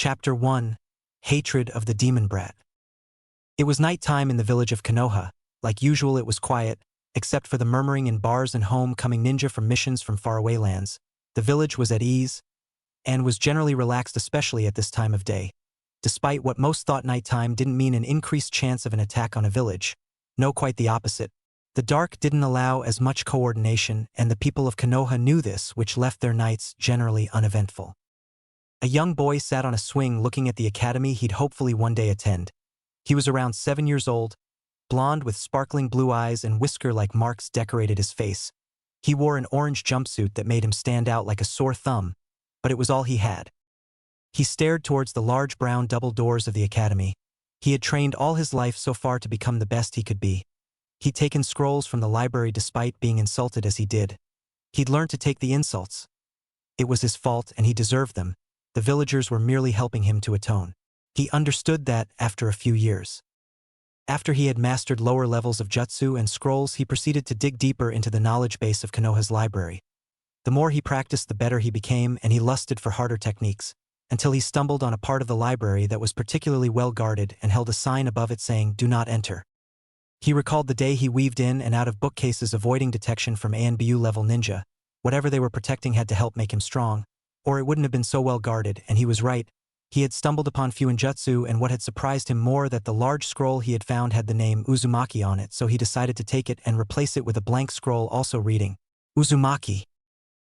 Chapter 1. Hatred of the Demon Brat. It was night time in the village of Konoha. Like usual, it was quiet, except for the murmuring in bars and homecoming ninja from missions from faraway lands. The village was at ease, and was generally relaxed, especially at this time of day. Despite what most thought nighttime didn't mean an increased chance of an attack on a village. No, quite the opposite. The dark didn't allow as much coordination, and the people of Konoha knew this, which left their nights generally uneventful. A young boy sat on a swing looking at the academy he'd hopefully one day attend. He was around 7 years old, blonde with sparkling blue eyes and whisker-like marks decorated his face. He wore an orange jumpsuit that made him stand out like a sore thumb, but it was all he had. He stared towards the large brown double doors of the academy. He had trained all his life so far to become the best he could be. He'd taken scrolls from the library despite being insulted as he did. He'd learned to take the insults. It was his fault and he deserved them. The villagers were merely helping him to atone. He understood that after a few years. After he had mastered lower levels of jutsu and scrolls, he proceeded to dig deeper into the knowledge base of Konoha's library. The more he practiced, the better he became, and he lusted for harder techniques, until he stumbled on a part of the library that was particularly well guarded and held a sign above it saying, "Do not enter." He recalled the day he weaved in and out of bookcases avoiding detection from ANBU level ninja. Whatever they were protecting had to help make him strong, or it wouldn't have been so well guarded, and he was right. He had stumbled upon Fuinjutsu, and what had surprised him more that the large scroll he had found had the name Uzumaki on it, so he decided to take it and replace it with a blank scroll also reading, Uzumaki.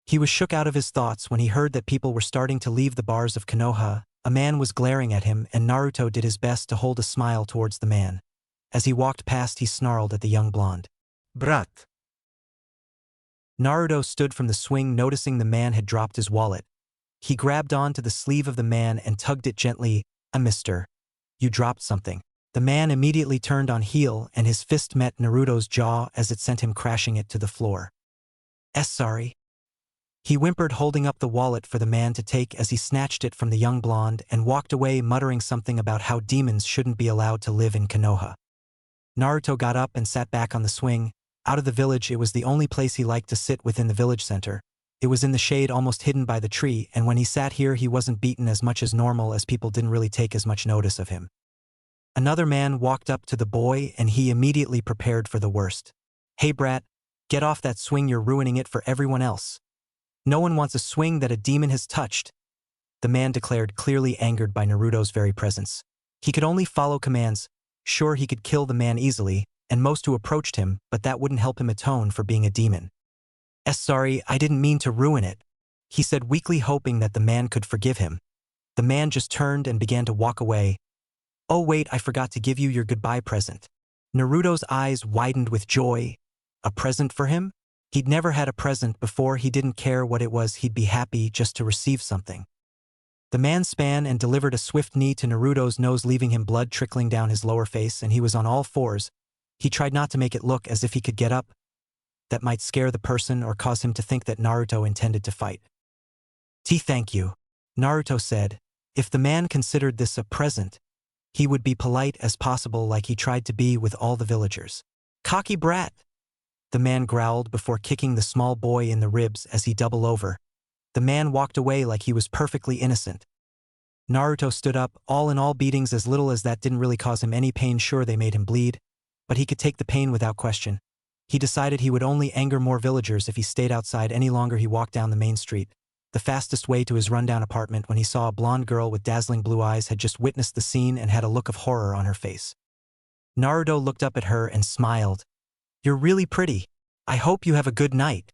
He was shook out of his thoughts when he heard that people were starting to leave the bars of Konoha. A man was glaring at him, and Naruto did his best to hold a smile towards the man. As he walked past, he snarled at the young blonde. "Brat." Naruto stood from the swing, noticing the man had dropped his wallet. He grabbed onto the sleeve of the man and tugged it gently. "Mister, you dropped something." The man immediately turned on heel, and his fist met Naruto's jaw as it sent him crashing it to the floor. Sorry." He whimpered, holding up the wallet for the man to take as he snatched it from the young blonde and walked away, muttering something about how demons shouldn't be allowed to live in Konoha. Naruto got up and sat back on the swing. Out of the village, it was the only place he liked to sit within the village center. It was in the shade, almost hidden by the tree, and when he sat here he wasn't beaten as much as normal, as people didn't really take as much notice of him. Another man walked up to the boy and he immediately prepared for the worst. "Hey brat, get off that swing, you're ruining it for everyone else. No one wants a swing that a demon has touched," the man declared, clearly angered by Naruto's very presence. He could only follow commands. Sure, he could kill the man easily, and most who approached him, but that wouldn't help him atone for being a demon. Sorry, I didn't mean to ruin it," he said weakly, hoping that the man could forgive him. The man just turned and began to walk away. "Oh wait, I forgot to give you your goodbye present." Naruto's eyes widened with joy. A present for him? He'd never had a present before. He didn't care what it was, he'd be happy just to receive something. The man span and delivered a swift knee to Naruto's nose, leaving him blood trickling down his lower face, and he was on all fours. He tried not to make it look as if he could get up. That might scare the person or cause him to think that Naruto intended to fight. Thank you," Naruto said. If the man considered this a present, he would be polite as possible, like he tried to be with all the villagers. "Cocky brat," the man growled before kicking the small boy in the ribs as he doubled over. The man walked away like he was perfectly innocent. Naruto stood up. All in all, beatings as little as that didn't really cause him any pain. Sure, they made him bleed, but he could take the pain without question. He decided he would only anger more villagers if he stayed outside any longer. He walked down the main street, the fastest way to his rundown apartment, when he saw a blonde girl with dazzling blue eyes had just witnessed the scene and had a look of horror on her face. Naruto looked up at her and smiled. "You're really pretty. I hope you have a good night,"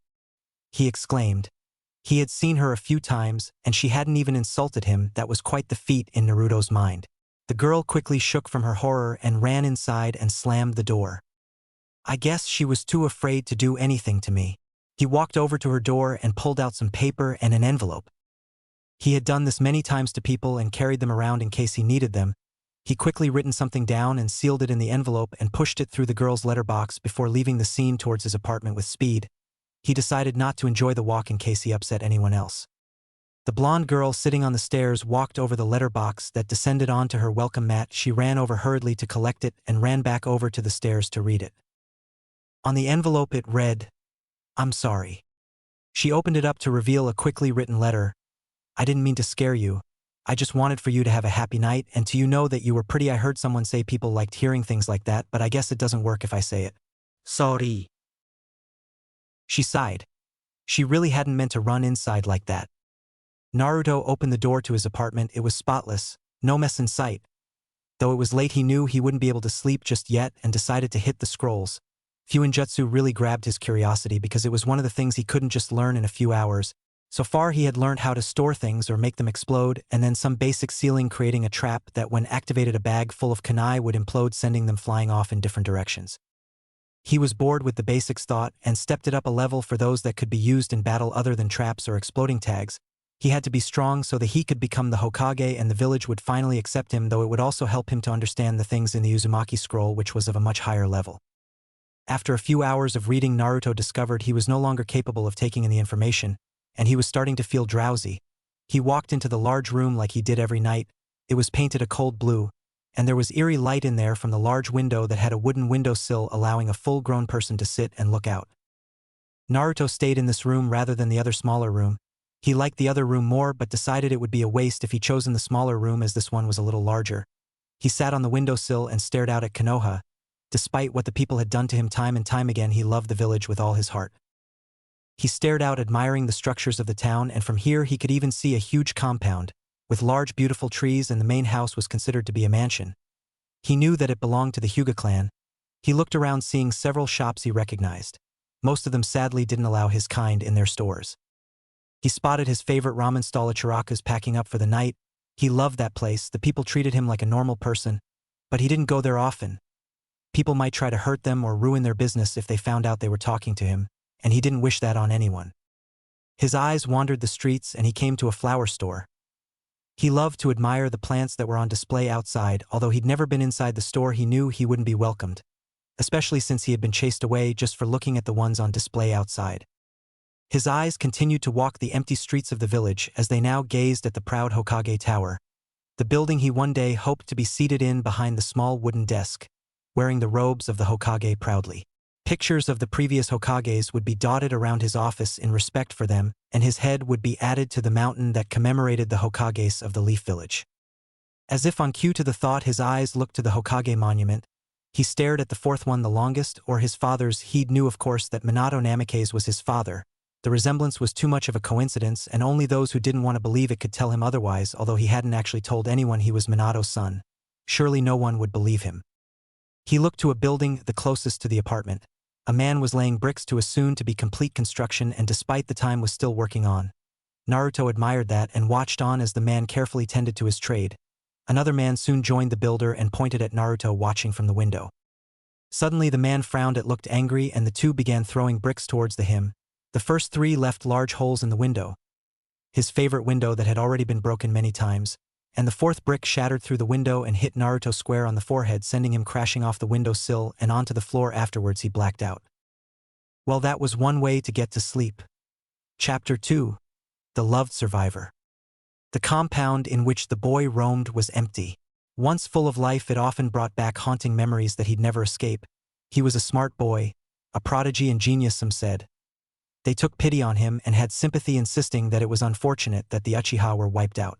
he exclaimed. He had seen her a few times, and she hadn't even insulted him. That was quite the feat in Naruto's mind. The girl quickly shook from her horror and ran inside and slammed the door. "I guess she was too afraid to do anything to me." He walked over to her door and pulled out some paper and an envelope. He had done this many times to people and carried them around in case he needed them. He quickly written something down and sealed it in the envelope and pushed it through the girl's letterbox before leaving the scene towards his apartment with speed. He decided not to enjoy the walk in case he upset anyone else. The blonde girl sitting on the stairs walked over the letterbox that descended onto her welcome mat. She ran over hurriedly to collect it and ran back over to the stairs to read it. On the envelope it read, "I'm sorry." She opened it up to reveal a quickly written letter. "I didn't mean to scare you. I just wanted for you to have a happy night and to know that you were pretty. I heard someone say people liked hearing things like that, but I guess it doesn't work if I say it. Sorry. She sighed. She really hadn't meant to run inside like that. Naruto opened the door to his apartment. It was spotless, no mess in sight. Though it was late, he knew he wouldn't be able to sleep just yet and decided to hit the scrolls. Fuinjutsu really grabbed his curiosity because it was one of the things he couldn't just learn in a few hours. So far he had learned how to store things or make them explode, and then some basic sealing, creating a trap that when activated a bag full of kunai would implode, sending them flying off in different directions. He was bored with the basics thought and stepped it up a level for those that could be used in battle other than traps or exploding tags. He had to be strong so that he could become the Hokage and the village would finally accept him, though it would also help him to understand the things in the Uzumaki scroll, which was of a much higher level. After a few hours of reading, Naruto discovered he was no longer capable of taking in the information, and he was starting to feel drowsy. He walked into the large room like he did every night. It was painted a cold blue, and there was eerie light in there from the large window that had a wooden windowsill allowing a full-grown person to sit and look out. Naruto stayed in this room rather than the other smaller room. He liked the other room more but decided it would be a waste if he chosen the smaller room as this one was a little larger. He sat on the windowsill and stared out at Konoha. Despite what the people had done to him time and time again, he loved the village with all his heart. He stared out, admiring the structures of the town, and from here he could even see a huge compound, with large beautiful trees, and the main house was considered to be a mansion. He knew that it belonged to the Hyuga clan. He looked around, seeing several shops he recognized. Most of them sadly didn't allow his kind in their stores. He spotted his favorite ramen stall at Chiraka's packing up for the night. He loved that place. The people treated him like a normal person, but he didn't go there often. People might try to hurt them or ruin their business if they found out they were talking to him, and he didn't wish that on anyone. His eyes wandered the streets and he came to a flower store. He loved to admire the plants that were on display outside. Although he'd never been inside the store, he knew he wouldn't be welcomed, especially since he had been chased away just for looking at the ones on display outside. His eyes continued to walk the empty streets of the village as they now gazed at the proud Hokage Tower, the building he one day hoped to be seated in behind the small wooden desk, wearing the robes of the Hokage proudly. Pictures of the previous Hokages would be dotted around his office in respect for them, and his head would be added to the mountain that commemorated the Hokages of the Leaf Village. As if on cue to the thought, his eyes looked to the Hokage monument. He stared at the fourth one the longest, or his father's. He knew of course that Minato Namikaze was his father. The resemblance was too much of a coincidence, and only those who didn't want to believe it could tell him otherwise, although he hadn't actually told anyone he was Minato's son. Surely no one would believe him. He looked to a building the closest to the apartment. A man was laying bricks to a soon-to-be complete construction, and despite the time was still working on. Naruto admired that and watched on as the man carefully tended to his trade. Another man soon joined the builder and pointed at Naruto watching from the window. Suddenly the man frowned and looked angry, and the two began throwing bricks towards him. The first three left large holes in the window, his favorite window that had already been broken many times, and the fourth brick shattered through the window and hit Naruto square on the forehead, sending him crashing off the windowsill and onto the floor. Afterwards he blacked out. Well, that was one way to get to sleep. Chapter 2. The Loved Survivor. The compound in which the boy roamed was empty. Once full of life, it often brought back haunting memories that he'd never escape. He was a smart boy, a prodigy and genius, some said. They took pity on him and had sympathy, insisting that it was unfortunate that the Uchiha were wiped out.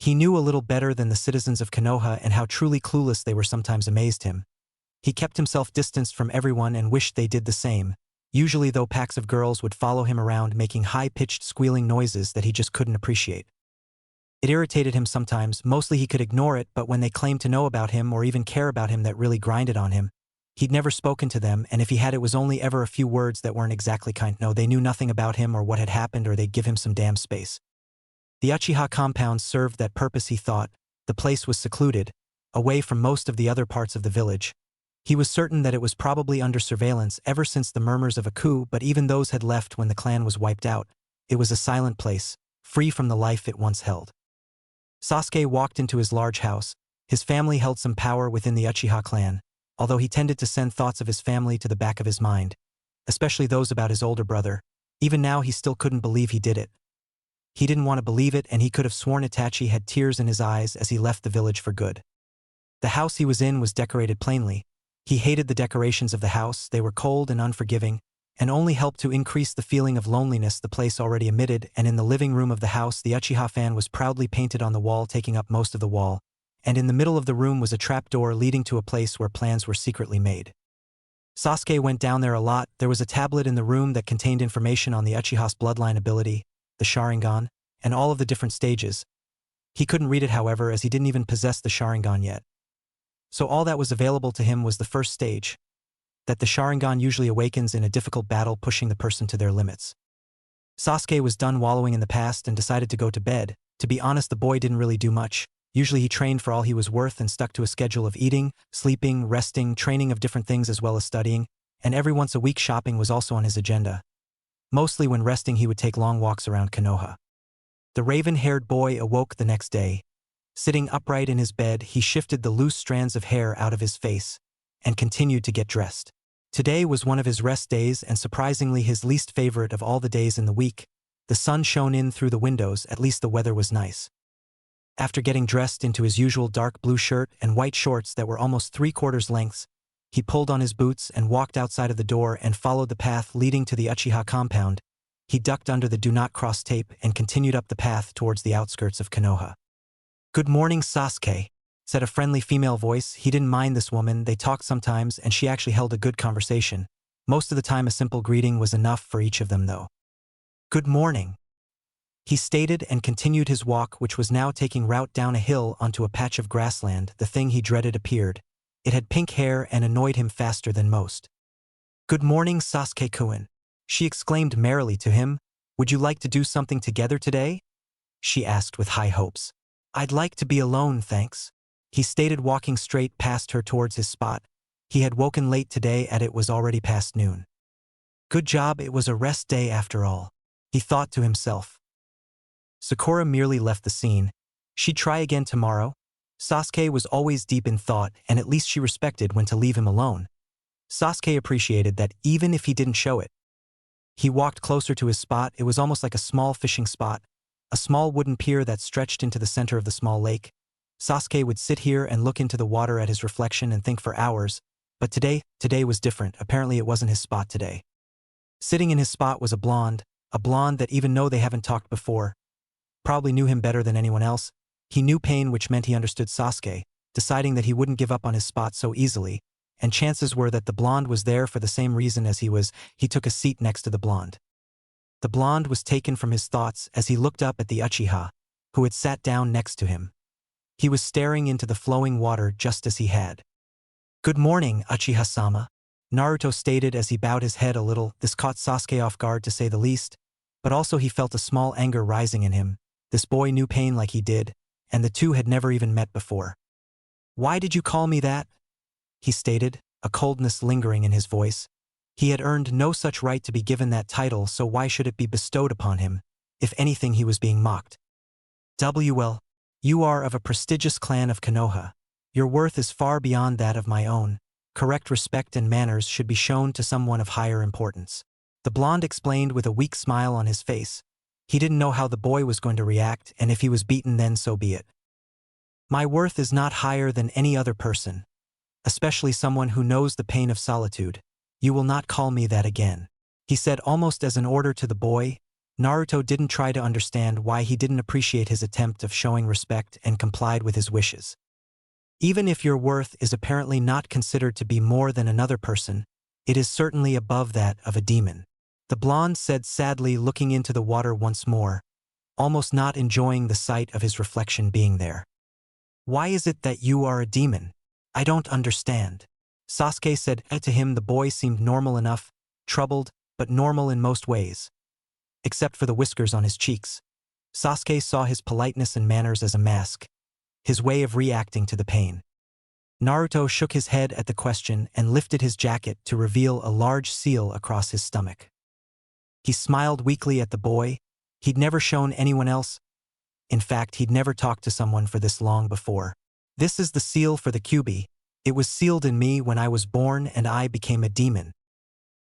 He knew a little better than the citizens of Konoha, and how truly clueless they were sometimes amazed him. He kept himself distanced from everyone and wished they did the same. Usually though, packs of girls would follow him around making high-pitched squealing noises that he just couldn't appreciate. It irritated him sometimes. Mostly he could ignore it, but when they claimed to know about him or even care about him, that really grinded on him. He'd never spoken to them, and if he had, it was only ever a few words that weren't exactly kind. No, they knew nothing about him or what had happened, or they'd give him some damn space. The Uchiha compound served that purpose, he thought. The place was secluded, away from most of the other parts of the village. He was certain that it was probably under surveillance ever since the murmurs of a coup, but even those had left when the clan was wiped out. It was a silent place, free from the life it once held. Sasuke walked into his large house. His family held some power within the Uchiha clan, although he tended to send thoughts of his family to the back of his mind, especially those about his older brother. Even now he still couldn't believe he did it. He didn't want to believe it, and he could have sworn Itachi had tears in his eyes as he left the village for good. The house he was in was decorated plainly. He hated the decorations of the house. They were cold and unforgiving, and only helped to increase the feeling of loneliness the place already emitted. And in the living room of the house, the Uchiha fan was proudly painted on the wall, taking up most of the wall, and in the middle of the room was a trapdoor leading to a place where plans were secretly made. Sasuke went down there a lot. There was a tablet in the room that contained information on the Uchiha's bloodline ability, the Sharingan, and all of the different stages. He couldn't read it, however, as he didn't even possess the Sharingan yet. So all that was available to him was the first stage, that the Sharingan usually awakens in a difficult battle, pushing the person to their limits. Sasuke was done wallowing in the past and decided to go to bed. To be honest, the boy didn't really do much. Usually he trained for all he was worth and stuck to a schedule of eating, sleeping, resting, training of different things as well as studying, and every once a week shopping was also on his agenda. Mostly when resting he would take long walks around Konoha. The raven-haired boy awoke the next day. Sitting upright in his bed, he shifted the loose strands of hair out of his face and continued to get dressed. Today was one of his rest days and surprisingly his least favorite of all the days in the week. The sun shone in through the windows, at least the weather was nice. After getting dressed into his usual dark blue shirt and white shorts that were almost 3/4 lengths, he pulled on his boots and walked outside of the door and followed the path leading to the Uchiha compound. He ducked under the do not cross tape and continued up the path towards the outskirts of Konoha. "Good morning, Sasuke," said a friendly female voice. He didn't mind this woman, they talked sometimes and she actually held a good conversation. Most of the time a simple greeting was enough for each of them though. "Good morning," he stated and continued his walk, which was now taking route down a hill onto a patch of grassland. The thing he dreaded appeared. It had pink hair and annoyed him faster than most. "Good morning, Sasuke-kun," she exclaimed merrily to him. "Would you like to do something together today?" she asked with high hopes. "I'd like to be alone, thanks," he stated, walking straight past her towards his spot. He had woken late today and it was already past noon. Good job, it was a rest day after all, he thought to himself. Sakura merely left the scene. She'd try again tomorrow. Sasuke was always deep in thought, and at least she respected when to leave him alone. Sasuke appreciated that even if he didn't show it. He walked closer to his spot. It was almost like a small fishing spot, a small wooden pier that stretched into the center of the small lake. Sasuke would sit here and look into the water at his reflection and think for hours. But today was different. Apparently it wasn't his spot today. Sitting in his spot was a blonde that even though they haven't talked before, probably knew him better than anyone else. He knew pain, which meant he understood Sasuke, deciding that he wouldn't give up on his spot so easily, and chances were that the blonde was there for the same reason as he was. He took a seat next to the blonde. The blonde was taken from his thoughts as he looked up at the Uchiha, who had sat down next to him. He was staring into the flowing water just as he had. "Good morning, Uchiha-sama," Naruto stated as he bowed his head a little. This caught Sasuke off guard to say the least, but also he felt a small anger rising in him. This boy knew pain like he did, and the two had never even met before. "Why did you call me that?" he stated, a coldness lingering in his voice. He had earned no such right to be given that title, so why should it be bestowed upon him? If anything, he was being mocked. "Well, you are of a prestigious clan of Konoha. Your worth is far beyond that of my own. Correct respect and manners should be shown to someone of higher importance," the blonde explained with a weak smile on his face. He didn't know how the boy was going to react, and if he was beaten, then so be it. "My worth is not higher than any other person, especially someone who knows the pain of solitude. You will not call me that again," he said almost as an order to the boy. Naruto didn't try to understand why he didn't appreciate his attempt of showing respect and complied with his wishes. Even if your worth is apparently not considered to be more than another person, it is certainly above that of a demon, the blonde said sadly, looking into the water once more, almost not enjoying the sight of his reflection being there. "Why is it that you are a demon? I don't understand," Sasuke said to him. The boy seemed normal enough, troubled, but normal in most ways, except for the whiskers on his cheeks. Sasuke saw his politeness and manners as a mask, his way of reacting to the pain. Naruto shook his head at the question and lifted his jacket to reveal a large seal across his stomach. He smiled weakly at the boy. He'd never shown anyone else. In fact, he'd never talked to someone for this long before. "This is the seal for the Kyuubi. It was sealed in me when I was born and I became a demon."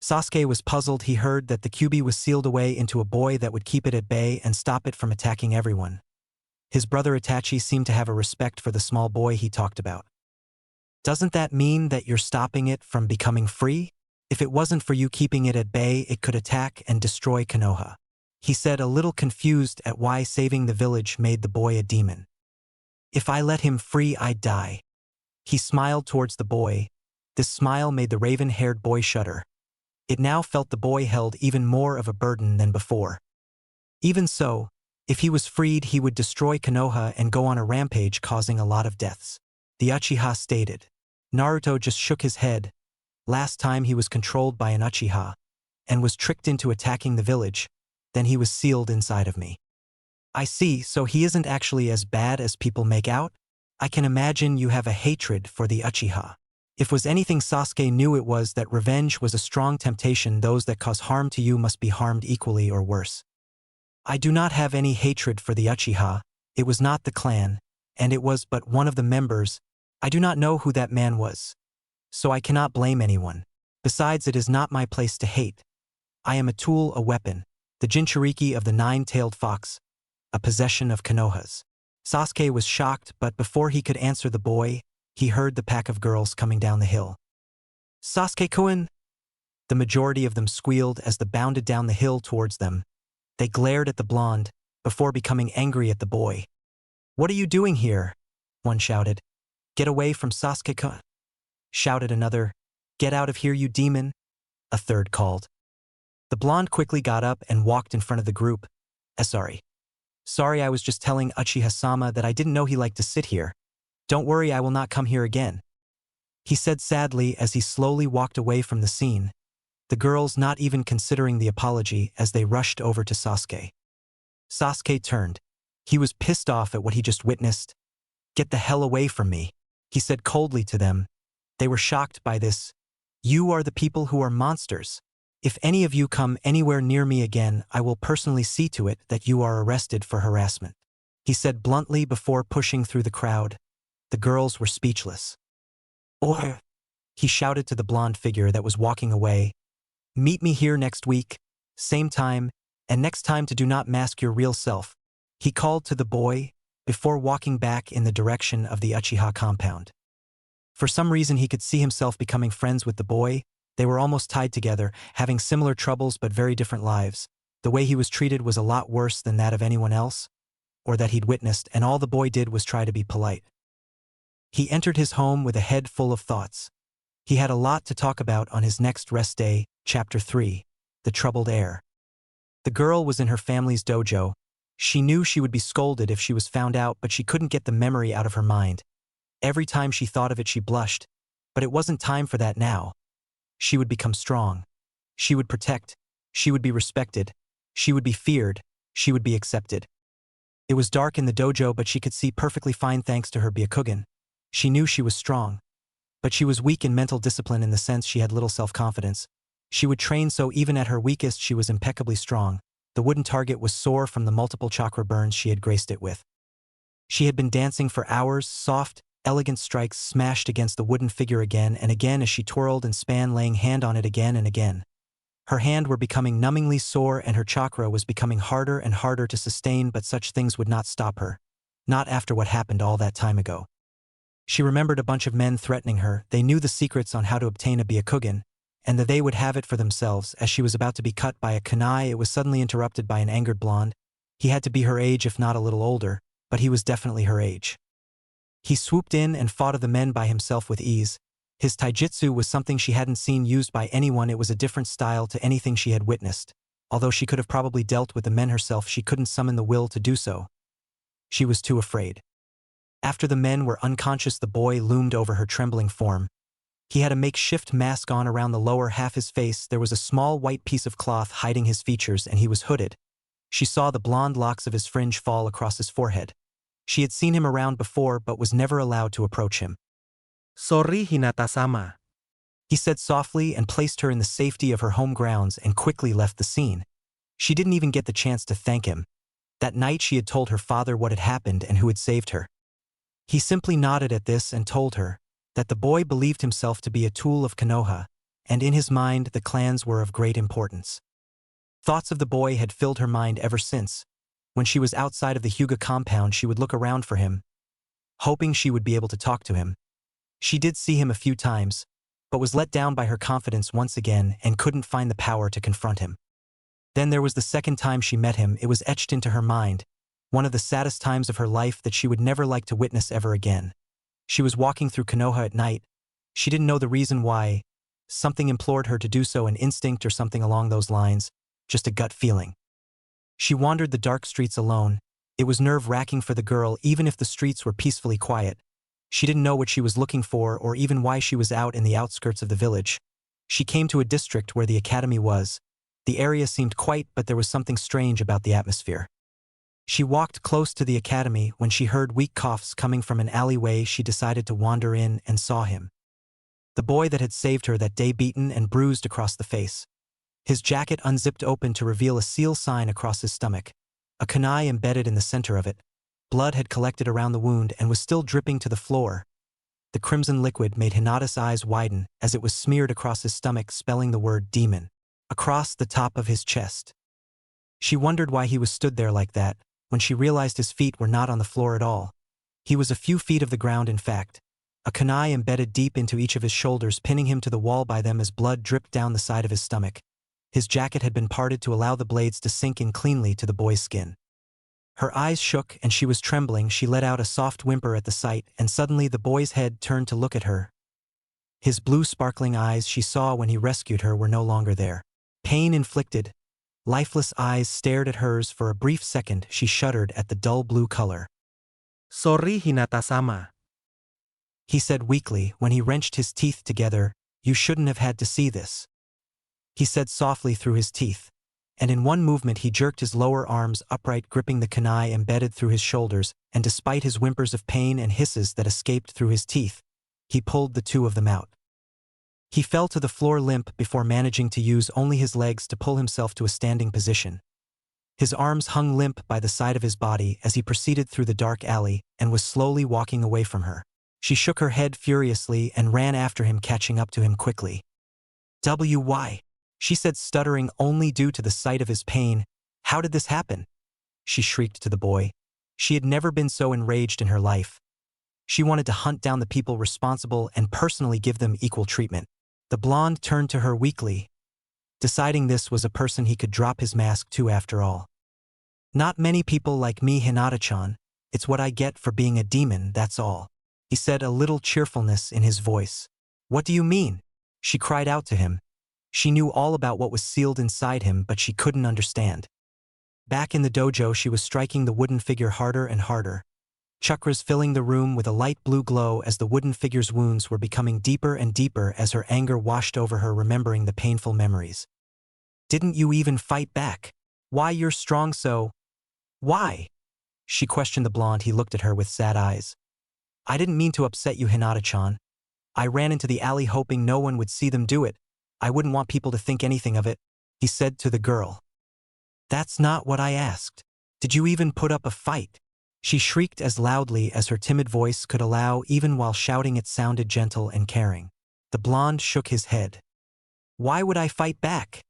Sasuke was puzzled. He heard that the Kyuubi was sealed away into a boy that would keep it at bay and stop it from attacking everyone. His brother Itachi seemed to have a respect for the small boy he talked about. "Doesn't that mean that you're stopping it from becoming free?" If it wasn't for you keeping it at bay, it could attack and destroy Konoha. He said, a little confused at why saving the village made the boy a demon. If I let him free, I'd die. He smiled towards the boy. This smile made the raven-haired boy shudder. It now felt the boy held even more of a burden than before. Even so, if he was freed, he would destroy Konoha and go on a rampage, causing a lot of deaths. The Uchiha stated. Naruto just shook his head. Last time he was controlled by an Uchiha and was tricked into attacking the village, then he was sealed inside of me. I see, so he isn't actually as bad as people make out? I can imagine you have a hatred for the Uchiha. If was anything Sasuke knew, it was that revenge was a strong temptation. Those that cause harm to you must be harmed equally or worse. I do not have any hatred for the Uchiha. It was not the clan, and it was but one of the members. I do not know who that man was, so I cannot blame anyone. Besides, it is not my place to hate. I am a tool, a weapon, the Jinchuriki of the nine-tailed fox, a possession of Konoha's. Sasuke was shocked, but before he could answer the boy, he heard the pack of girls coming down the hill. Sasuke-kun! The majority of them squealed as they bounded down the hill towards them. They glared at the blonde, before becoming angry at the boy. What are you doing here? One shouted. Get away from Sasuke-kun! Shouted another. Get out of here, you demon! A third called. The blonde quickly got up and walked in front of the group. Sorry, I was just telling Uchiha-sama that I didn't know he liked to sit here. Don't worry, I will not come here again. He said sadly as he slowly walked away from the scene, the girls not even considering the apology as they rushed over to Sasuke. Sasuke turned. He was pissed off at what he just witnessed. Get the hell away from me, he said coldly to them. They were shocked by this. You are the people who are monsters. If any of you come anywhere near me again, I will personally see to it that you are arrested for harassment, he said bluntly before pushing through the crowd. The girls were speechless. Or, he shouted to the blonde figure that was walking away. Meet me here next week, same time, and next time to do not mask your real self, he called to the boy, before walking back in the direction of the Uchiha compound. For some reason he could see himself becoming friends with the boy. They were almost tied together, having similar troubles but very different lives. The way he was treated was a lot worse than that of anyone else, or that he'd witnessed, and all the boy did was try to be polite. He entered his home with a head full of thoughts. He had a lot to talk about on his next rest day. Chapter 3. The Troubled Heir. The girl was in her family's dojo. She knew she would be scolded if she was found out, but she couldn't get the memory out of her mind. Every time she thought of it, she blushed. But it wasn't time for that now. She would become strong. She would protect. She would be respected. She would be feared. She would be accepted. It was dark in the dojo, but she could see perfectly fine thanks to her Byakugan. She knew she was strong. But she was weak in mental discipline in the sense she had little self-confidence. She would train so even at her weakest she was impeccably strong. The wooden target was sore from the multiple chakra burns she had graced it with. She had been dancing for hours, soft, elegant strikes smashed against the wooden figure again and again as she twirled and span, laying hand on it again and again. Her hand were becoming numbingly sore and her chakra was becoming harder and harder to sustain, but such things would not stop her. Not after what happened all that time ago. She remembered a bunch of men threatening her. They knew the secrets on how to obtain a Byakugan, and that they would have it for themselves. As she was about to be cut by a kunai, it was suddenly interrupted by an angered blonde. He had to be her age if not a little older, but he was definitely her age. He swooped in and fought of the men by himself with ease. His taijutsu was something she hadn't seen used by anyone. It was a different style to anything she had witnessed. Although she could have probably dealt with the men herself, she couldn't summon the will to do so. She was too afraid. After the men were unconscious, the boy loomed over her trembling form. He had a makeshift mask on around the lower half his face. There was a small white piece of cloth hiding his features, and he was hooded. She saw the blonde locks of his fringe fall across his forehead. She had seen him around before but was never allowed to approach him. Sorry, Hinata-sama, he said softly and placed her in the safety of her home grounds and quickly left the scene. She didn't even get the chance to thank him. That night she had told her father what had happened and who had saved her. He simply nodded at this and told her that the boy believed himself to be a tool of Konoha, and in his mind the clans were of great importance. Thoughts of the boy had filled her mind ever since. When she was outside of the Hyuga compound, she would look around for him, hoping she would be able to talk to him. She did see him a few times, but was let down by her confidence once again and couldn't find the power to confront him. Then there was the second time she met him. It was etched into her mind, one of the saddest times of her life that she would never like to witness ever again. She was walking through Konoha at night. She didn't know the reason why. Something implored her to do so, an instinct or something along those lines, just a gut feeling. She wandered the dark streets alone. It was nerve-wracking for the girl, even if the streets were peacefully quiet. She didn't know what she was looking for or even why she was out in the outskirts of the village. She came to a district where the academy was. The area seemed quiet, but there was something strange about the atmosphere. She walked close to the academy when she heard weak coughs coming from an alleyway. She decided to wander in and saw him. The boy that had saved her that day, beaten and bruised across the face. His jacket unzipped open to reveal a seal sign across his stomach, a kunai embedded in the center of it. Blood had collected around the wound and was still dripping to the floor. The crimson liquid made Hinata's eyes widen as it was smeared across his stomach, spelling the word demon across the top of his chest. She wondered why he was stood there like that, when she realized his feet were not on the floor at all. He was a few feet of the ground, in fact. A kunai embedded deep into each of his shoulders, pinning him to the wall by them as blood dripped down the side of his stomach. His jacket had been parted to allow the blades to sink in cleanly to the boy's skin. Her eyes shook and she was trembling. She let out a soft whimper at the sight, and suddenly the boy's head turned to look at her. His blue sparkling eyes she saw when he rescued her were no longer there. Pain-inflicted, lifeless eyes stared at hers for a brief second. She shuddered at the dull blue color. Sorry, Hinata-sama. He said weakly when he wrenched his teeth together. You shouldn't have had to see this. He said softly through his teeth, and in one movement he jerked his lower arms upright, gripping the kunai embedded through his shoulders, and despite his whimpers of pain and hisses that escaped through his teeth, he pulled the two of them out. He fell to the floor limp before managing to use only his legs to pull himself to a standing position. His arms hung limp by the side of his body as he proceeded through the dark alley and was slowly walking away from her. She shook her head furiously and ran after him, catching up to him quickly. "Why?" she said, stuttering only due to the sight of his pain. "How did this happen?" she shrieked to the boy. She had never been so enraged in her life. She wanted to hunt down the people responsible and personally give them equal treatment. The blonde turned to her weakly, deciding this was a person he could drop his mask to after all. "Not many people like me, Hinata-chan. It's what I get for being a demon, that's all," he said, a little cheerfulness in his voice. "What do you mean?" she cried out to him. She knew all about what was sealed inside him, but she couldn't understand. Back in the dojo, she was striking the wooden figure harder and harder, chakras filling the room with a light blue glow as the wooden figure's wounds were becoming deeper and deeper as her anger washed over her, remembering the painful memories. "Didn't you even fight back? Why you're strong so? Why?" she questioned the blonde. He looked at her with sad eyes. "I didn't mean to upset you, Hinata-chan. I ran into the alley hoping no one would see them do it. I wouldn't want people to think anything of it," he said to the girl. "That's not what I asked. Did you even put up a fight?" she shrieked as loudly as her timid voice could allow. Even while shouting, it sounded gentle and caring. The blonde shook his head. "Why would I fight back?"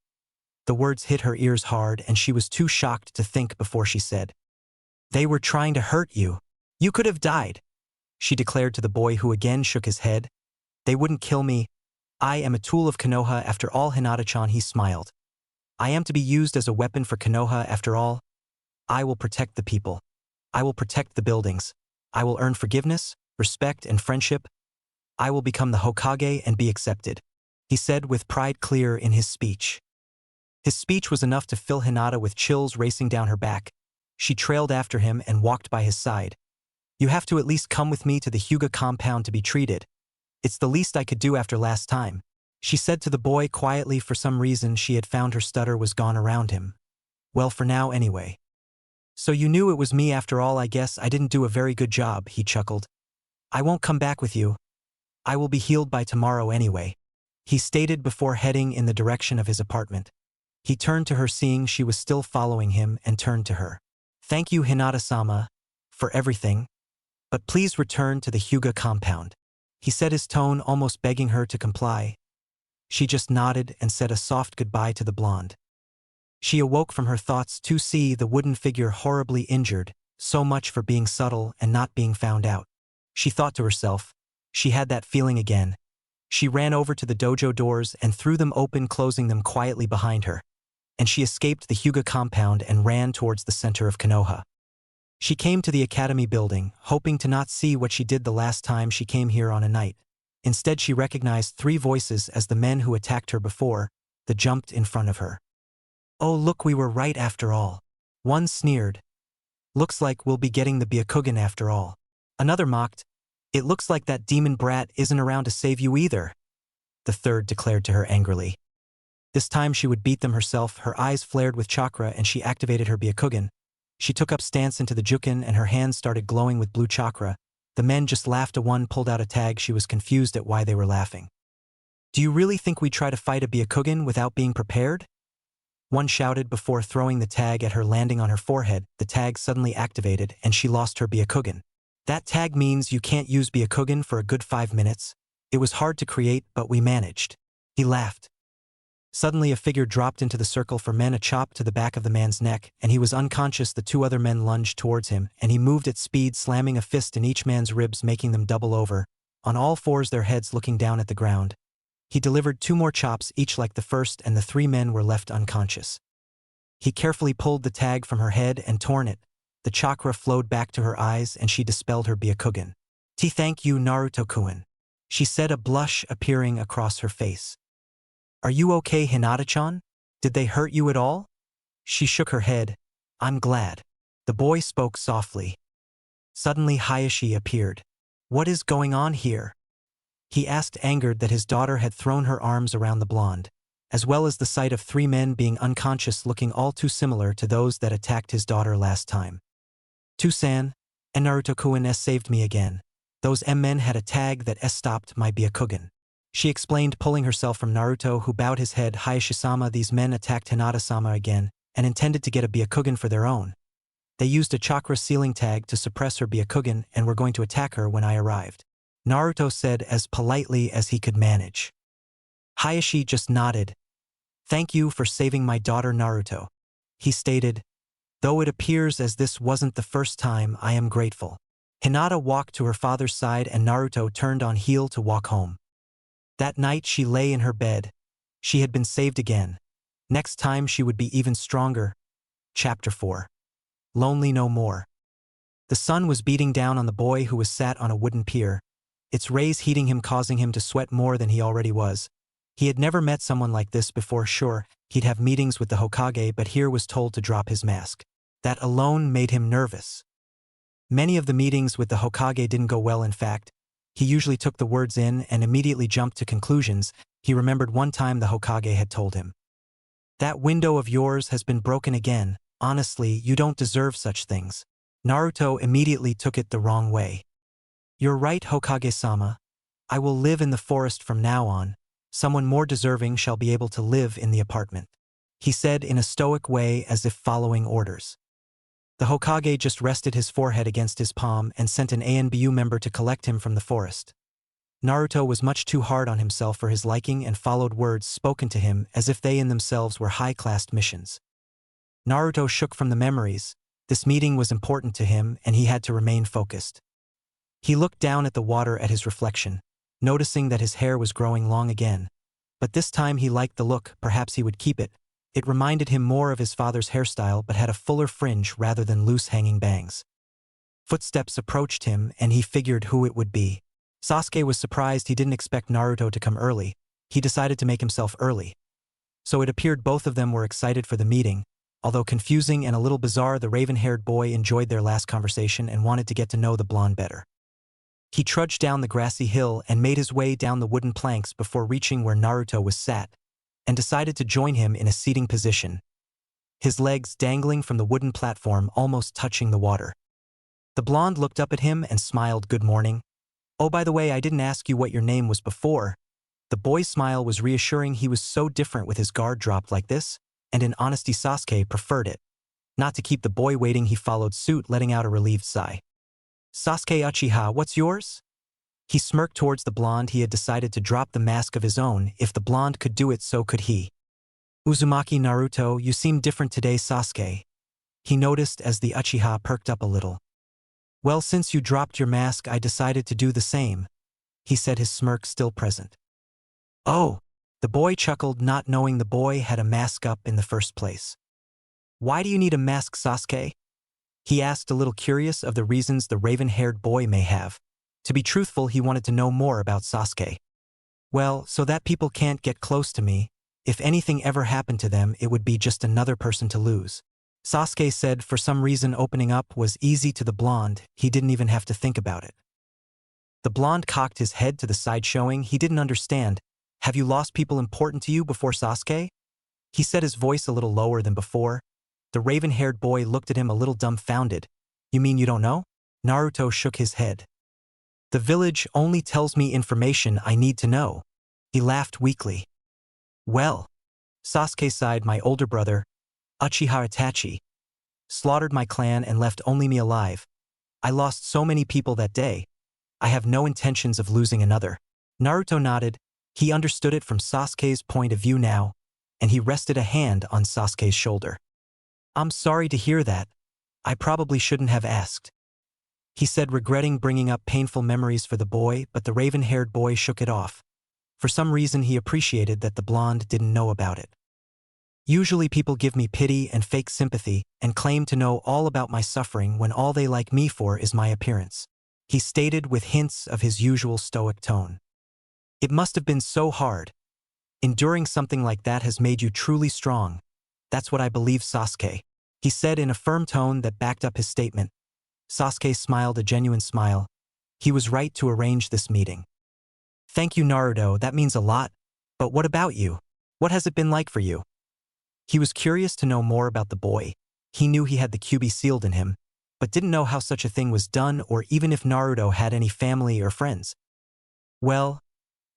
The words hit her ears hard, and she was too shocked to think before she said, "They were trying to hurt you. You could have died," she declared to the boy, who again shook his head. "They wouldn't kill me. I am a tool of Konoha after all, Hinata-chan," he smiled. "I am to be used as a weapon for Konoha after all. I will protect the people. I will protect the buildings. I will earn forgiveness, respect, and friendship. I will become the Hokage and be accepted," he said with pride clear in his speech. His speech was enough to fill Hinata with chills racing down her back. She trailed after him and walked by his side. "You have to at least come with me to the Hyuga compound to be treated. It's the least I could do after last time," she said to the boy quietly. For some reason, she had found her stutter was gone around him. "Well, for now anyway." "So you knew it was me after all. I guess I didn't do a very good job," he chuckled. "I won't come back with you. I will be healed by tomorrow anyway," he stated before heading in the direction of his apartment. He turned to her, seeing she was still following him, and turned to her. "Thank you, Hinata-sama, for everything. But please return to the Hyuga compound," he said, his tone almost begging her to comply. She just nodded and said a soft goodbye to the blonde. She awoke from her thoughts to see the wooden figure horribly injured. So much for being subtle and not being found out. She thought to herself. She had that feeling again. She ran over to the dojo doors and threw them open, closing them quietly behind her. And she escaped the Hyuga compound and ran towards the center of Konoha. She came to the academy building, hoping to not see what she did the last time she came here on a night. Instead, she recognized 3 voices as the men who attacked her before, that jumped in front of her. "Oh, look, we were right after all." One sneered. "Looks like we'll be getting the Byakugan after all." Another mocked. "It looks like that demon brat isn't around to save you either." The third declared to her angrily. This time she would beat them herself. Her eyes flared with chakra and she activated her Byakugan. She took up stance into the Jukin and her hands started glowing with blue chakra. The men just laughed. One pulled out a tag. She was confused at why they were laughing. "Do you really think we'd try to fight a Byakugan without being prepared?" One shouted before throwing the tag at her, landing on her forehead. The tag suddenly activated and she lost her Byakugan. "That tag means you can't use Byakugan for a good 5 minutes. It was hard to create, but we managed." He laughed. Suddenly a figure dropped into the circle for men, a chop to the back of the man's neck, and he was unconscious. The 2 other men lunged towards him, and he moved at speed, slamming a fist in each man's ribs, making them double over, on all fours, their heads looking down at the ground. He delivered 2 more chops, each like the first, and the 3 men were left unconscious. He carefully pulled the tag from her head and torn it. The chakra flowed back to her eyes and she dispelled her Byakugan. "Thank you, Naruto-kun," she said, a blush appearing across her face. "Are you okay, Hinata-chan? Did they hurt you at all?" She shook her head. "I'm glad." The boy spoke softly. Suddenly Hayashi appeared. "What is going on here?" he asked, angered that his daughter had thrown her arms around the blonde, as well as the sight of 3 men being unconscious, looking all too similar to those that attacked his daughter last time. "Tusan, and Naruto-kun saved me again. Those men had a tag that stopped my Byakugan," she explained, pulling herself from Naruto, who bowed his head. "Hayashi-sama, these men attacked Hinata-sama again, and intended to get a Byakugan for their own. They used a chakra sealing tag to suppress her Byakugan and were going to attack her when I arrived," Naruto said as politely as he could manage. Hayashi just nodded. "Thank you for saving my daughter, Naruto," he stated. "Though it appears as this wasn't the first time, I am grateful." Hinata walked to her father's side and Naruto turned on heel to walk home. That night she lay in her bed. She had been saved again. Next time she would be even stronger. Chapter 4. Lonely no more. The sun was beating down on the boy who was sat on a wooden pier, its rays heating him, causing him to sweat more than he already was. He had never met someone like this before. Sure, he'd have meetings with the Hokage, but here was told to drop his mask. That alone made him nervous. Many of the meetings with the Hokage didn't go well. In fact, he usually took the words in and immediately jumped to conclusions. He remembered one time the Hokage had told him, "That window of yours has been broken again. Honestly, you don't deserve such things." Naruto immediately took it the wrong way. "You're right, Hokage-sama. I will live in the forest from now on. Someone more deserving shall be able to live in the apartment," he said in a stoic way, as if following orders. The Hokage just rested his forehead against his palm and sent an ANBU member to collect him from the forest. Naruto was much too hard on himself for his liking and followed words spoken to him as if they in themselves were high-class missions. Naruto shook from the memories. This meeting was important to him and he had to remain focused. He looked down at the water at his reflection, noticing that his hair was growing long again. But this time he liked the look. Perhaps he would keep it. It reminded him more of his father's hairstyle but had a fuller fringe rather than loose hanging bangs. Footsteps approached him and he figured who it would be. Sasuke was surprised. He didn't expect Naruto to come early. He decided to make himself early. So it appeared both of them were excited for the meeting. Although confusing and a little bizarre, the raven-haired boy enjoyed their last conversation and wanted to get to know the blonde better. He trudged down the grassy hill and made his way down the wooden planks before reaching where Naruto was sat, and decided to join him in a seating position, his legs dangling from the wooden platform almost touching the water. The blonde looked up at him and smiled. "Good morning. Oh, by the way, I didn't ask you what your name was before." The boy's smile was reassuring. He was so different with his guard dropped like this, and in honesty Sasuke preferred it. Not to keep the boy waiting, he followed suit, letting out a relieved sigh. "Sasuke Uchiha, what's yours?" He smirked towards the blonde. He had decided to drop the mask of his own. If the blonde could do it, so could he. "Uzumaki Naruto, you seem different today, Sasuke," he noticed as the Uchiha perked up a little. "Well, since you dropped your mask, I decided to do the same," he said, his smirk still present. Oh, the boy chuckled, not knowing the boy had a mask up in the first place. Why do you need a mask, Sasuke? He asked, a little curious of the reasons the raven-haired boy may have. To be truthful, he wanted to know more about Sasuke. Well, so that people can't get close to me. If anything ever happened to them, it would be just another person to lose. Sasuke said, for some reason opening up was easy to the blonde, he didn't even have to think about it. The blonde cocked his head to the side, showing he didn't understand. Have you lost people important to you before, Sasuke? He said, his voice a little lower than before. The raven-haired boy looked at him a little dumbfounded. You mean you don't know? Naruto shook his head. The village only tells me information I need to know. He laughed weakly. Well, Sasuke sighed, my older brother, Uchiha Itachi, slaughtered my clan and left only me alive. I lost so many people that day. I have no intentions of losing another. Naruto nodded. He understood it from Sasuke's point of view now, and he rested a hand on Sasuke's shoulder. I'm sorry to hear that. I probably shouldn't have asked. He said, regretting bringing up painful memories for the boy, but the raven-haired boy shook it off. For some reason, he appreciated that the blonde didn't know about it. Usually people give me pity and fake sympathy and claim to know all about my suffering when all they like me for is my appearance, he stated with hints of his usual stoic tone. It must have been so hard. Enduring something like that has made you truly strong. That's what I believe, Sasuke, he said in a firm tone that backed up his statement. Sasuke smiled a genuine smile. He was right to arrange this meeting. Thank you, Naruto, that means a lot. But what about you? What has it been like for you? He was curious to know more about the boy. He knew he had the QB sealed in him, but didn't know how such a thing was done or even if Naruto had any family or friends. Well,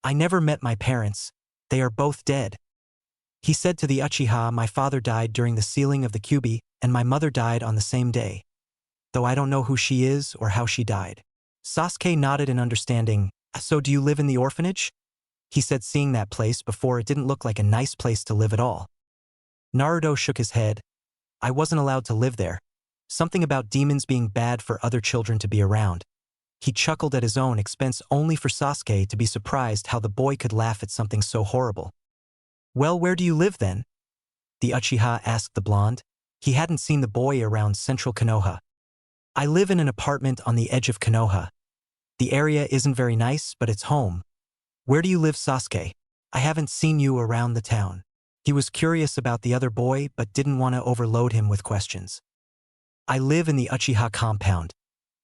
I never met my parents. They are both dead. He said to the Uchiha, my father died during the sealing of the QB and my mother died on the same day. Though I don't know who she is or how she died. Sasuke nodded in understanding. So do you live in the orphanage? He said, seeing that place before, it didn't look like a nice place to live at all. Naruto shook his head. I wasn't allowed to live there. Something about demons being bad for other children to be around. He chuckled at his own expense, only for Sasuke to be surprised how the boy could laugh at something so horrible. Well, where do you live then? The Uchiha asked the blonde. He hadn't seen the boy around central Konoha. I live in an apartment on the edge of Konoha. The area isn't very nice, but it's home. Where do you live, Sasuke? I haven't seen you around the town. He was curious about the other boy, but didn't want to overload him with questions. I live in the Uchiha compound.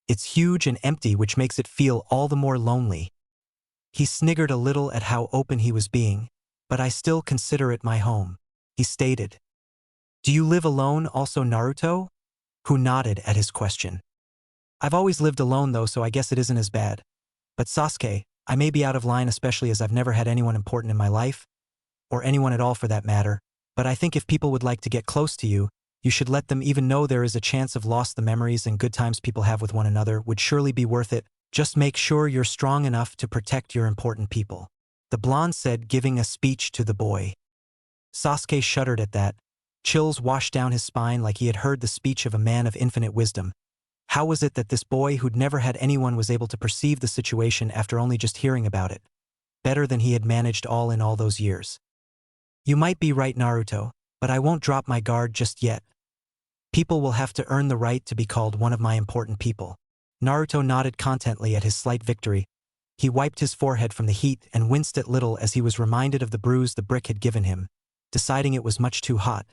It's huge and empty, which makes it feel all the more lonely. He sniggered a little at how open he was being, but I still consider it my home, he stated. Do you live alone also, Naruto? Who nodded at his question. I've always lived alone though, so I guess it isn't as bad. But Sasuke, I may be out of line, especially as I've never had anyone important in my life, or anyone at all for that matter, but I think if people would like to get close to you, you should let them even know there is a chance of lost the memories and good times people have with one another would surely be worth it. Just make sure you're strong enough to protect your important people. The blonde said, giving a speech to the boy. Sasuke shuddered at that. Chills washed down his spine like he had heard the speech of a man of infinite wisdom. How was it that this boy who'd never had anyone was able to perceive the situation after only just hearing about it? Better than he had managed all in all those years. You might be right, Naruto, but I won't drop my guard just yet. People will have to earn the right to be called one of my important people. Naruto nodded contently at his slight victory. He wiped his forehead from the heat and winced a little as he was reminded of the bruise the brick had given him, deciding it was much too hot.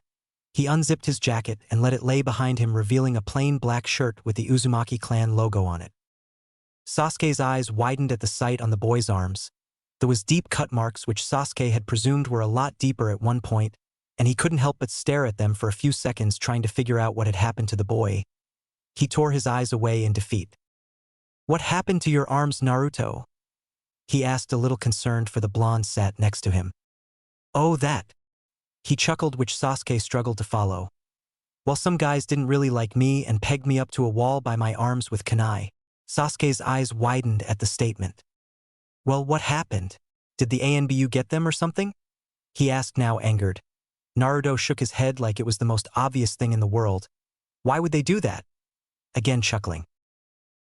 He unzipped his jacket and let it lay behind him, revealing a plain black shirt with the Uzumaki clan logo on it. Sasuke's eyes widened at the sight on the boy's arms. There was deep cut marks which Sasuke had presumed were a lot deeper at one point, and he couldn't help but stare at them for a few seconds, trying to figure out what had happened to the boy. He tore his eyes away in defeat. What happened to your arms, Naruto? He asked, a little concerned, for the blonde sat next to him. Oh, that. He chuckled, which Sasuke struggled to follow. Well, some guys didn't really like me and pegged me up to a wall by my arms with kunai. Sasuke's eyes widened at the statement. Well, what happened? Did the ANBU get them or something? He asked, now angered. Naruto shook his head like it was the most obvious thing in the world. Why would they do that? Again chuckling.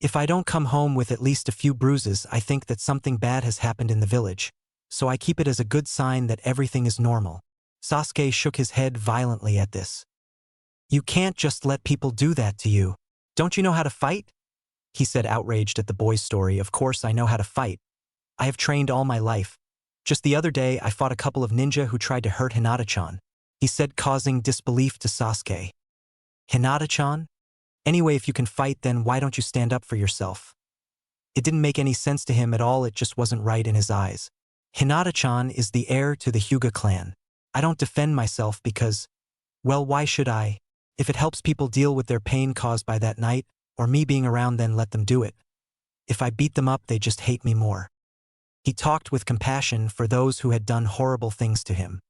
If I don't come home with at least a few bruises, I think that something bad has happened in the village. so I keep it as a good sign that everything is normal. Sasuke shook his head violently at this. You can't just let people do that to you. Don't you know how to fight? He said, outraged at the boy's story. Of course I know how to fight. I have trained all my life. Just the other day I fought a couple of ninja who tried to hurt Hinata-chan, he said, causing disbelief to Sasuke. Hinata-chan? Anyway, if you can fight, then why don't you stand up for yourself? It didn't make any sense to him at all, it just wasn't right in his eyes. Hinata-chan is the heir to the Hyuga clan. I don't defend myself because, well, why should I? If it helps people deal with their pain caused by that night, or me being around, then let them do it. If I beat them up, they just hate me more. He talked with compassion for those who had done horrible things to him.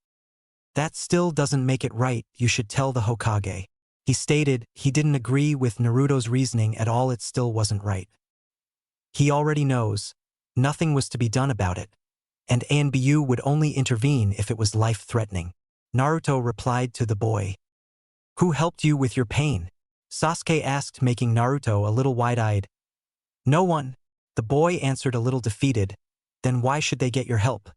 That still doesn't make it right, you should tell the Hokage. He stated he didn't agree with Naruto's reasoning at all, it still wasn't right. He already knows. Nothing was to be done about it. And Anbu would only intervene if it was life-threatening. Naruto replied to the boy. Who helped you with your pain? Sasuke asked, making Naruto a little wide-eyed. No one. The boy answered, a little defeated. Then why should they get your help?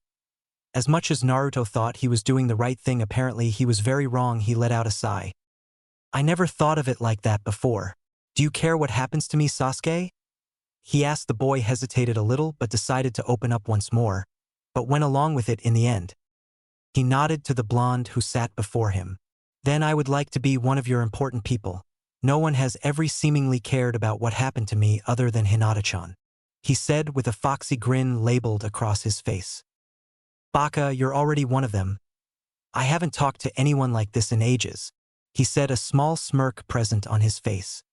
As much as Naruto thought he was doing the right thing, apparently he was very wrong. He let out a sigh. I never thought of it like that before. Do you care what happens to me, Sasuke? He asked. The boy hesitated a little but decided to open up once more, but went along with it in the end. He nodded to the blonde who sat before him. Then I would like to be one of your important people. No one has ever seemingly cared about what happened to me other than Hinata-chan, he said with a foxy grin labeled across his face. Baka, you're already one of them. I haven't talked to anyone like this in ages, he said, a small smirk present on his face.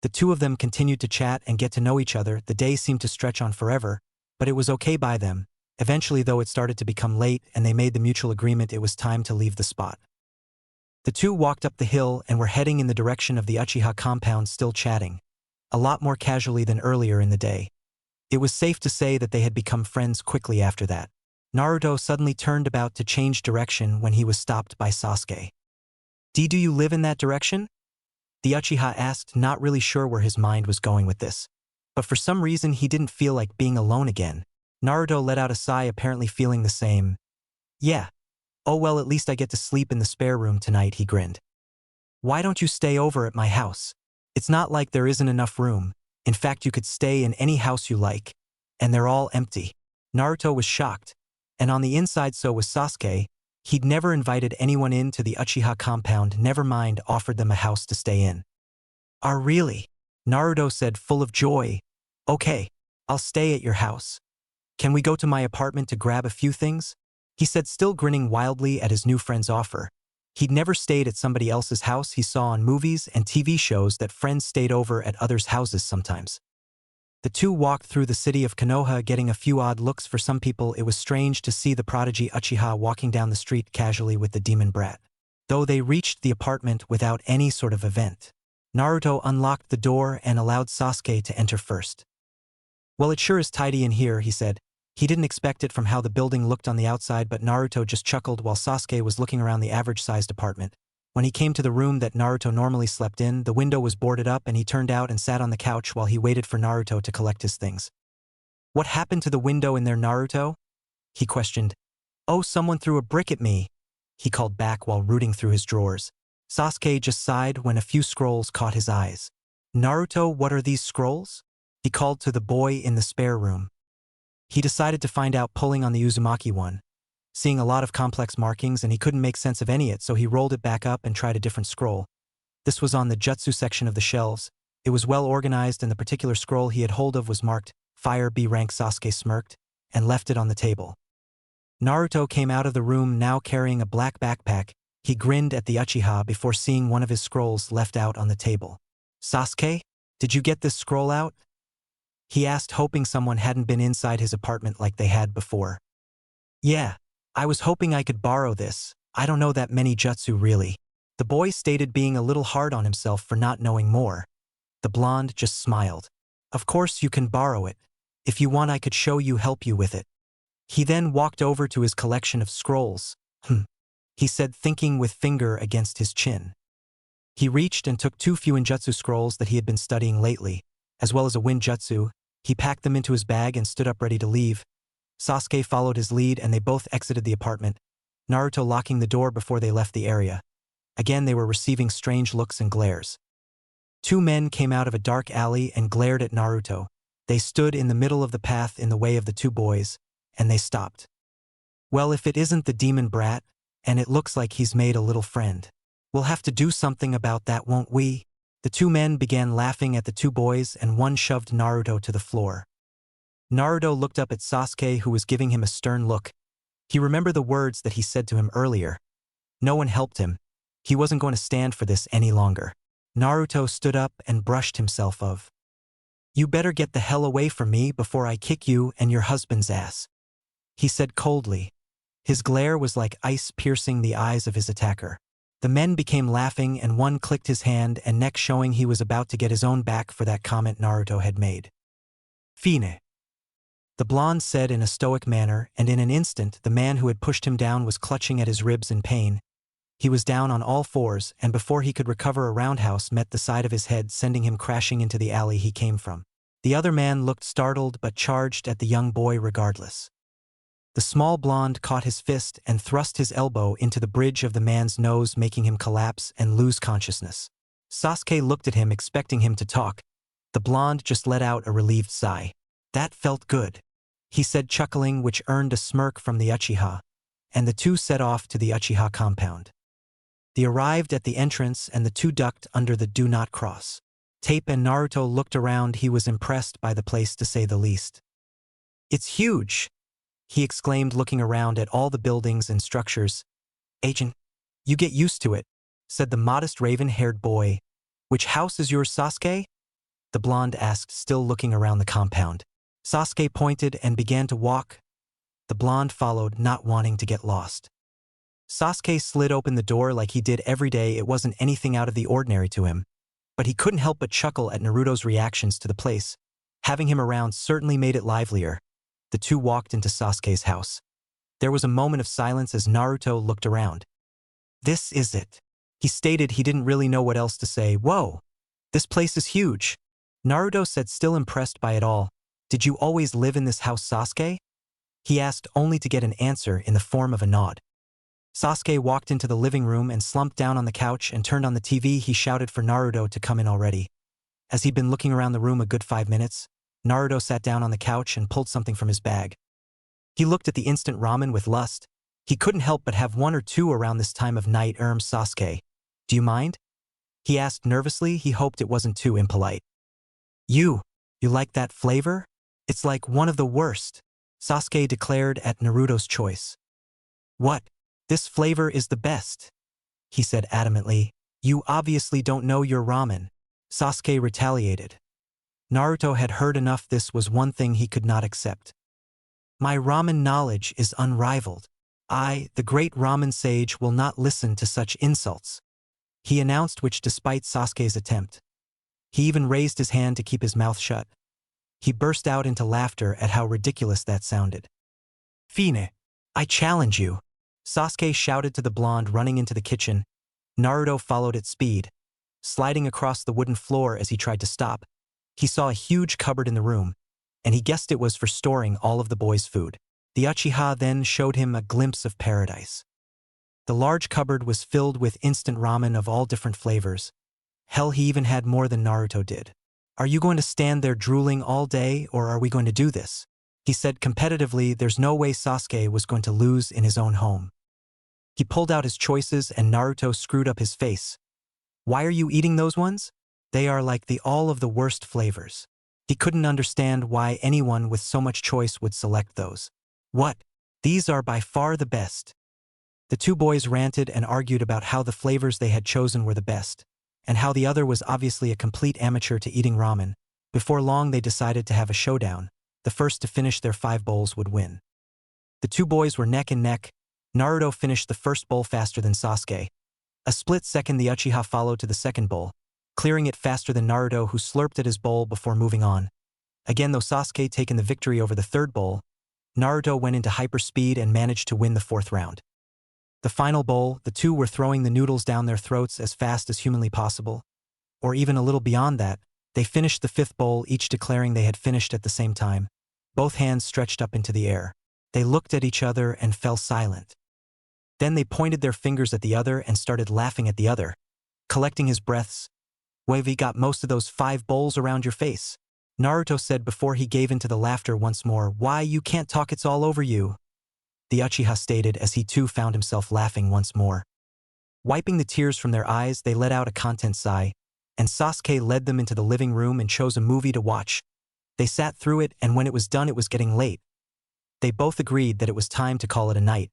The two of them continued to chat and get to know each other. The day seemed to stretch on forever, but it was okay by them. Eventually, though, it started to become late and they made the mutual agreement it was time to leave the spot. The two walked up the hill and were heading in the direction of the Uchiha compound, still chatting, a lot more casually than earlier in the day. It was safe to say that they had become friends quickly after that. Naruto suddenly turned about to change direction when he was stopped by Sasuke. Do you live in that direction? The Uchiha asked, not really sure where his mind was going with this. But for some reason he didn't feel like being alone again. Naruto let out a sigh, apparently feeling the same. Yeah. Oh well, at least I get to sleep in the spare room tonight, he grinned. Why don't you stay over at my house? It's not like there isn't enough room. In fact, you could stay in any house you like. And they're all empty. Naruto was shocked. And on the inside so was Sasuke. He'd never invited anyone into the Uchiha compound, never mind offered them a house to stay in. Really? Naruto said, full of joy. Okay, I'll stay at your house. Can we go to my apartment to grab a few things? He said, still grinning wildly at his new friend's offer. He'd never stayed at somebody else's house. He saw on movies and TV shows that friends stayed over at others' houses sometimes. The two walked through the city of Konoha, getting a few odd looks. For some people it was strange to see the prodigy Uchiha walking down the street casually with the demon brat. Though they reached the apartment without any sort of event. Naruto unlocked the door and allowed Sasuke to enter first. Well, it sure is tidy in here, he said. He didn't expect it from how the building looked on the outside, but Naruto just chuckled while Sasuke was looking around the average-sized apartment. When he came to the room that Naruto normally slept in, the window was boarded up and he turned out and sat on the couch while he waited for Naruto to collect his things. What happened to the window in there, Naruto? He questioned. Oh, someone threw a brick at me, he called back while rooting through his drawers. Sasuke just sighed when a few scrolls caught his eyes. Naruto, what are these scrolls? He called to the boy in the spare room. He decided to find out, pulling on the Uzumaki one, seeing a lot of complex markings, and he couldn't make sense of any of it, so he rolled it back up and tried a different scroll. This was on the jutsu section of the shelves. It was well organized, and the particular scroll he had hold of was marked Fire B rank. Sasuke smirked and left it on the table. Naruto came out of the room, now carrying a black backpack. He grinned at the Uchiha before seeing one of his scrolls left out on the table. Sasuke, did you get this scroll out? He asked, hoping someone hadn't been inside his apartment like they had before. Yeah, I was hoping I could borrow this. I don't know that many jutsu really. The boy stated, being a little hard on himself for not knowing more. The blonde just smiled. Of course you can borrow it. If you want, I could help you with it. He then walked over to his collection of scrolls. He said, thinking with finger against his chin. He reached and took 2 Fuinjutsu scrolls that he had been studying lately, as well as a wind jutsu. He packed them into his bag and stood up ready to leave. Sasuke followed his lead and they both exited the apartment, Naruto locking the door before they left the area. Again they were receiving strange looks and glares. Two men came out of a dark alley and glared at Naruto. They stood in the middle of the path in the way of the two boys, and they stopped. Well, if it isn't the demon brat, and it looks like he's made a little friend. We'll have to do something about that, won't we? The two men began laughing at the two boys and one shoved Naruto to the floor. Naruto looked up at Sasuke, who was giving him a stern look. He remembered the words that he said to him earlier. No one helped him. He wasn't going to stand for this any longer. Naruto stood up and brushed himself of. You better get the hell away from me before I kick you and your husband's ass, he said coldly. His glare was like ice piercing the eyes of his attacker. The men became laughing and one clicked his hand and neck, showing he was about to get his own back for that comment Naruto had made. Fine, the blonde said in a stoic manner, and in an instant the man who had pushed him down was clutching at his ribs in pain. He was down on all fours, and before he could recover a roundhouse met the side of his head, sending him crashing into the alley he came from. The other man looked startled but charged at the young boy regardless. The small blonde caught his fist and thrust his elbow into the bridge of the man's nose, making him collapse and lose consciousness. Sasuke looked at him, expecting him to talk. The blonde just let out a relieved sigh. That felt good, he said, chuckling, which earned a smirk from the Uchiha, and the two set off to the Uchiha compound. They arrived at the entrance and the two ducked under the do not cross tape, and Naruto looked around. He was impressed by the place, to say the least. It's huge, he exclaimed, looking around at all the buildings and structures. Agent, you get used to it, said the modest raven-haired boy. Which house is yours, Sasuke? The blonde asked, still looking around the compound. Sasuke pointed and began to walk. The blonde followed, not wanting to get lost. Sasuke slid open the door like he did every day. It wasn't anything out of the ordinary to him, but he couldn't help but chuckle at Naruto's reactions to the place. Having him around certainly made it livelier. The two walked into Sasuke's house. There was a moment of silence as Naruto looked around. This is it, he stated. He didn't really know what else to say. Whoa, this place is huge, Naruto said, still impressed by it all. Did you always live in this house, Sasuke? He asked, only to get an answer in the form of a nod. Sasuke walked into the living room and slumped down on the couch and turned on the TV. He shouted for Naruto to come in already. As he'd been looking around the room a good 5 minutes, Naruto sat down on the couch and pulled something from his bag. He looked at the instant ramen with lust. He couldn't help but have one or two around this time of night. Sasuke, do you mind? He asked nervously. He hoped it wasn't too impolite. You like that flavor? It's like one of the worst, Sasuke declared at Naruto's choice. What? This flavor is the best, he said adamantly. You obviously don't know your ramen, Sasuke retaliated. Naruto had heard enough. This was one thing he could not accept. My ramen knowledge is unrivaled. I, the great ramen sage, will not listen to such insults, he announced, which despite Sasuke's attempt. He even raised his hand to keep his mouth shut. He burst out into laughter at how ridiculous that sounded. Fine, I challenge you, Sasuke shouted to the blonde, running into the kitchen. Naruto followed at speed, sliding across the wooden floor. As he tried to stop, he saw a huge cupboard in the room, and he guessed it was for storing all of the boys' food. The Uchiha then showed him a glimpse of paradise. The large cupboard was filled with instant ramen of all different flavors. Hell, he even had more than Naruto did. Are you going to stand there drooling all day, or are we going to do this? He said competitively. There's no way Sasuke was going to lose in his own home. He pulled out his choices and Naruto screwed up his face. Why are you eating those ones? They are like all of the worst flavors. He couldn't understand why anyone with so much choice would select those. What? These are by far the best. The two boys ranted and argued about how the flavors they had chosen were the best, and how the other was obviously a complete amateur to eating ramen. Before long they decided to have a showdown. The first to finish their 5 bowls would win. The two boys were neck and neck. Naruto finished the first bowl faster than Sasuke. A split second the Uchiha followed to the second bowl, clearing it faster than Naruto, who slurped at his bowl before moving on. Again, though Sasuke taken the victory over the third bowl, Naruto went into hyperspeed and managed to win the 4th round. The final bowl, the two were throwing the noodles down their throats as fast as humanly possible, or even a little beyond that. They finished the 5th bowl, each declaring they had finished at the same time, both hands stretched up into the air. They looked at each other and fell silent. Then they pointed their fingers at the other and started laughing at the other, collecting his breaths. "We've got most of those 5 bowls around your face," Naruto said before he gave in to the laughter once more. "Why, you can't talk, it's all over you," the Uchiha stated as he too found himself laughing once more. Wiping the tears from their eyes, they let out a content sigh, and Sasuke led them into the living room and chose a movie to watch. They sat through it, and when it was done it was getting late. They both agreed that it was time to call it a night.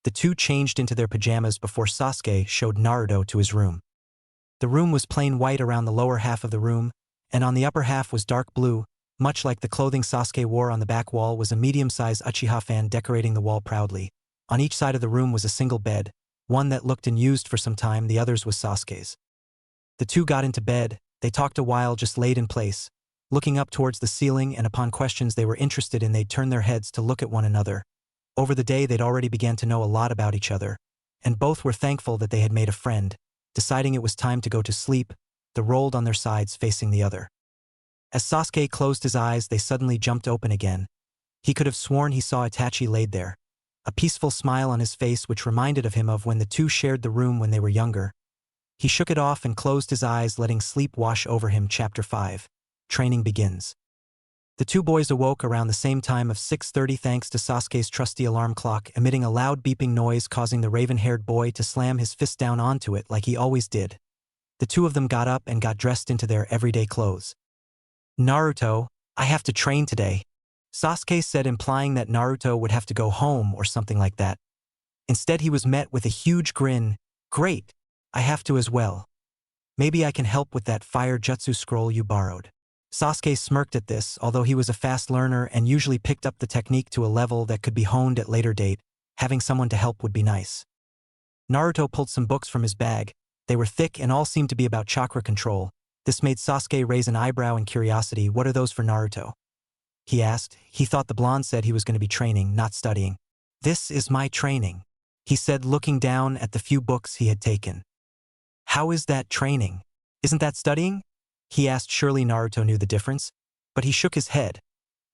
The two changed into their pajamas before Sasuke showed Naruto to his room. The room was plain white around the lower half of the room, and on the upper half was dark blue. Much like the clothing Sasuke wore on the back wall was a medium-sized Uchiha fan decorating the wall proudly. On each side of the room was a single bed, one that looked unused for some time, the others was Sasuke's. The two got into bed, they talked a while, just laid in place, looking up towards the ceiling, and upon questions they were interested in they'd turn their heads to look at one another. Over the day they'd already began to know a lot about each other, and both were thankful that they had made a friend. Deciding it was time to go to sleep, they rolled on their sides facing the other. As Sasuke closed his eyes, they suddenly jumped open again. He could have sworn he saw Itachi laid there, a peaceful smile on his face which reminded of him of when the two shared the room when they were younger. He shook it off and closed his eyes, letting sleep wash over him. Chapter 5. Training begins. The two boys awoke around the same time of 6:30 thanks to Sasuke's trusty alarm clock emitting a loud beeping noise, causing the raven-haired boy to slam his fist down onto it like he always did. The two of them got up and got dressed into their everyday clothes. "Naruto, I have to train today," Sasuke said, implying that Naruto would have to go home or something like that. Instead he was met with a huge grin. "Great, I have to as well. Maybe I can help with that fire jutsu scroll you borrowed." Sasuke smirked at this. Although he was a fast learner and usually picked up the technique to a level that could be honed at later date, having someone to help would be nice. Naruto pulled some books from his bag. They were thick and all seemed to be about chakra control. This made Sasuke raise an eyebrow in curiosity. "What are those for Naruto?" he asked. He thought the blonde said he was going to be training, not studying. "This is my training," he said, looking down at the few books he had taken. "How is that training? Isn't that studying?" he asked. Surely Naruto knew the difference, but he shook his head.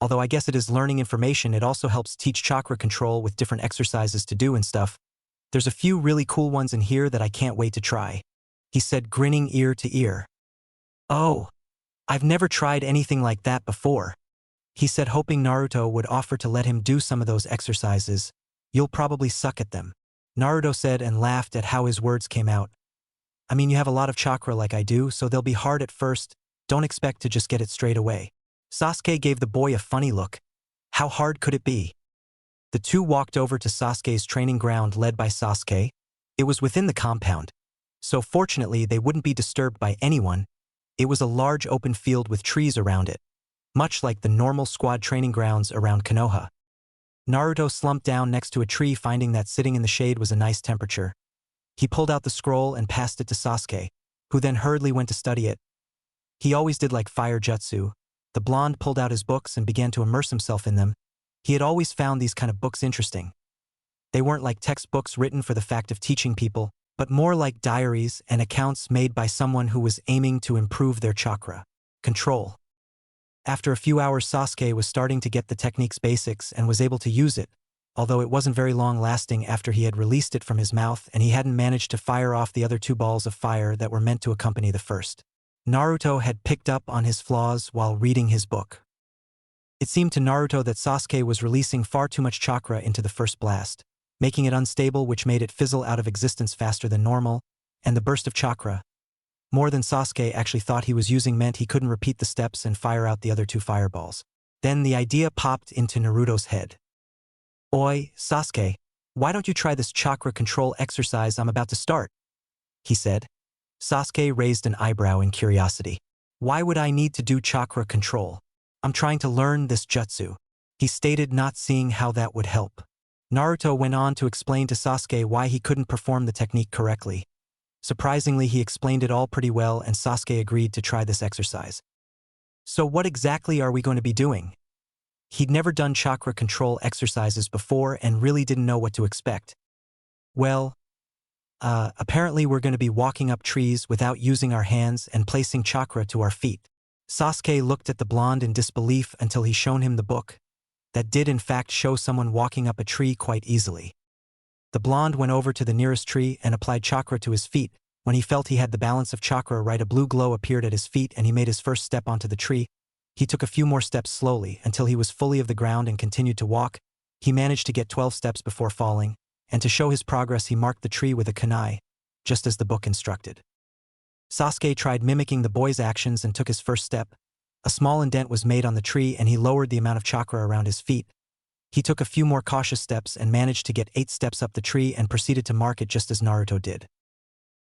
"Although I guess it is learning information, it also helps teach chakra control with different exercises to do and stuff. There's a few really cool ones in here that I can't wait to try," he said, grinning ear to ear. "Oh, I've never tried anything like that before," he said, hoping Naruto would offer to let him do some of those exercises. "You'll probably suck at them," Naruto said and laughed at how his words came out. "I mean, you have a lot of chakra like I do, so they'll be hard at first. Don't expect to just get it straight away." Sasuke gave the boy a funny look. How hard could it be? The two walked over to Sasuke's training ground led by Sasuke. It was within the compound, so fortunately they wouldn't be disturbed by anyone. It was a large open field with trees around it, much like the normal squad training grounds around Konoha. Naruto slumped down next to a tree, finding that sitting in the shade was a nice temperature. He pulled out the scroll and passed it to Sasuke, who then hurriedly went to study it. He always did like fire jutsu. The blonde pulled out his books and began to immerse himself in them. He had always found these kind of books interesting. They weren't like textbooks written for the fact of teaching people, but more like diaries and accounts made by someone who was aiming to improve their chakra control. After a few hours, Sasuke was starting to get the technique's basics and was able to use it, although it wasn't very long-lasting after he had released it from his mouth and he hadn't managed to fire off the other 2 balls of fire that were meant to accompany the first. Naruto had picked up on his flaws while reading his book. It seemed to Naruto that Sasuke was releasing far too much chakra into the first blast, making it unstable, which made it fizzle out of existence faster than normal, and the burst of chakra, more than Sasuke actually thought he was using, meant he couldn't repeat the steps and fire out the other 2 fireballs. Then the idea popped into Naruto's head. "Oi, Sasuke, why don't you try this chakra control exercise I'm about to start?" he said. Sasuke raised an eyebrow in curiosity. "Why would I need to do chakra control? I'm trying to learn this jutsu," he stated, not seeing how that would help. Naruto went on to explain to Sasuke why he couldn't perform the technique correctly. Surprisingly, he explained it all pretty well and Sasuke agreed to try this exercise. "So what exactly are we going to be doing?" He'd never done chakra control exercises before and really didn't know what to expect. "Well, apparently we're going to be walking up trees without using our hands and placing chakra to our feet." Sasuke looked at the blonde in disbelief until he shown him the book. that did in fact show someone walking up a tree quite easily. The blonde went over to the nearest tree and applied chakra to his feet. When he felt he had the balance of chakra right, a blue glow appeared at his feet and he made his first step onto the tree. He took a few more steps slowly until he was fully of the ground and continued to walk. He managed to get 12 steps before falling, and to show his progress he marked the tree with a kunai, just as the book instructed. Sasuke tried mimicking the boy's actions and took his first step. A small indent was made on the tree and he lowered the amount of chakra around his feet. He took a few more cautious steps and managed to get 8 steps up the tree and proceeded to mark it just as Naruto did.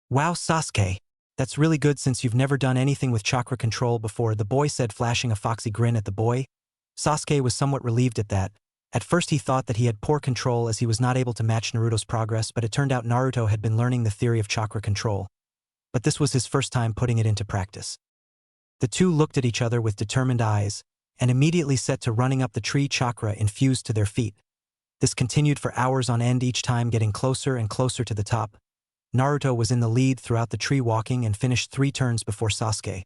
Wow, Sasuke, that's really good since you've never done anything with chakra control before, the boy said, flashing a foxy grin at the boy. Sasuke was somewhat relieved at that. At first he thought that he had poor control as he was not able to match Naruto's progress, but it turned out Naruto had been learning the theory of chakra control. But this was his first time putting it into practice. The two looked at each other with determined eyes, and immediately set to running up the tree, chakra infused to their feet. This continued for hours on end, each time getting closer and closer to the top. Naruto was in the lead throughout the tree, walking and finished 3 turns before Sasuke,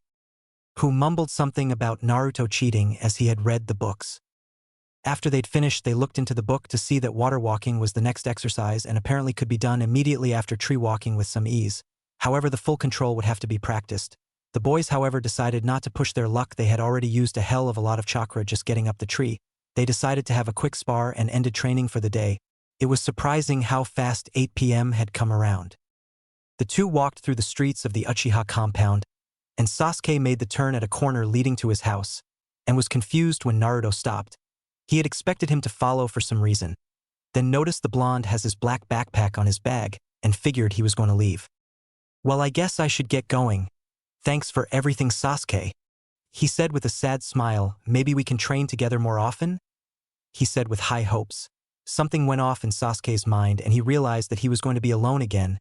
who mumbled something about Naruto cheating as he had read the books. After they'd finished, they looked into the book to see that water walking was the next exercise and apparently could be done immediately after tree walking with some ease. However, the full control would have to be practiced. The boys, however, decided not to push their luck. They had already used a hell of a lot of chakra just getting up the tree. They decided to have a quick spar and ended training for the day. It was surprising how fast 8 p.m. had come around. The two walked through the streets of the Uchiha compound, and Sasuke made the turn at a corner leading to his house, and was confused when Naruto stopped. He had expected him to follow for some reason, then noticed the blonde has his black backpack on his bag, and figured he was going to leave. Well, I guess I should get going. Thanks for everything, Sasuke, he said with a sad smile. Maybe we can train together more often? He said with high hopes. Something went off in Sasuke's mind and he realized that he was going to be alone again.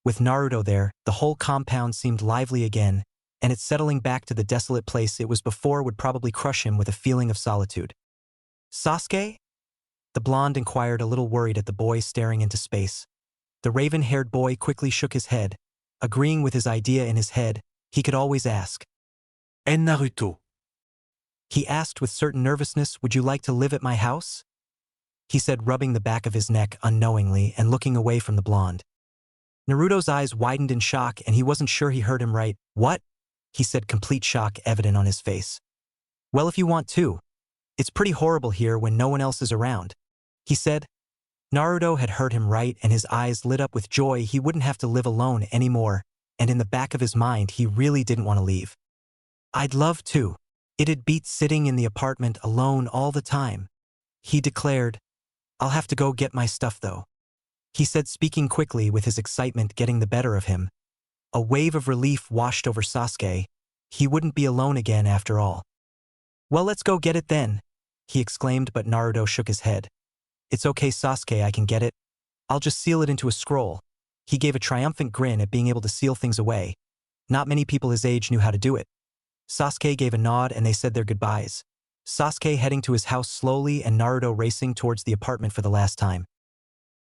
With Naruto there, the whole compound seemed lively again, and it settling back to the desolate place it was before would probably crush him with a feeling of solitude. Sasuke? The blonde inquired, a little worried at the boy staring into space. The raven-haired boy quickly shook his head, agreeing with his idea in his head. He could always ask. And Naruto? He asked with certain nervousness, would you like to live at my house? He said, rubbing the back of his neck unknowingly and looking away from the blonde. Naruto's eyes widened in shock and he wasn't sure he heard him right. What? He said, complete shock evident on his face. Well, if you want to. It's pretty horrible here when no one else is around, he said. Naruto had heard him right and his eyes lit up with joy. He wouldn't have to live alone anymore, and in the back of his mind he really didn't want to leave. I'd love to. It'd beat sitting in the apartment alone all the time, he declared. I'll have to go get my stuff though, he said, speaking quickly with his excitement getting the better of him. A wave of relief washed over Sasuke. He wouldn't be alone again after all. Well, let's go get it then, he exclaimed, but Naruto shook his head. It's okay, Sasuke, I can get it. I'll just seal it into a scroll. He gave a triumphant grin at being able to seal things away. Not many people his age knew how to do it. Sasuke gave a nod and they said their goodbyes. Sasuke heading to his house slowly and Naruto racing towards the apartment for the last time.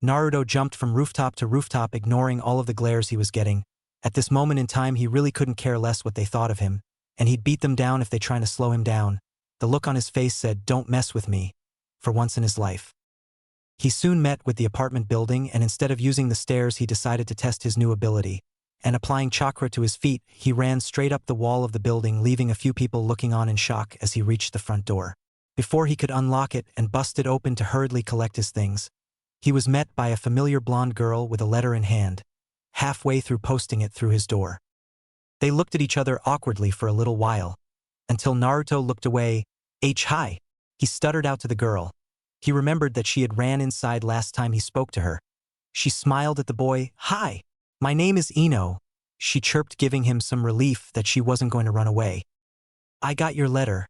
Naruto jumped from rooftop to rooftop, ignoring all of the glares he was getting. At this moment in time he really couldn't care less what they thought of him, and he'd beat them down if they tried to slow him down. The look on his face said, don't mess with me, for once in his life. He soon met with the apartment building, and instead of using the stairs he decided to test his new ability, and applying chakra to his feet, he ran straight up the wall of the building, leaving a few people looking on in shock as he reached the front door. Before he could unlock it and bust it open to hurriedly collect his things, he was met by a familiar blonde girl with a letter in hand, halfway through posting it through his door. They looked at each other awkwardly for a little while, until Naruto looked away. Hi, he stuttered out to the girl. He remembered that she had ran inside last time he spoke to her. She smiled at the boy. Hi, my name is Ino, she chirped, giving him some relief that she wasn't going to run away. I got your letter.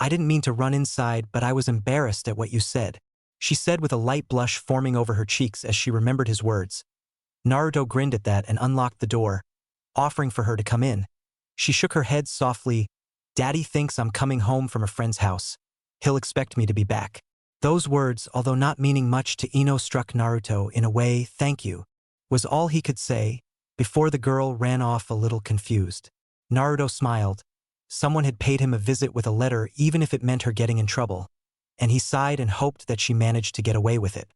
I didn't mean to run inside, but I was embarrassed at what you said, she said with a light blush forming over her cheeks as she remembered his words. Naruto grinned at that and unlocked the door, offering for her to come in. She shook her head softly. Daddy thinks I'm coming home from a friend's house. He'll expect me to be back. Those words, although not meaning much to Ino, struck Naruto in a way. Thank you, was all he could say, before the girl ran off a little confused. Naruto smiled. Someone had paid him a visit with a letter, even if it meant her getting in trouble. and he sighed and hoped that she managed to get away with it.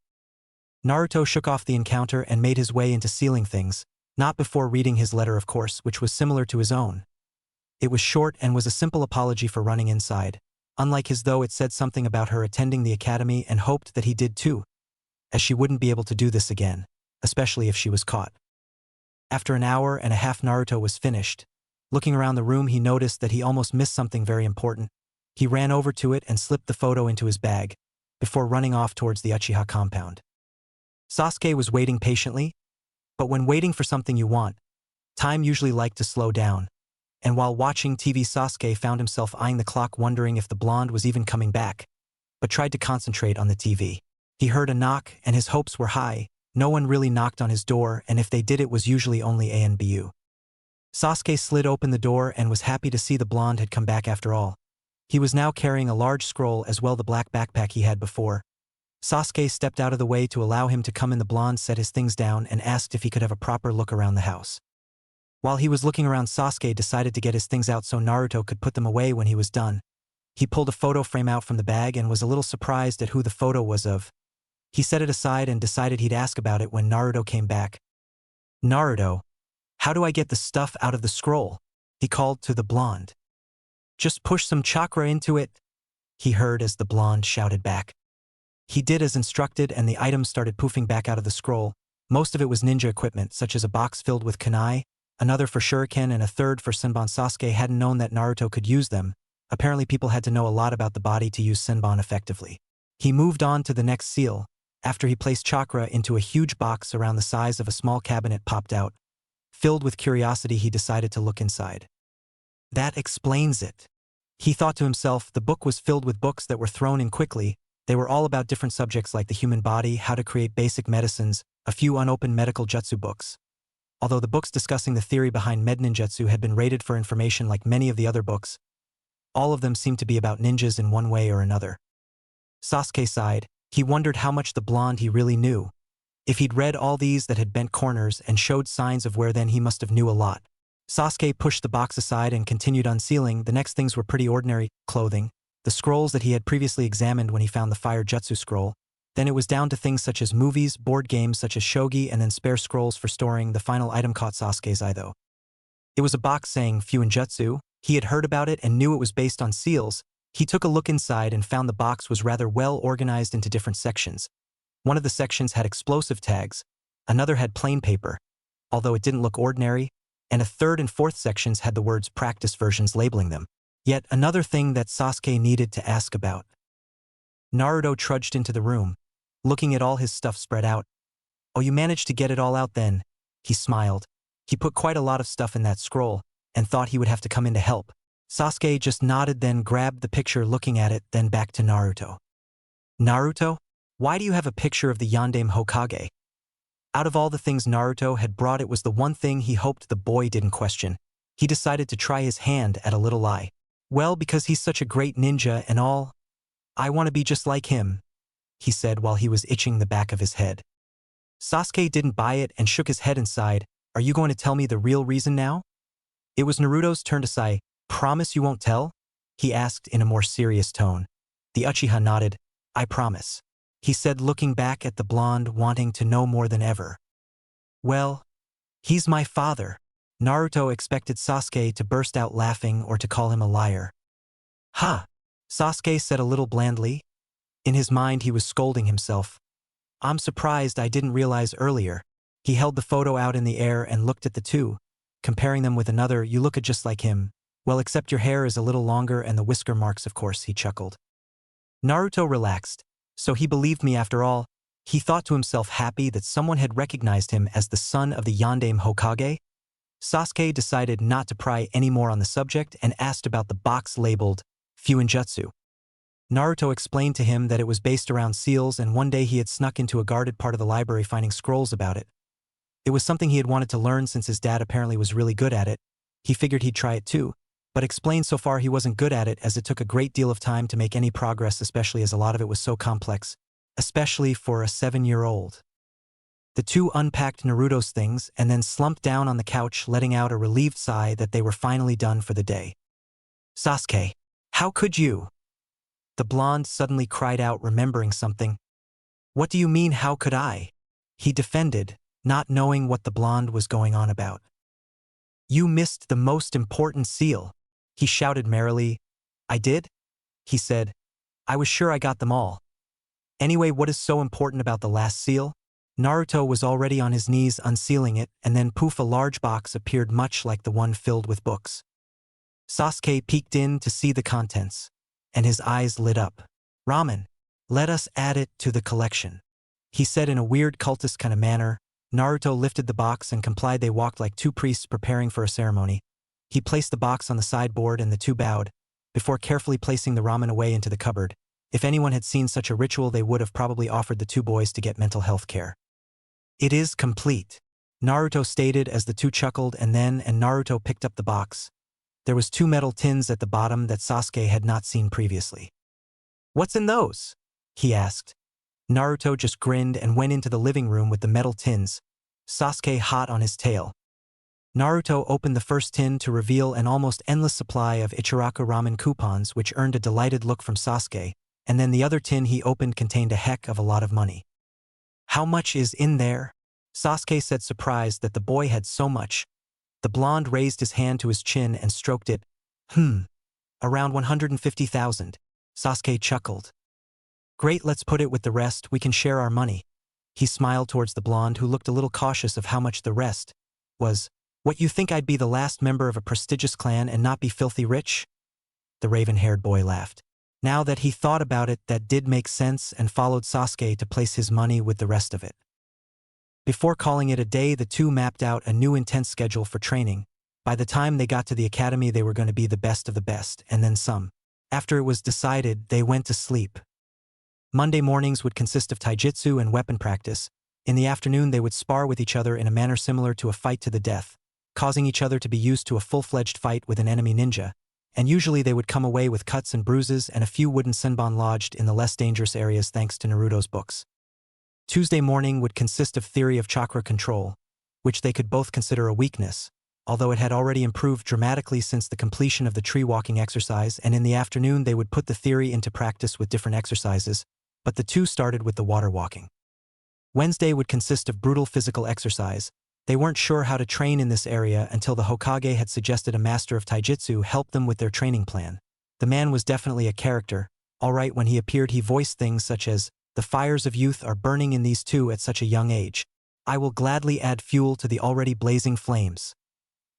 Naruto shook off the encounter and made his way into sealing things, not before reading his letter of course, which was similar to his own. It was short and was a simple apology for running inside, unlike his though it said something about her attending the academy and hoped that he did too, as she wouldn't be able to do this again, especially if she was caught. After an hour and a half Naruto was finished. Looking around the room he noticed that he almost missed something very important. He ran over to it and slipped the photo into his bag, before running off towards the Uchiha compound. Sasuke was waiting patiently, but when waiting for something you want, time usually liked to slow down, and while watching TV Sasuke found himself eyeing the clock wondering if the blonde was even coming back, but tried to concentrate on the TV. He heard a knock and his hopes were high. No one really knocked on his door, and if they did it was usually only ANBU. Sasuke slid open the door and was happy to see the blonde had come back after all. He was now carrying a large scroll as well the black backpack he had before. Sasuke stepped out of the way to allow him to come in. The blonde set his things down and asked if he could have a proper look around the house. While he was looking around, Sasuke decided to get his things out so Naruto could put them away when he was done. He pulled a photo frame out from the bag and was a little surprised at who the photo was of. He set it aside and decided he'd ask about it when Naruto came back. "Naruto, how do I get the stuff out of the scroll?" he called to the blonde. "Just push some chakra into it," he heard as the blonde shouted back. He did as instructed and the items started poofing back out of the scroll. Most of it was ninja equipment such as a box filled with kunai, another for shuriken and a third for senbon. Sasuke hadn't known that Naruto could use them. Apparently people had to know a lot about the body to use senbon effectively. He moved on to the next seal. After he placed chakra into a huge box around the size of a small cabinet popped out. Filled with curiosity he decided to look inside. That explains it. He thought to himself. The book was filled with books that were thrown in quickly. They were all about different subjects like the human body, how to create basic medicines, a few unopened medical jutsu books. Although the books discussing the theory behind ninjutsu had been rated for information like many of the other books, all of them seemed to be about ninjas in one way or another. Sasuke sighed. He wondered how much the blonde he really knew. If he'd read all these that had bent corners and showed signs of wear, then he must have knew a lot. Sasuke pushed the box aside and continued unsealing. The next things were pretty ordinary: clothing, the scrolls that he had previously examined when he found the fire jutsu scroll. Then it was down to things such as movies, board games such as shogi, and then spare scrolls for storing. The final item caught Sasuke's eye though. It was a box saying Fuinjutsu. He had heard about it and knew it was based on seals. He took a look inside and found the box was rather well organized into different sections. One of the sections had explosive tags, another had plain paper, although it didn't look ordinary, and a third and fourth sections had the words practice versions labeling them. Yet another thing that Sasuke needed to ask about. Naruto trudged into the room, looking at all his stuff spread out. "Oh, you managed to get it all out then?" He smiled. He put quite a lot of stuff in that scroll, and thought he would have to come in to help. Sasuke just nodded, then grabbed the picture, looking at it, then back to Naruto. "Naruto, why do you have a picture of the Yandame Hokage?" Out of all the things Naruto had brought, it was the one thing he hoped the boy didn't question. He decided to try his hand at a little lie. "Well, because he's such a great ninja and all. I want to be just like him," he said while he was itching the back of his head. Sasuke didn't buy it and shook his head and sighed. "Are you going to tell me the real reason now?" It was Naruto's turn to sigh. "Promise you won't tell?" he asked in a more serious tone. The Uchiha nodded. "I promise," he said, looking back at the blonde, wanting to know more than ever. "Well, he's my father." Naruto expected Sasuke to burst out laughing or to call him a liar. "Ha!" Sasuke said a little blandly. In his mind he was scolding himself. "I'm surprised I didn't realize earlier." He held the photo out in the air and looked at the two, comparing them with another. "You look just like him. Well, except your hair is a little longer and the whisker marks, of course," he chuckled. Naruto relaxed. So he believed me after all. He thought to himself, happy that someone had recognized him as the son of the Yandame Hokage. Sasuke decided not to pry any more on the subject and asked about the box labeled Fuinjutsu. Naruto explained to him that it was based around seals, and one day he had snuck into a guarded part of the library finding scrolls about it. It was something he had wanted to learn since his dad apparently was really good at it. He figured he'd try it too, but explained so far he wasn't good at it as it took a great deal of time to make any progress, especially as a lot of it was so complex, especially for a 7-year-old. The two unpacked Naruto's things and then slumped down on the couch, letting out a relieved sigh that they were finally done for the day. "Sasuke, how could you?" The blonde suddenly cried out, remembering something. What do you mean, how could I? He defended, not knowing what the blonde was going on about. You missed the most important seal, he shouted merrily. I did? He said. I was sure I got them all. Anyway, what is so important about the last seal? Naruto was already on his knees unsealing it, and then poof, a large box appeared much like the one filled with books. Sasuke peeked in to see the contents, and his eyes lit up. Ramen. Let us add it to the collection, he said in a weird cultist kind of manner. Naruto lifted the box and complied. They walked like two priests preparing for a ceremony. He placed the box on the sideboard and the two bowed, before carefully placing the ramen away into the cupboard. If anyone had seen such a ritual, they would have probably offered the two boys to get mental health care. It is complete, Naruto stated as the two chuckled, and Naruto picked up the box. There was two metal tins at the bottom that Sasuke had not seen previously. What's in those? He asked. Naruto just grinned and went into the living room with the metal tins, Sasuke hot on his tail. Naruto opened the first tin to reveal an almost endless supply of Ichiraku ramen coupons, which earned a delighted look from Sasuke, and then the other tin he opened contained a heck of a lot of money. How much is in there? Sasuke said, surprised that the boy had so much. The blonde raised his hand to his chin and stroked it. Around 150,000. Sasuke chuckled. Great, let's put it with the rest, we can share our money. He smiled towards the blonde, who looked a little cautious of how much the rest was. What, you think I'd be the last member of a prestigious clan and not be filthy rich? The raven-haired boy laughed. Now that he thought about it, that did make sense, and followed Sasuke to place his money with the rest of it. Before calling it a day, the two mapped out a new intense schedule for training. By the time they got to the academy, they were going to be the best of the best, and then some. After it was decided, they went to sleep. Monday mornings would consist of taijutsu and weapon practice. In the afternoon, they would spar with each other in a manner similar to a fight to the death, causing each other to be used to a full-fledged fight with an enemy ninja, and usually they would come away with cuts and bruises and a few wooden senbon lodged in the less dangerous areas thanks to Naruto's books. Tuesday morning would consist of theory of chakra control, which they could both consider a weakness, although it had already improved dramatically since the completion of the tree-walking exercise, and in the afternoon they would put the theory into practice with different exercises, but the two started with the water walking. Wednesday would consist of brutal physical exercise. They weren't sure how to train in this area until the Hokage had suggested a master of taijutsu help them with their training plan. The man was definitely a character. All right, when he appeared, he voiced things such as, "The fires of youth are burning in these two at such a young age. I will gladly add fuel to the already blazing flames."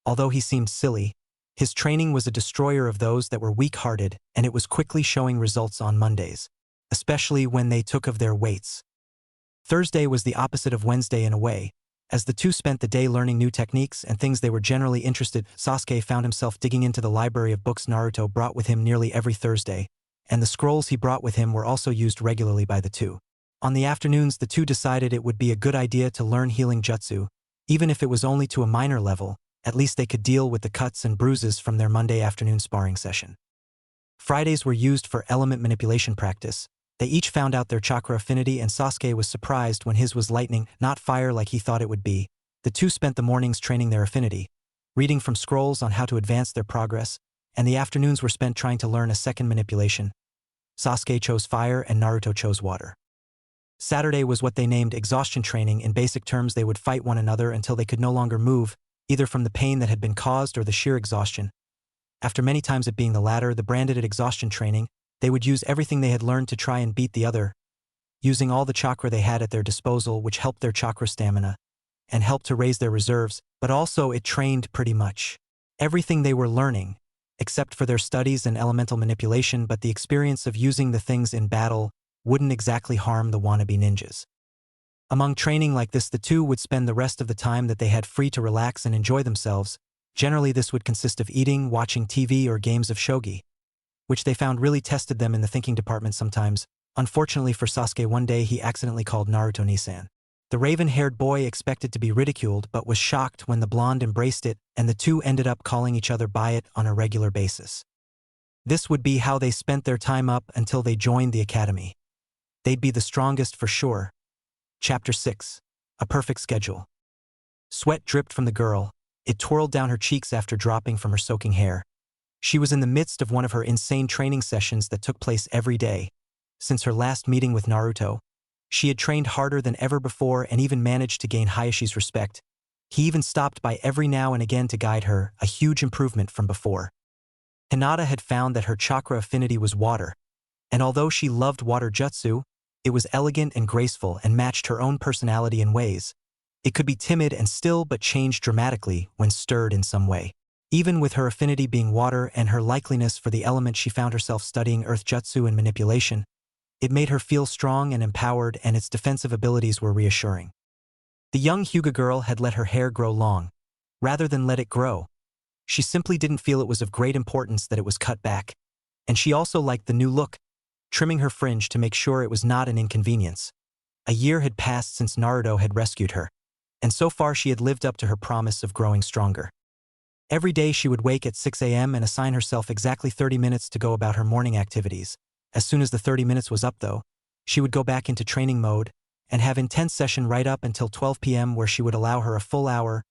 Although he seemed silly, his training was a destroyer of those that were weak-hearted, and it was quickly showing results on Mondays, especially when they took of their weights. Thursday was the opposite of Wednesday in a way. As the two spent the day learning new techniques and things they were generally interested, Sasuke found himself digging into the library of books Naruto brought with him nearly every Thursday, and the scrolls he brought with him were also used regularly by the two. On the afternoons, the two decided it would be a good idea to learn healing jutsu, even if it was only to a minor level. At least they could deal with the cuts and bruises from their Monday afternoon sparring session. Fridays were used for element manipulation practice. They each found out their chakra affinity, and Sasuke was surprised when his was lightning, not fire like he thought it would be. The two spent the mornings training their affinity, reading from scrolls on how to advance their progress, and the afternoons were spent trying to learn a second manipulation. Sasuke chose fire and Naruto chose water. Saturday was what they named exhaustion training. In basic terms, they would fight one another until they could no longer move, either from the pain that had been caused or the sheer exhaustion. After many times it being the latter, the branded exhaustion training, they would use everything they had learned to try and beat the other, using all the chakra they had at their disposal, which helped their chakra stamina and helped to raise their reserves, but also it trained pretty much everything they were learning, except for their studies and elemental manipulation, but the experience of using the things in battle wouldn't exactly harm the wannabe ninjas. Among training like this, the two would spend the rest of the time that they had free to relax and enjoy themselves. Generally, this would consist of eating, watching TV, or games of shogi, which they found really tested them in the thinking department sometimes. Unfortunately for Sasuke, one day he accidentally called Naruto Nisan. The raven-haired boy expected to be ridiculed but was shocked when the blonde embraced it, and the two ended up calling each other by it on a regular basis. This would be how they spent their time up until they joined the academy. They'd be the strongest for sure. Chapter 6. A perfect schedule. Sweat dripped from the girl. It twirled down her cheeks after dropping from her soaking hair. She was in the midst of one of her insane training sessions that took place every day. Since her last meeting with Naruto, she had trained harder than ever before and even managed to gain Hayashi's respect. He even stopped by every now and again to guide her, a huge improvement from before. Hinata had found that her chakra affinity was water, and although she loved water jutsu, it was elegant and graceful and matched her own personality in ways. It could be timid and still but changed dramatically when stirred in some way. Even with her affinity being water and her likeliness for the element, she found herself studying earth jutsu and manipulation. It made her feel strong and empowered, and its defensive abilities were reassuring. The young Hyuga girl had let her hair grow long, rather than let it grow. She simply didn't feel it was of great importance that it was cut back. And she also liked the new look, trimming her fringe to make sure it was not an inconvenience. A year had passed since Naruto had rescued her, and so far she had lived up to her promise of growing stronger. Every day she would wake at 6 a.m. and assign herself exactly 30 minutes to go about her morning activities. As soon as the 30 minutes was up though, she would go back into training mode and have intense session right up until 12 p.m. where she would allow her a full hour,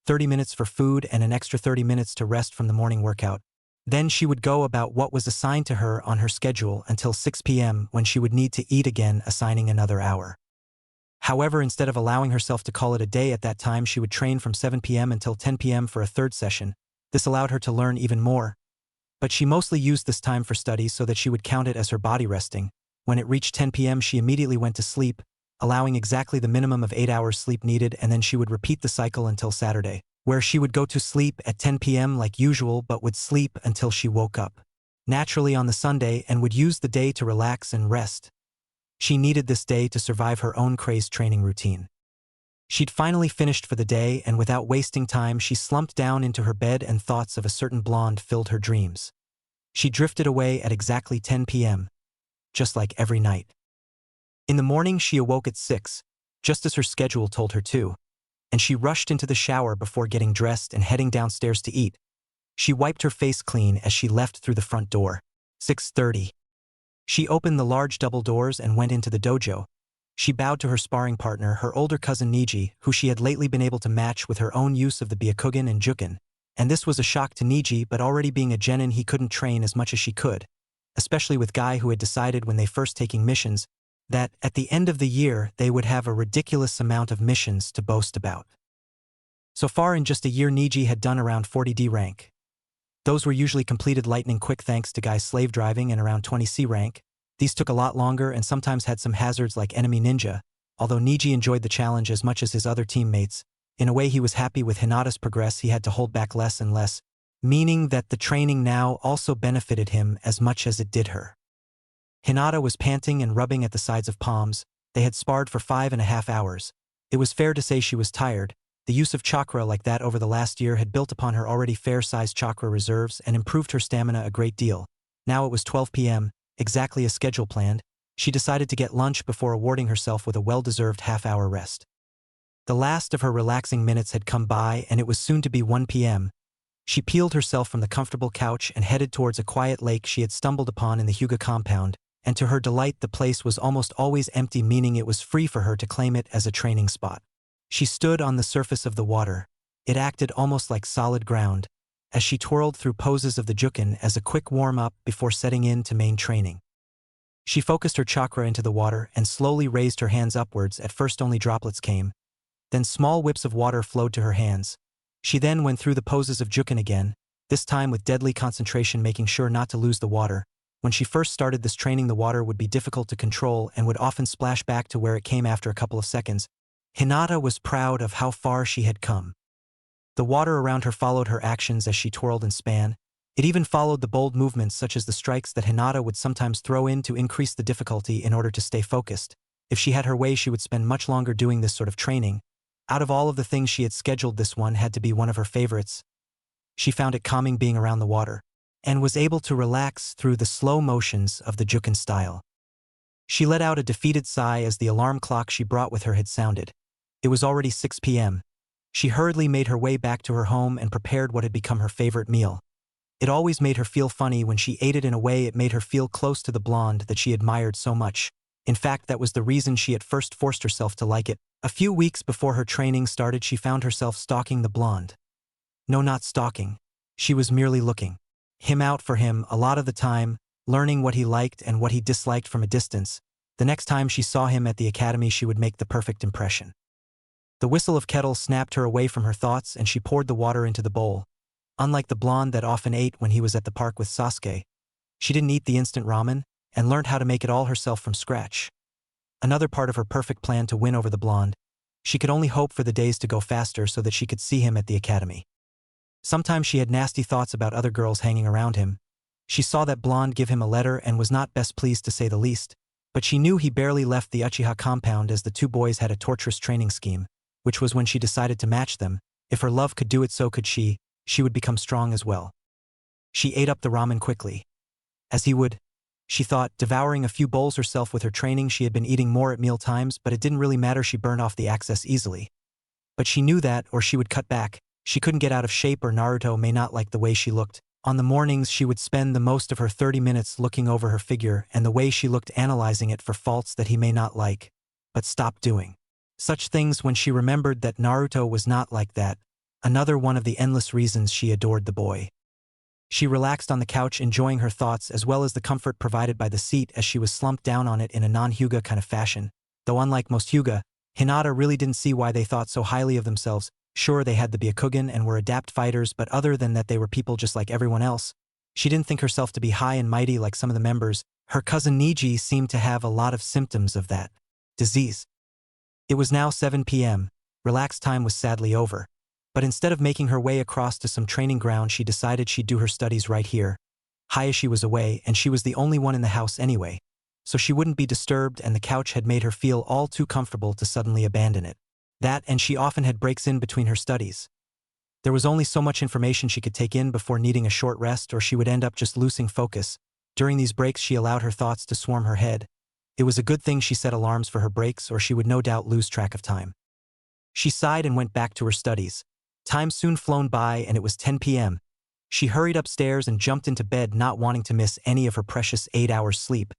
30 minutes for food and an extra 30 minutes to rest from the morning workout. Then she would go about what was assigned to her on her schedule until 6 p.m. when she would need to eat again, assigning another hour. However, instead of allowing herself to call it a day at that time, she would train from 7 p.m. until 10 p.m. for a third session. This allowed her to learn even more. But she mostly used this time for study so that she would count it as her body resting. When it reached 10 p.m. she immediately went to sleep, allowing exactly the minimum of 8 hours sleep needed, and then she would repeat the cycle until Saturday, where she would go to sleep at 10 p.m. like usual but would sleep until she woke up naturally on the Sunday and would use the day to relax and rest. She needed this day to survive her own crazed training routine. She'd finally finished for the day, and without wasting time she slumped down into her bed and thoughts of a certain blonde filled her dreams. She drifted away at exactly 10 p.m., just like every night. In the morning she awoke at 6, just as her schedule told her to, and she rushed into the shower before getting dressed and heading downstairs to eat. She wiped her face clean as she left through the front door. 6:30. She opened the large double doors and went into the dojo. She bowed to her sparring partner, her older cousin Niji, who she had lately been able to match with her own use of the Byakugan and Juken. And this was a shock to Niji, but already being a genin he couldn't train as much as she could, especially with Guy, who had decided when they first taking missions that at the end of the year they would have a ridiculous amount of missions to boast about. So far in just a year Niji had done around 40 D rank. Those were usually completed lightning quick thanks to Guy's slave driving, and around 20 C rank. These took a lot longer and sometimes had some hazards like enemy ninja, although Niji enjoyed the challenge as much as his other teammates. In a way he was happy with Hinata's progress. He had to hold back less and less, meaning that the training now also benefited him as much as it did her. Hinata was panting and rubbing at the sides of palms. They had sparred for 5.5 hours. It was fair to say she was tired. The use of chakra like that over the last year had built upon her already fair-sized chakra reserves and improved her stamina a great deal. Now it was 12 p.m., exactly as schedule planned. She decided to get lunch before awarding herself with a well-deserved half-hour rest. The last of her relaxing minutes had come by, and it was soon to be 1 p.m. She peeled herself from the comfortable couch and headed towards a quiet lake she had stumbled upon in the Hyuga compound, and to her delight the place was almost always empty, meaning it was free for her to claim it as a training spot. She stood on the surface of the water. It acted almost like solid ground, as she twirled through poses of the Juken as a quick warm-up before setting in to main training. She focused her chakra into the water and slowly raised her hands upwards. At first only droplets came, then small whips of water flowed to her hands. She then went through the poses of Juken again, this time with deadly concentration, making sure not to lose the water. When she first started this training, the water would be difficult to control and would often splash back to where it came after a couple of seconds. Hinata was proud of how far she had come. The water around her followed her actions as she twirled and span. It even followed the bold movements such as the strikes that Hinata would sometimes throw in to increase the difficulty in order to stay focused. If she had her way, she would spend much longer doing this sort of training. Out of all of the things she had scheduled, this one had to be one of her favorites. She found it calming being around the water, and was able to relax through the slow motions of the Juken style. She let out a defeated sigh as the alarm clock she brought with her had sounded. It was already 6 p.m. She hurriedly made her way back to her home and prepared what had become her favorite meal. It always made her feel funny when she ate it. In a way, it made her feel close to the blonde that she admired so much. In fact, that was the reason she at first forced herself to like it. A few weeks before her training started, she found herself stalking the blonde. No, not stalking. She was merely looking. him out for him a lot of the time, learning what he liked and what he disliked from a distance. The next time she saw him at the academy, she would make the perfect impression. The whistle of kettle snapped her away from her thoughts, and she poured the water into the bowl. Unlike the blonde that often ate when he was at the park with Sasuke, she didn't eat the instant ramen and learned how to make it all herself from scratch. Another part of her perfect plan to win over the blonde. She could only hope for the days to go faster so that she could see him at the academy. Sometimes she had nasty thoughts about other girls hanging around him. She saw that blonde give him a letter and was not best pleased, to say the least, but she knew he barely left the Uchiha compound, as the two boys had a torturous training scheme, which was when she decided to match them. If her love could do it, so could she would become strong as well. She ate up the ramen quickly. As he would, she thought, devouring a few bowls herself. With her training, she had been eating more at meal times, but it didn't really matter. She burned off the excess easily. But she knew that, or she would cut back. She couldn't get out of shape, or Naruto may not like the way she looked. On the mornings, she would spend the most of her 30 minutes looking over her figure and the way she looked, analyzing it for faults that he may not like, but stop doing such things when she remembered that Naruto was not like that. Another one of the endless reasons she adored the boy. She relaxed on the couch, enjoying her thoughts as well as the comfort provided by the seat, as she was slumped down on it in a non-Hyuga kind of fashion. Though unlike most Hyuga, Hinata really didn't see why they thought so highly of themselves. Sure, they had the Byakugan and were adept fighters, but other than that, they were people just like everyone else. She didn't think herself to be high and mighty like some of the members. Her cousin Niji seemed to have a lot of symptoms of that disease. It was now 7 p.m. Relaxed time was sadly over. But instead of making her way across to some training ground, she decided she'd do her studies right here. Hayashi was away, and she was the only one in the house anyway, so she wouldn't be disturbed, and the couch had made her feel all too comfortable to suddenly abandon it. That, and she often had breaks in between her studies. There was only so much information she could take in before needing a short rest, or she would end up just losing focus. During these breaks, she allowed her thoughts to swarm her head. It was a good thing she set alarms for her breaks, or she would no doubt lose track of time. She sighed and went back to her studies. Time soon flown by, and it was 10 p.m. She hurried upstairs and jumped into bed, not wanting to miss any of her precious 8 hours sleep.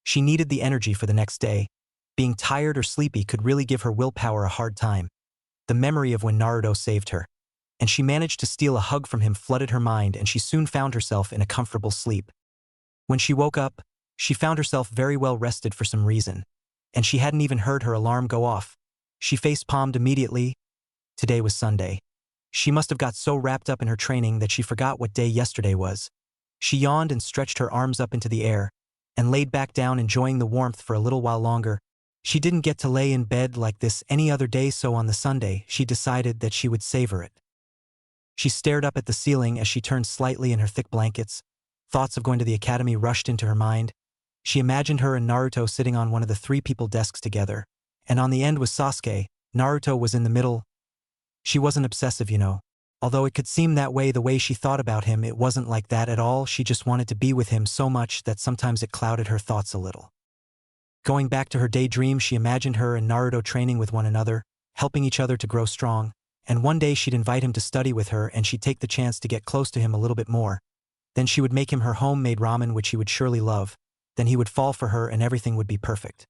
She needed the energy for the next day. Being tired or sleepy could really give her willpower a hard time. The memory of when Naruto saved her, and she managed to steal a hug from him, flooded her mind, and she soon found herself in a comfortable sleep. When she woke up, she found herself very well rested for some reason, and she hadn't even heard her alarm go off. She face-palmed immediately. Today was Sunday. She must have got so wrapped up in her training that she forgot what day yesterday was. She yawned and stretched her arms up into the air, and laid back down, enjoying the warmth for a little while longer. She didn't get to lay in bed like this any other day, so on the Sunday, she decided that she would savor it. She stared up at the ceiling as she turned slightly in her thick blankets. Thoughts of going to the academy rushed into her mind. She imagined her and Naruto sitting on one of the 3 people desks together, and on the end was Sasuke. Naruto was in the middle. She wasn't obsessive, you know. Although it could seem that way the way she thought about him, it wasn't like that at all. She just wanted to be with him so much that sometimes it clouded her thoughts a little. Going back to her daydream, she imagined her and Naruto training with one another, helping each other to grow strong, and one day she'd invite him to study with her, and she'd take the chance to get close to him a little bit more. Then she would make him her homemade ramen, which he would surely love. Then he would fall for her and everything would be perfect.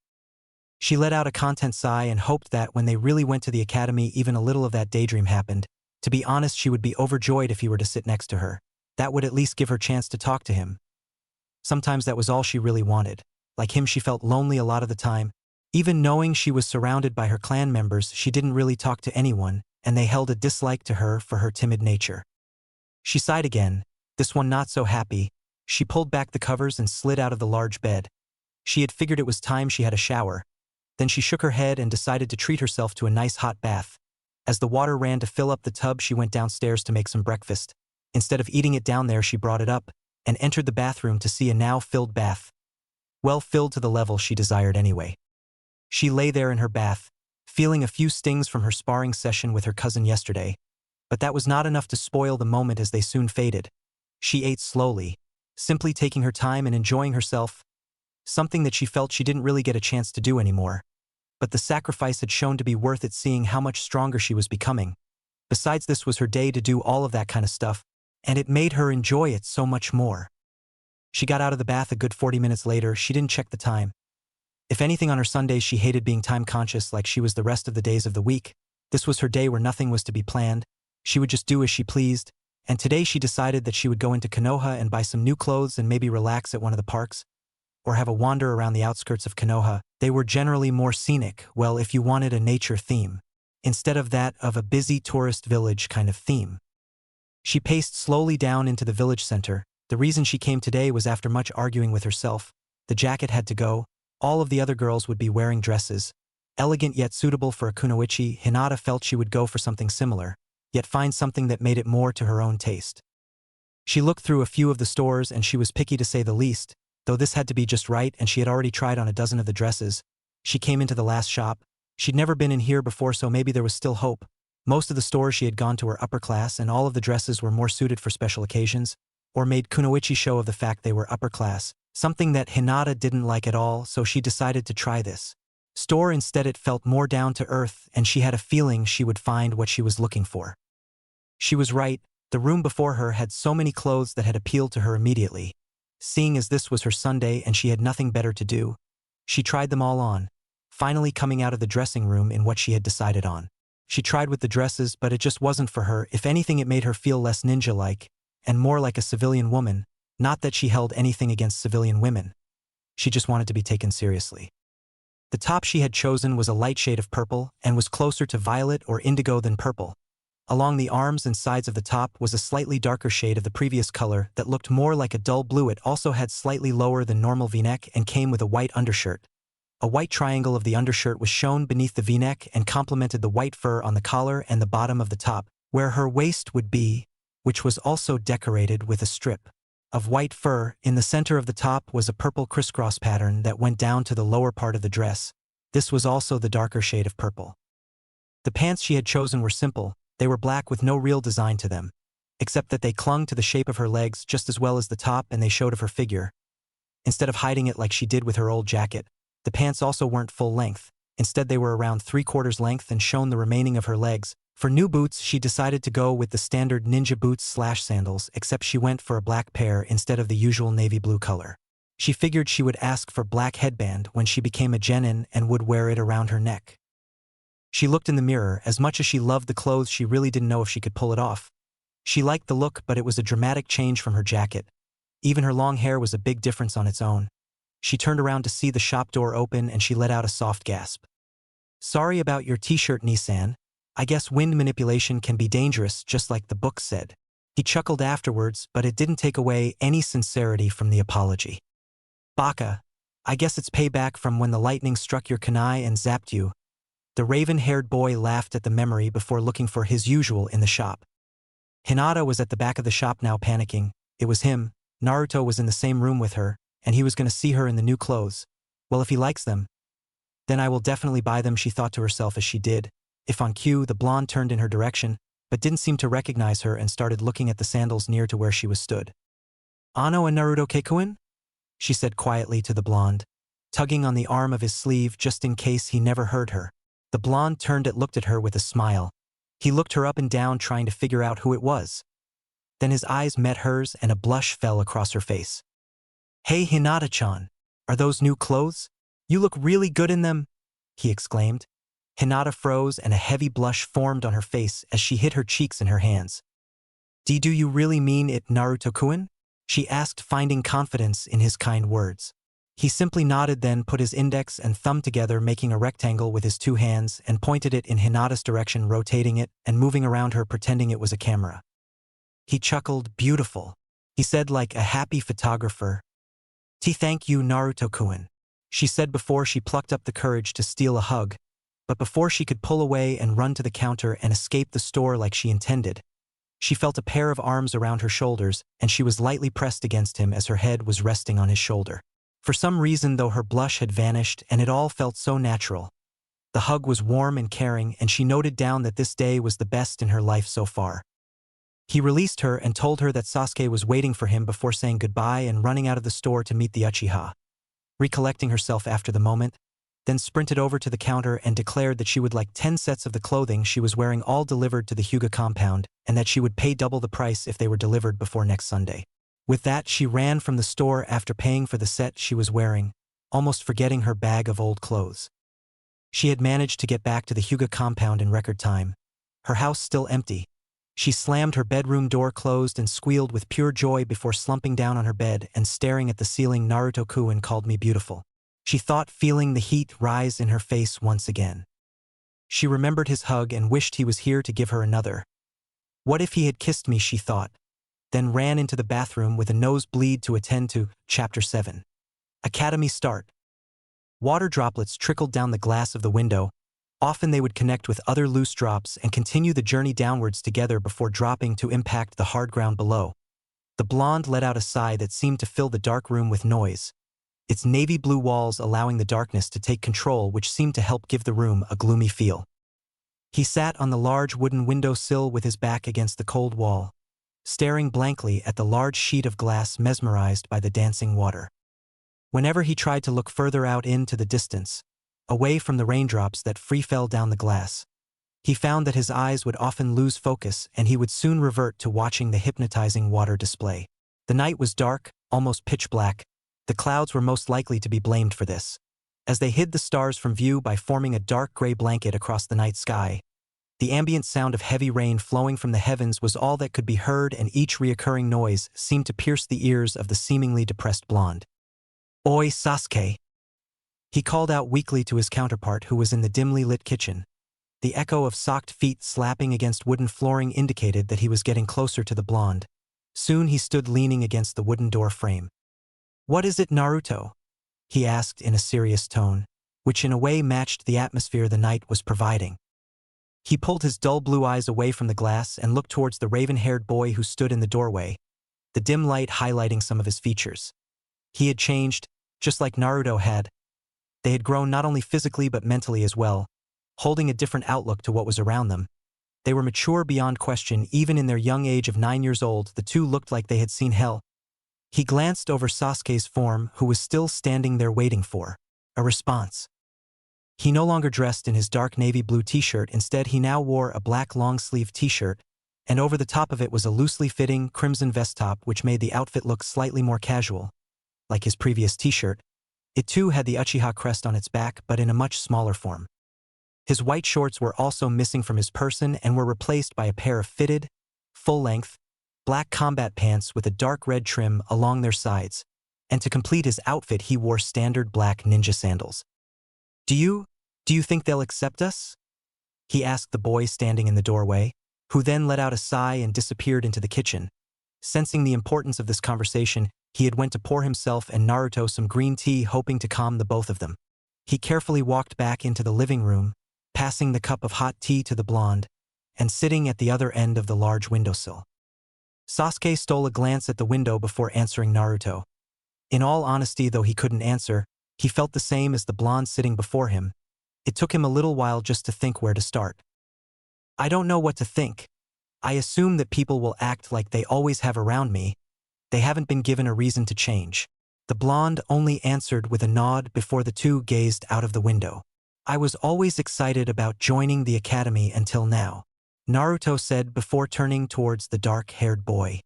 She let out a content sigh and hoped that when they really went to the academy, even a little of that daydream happened. To be honest, she would be overjoyed if he were to sit next to her. That would at least give her chance to talk to him. Sometimes that was all she really wanted. Like him, she felt lonely a lot of the time. Even knowing she was surrounded by her clan members, she didn't really talk to anyone, and they held a dislike to her for her timid nature. She sighed again, this one not so happy. She pulled back the covers and slid out of the large bed. She had figured it was time she had a shower. Then she shook her head and decided to treat herself to a nice hot bath. As the water ran to fill up the tub, she went downstairs to make some breakfast. Instead of eating it down there, she brought it up and entered the bathroom to see a now filled bath. Well filled to the level she desired anyway. She lay there in her bath, feeling a few stings from her sparring session with her cousin yesterday, but that was not enough to spoil the moment as they soon faded. She ate slowly, simply taking her time and enjoying herself, something that she felt she didn't really get a chance to do anymore. But the sacrifice had shown to be worth it, seeing how much stronger she was becoming. Besides, this was her day to do all of that kind of stuff, and it made her enjoy it so much more. She got out of the bath a good 40 minutes later. She didn't check the time. If anything, on her Sundays she hated being time-conscious like she was the rest of the days of the week. This was her day where nothing was to be planned. She would just do as she pleased, and today she decided that she would go into Konoha and buy some new clothes and maybe relax at one of the parks, or have a wander around the outskirts of Konoha. They were generally more scenic, well, if you wanted a nature theme, instead of that of a busy tourist village kind of theme. She paced slowly down into the village center. The reason she came today was after much arguing with herself. The jacket had to go. All of the other girls would be wearing dresses. Elegant yet suitable for a kunoichi, Hinata felt she would go for something similar, yet find something that made it more to her own taste. She looked through a few of the stores and she was picky to say the least, though this had to be just right and she had already tried on a dozen of the dresses. She came into the last shop. She'd never been in here before, so maybe there was still hope. Most of the stores she had gone to were upper class and all of the dresses were more suited for special occasions, or made kunoichi show of the fact they were upper class, something that Hinata didn't like at all, so she decided to try this store instead. It felt more down to earth and she had a feeling she would find what she was looking for. She was right. The room before her had so many clothes that had appealed to her immediately. Seeing as this was her Sunday and she had nothing better to do, she tried them all on, finally coming out of the dressing room in what she had decided on. She tried with the dresses, but it just wasn't for her. If anything, it made her feel less ninja-like, and more like a civilian woman. Not that she held anything against civilian women. She just wanted to be taken seriously. The top she had chosen was a light shade of purple, and was closer to violet or indigo than purple. Along the arms and sides of the top was a slightly darker shade of the previous color that looked more like a dull blue. It also had slightly lower than normal v-neck and came with a white undershirt. A white triangle of the undershirt was shown beneath the v-neck and complemented the white fur on the collar and the bottom of the top, where her waist would be, which was also decorated with a strip of white fur. In the center of the top was a purple crisscross pattern that went down to the lower part of the dress. This was also the darker shade of purple. The pants she had chosen were simple. They were black with no real design to them, except that they clung to the shape of her legs just as well as the top, and they showed of her figure, instead of hiding it like she did with her old jacket. The pants also weren't full length. Instead, they were around 3/4 length and shown the remaining of her legs. For new boots, she decided to go with the standard ninja boots/sandals, except she went for a black pair instead of the usual navy blue color. She figured she would ask for black headband when she became a genin and would wear it around her neck. She looked in the mirror. As much as she loved the clothes, she really didn't know if she could pull it off. She liked the look, but it was a dramatic change from her jacket. Even her long hair was a big difference on its own. She turned around to see the shop door open and she let out a soft gasp. "Sorry about your t-shirt, Nissan. I guess wind manipulation can be dangerous, just like the book said." He chuckled afterwards, but it didn't take away any sincerity from the apology. "Baka, I guess it's payback from when the lightning struck your kunai and zapped you." The raven-haired boy laughed at the memory before looking for his usual in the shop. Hinata was at the back of the shop now, panicking. It was him. Naruto was in the same room with her, and he was going to see her in the new clothes. Well, if he likes them, then I will definitely buy them, she thought to herself as she did. If on cue, the blonde turned in her direction, but didn't seem to recognize her and started looking at the sandals near to where she was stood. "Ano and Naruto Keikuin?" she said quietly to the blonde, tugging on the arm of his sleeve just in case he never heard her. The blonde turned and looked at her with a smile. He looked her up and down, trying to figure out who it was. Then his eyes met hers and a blush fell across her face. "Hey Hinata-chan, are those new clothes? You look really good in them," he exclaimed. Hinata froze and a heavy blush formed on her face as she hid her cheeks in her hands. Do you really mean it, Naruto-kun?" she asked, finding confidence in his kind words. He simply nodded, then put his index and thumb together, making a rectangle with his two hands, and pointed it in Hinata's direction, rotating it and moving around her, pretending it was a camera. He chuckled. "Beautiful," he said like a happy photographer. "Thank you, Naruto-kun," she said before she plucked up the courage to steal a hug. But before she could pull away and run to the counter and escape the store like she intended, she felt a pair of arms around her shoulders, and she was lightly pressed against him as her head was resting on his shoulder. For some reason, though, her blush had vanished and it all felt so natural. The hug was warm and caring, and she noted down that this day was the best in her life so far. He released her and told her that Sasuke was waiting for him before saying goodbye and running out of the store to meet the Uchiha. Recollecting herself after the moment, then sprinted over to the counter and declared that she would like 10 sets of the clothing she was wearing all delivered to the Hyuga compound, and that she would pay double the price if they were delivered before next Sunday. With that, she ran from the store after paying for the set she was wearing, almost forgetting her bag of old clothes. She had managed to get back to the Hyuga compound in record time, her house still empty. She slammed her bedroom door closed and squealed with pure joy before slumping down on her bed and staring at the ceiling. Naruto-kun called me beautiful. She thought, feeling the heat rise in her face once again. She remembered his hug and wished he was here to give her another. What if he had kissed me, she thought, then ran into the bathroom with a nosebleed to attend to. Chapter 7. Academy start. Water droplets trickled down the glass of the window. Often they would connect with other loose drops and continue the journey downwards together before dropping to impact the hard ground below. The blonde let out a sigh that seemed to fill the dark room with noise, its navy blue walls allowing the darkness to take control, which seemed to help give the room a gloomy feel. He sat on the large wooden windowsill with his back against the cold wall, staring blankly at the large sheet of glass, mesmerized by the dancing water. Whenever he tried to look further out into the distance, away from the raindrops that free fell down the glass, he found that his eyes would often lose focus and he would soon revert to watching the hypnotizing water display. The night was dark, almost pitch black. The clouds were most likely to be blamed for this, as they hid the stars from view by forming a dark gray blanket across the night sky. The ambient sound of heavy rain flowing from the heavens was all that could be heard, and each reoccurring noise seemed to pierce the ears of the seemingly depressed blonde. "Oi, Sasuke!" He called out weakly to his counterpart, who was in the dimly lit kitchen. The echo of socked feet slapping against wooden flooring indicated that he was getting closer to the blonde. Soon he stood leaning against the wooden door frame. "What is it, Naruto?" he asked in a serious tone, which in a way matched the atmosphere the night was providing. He pulled his dull blue eyes away from the glass and looked towards the raven-haired boy who stood in the doorway, the dim light highlighting some of his features. He had changed, just like Naruto had. They had grown not only physically but mentally as well, holding a different outlook to what was around them. They were mature beyond question. Even in their young age of 9 years old, the two looked like they had seen hell. He glanced over Sasuke's form, who was still standing there waiting for a response. He no longer dressed in his dark navy blue t-shirt. Instead, he now wore a black long-sleeve t-shirt, and over the top of it was a loosely fitting crimson vest top, which made the outfit look slightly more casual. Like his previous t-shirt, it too had the Uchiha crest on its back, but in a much smaller form. His white shorts were also missing from his person and were replaced by a pair of fitted, full-length, black combat pants with a dark red trim along their sides, and to complete his outfit he wore standard black ninja sandals. Do you think they'll accept us?" he asked the boy standing in the doorway, who then let out a sigh and disappeared into the kitchen. Sensing the importance of this conversation, he had went to pour himself and Naruto some green tea, hoping to calm the both of them. He carefully walked back into the living room, passing the cup of hot tea to the blonde, and sitting at the other end of the large windowsill. Sasuke stole a glance at the window before answering Naruto. In all honesty, though he couldn't answer, he felt the same as the blonde sitting before him. It took him a little while just to think where to start. "I don't know what to think. I assume that people will act like they always have around me. They haven't been given a reason to change." The blonde only answered with a nod before the two gazed out of the window. "I was always excited about joining the academy until now," Naruto said before turning towards the dark-haired boy.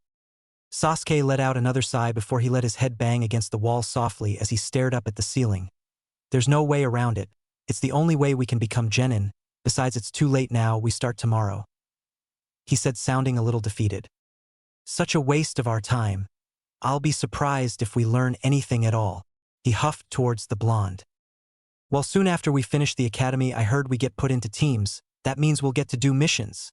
Sasuke let out another sigh before he let his head bang against the wall softly as he stared up at the ceiling. "There's no way around it. It's the only way we can become genin. Besides, it's too late now, we start tomorrow," he said, sounding a little defeated. "Such a waste of our time. I'll be surprised if we learn anything at all," he huffed towards the blonde. "Well, soon after we finish the academy, I heard we get put into teams. That means we'll get to do missions,"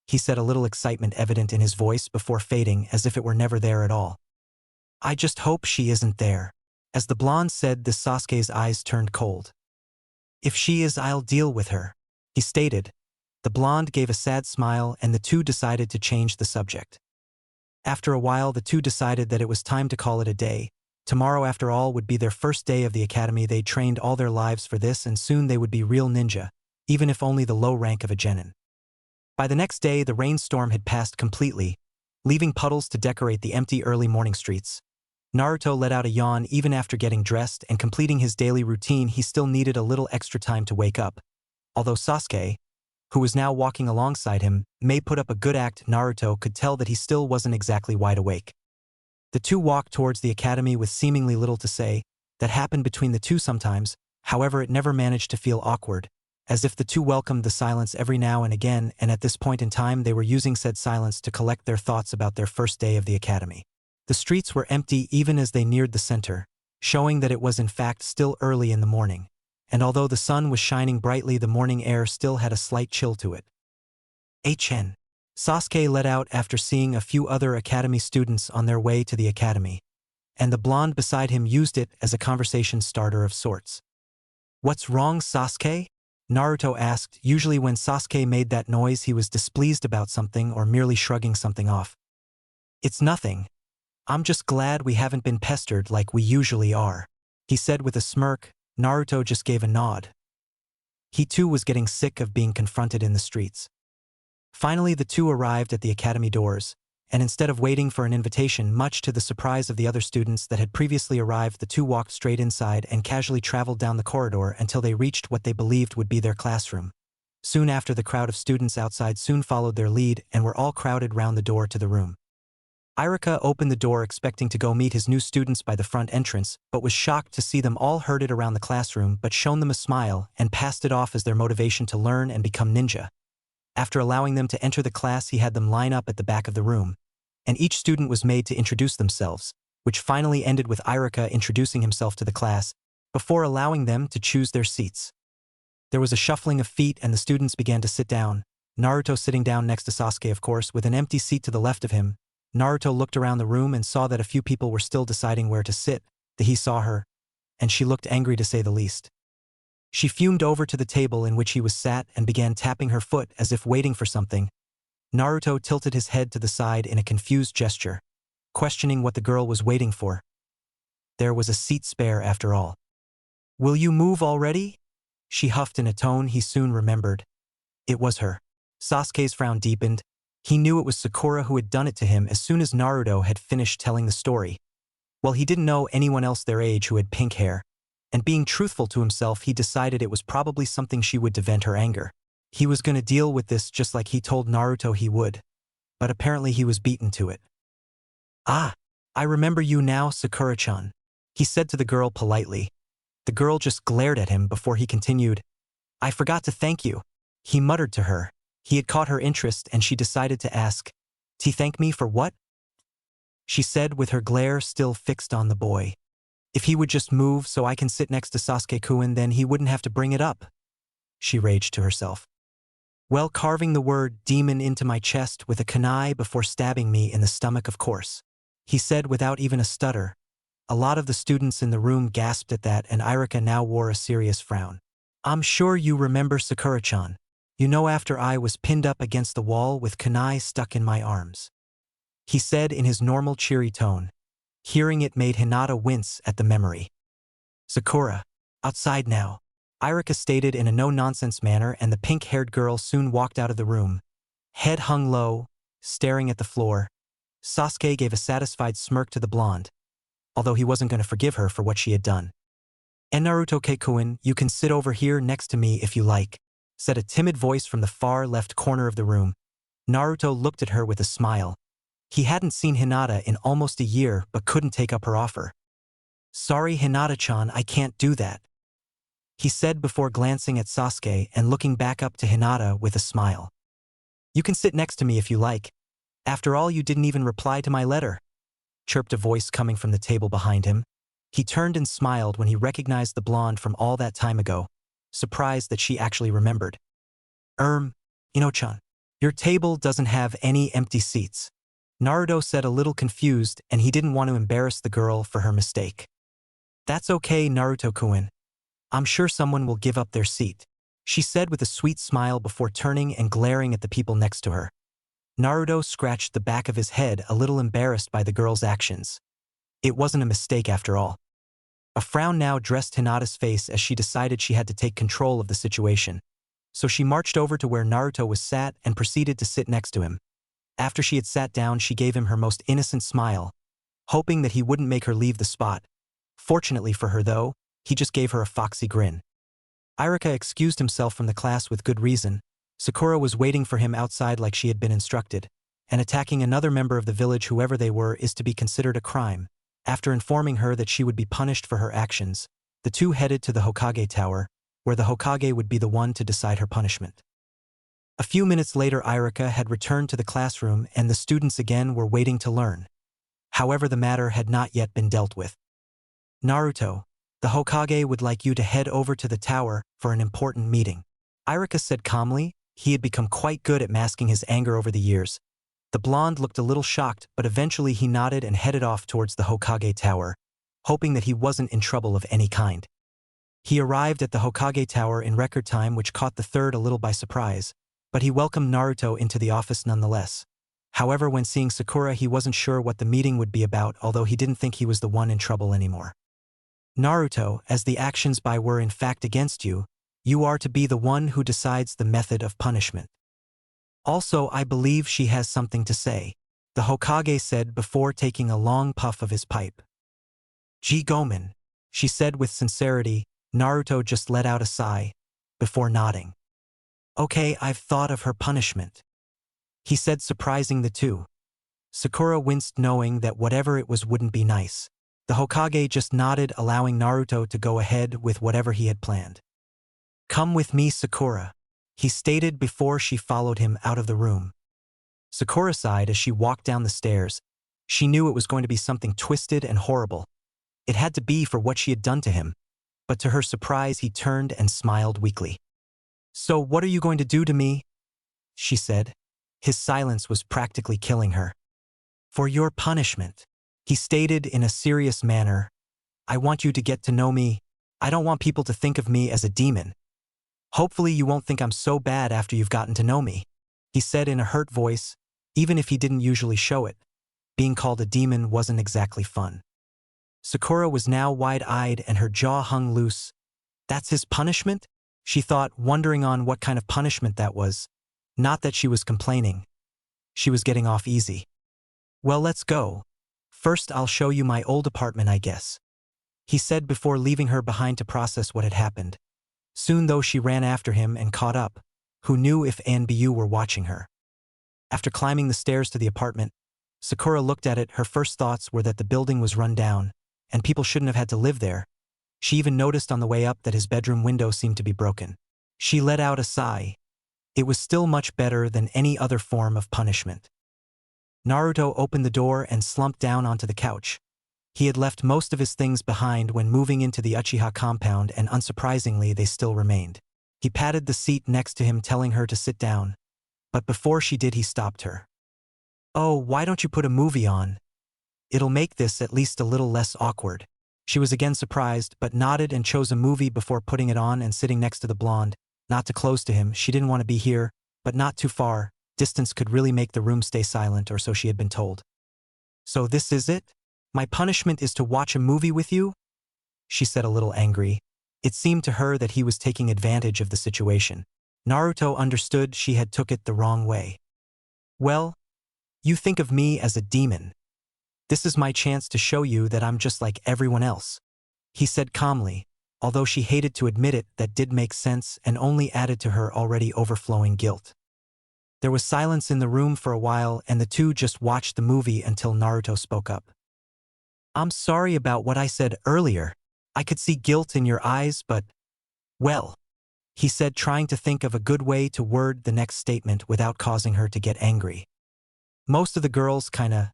he said, a little excitement evident in his voice before fading as if it were never there at all. "I just hope she isn't there." As the blonde said this, Sasuke's eyes turned cold. "If she is, I'll deal with her," he stated. The blonde gave a sad smile and the two decided to change the subject. After a while, the two decided that it was time to call it a day. Tomorrow, after all, would be their first day of the academy. They trained all their lives for this, and soon they would be real ninja, even if only the low rank of a genin. By the next day, the rainstorm had passed completely, leaving puddles to decorate the empty early morning streets. Naruto let out a yawn. Even after getting dressed and completing his daily routine, he still needed a little extra time to wake up. Although Sasuke, who was now walking alongside him, may put up a good act, Naruto could tell that he still wasn't exactly wide awake. The two walked towards the academy with seemingly little to say. That happened between the two sometimes, however it never managed to feel awkward. as if the two welcomed the silence every now and again, and at this point in time they were using said silence to collect their thoughts about their first day of the academy. The streets were empty even as they neared the center, showing that it was in fact still early in the morning, and although the sun was shining brightly, the morning air still had a slight chill to it. HN. Sasuke let out after seeing a few other academy students on their way to the academy, and the blonde beside him used it as a conversation starter of sorts. "What's wrong, Sasuke?" Naruto asked. Usually when Sasuke made that noise he was displeased about something or merely shrugging something off. "It's nothing. I'm just glad we haven't been pestered like we usually are," he said with a smirk. Naruto just gave a nod. He too was getting sick of being confronted in the streets. Finally the two arrived at the academy doors, and instead of waiting for an invitation, much to the surprise of the other students that had previously arrived, the two walked straight inside and casually traveled down the corridor until they reached what they believed would be their classroom. Soon after, the crowd of students outside soon followed their lead and were all crowded round the door to the room. Irika opened the door expecting to go meet his new students by the front entrance, but was shocked to see them all herded around the classroom, but shown them a smile and passed it off as their motivation to learn and become ninja. After allowing them to enter the class, he had them line up at the back of the room, and each student was made to introduce themselves, which finally ended with Irika introducing himself to the class, before allowing them to choose their seats. There was a shuffling of feet and the students began to sit down, Naruto sitting down next to Sasuke, of course, with an empty seat to the left of him. Naruto looked around the room and saw that a few people were still deciding where to sit. That he saw her, and she looked angry to say the least. She fumed over to the table in which he was sat and began tapping her foot as if waiting for something. Naruto tilted his head to the side in a confused gesture, questioning what the girl was waiting for. There was a seat spare after all. "Will you move already?" she huffed in a tone he soon remembered. It was her. Sasuke's frown deepened. He knew it was Sakura who had done it to him as soon as Naruto had finished telling the story. Well, he didn't know anyone else their age who had pink hair, and being truthful to himself, he decided it was probably something she would to vent her anger. He was going to deal with this just like he told Naruto he would, but apparently he was beaten to it. "Ah, I remember you now, Sakura-chan," he said to the girl politely. The girl just glared at him before he continued. "I forgot to thank you," he muttered to her. He had caught her interest and she decided to ask, "To thank me for what?" she said with her glare still fixed on the boy. "If he would just move so I can sit next to Sasuke-kun, then he wouldn't have to bring it up," she raged to herself. "Well, carving the word demon into my chest with a kunai before stabbing me in the stomach, of course," he said without even a stutter. A lot of the students in the room gasped at that, and Irika now wore a serious frown. "I'm sure you remember, Sakura-chan. You know, after I was pinned up against the wall with kunai stuck in my arms," he said in his normal cheery tone. Hearing it made Hinata wince at the memory. "Sakura, outside now," Irika stated in a no-nonsense manner, and the pink-haired girl soon walked out of the room, head hung low, staring at the floor. Sasuke gave a satisfied smirk to the blonde, although he wasn't going to forgive her for what she had done. "And Naruto-kun, you can sit over here next to me if you like," said a timid voice from the far left corner of the room. Naruto looked at her with a smile. He hadn't seen Hinata in almost a year but couldn't take up her offer. "Sorry, Hinata-chan, I can't do that," he said before glancing at Sasuke and looking back up to Hinata with a smile. "You can sit next to me if you like. After all, you didn't even reply to my letter," chirped a voice coming from the table behind him. He turned and smiled when he recognized the blonde from all that time ago, surprised that she actually remembered. Ino-chan, your table doesn't have any empty seats," Naruto said, a little confused, and he didn't want to embarrass the girl for her mistake. "That's okay, Naruto-kun. I'm sure someone will give up their seat," she said with a sweet smile before turning and glaring at the people next to her. Naruto scratched the back of his head, a little embarrassed by the girl's actions. It wasn't a mistake after all. A frown now dressed Hinata's face as she decided she had to take control of the situation. So she marched over to where Naruto was sat and proceeded to sit next to him. After she had sat down, she gave him her most innocent smile, hoping that he wouldn't make her leave the spot. Fortunately for her, though, he just gave her a foxy grin. Irika excused himself from the class with good reason. Sakura was waiting for him outside like she had been instructed, and attacking another member of the village, whoever they were, is to be considered a crime. After informing her that she would be punished for her actions, the two headed to the Hokage Tower, where the Hokage would be the one to decide her punishment. A few minutes later, Irika had returned to the classroom and the students again were waiting to learn. However, the matter had not yet been dealt with. Naruto, the Hokage would like you to head over to the tower for an important meeting. Irika said calmly. He had become quite good at masking his anger over the years. The blonde looked a little shocked, but eventually he nodded and headed off towards the Hokage tower, hoping that he wasn't in trouble of any kind. He arrived at the Hokage tower in record time, which caught the third a little by surprise, but he welcomed Naruto into the office nonetheless. However, when seeing Sakura, he wasn't sure what the meeting would be about, although he didn't think he was the one in trouble anymore. Naruto, as the actions by were in fact against you, you are to be the one who decides the method of punishment. Also, I believe she has something to say, the Hokage said before taking a long puff of his pipe. G. Gomen, she said with sincerity. Naruto just let out a sigh, before nodding. Okay, I've thought of her punishment, he said, surprising the two. Sakura winced, knowing that whatever it was wouldn't be nice. The Hokage just nodded, allowing Naruto to go ahead with whatever he had planned. Come with me, Sakura, he stated before she followed him out of the room. Sakura sighed as she walked down the stairs. She knew it was going to be something twisted and horrible. It had to be for what she had done to him, but to her surprise he turned and smiled weakly. So what are you going to do to me? She said. His silence was practically killing her. For your punishment, he stated in a serious manner. I want you to get to know me. I don't want people to think of me as a demon. Hopefully you won't think I'm so bad after you've gotten to know me, he said in a hurt voice, even if he didn't usually show it. Being called a demon wasn't exactly fun. Sakura was now wide-eyed and her jaw hung loose. That's his punishment? She thought, wondering on what kind of punishment that was. Not that she was complaining. She was getting off easy. Well, let's go. First I'll show you my old apartment, I guess, he said before leaving her behind to process what had happened. Soon though she ran after him and caught up. Who knew if Anbu were watching her? After climbing the stairs to the apartment, Sakura looked at it. Her first thoughts were that the building was run down, and people shouldn't have had to live there. She even noticed on the way up that his bedroom window seemed to be broken. She let out a sigh. It was still much better than any other form of punishment. Naruto opened the door and slumped down onto the couch. He had left most of his things behind when moving into the Uchiha compound, and unsurprisingly they still remained. He patted the seat next to him, telling her to sit down. But before she did, he stopped her. Oh, why don't you put a movie on? It'll make this at least a little less awkward. She was again surprised, but nodded and chose a movie before putting it on and sitting next to the blonde. Not too close to him, she didn't want to be here, but not too far. Distance could really make the room stay silent, or so she had been told. So this is it? My punishment is to watch a movie with you? She said, a little angry. It seemed to her that he was taking advantage of the situation. Naruto understood she had took it the wrong way. Well, you think of me as a demon. This is my chance to show you that I'm just like everyone else, he said calmly, although she hated to admit it. That did make sense and only added to her already overflowing guilt. There was silence in the room for a while, and the two just watched the movie until Naruto spoke up. I'm sorry about what I said earlier. I could see guilt in your eyes, but, well, he said, trying to think of a good way to word the next statement without causing her to get angry. Most of the girls kinda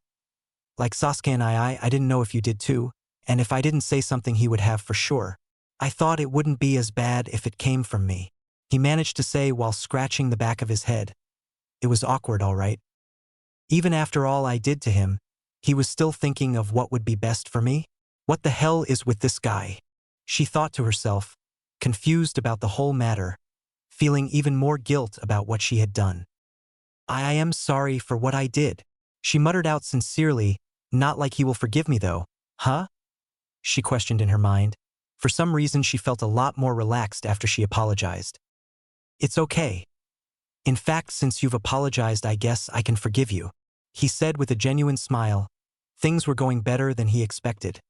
like Sasuke and I didn't know if you did too, and if I didn't say something he would have for sure. I thought it wouldn't be as bad if it came from me, he managed to say while scratching the back of his head. It was awkward, all right. Even after all I did to him, he was still thinking of what would be best for me? What the hell is with this guy? She thought to herself, confused about the whole matter, feeling even more guilt about what she had done. I am sorry for what I did, she muttered out sincerely. Not like he will forgive me though, huh? She questioned in her mind. For some reason she felt a lot more relaxed after she apologized. It's okay. In fact, since you've apologized, I guess I can forgive you, he said with a genuine smile. Things were going better than he expected.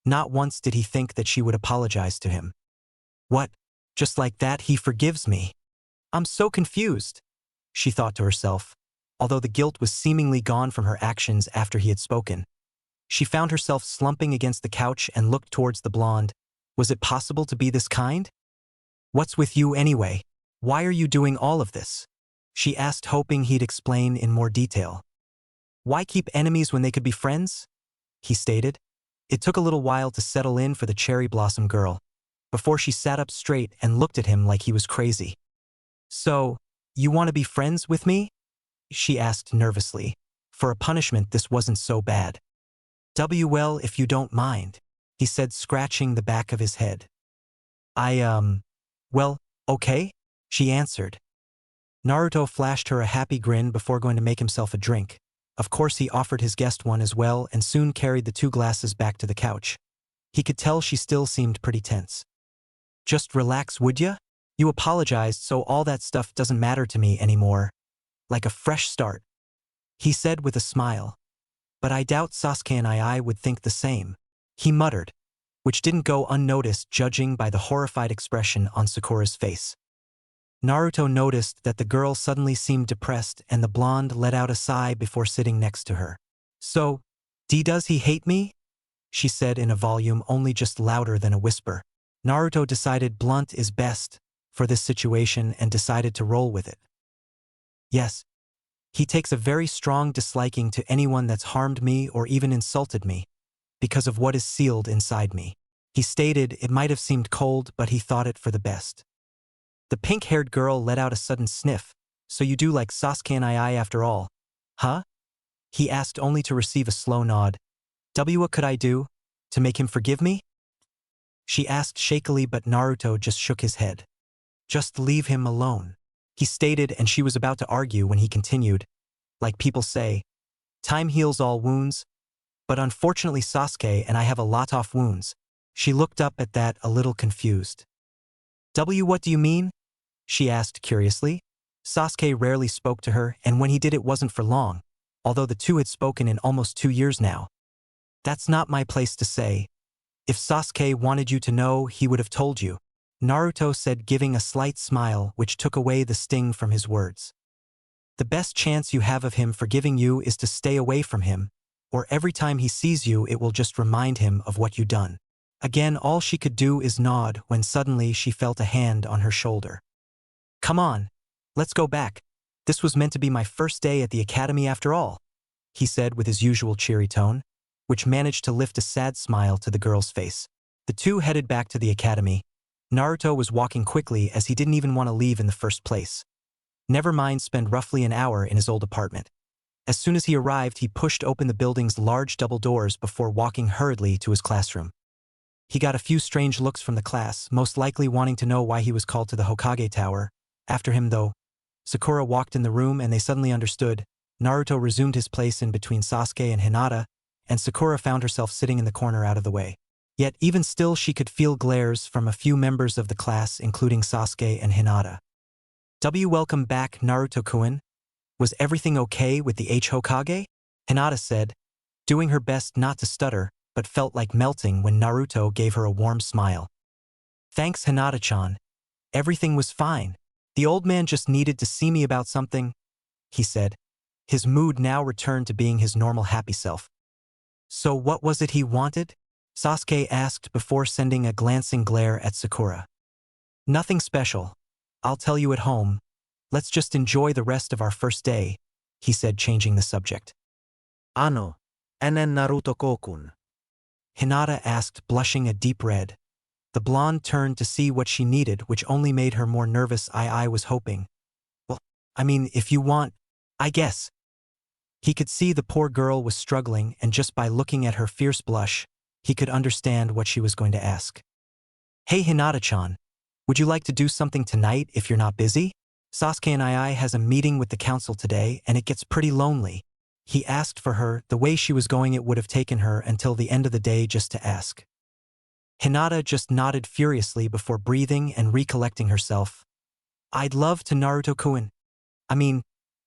Not once did he think that she would apologize to him. What? Just like that he forgives me? I'm so confused, she thought to herself, although the guilt was seemingly gone from her actions after he had spoken. She found herself slumping against the couch and looked towards the blonde. Was it possible to be this kind? What's with you anyway? Why are you doing all of this? She asked, hoping he'd explain in more detail. Why keep enemies when they could be friends? He stated. It took a little while to settle in for the cherry blossom girl, before she sat up straight and looked at him like he was crazy. So, you want to be friends with me? She asked nervously. For a punishment, this wasn't so bad. Well, if you don't mind, he said, scratching the back of his head. Well, okay, she answered. Naruto flashed her a happy grin before going to make himself a drink. Of course, he offered his guest one as well and soon carried the 2 glasses back to the couch. He could tell she still seemed pretty tense. Just relax, would ya? You apologized, so all that stuff doesn't matter to me anymore. Like a fresh start, he said with a smile. But I doubt Sasuke and I would think the same, he muttered, which didn't go unnoticed judging by the horrified expression on Sakura's face. Naruto noticed that the girl suddenly seemed depressed and the blonde let out a sigh before sitting next to her. So, does he hate me? She said in a volume only just louder than a whisper. Naruto decided blunt is best for this situation and decided to roll with it. Yes. He takes a very strong disliking to anyone that's harmed me or even insulted me, because of what is sealed inside me. He stated it might have seemed cold, but he thought it for the best. The pink-haired girl let out a sudden sniff. So you do like Sasuke and I after all, huh? He asked only to receive a slow nod. What could I do? To make him forgive me? She asked shakily, but Naruto just shook his head. Just leave him alone, he stated, and she was about to argue when he continued. Like people say, time heals all wounds, but unfortunately Sasuke and I have a lot of wounds. She looked up at that a little confused. What do you mean? She asked curiously. Sasuke rarely spoke to her, and when he did it wasn't for long, although the two had spoken in almost 2 years now. That's not my place to say. If Sasuke wanted you to know, he would have told you, Naruto said, giving a slight smile which took away the sting from his words. The best chance you have of him forgiving you is to stay away from him, or every time he sees you it will just remind him of what you done. Again, all she could do is nod when suddenly she felt a hand on her shoulder. Come on, let's go back. This was meant to be my first day at the academy after all, he said with his usual cheery tone, which managed to lift a sad smile to the girl's face. The two headed back to the academy. Naruto was walking quickly as he didn't even want to leave in the first place. Never mind spend roughly an hour in his old apartment. As soon as he arrived, he pushed open the building's large double doors before walking hurriedly to his classroom. He got a few strange looks from the class, most likely wanting to know why he was called to the Hokage Tower. After him, though, Sakura walked in the room and they suddenly understood. Naruto resumed his place in between Sasuke and Hinata, and Sakura found herself sitting in the corner out of the way. Yet even still she could feel glares from a few members of the class, including Sasuke and Hinata. Welcome back, Naruto-kun. Was everything okay with the Hokage? Hinata said, doing her best not to stutter, but felt like melting when Naruto gave her a warm smile. Thanks, Hinata-chan. Everything was fine. The old man just needed to see me about something, he said. His mood now returned to being his normal happy self. So what was it he wanted? Sasuke asked before sending a glancing glare at Sakura. Nothing special. I'll tell you at home. Let's just enjoy the rest of our first day, he said, changing the subject. Ano, enen Naruto-kun. Hinata asked, blushing a deep red. The blonde turned to see what she needed, which only made her more nervous. I was hoping. Well, I mean, if you want, I guess. He could see the poor girl was struggling, and just by looking at her fierce blush, he could understand what she was going to ask. Hey Hinata-chan, would you like to do something tonight if you're not busy? Sasuke and I has a meeting with the council today and it gets pretty lonely. He asked for her. The way she was going, it would have taken her until the end of the day just to ask. Hinata just nodded furiously before breathing and recollecting herself. I'd love to, Naruto-kun. I mean,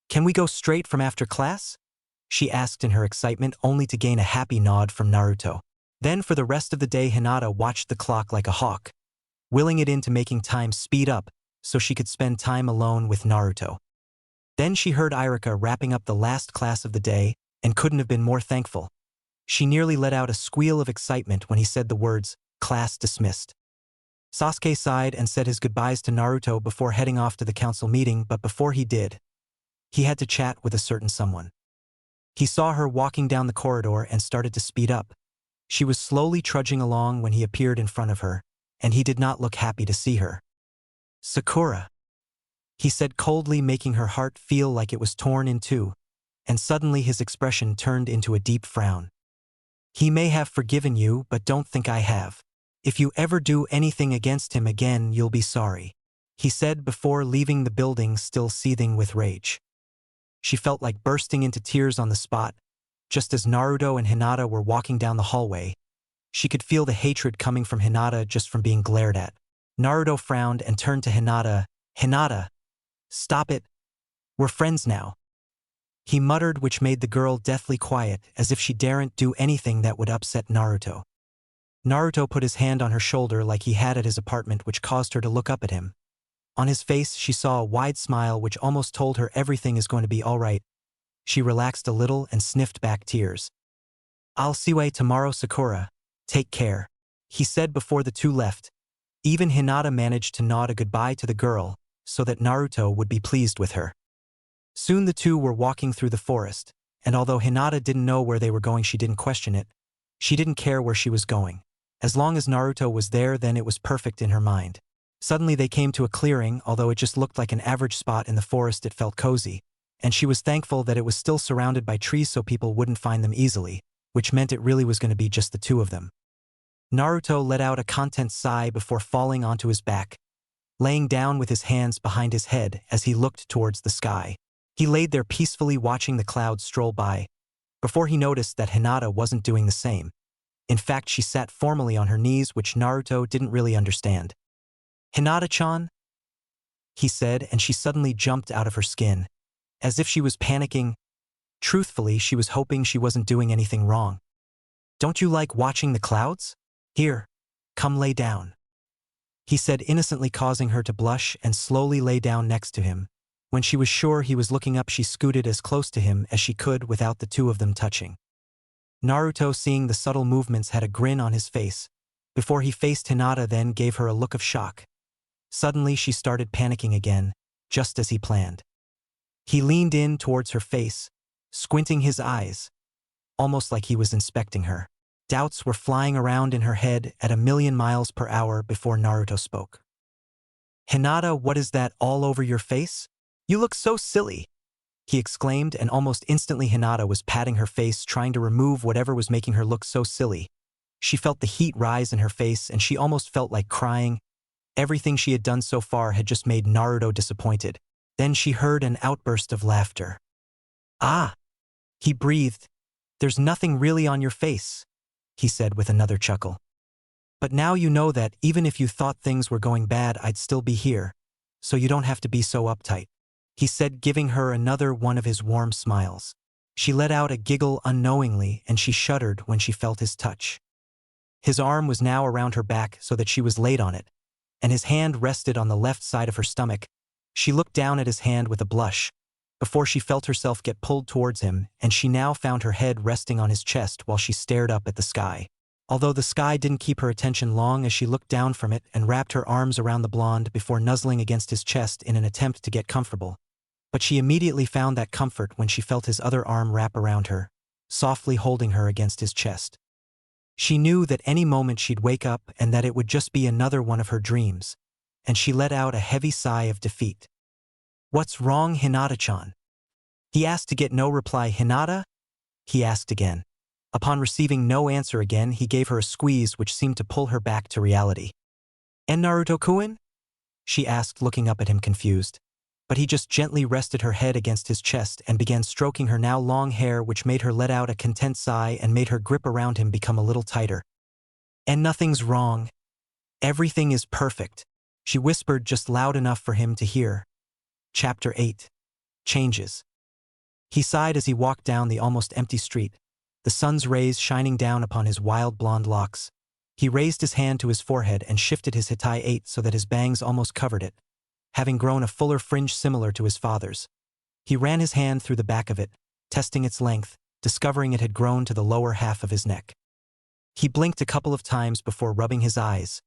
can we go straight from after class? She asked in her excitement, only to gain a happy nod from Naruto. Then for the rest of the day Hinata watched the clock like a hawk, willing it into making time speed up so she could spend time alone with Naruto. Then she heard Irika wrapping up the last class of the day and couldn't have been more thankful. She nearly let out a squeal of excitement when he said the words, "Class dismissed." Sasuke sighed and said his goodbyes to Naruto before heading off to the council meeting, but before he did, he had to chat with a certain someone. He saw her walking down the corridor and started to speed up. She was slowly trudging along when he appeared in front of her, and he did not look happy to see her. "Sakura," he said coldly, making her heart feel like it was torn in two, and suddenly his expression turned into a deep frown. "He may have forgiven you, but don't think I have. If you ever do anything against him again, you'll be sorry," he said before leaving the building, still seething with rage. She felt like bursting into tears on the spot. Just as Naruto and Hinata were walking down the hallway, she could feel the hatred coming from Hinata just from being glared at. Naruto frowned and turned to Hinata. "Hinata, stop it. We're friends now," he muttered, which made the girl deathly quiet, as if she daren't do anything that would upset Naruto. Naruto put his hand on her shoulder like he had at his apartment, which caused her to look up at him. On his face she saw a wide smile which almost told her everything is going to be all right. She relaxed a little and sniffed back tears. "I'll see you tomorrow, Sakura. Take care," he said before the two left. Even Hinata managed to nod a goodbye to the girl, so that Naruto would be pleased with her. Soon the two were walking through the forest, and although Hinata didn't know where they were going, she didn't question it. She didn't care where she was going. As long as Naruto was there, then it was perfect in her mind. Suddenly they came to a clearing. Although it just looked like an average spot in the forest, it felt cozy, and she was thankful that it was still surrounded by trees so people wouldn't find them easily, which meant it really was going to be just the two of them. Naruto let out a content sigh before falling onto his back, laying down with his hands behind his head as he looked towards the sky. He laid there peacefully watching the clouds stroll by, before he noticed that Hinata wasn't doing the same. In fact, she sat formally on her knees, which Naruto didn't really understand. "Hinata-chan?" he said, and she suddenly jumped out of her skin, as if she was panicking. Truthfully, she was hoping she wasn't doing anything wrong. "Don't you like watching the clouds? Here, come lay down," he said innocently, causing her to blush and slowly lay down next to him. When she was sure he was looking up, she scooted as close to him as she could without the two of them touching. Naruto, seeing the subtle movements, had a grin on his face, before he faced Hinata, then gave her a look of shock. Suddenly she started panicking again, just as he planned. He leaned in towards her face, squinting his eyes, almost like he was inspecting her. Doubts were flying around in her head at 1,000,000 miles per hour before Naruto spoke. "Hinata, what is that all over your face? You look so silly," he exclaimed, and almost instantly Hinata was patting her face, trying to remove whatever was making her look so silly. She felt the heat rise in her face and she almost felt like crying. Everything she had done so far had just made Naruto disappointed. Then she heard an outburst of laughter. "Ah!" he breathed. "There's nothing really on your face," he said with another chuckle. "But now you know that even if you thought things were going bad, I'd still be here, so you don't have to be so uptight," he said, giving her another one of his warm smiles. She let out a giggle unknowingly, and she shuddered when she felt his touch. His arm was now around her back so that she was laid on it, and his hand rested on the left side of her stomach. She looked down at his hand with a blush, before she felt herself get pulled towards him, and she now found her head resting on his chest while she stared up at the sky. Although the sky didn't keep her attention long, as she looked down from it and wrapped her arms around the blonde before nuzzling against his chest in an attempt to get comfortable. But she immediately found that comfort when she felt his other arm wrap around her, softly holding her against his chest. She knew that any moment she'd wake up and that it would just be another one of her dreams, and she let out a heavy sigh of defeat. "What's wrong, Hinata-chan?" he asked, to get no reply. "Hinata?" he asked again. Upon receiving no answer again, he gave her a squeeze which seemed to pull her back to reality. "And Naruto-kun?" she asked, looking up at him confused. But he just gently rested her head against his chest and began stroking her now long hair, which made her let out a content sigh and made her grip around him become a little tighter. "And nothing's wrong. Everything is perfect," she whispered, just loud enough for him to hear. Chapter 8. Changes. He sighed as he walked down the almost empty street, the sun's rays shining down upon his wild blonde locks. He raised his hand to his forehead and shifted his Hitai 8 so that his bangs almost covered it, having grown a fuller fringe similar to his father's. He ran his hand through the back of it, testing its length, discovering it had grown to the lower half of his neck. He blinked a couple of times before rubbing his eyes,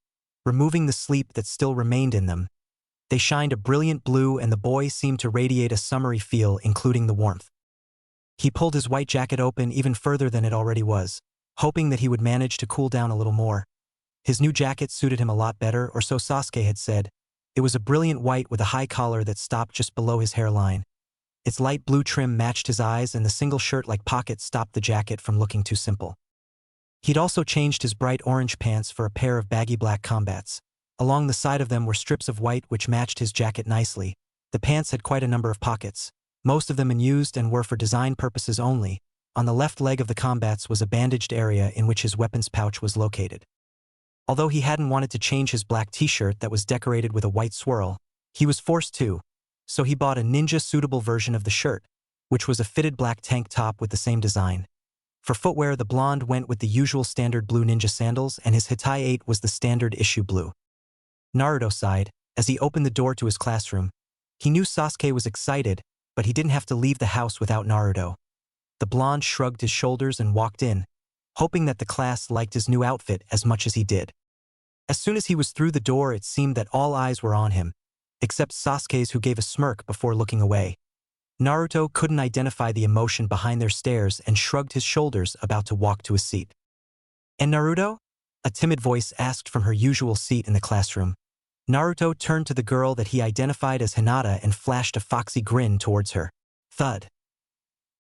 removing the sleep that still remained in them. They shined a brilliant blue and the boy seemed to radiate a summery feel, including the warmth. He pulled his white jacket open even further than it already was, hoping that he would manage to cool down a little more. His new jacket suited him a lot better, or so Sasuke had said. It was a brilliant white with a high collar that stopped just below his hairline. Its light blue trim matched his eyes, and the single shirt-like pocket stopped the jacket from looking too simple. He'd also changed his bright orange pants for a pair of baggy black combats. Along the side of them were strips of white which matched his jacket nicely. The pants had quite a number of pockets, most of them unused and were for design purposes only. On the left leg of the combats was a bandaged area in which his weapons pouch was located. Although he hadn't wanted to change his black t-shirt that was decorated with a white swirl, he was forced to, so he bought a ninja-suitable version of the shirt, which was a fitted black tank top with the same design. For footwear, the blonde went with the usual standard blue ninja sandals, and his Hitai 8 was the standard issue blue. Naruto sighed as he opened the door to his classroom. He knew Sasuke was excited, but he didn't have to leave the house without Naruto. The blonde shrugged his shoulders and walked in, hoping that the class liked his new outfit as much as he did. As soon as he was through the door, it seemed that all eyes were on him, except Sasuke's, who gave a smirk before looking away. Naruto couldn't identify the emotion behind their stares and shrugged his shoulders, about to walk to his seat. "And Naruto?" a timid voice asked from her usual seat in the classroom. Naruto turned to the girl that he identified as Hinata and flashed a foxy grin towards her. Thud.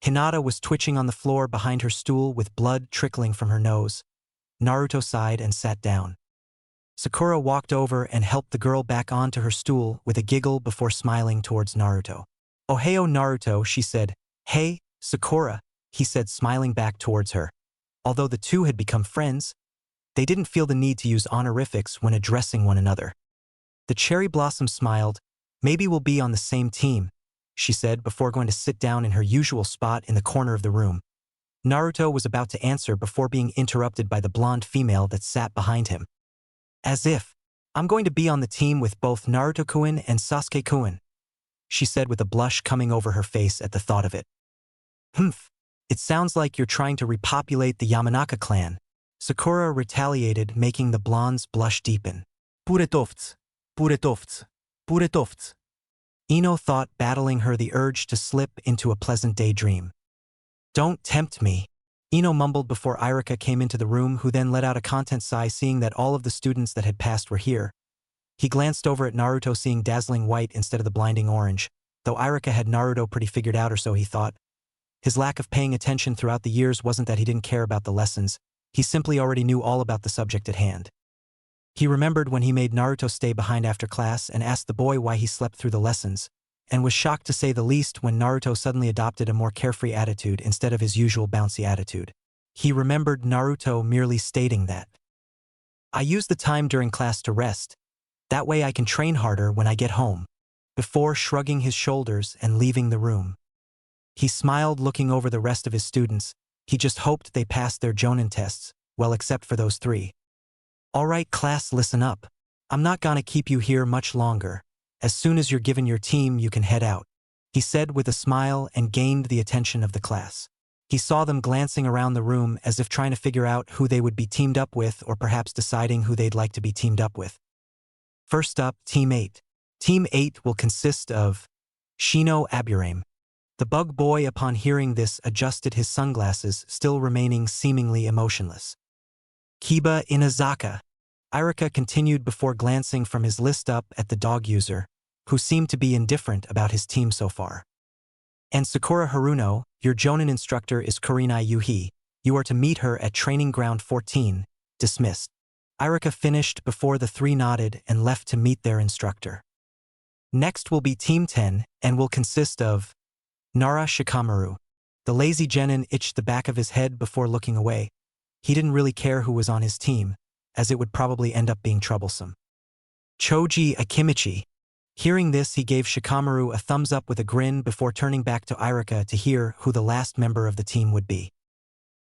Hinata was twitching on the floor behind her stool with blood trickling from her nose. Naruto sighed and sat down. Sakura walked over and helped the girl back onto her stool with a giggle before smiling towards Naruto. "Ohio Naruto," she said. "Hey, Sakura," he said, smiling back towards her. Although the two had become friends, they didn't feel the need to use honorifics when addressing one another. The cherry blossom smiled. "Maybe we'll be on the same team," she said before going to sit down in her usual spot in the corner of the room. Naruto was about to answer before being interrupted by the blonde female that sat behind him. "As if, I'm going to be on the team with both Naruto-kun and Sasuke-kun," she said with a blush coming over her face at the thought of it. "Humph, it sounds like you're trying to repopulate the Yamanaka clan," Sakura retaliated, making the blonde's blush deepen. "Puretofts, puretofts, puretofts." Ino thought, battling her the urge to slip into a pleasant daydream. "Don't tempt me," Ino mumbled before Irika came into the room, who then let out a content sigh seeing that all of the students that had passed were here. He glanced over at Naruto, seeing dazzling white instead of the blinding orange, though Irika had Naruto pretty figured out, or so he thought. His lack of paying attention throughout the years wasn't that he didn't care about the lessons, he simply already knew all about the subject at hand. He remembered when he made Naruto stay behind after class and asked the boy why he slept through the lessons, and was shocked to say the least when Naruto suddenly adopted a more carefree attitude instead of his usual bouncy attitude. He remembered Naruto merely stating that, "I use the time during class to rest. That way I can train harder when I get home," before shrugging his shoulders and leaving the room. He smiled, looking over the rest of his students. He just hoped they passed their Jonin tests, well, except for those three. "All right, class, listen up. I'm not gonna keep you here much longer. As soon as you're given your team, you can head out," he said with a smile and gained the attention of the class. He saw them glancing around the room as if trying to figure out who they would be teamed up with, or perhaps deciding who they'd like to be teamed up with. First up, Team 8. Team 8 will consist of Shino Aburame. The bug boy, upon hearing this, adjusted his sunglasses, still remaining seemingly emotionless. Kiba Inazaka. Irika continued before glancing from his list up at the dog user, who seemed to be indifferent about his team so far. And Sakura Haruno, your Jonin instructor is Kurenai Yuhi. You are to meet her at Training Ground 14. Dismissed. Irika finished before the three nodded and left to meet their instructor. Next will be Team 10 and will consist of Nara Shikamaru. The lazy genin itched the back of his head before looking away. He didn't really care who was on his team, as it would probably end up being troublesome. Choji Akimichi. Hearing this, he gave Shikamaru a thumbs up with a grin before turning back to Irika to hear who the last member of the team would be.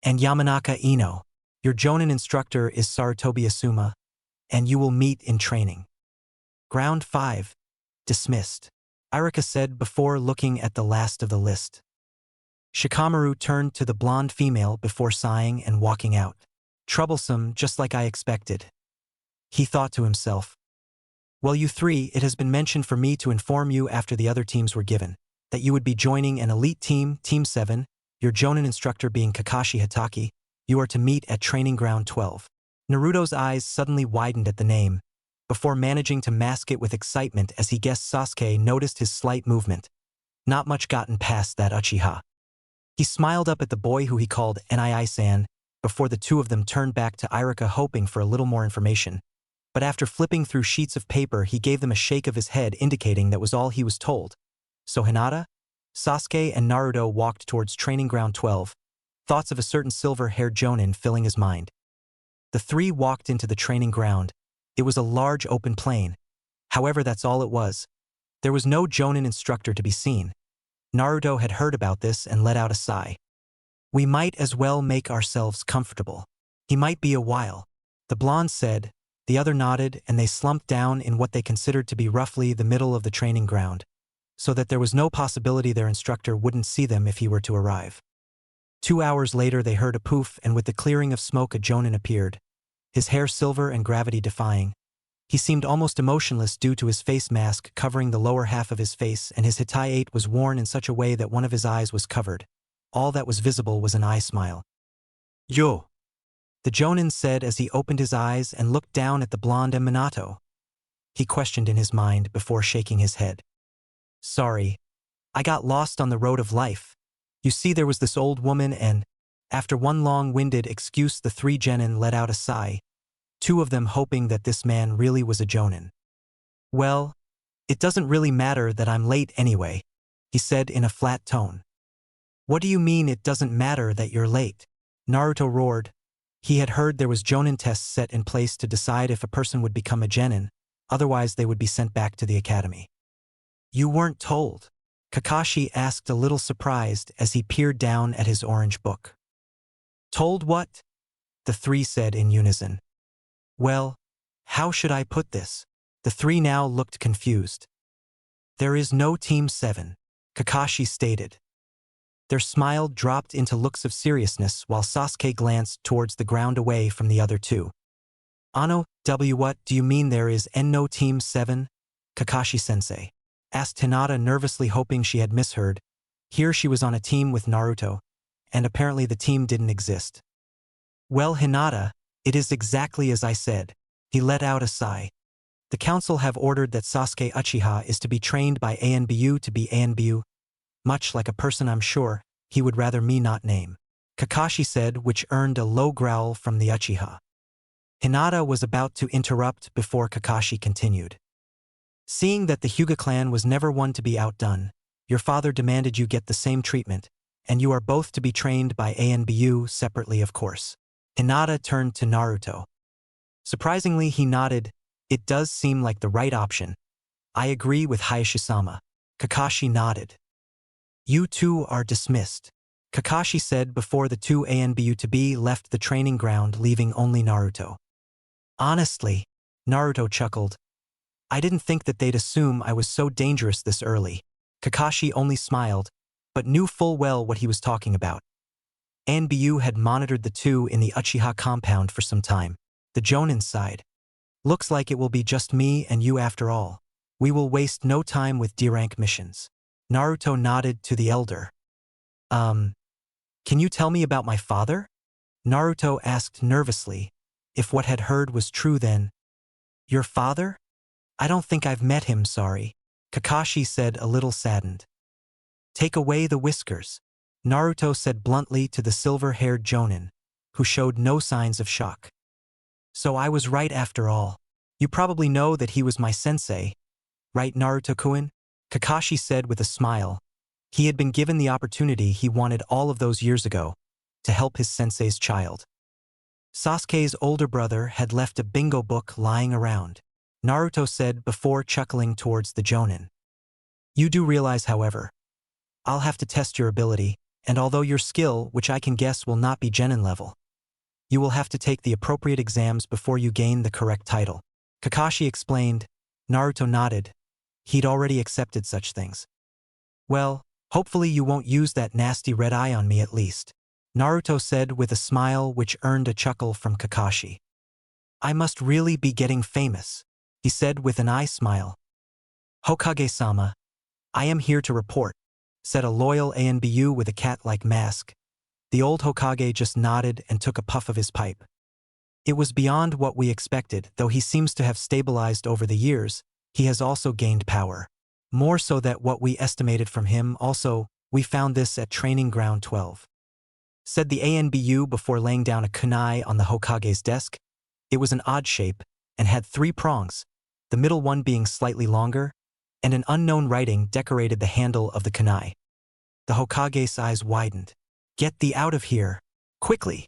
And Yamanaka Ino. Your Jonin instructor is Sarutobi Asuma, and you will meet in training. Ground 5. Dismissed. Irika said before looking at the last of the list. Shikamaru turned to the blonde female before sighing and walking out. Troublesome, just like I expected. He thought to himself. Well, you three, it has been mentioned for me to inform you after the other teams were given, that you would be joining an elite team, Team 7, your Jonin instructor being Kakashi Hatake. You are to meet at Training Ground 12. Naruto's eyes suddenly widened at the name, before managing to mask it with excitement as he guessed Sasuke noticed his slight movement. Not much gotten past that Uchiha. He smiled up at the boy who he called Nii-san, before the two of them turned back to Irika hoping for a little more information. But after flipping through sheets of paper, he gave them a shake of his head indicating that was all he was told. So Hinata, Sasuke, and Naruto walked towards Training Ground 12, thoughts of a certain silver-haired Jonin filling his mind. The three walked into the training ground. It was a large open plain. However, that's all it was. There was no Jonin instructor to be seen. Naruto had heard about this and let out a sigh. We might as well make ourselves comfortable. He might be a while. The blonde said. The other nodded, and they slumped down in what they considered to be roughly the middle of the training ground, so that there was no possibility their instructor wouldn't see them if he were to arrive. 2 hours later they heard a poof, and with the clearing of smoke a Jonin appeared, his hair silver and gravity-defying. He seemed almost emotionless due to his face mask covering the lower half of his face, and his Hitai-8 was worn in such a way that one of his eyes was covered. All that was visible was an eye smile. Yo! The Jonin said as he opened his eyes and looked down at the blonde and Minato. He questioned in his mind before shaking his head. Sorry. I got lost on the road of life. You see, there was this old woman and, after one long-winded excuse, the three genin let out a sigh, two of them hoping that this man really was a Jonin. Well, it doesn't really matter that I'm late anyway, he said in a flat tone. What do you mean it doesn't matter that you're late? Naruto roared. He had heard there was Jonin tests set in place to decide if a person would become a genin, otherwise they would be sent back to the academy. You weren't told? Kakashi asked, a little surprised as he peered down at his orange book. Told what? The three said in unison. Well, how should I put this? The three now looked confused. There is no Team 7, Kakashi stated. Their smile dropped into looks of seriousness while Sasuke glanced towards the ground away from the other two. Ano, what do you mean there is no Team 7? Kakashi-sensei asked Hinata, nervously hoping she had misheard. Here she was on a team with Naruto, and apparently the team didn't exist. Well, Hinata, it is exactly as I said. He let out a sigh. The council have ordered that Sasuke Uchiha is to be trained by ANBU to be ANBU. Much like a person I'm sure he would rather me not name, Kakashi said, which earned a low growl from the Uchiha. Hinata was about to interrupt before Kakashi continued. Seeing that the Hyuga clan was never one to be outdone, your father demanded you get the same treatment, and you are both to be trained by ANBU separately, of course. Hinata turned to Naruto. Surprisingly, he nodded. It does seem like the right option. I agree with Hayashi-sama. Kakashi nodded. You two are dismissed, Kakashi said before the two ANBU to be left the training ground, leaving only Naruto. Honestly, Naruto chuckled. I didn't think that they'd assume I was so dangerous this early. Kakashi only smiled, but knew full well what he was talking about. ANBU had monitored the two in the Uchiha compound for some time. The Jonin sighed. Looks like it will be just me and you after all. We will waste no time with D-rank missions. Naruto nodded to the elder. Can you tell me about my father? Naruto asked nervously. If what had heard was true then. Your father? I don't think I've met him, sorry. Kakashi said, a little saddened. Take away the whiskers, Naruto said bluntly to the silver-haired Jonin, who showed no signs of shock. So I was right after all. You probably know that he was my sensei, right, Naruto-kun? Kakashi said with a smile. He had been given the opportunity he wanted all of those years ago, to help his sensei's child. Sasuke's older brother had left a bingo book lying around, Naruto said before chuckling towards the Jonin. You do realize, however, I'll have to test your ability, and although your skill, which I can guess will not be genin level, you will have to take the appropriate exams before you gain the correct title. Kakashi explained. Naruto nodded. He'd already accepted such things. Well, hopefully you won't use that nasty red eye on me at least, Naruto said with a smile which earned a chuckle from Kakashi. I must really be getting famous, he said with an eye smile. Hokage-sama, I am here to report, said a loyal ANBU with a cat-like mask. The old Hokage just nodded and took a puff of his pipe. It was beyond what we expected, though he seems to have stabilized over the years. He has also gained power. More so than what we estimated from him. Also, we found this at Training Ground 12. Said the ANBU before laying down a kunai on the Hokage's desk. It was an odd shape and had 3 prongs, the middle one being slightly longer, and an unknown writing decorated the handle of the kunai. The Hokage's eyes widened. Get thee out of here, quickly!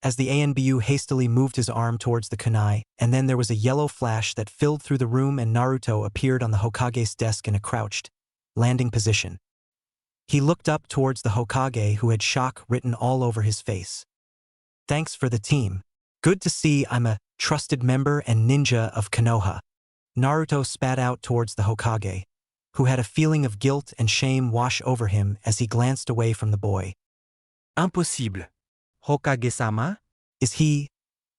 As the ANBU hastily moved his arm towards the kunai, and then there was a yellow flash that filled through the room and Naruto appeared on the Hokage's desk in a crouched, landing position. He looked up towards the Hokage who had shock written all over his face. Thanks for the team. Good to see I'm a trusted member and ninja of Konoha. Naruto spat out towards the Hokage, who had a feeling of guilt and shame wash over him as he glanced away from the boy. Impossible. Hokage-sama? Is he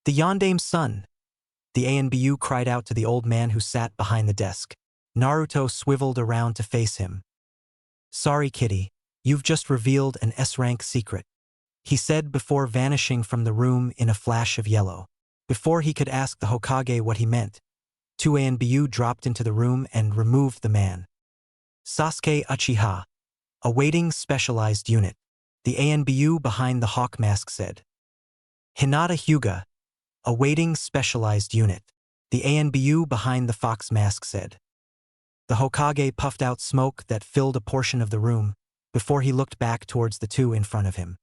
the Yandame's son? The ANBU cried out to the old man who sat behind the desk. Naruto swiveled around to face him. Sorry, kitty, you've just revealed an S-rank secret, he said before vanishing from the room in a flash of yellow. Before he could ask the Hokage what he meant, 2 ANBU dropped into the room and removed the man. Sasuke Uchiha, awaiting specialized unit. The ANBU behind the hawk mask said. Hinata Hyuga, awaiting specialized unit. The ANBU behind the fox mask said. The Hokage puffed out smoke that filled a portion of the room before he looked back towards the 2 in front of him.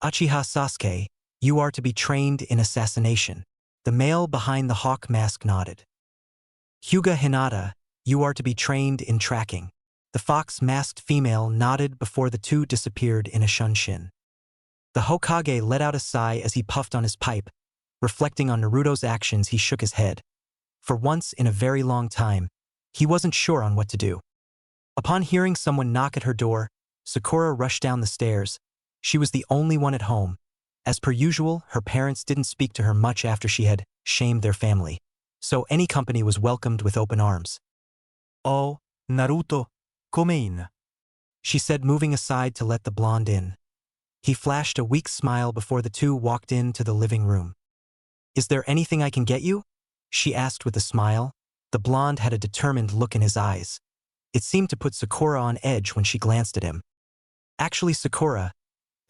Uchiha Sasuke, you are to be trained in assassination. The male behind the hawk mask nodded. Hyuga Hinata, you are to be trained in tracking. The fox-masked female nodded before the 2 disappeared in a shunshin. The Hokage let out a sigh as he puffed on his pipe. Reflecting on Naruto's actions, he shook his head. For once in a very long time, he wasn't sure on what to do. Upon hearing someone knock at her door, Sakura rushed down the stairs. She was the only one at home. As per usual, her parents didn't speak to her much after she had shamed their family, so any company was welcomed with open arms. Oh, Naruto. Come in, she said, moving aside to let the blonde in. He flashed a weak smile before the 2 walked into the living room. Is there anything I can get you? She asked with a smile. The blonde had a determined look in his eyes. It seemed to put Sakura on edge when she glanced at him. Actually, Sakura,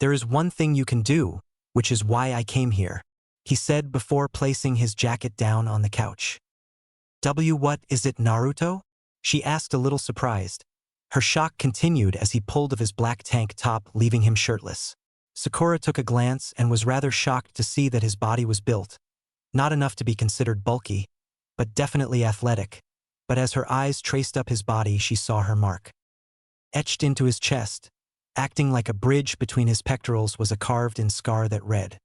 there is one thing you can do, which is why I came here, he said before placing his jacket down on the couch. What is it, Naruto? She asked, a little surprised. Her shock continued as he pulled off his black tank top, leaving him shirtless. Sakura took a glance and was rather shocked to see that his body was built. Not enough to be considered bulky, but definitely athletic. But as her eyes traced up his body, she saw her mark. Etched into his chest, acting like a bridge between his pectorals, was a carved-in scar that read,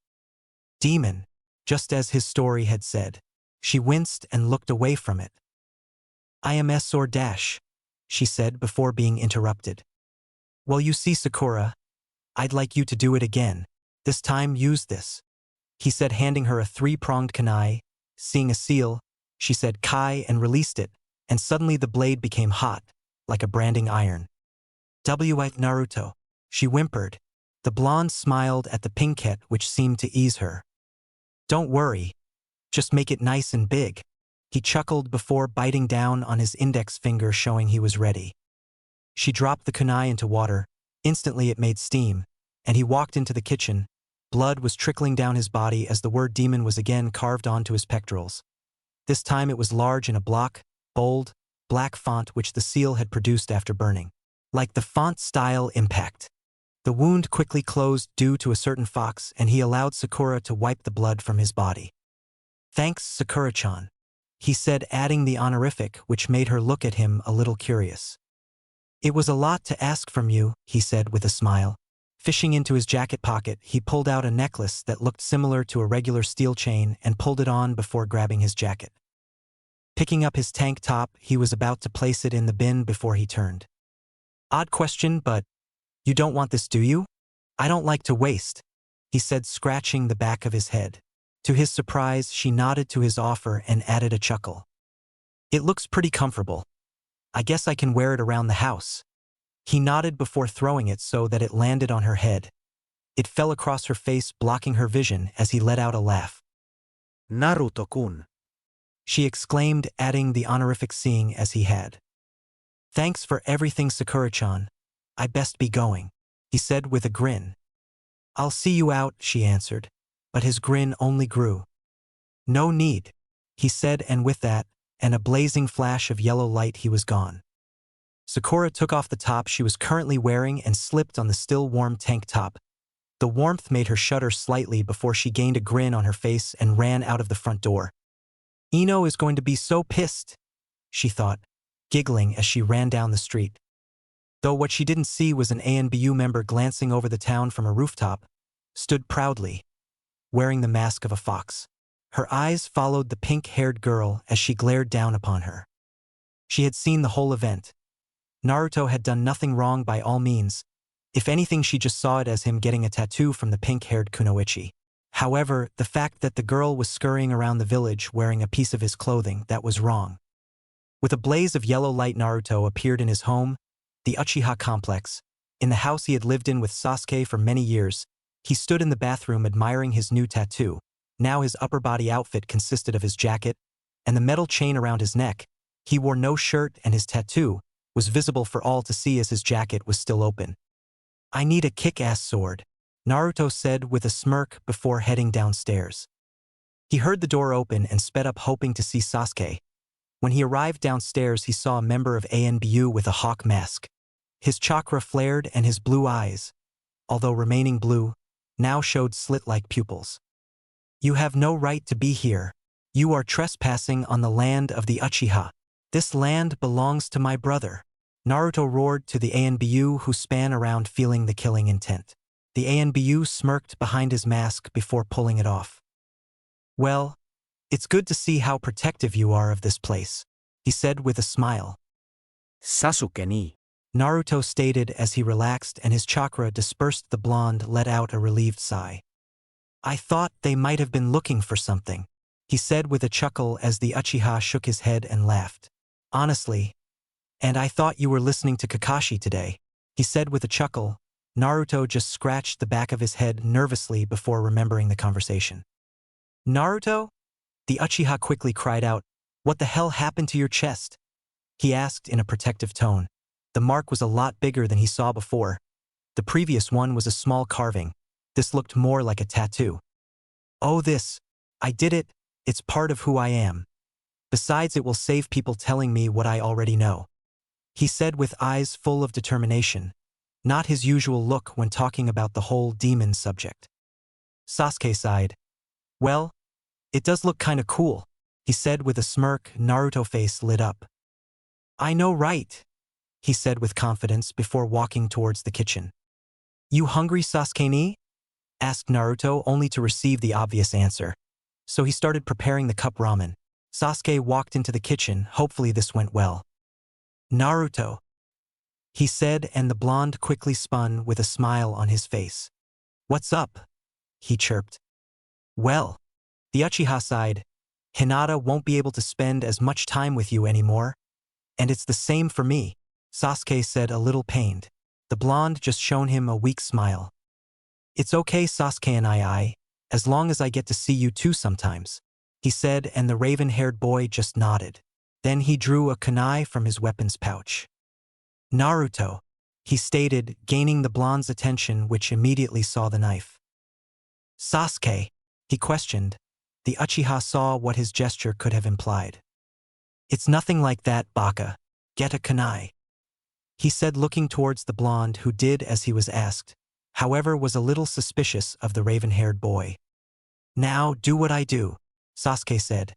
Demon, just as his story had said. She winced and looked away from it. I am S or dash, she said before being interrupted. Well, you see, Sakura, I'd like you to do it again. This time use this, he said, handing her a 3-pronged kunai. Seeing a seal, she said kai and released it, and suddenly the blade became hot, like a branding iron. Naruto, she whimpered. The blonde smiled at the pinkette, which seemed to ease her. Don't worry, just make it nice and big, he chuckled before biting down on his index finger, showing he was ready. She dropped the kunai into water. Instantly it made steam, and he walked into the kitchen. Blood was trickling down his body as the word demon was again carved onto his pectorals. This time it was large in a block, bold, black font which the seal had produced after burning. Like the font style impact. The wound quickly closed due to a certain fox, and he allowed Sakura to wipe the blood from his body. Thanks, Sakura-chan, he said, adding the honorific, which made her look at him a little curious. It was a lot to ask from you, he said with a smile. Fishing into his jacket pocket, he pulled out a necklace that looked similar to a regular steel chain and pulled it on before grabbing his jacket. Picking up his tank top, he was about to place it in the bin before he turned. Odd question, but you don't want this, do you? I don't like to waste, he said, scratching the back of his head. To his surprise, she nodded to his offer and added a chuckle. It looks pretty comfortable. I guess I can wear it around the house. He nodded before throwing it so that it landed on her head. It fell across her face, blocking her vision as he let out a laugh. Naruto-kun. She exclaimed, adding the honorific seeing as he had. Thanks for everything, Sakura-chan. I best be going, he said with a grin. I'll see you out, she answered, but his grin only grew. No need, he said, and with that, and a blazing flash of yellow light, he was gone. Sakura took off the top she was currently wearing and slipped on the still warm tank top. The warmth made her shudder slightly before she gained a grin on her face and ran out of the front door. Ino is going to be so pissed, she thought, giggling as she ran down the street. Though what she didn't see was an ANBU member glancing over the town from a rooftop, stood proudly, wearing the mask of a fox. Her eyes followed the pink-haired girl as she glared down upon her. She had seen the whole event. Naruto had done nothing wrong by all means. If anything, she just saw it as him getting a tattoo from the pink-haired kunoichi. However, the fact that the girl was scurrying around the village wearing a piece of his clothing, that was wrong. With a blaze of yellow light, Naruto appeared in his home, the Uchiha complex. In the house he had lived in with Sasuke for many years, he stood in the bathroom admiring his new tattoo. Now his upper body outfit consisted of his jacket and the metal chain around his neck. He wore no shirt and his tattoo was visible for all to see as his jacket was still open. I need a kick-ass sword, Naruto said with a smirk before heading downstairs. He heard the door open and sped up, hoping to see Sasuke. When he arrived downstairs, he saw a member of ANBU with a hawk mask. His chakra flared and his blue eyes, although remaining blue, now showed slit-like pupils. You have no right to be here. You are trespassing on the land of the Uchiha. This land belongs to my brother, Naruto roared to the ANBU, who span around feeling the killing intent. The ANBU smirked behind his mask before pulling it off. Well, it's good to see how protective you are of this place, he said with a smile. Sasuke ni. Naruto stated as he relaxed and his chakra dispersed. The blonde let out a relieved sigh. I thought they might have been looking for something, he said with a chuckle as the Uchiha shook his head and laughed. Honestly, and I thought you were listening to Kakashi today, he said with a chuckle. Naruto just scratched the back of his head nervously before remembering the conversation. Naruto? The Uchiha quickly cried out. What the hell happened to your chest? He asked in a protective tone. The mark was a lot bigger than he saw before. The previous one was a small carving. This looked more like a tattoo. Oh, I did it. It's part of who I am. Besides, it will save people telling me what I already know, he said with eyes full of determination, not his usual look when talking about the whole demon subject. Sasuke sighed. Well, it does look kinda cool, he said with a smirk. Naruto's face lit up. I know, right? He said with confidence before walking towards the kitchen. You hungry, Sasuke ni? Asked Naruto, only to receive the obvious answer. So he started preparing the cup ramen. Sasuke walked into the kitchen. Hopefully this went well. Naruto, he said, and the blonde quickly spun with a smile on his face. What's up? He chirped. Well, the Uchiha sighed. Hinata won't be able to spend as much time with you anymore. And it's the same for me, Sasuke said, a little pained. The blonde just shone him a weak smile. It's okay, Sasuke, and I, as long as I get to see you too sometimes, he said, and the raven-haired boy just nodded. Then he drew a kunai from his weapons pouch. Naruto, he stated, gaining the blonde's attention, which immediately saw the knife. Sasuke, he questioned. The Uchiha saw what his gesture could have implied. It's nothing like that, Baka. Get a kunai, he said, looking towards the blonde, who did as he was asked, however was a little suspicious of the raven-haired boy. Now do what I do, Sasuke said.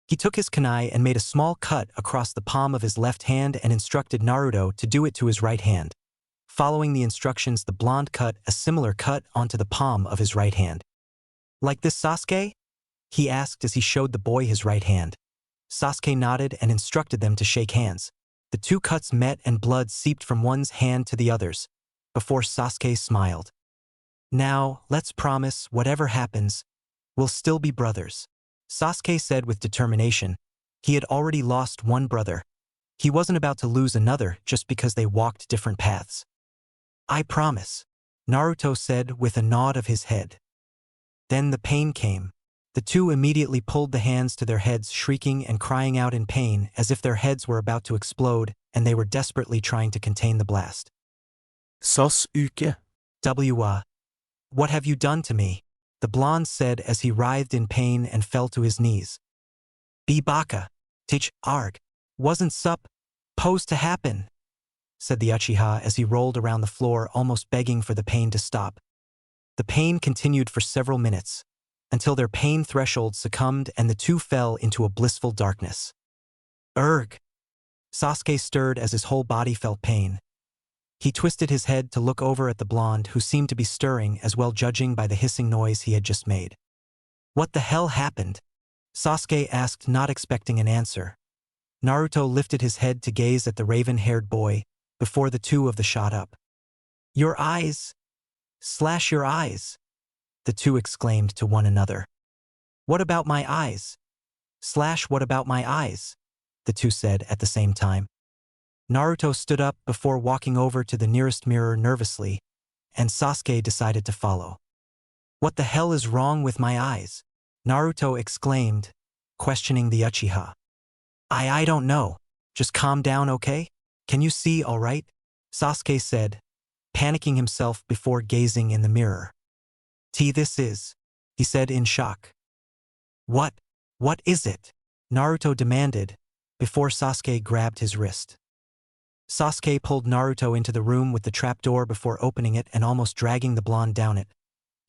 He took his kunai and made a small cut across the palm of his left hand and instructed Naruto to do it to his right hand. Following the instructions, the blonde cut a similar cut onto the palm of his right hand. Like this, Sasuke? He asked as he showed the boy his right hand. Sasuke nodded and instructed them to shake hands. The two cuts met and blood seeped from one's hand to the other's, before Sasuke smiled. Now, let's promise, whatever happens, We'll still be brothers. Sasuke said with determination. He had already lost one brother. He wasn't about to lose another just because they walked different paths. I promise, Naruto said with a nod of his head. Then the pain came. The two immediately pulled the hands to their heads, shrieking and crying out in pain as if their heads were about to explode and they were desperately trying to contain the blast. Sasuke. What have you done to me? The blonde said as he writhed in pain and fell to his knees. Be baka, teach arg, wasn't supposed to happen, said the Uchiha as he rolled around the floor almost begging for the pain to stop. The pain continued for several minutes, until their pain threshold succumbed and the two fell into a blissful darkness. Urgh! Sasuke stirred as his whole body felt pain. He twisted his head to look over at the blonde who seemed to be stirring as well, judging by the hissing noise he had just made. What the hell happened? Sasuke asked, not expecting an answer. Naruto lifted his head to gaze at the raven-haired boy before the two of them shot up. Your eyes! Slash your eyes! The two exclaimed to one another. What about my eyes? Slash what about my eyes? The two said at the same time. Naruto stood up before walking over to the nearest mirror nervously, and Sasuke decided to follow. What the hell is wrong with my eyes? Naruto exclaimed, questioning the Uchiha. I don't know. Just calm down, okay? Can you see all right? Sasuke said, panicking himself before gazing in the mirror. This is, he said in shock. What is it? Naruto demanded, before Sasuke grabbed his wrist. Sasuke pulled Naruto into the room with the trapdoor before opening it and almost dragging the blonde down it.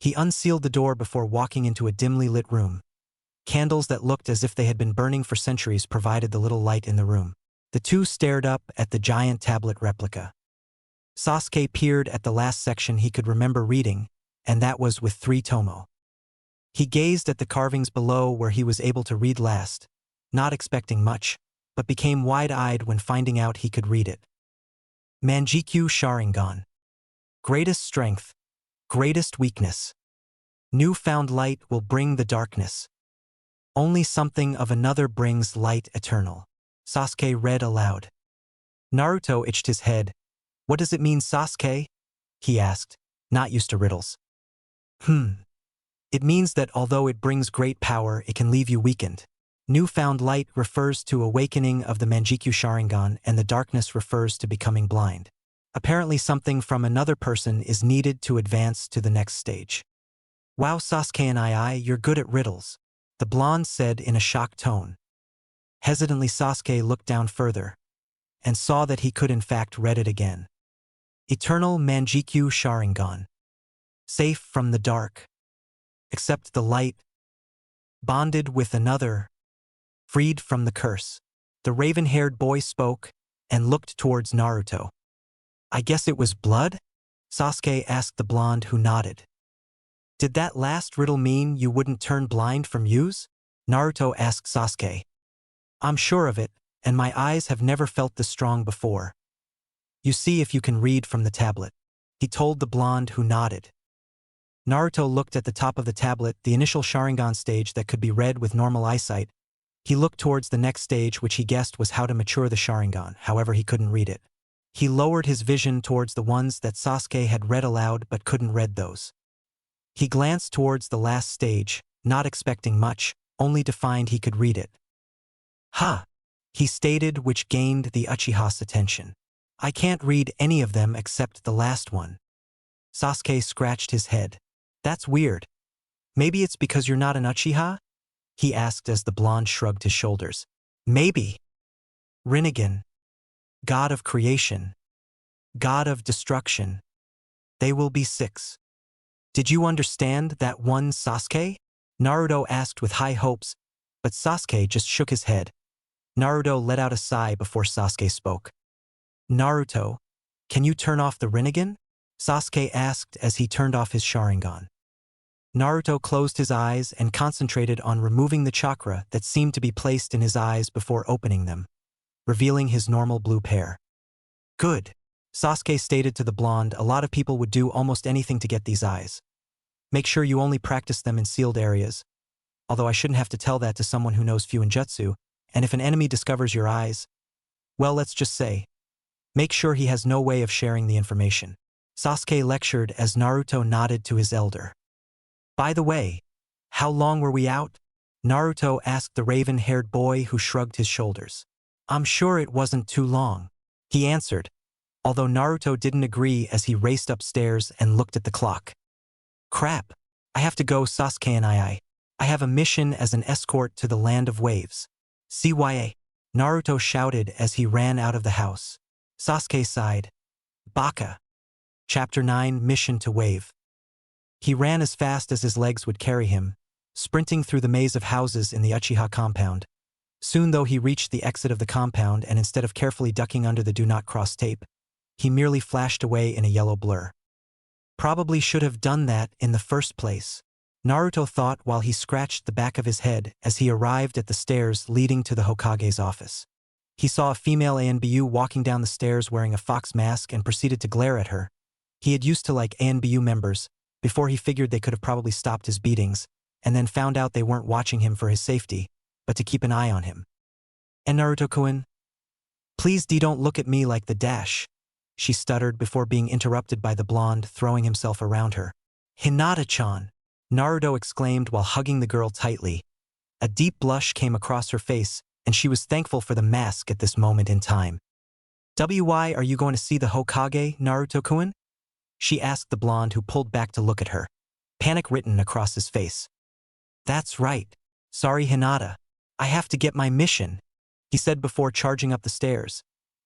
He unsealed the door before walking into a dimly lit room. Candles that looked as if they had been burning for centuries provided the little light in the room. The two stared up at the giant tablet replica. Sasuke peered at the last section he could remember reading, and that was with 3 tomo. He gazed at the carvings below where he was able to read last, not expecting much, but became wide-eyed when finding out he could read it. Manjikyu Sharingan. Greatest strength, greatest weakness. Newfound light will bring the darkness. Only something of another brings light eternal. Sasuke read aloud. Naruto itched his head. What does it mean, Sasuke? He asked, not used to riddles. It means that although it brings great power, it can leave you weakened. Newfound light refers to awakening of the Manjikyu Sharingan, and the darkness refers to becoming blind. Apparently something from another person is needed to advance to the next stage. Wow, Sasuke and you're good at riddles, the blonde said in a shocked tone. Hesitantly, Sasuke looked down further and saw that he could in fact read it again. Eternal Manjikyu Sharingan. Safe from the dark. Accept the light. Bonded with another. Freed from the curse. The raven-haired boy spoke and looked towards Naruto. I guess it was blood? Sasuke asked the blonde, who nodded. Did that last riddle mean you wouldn't turn blind from use? Naruto asked Sasuke. I'm sure of it, and my eyes have never felt this strong before. You see if you can read from the tablet, he told the blonde, who nodded. Naruto looked at the top of the tablet, the initial Sharingan stage that could be read with normal eyesight. He looked towards the next stage, which he guessed was how to mature the Sharingan, however he couldn't read it. He lowered his vision towards the ones that Sasuke had read aloud but couldn't read those. He glanced towards the last stage, not expecting much, only to find he could read it. Ha! He stated, which gained the Uchiha's attention. I can't read any of them except the last one. Sasuke scratched his head. That's weird. Maybe it's because you're not an Uchiha? He asked as the blonde shrugged his shoulders. Maybe. Rinnegan. God of creation. God of destruction. They will be 6. Did you understand that one, Sasuke? Naruto asked with high hopes, but Sasuke just shook his head. Naruto let out a sigh before Sasuke spoke. Naruto, can you turn off the Rinnegan? Sasuke asked as he turned off his Sharingan. Naruto closed his eyes and concentrated on removing the chakra that seemed to be placed in his eyes before opening them, revealing his normal blue pair. Good, Sasuke stated to the blonde. A lot of people would do almost anything to get these eyes. Make sure you only practice them in sealed areas. although I shouldn't have to tell that to someone who knows Fuinjutsu, and if an enemy discovers your eyes, well, let's just say, make sure he has no way of sharing the information. Sasuke lectured as Naruto nodded to his elder. By the way, how long were we out? Naruto asked the raven-haired boy who shrugged his shoulders. I'm sure it wasn't too long, he answered, although Naruto didn't agree as he raced upstairs and looked at the clock. Crap, I have to go. Sasuke and I have a mission as an escort to the land of waves. CYA, Naruto shouted as he ran out of the house. Sasuke sighed. Baka. Chapter 9, Mission to Wave. He ran as fast as his legs would carry him, sprinting through the maze of houses in the Uchiha compound. Soon though he reached the exit of the compound and instead of carefully ducking under the do not cross tape, he merely flashed away in a yellow blur. Probably should have done that in the first place, Naruto thought while he scratched the back of his head as he arrived at the stairs leading to the Hokage's office. He saw a female ANBU walking down the stairs wearing a fox mask and proceeded to glare at her. He had used to like ANBU members before he figured they could have probably stopped his beatings, and then found out they weren't watching him for his safety, but to keep an eye on him. And Naruto-kun? Please don't look at me like the dash, she stuttered before being interrupted by the blonde throwing himself around her. Hinata-chan, Naruto exclaimed while hugging the girl tightly. A deep blush came across her face, and she was thankful for the mask at this moment in time. Why are you going to see the Hokage, Naruto-kun? She asked the blonde who pulled back to look at her, panic written across his face. That's right. Sorry, Hinata. I have to get my mission, he said before charging up the stairs.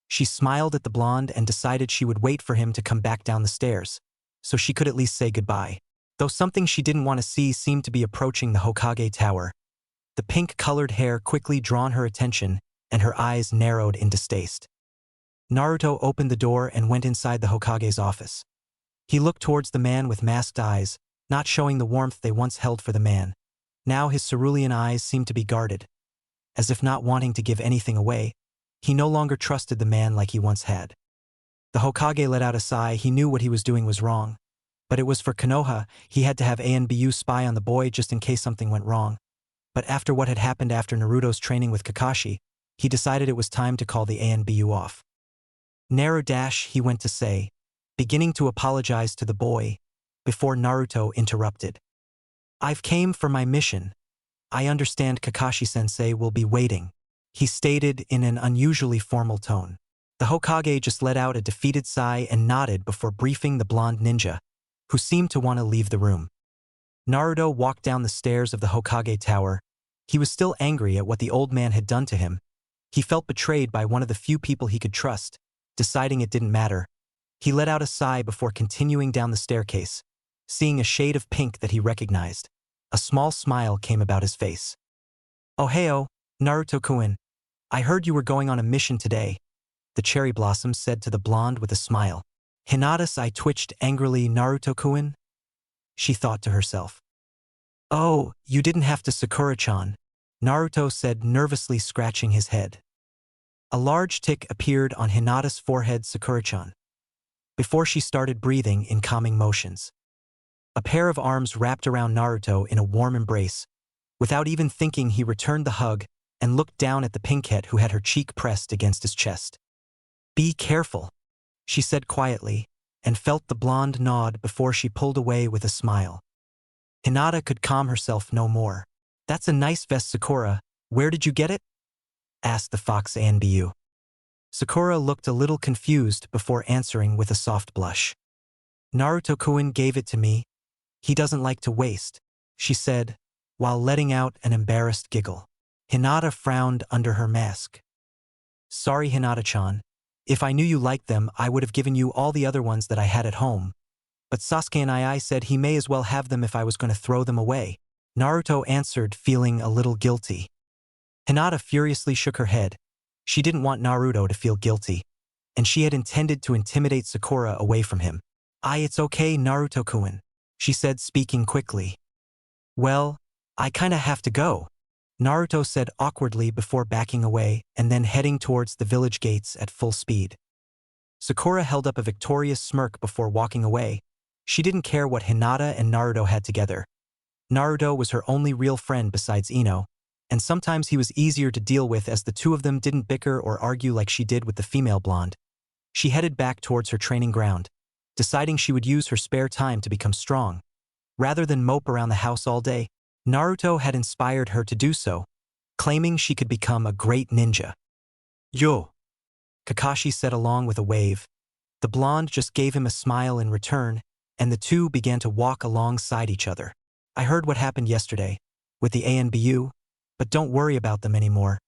She smiled at the blonde and decided she would wait for him to come back down the stairs, so she could at least say goodbye. Though something she didn't want to see seemed to be approaching the Hokage tower. The pink-colored hair quickly drawn her attention, and her eyes narrowed in distaste. Naruto opened the door and went inside the Hokage's office. He looked towards the man with masked eyes, not showing the warmth they once held for the man. Now his cerulean eyes seemed to be guarded. As if not wanting to give anything away, he no longer trusted the man like he once had. The Hokage let out a sigh. He knew what he was doing was wrong. But it was for Konoha. He had to have ANBU spy on the boy just in case something went wrong. But after what had happened after Naruto's training with Kakashi, he decided it was time to call the ANBU off. He went to say, beginning to apologize to the boy, before Naruto interrupted. I've came for my mission. I understand Kakashi-sensei will be waiting, he stated in an unusually formal tone. The Hokage just let out a defeated sigh and nodded before briefing the blonde ninja, who seemed to want to leave the room. Naruto walked down the stairs of the Hokage tower. He was still angry at what the old man had done to him. He felt betrayed by one of the few people he could trust, deciding it didn't matter. He let out a sigh before continuing down the staircase, seeing a shade of pink that he recognized. A small smile came about his face. Ohio, Naruto-kun. I heard you were going on a mission today, the cherry blossom said to the blonde with a smile. Hinata's eye twitched angrily. Naruto-kun? She thought to herself. Oh, you didn't have to, Sakura-chan, Naruto said, nervously scratching his head. A large tick appeared on Hinata's forehead. Sakura-chan. Before she started breathing in calming motions. A pair of arms wrapped around Naruto in a warm embrace. Without even thinking, he returned the hug and looked down at the pinkette who had her cheek pressed against his chest. Be careful, she said quietly, and felt the blonde nod before she pulled away with a smile. Hinata could calm herself no more. That's a nice vest, Sakura. Where did you get it? Asked the fox ANBU. Sakura looked a little confused before answering with a soft blush. Naruto-kun gave it to me. He doesn't like to waste, she said, while letting out an embarrassed giggle. Hinata frowned under her mask. Sorry, Hinata-chan. If I knew you liked them, I would have given you all the other ones that I had at home. But Sasuke and I said he may as well have them if I was going to throw them away. Naruto answered, feeling a little guilty. Hinata furiously shook her head. She didn't want Naruto to feel guilty, and she had intended to intimidate Sakura away from him. It's okay, Naruto-kun, she said, speaking quickly. Well, I kinda have to go, Naruto said awkwardly before backing away and then heading towards the village gates at full speed. Sakura held up a victorious smirk before walking away. She didn't care what Hinata and Naruto had together. Naruto was her only real friend besides Ino, and sometimes he was easier to deal with as the two of them didn't bicker or argue like she did with the female blonde. She headed back towards her training ground, deciding she would use her spare time to become strong. Rather than mope around the house all day, Naruto had inspired her to do so, claiming she could become a great ninja. Yo. Kakashi said along with a wave. The blonde just gave him a smile in return, and the two began to walk alongside each other. I heard what happened yesterday, with the ANBU, but don't worry about them anymore.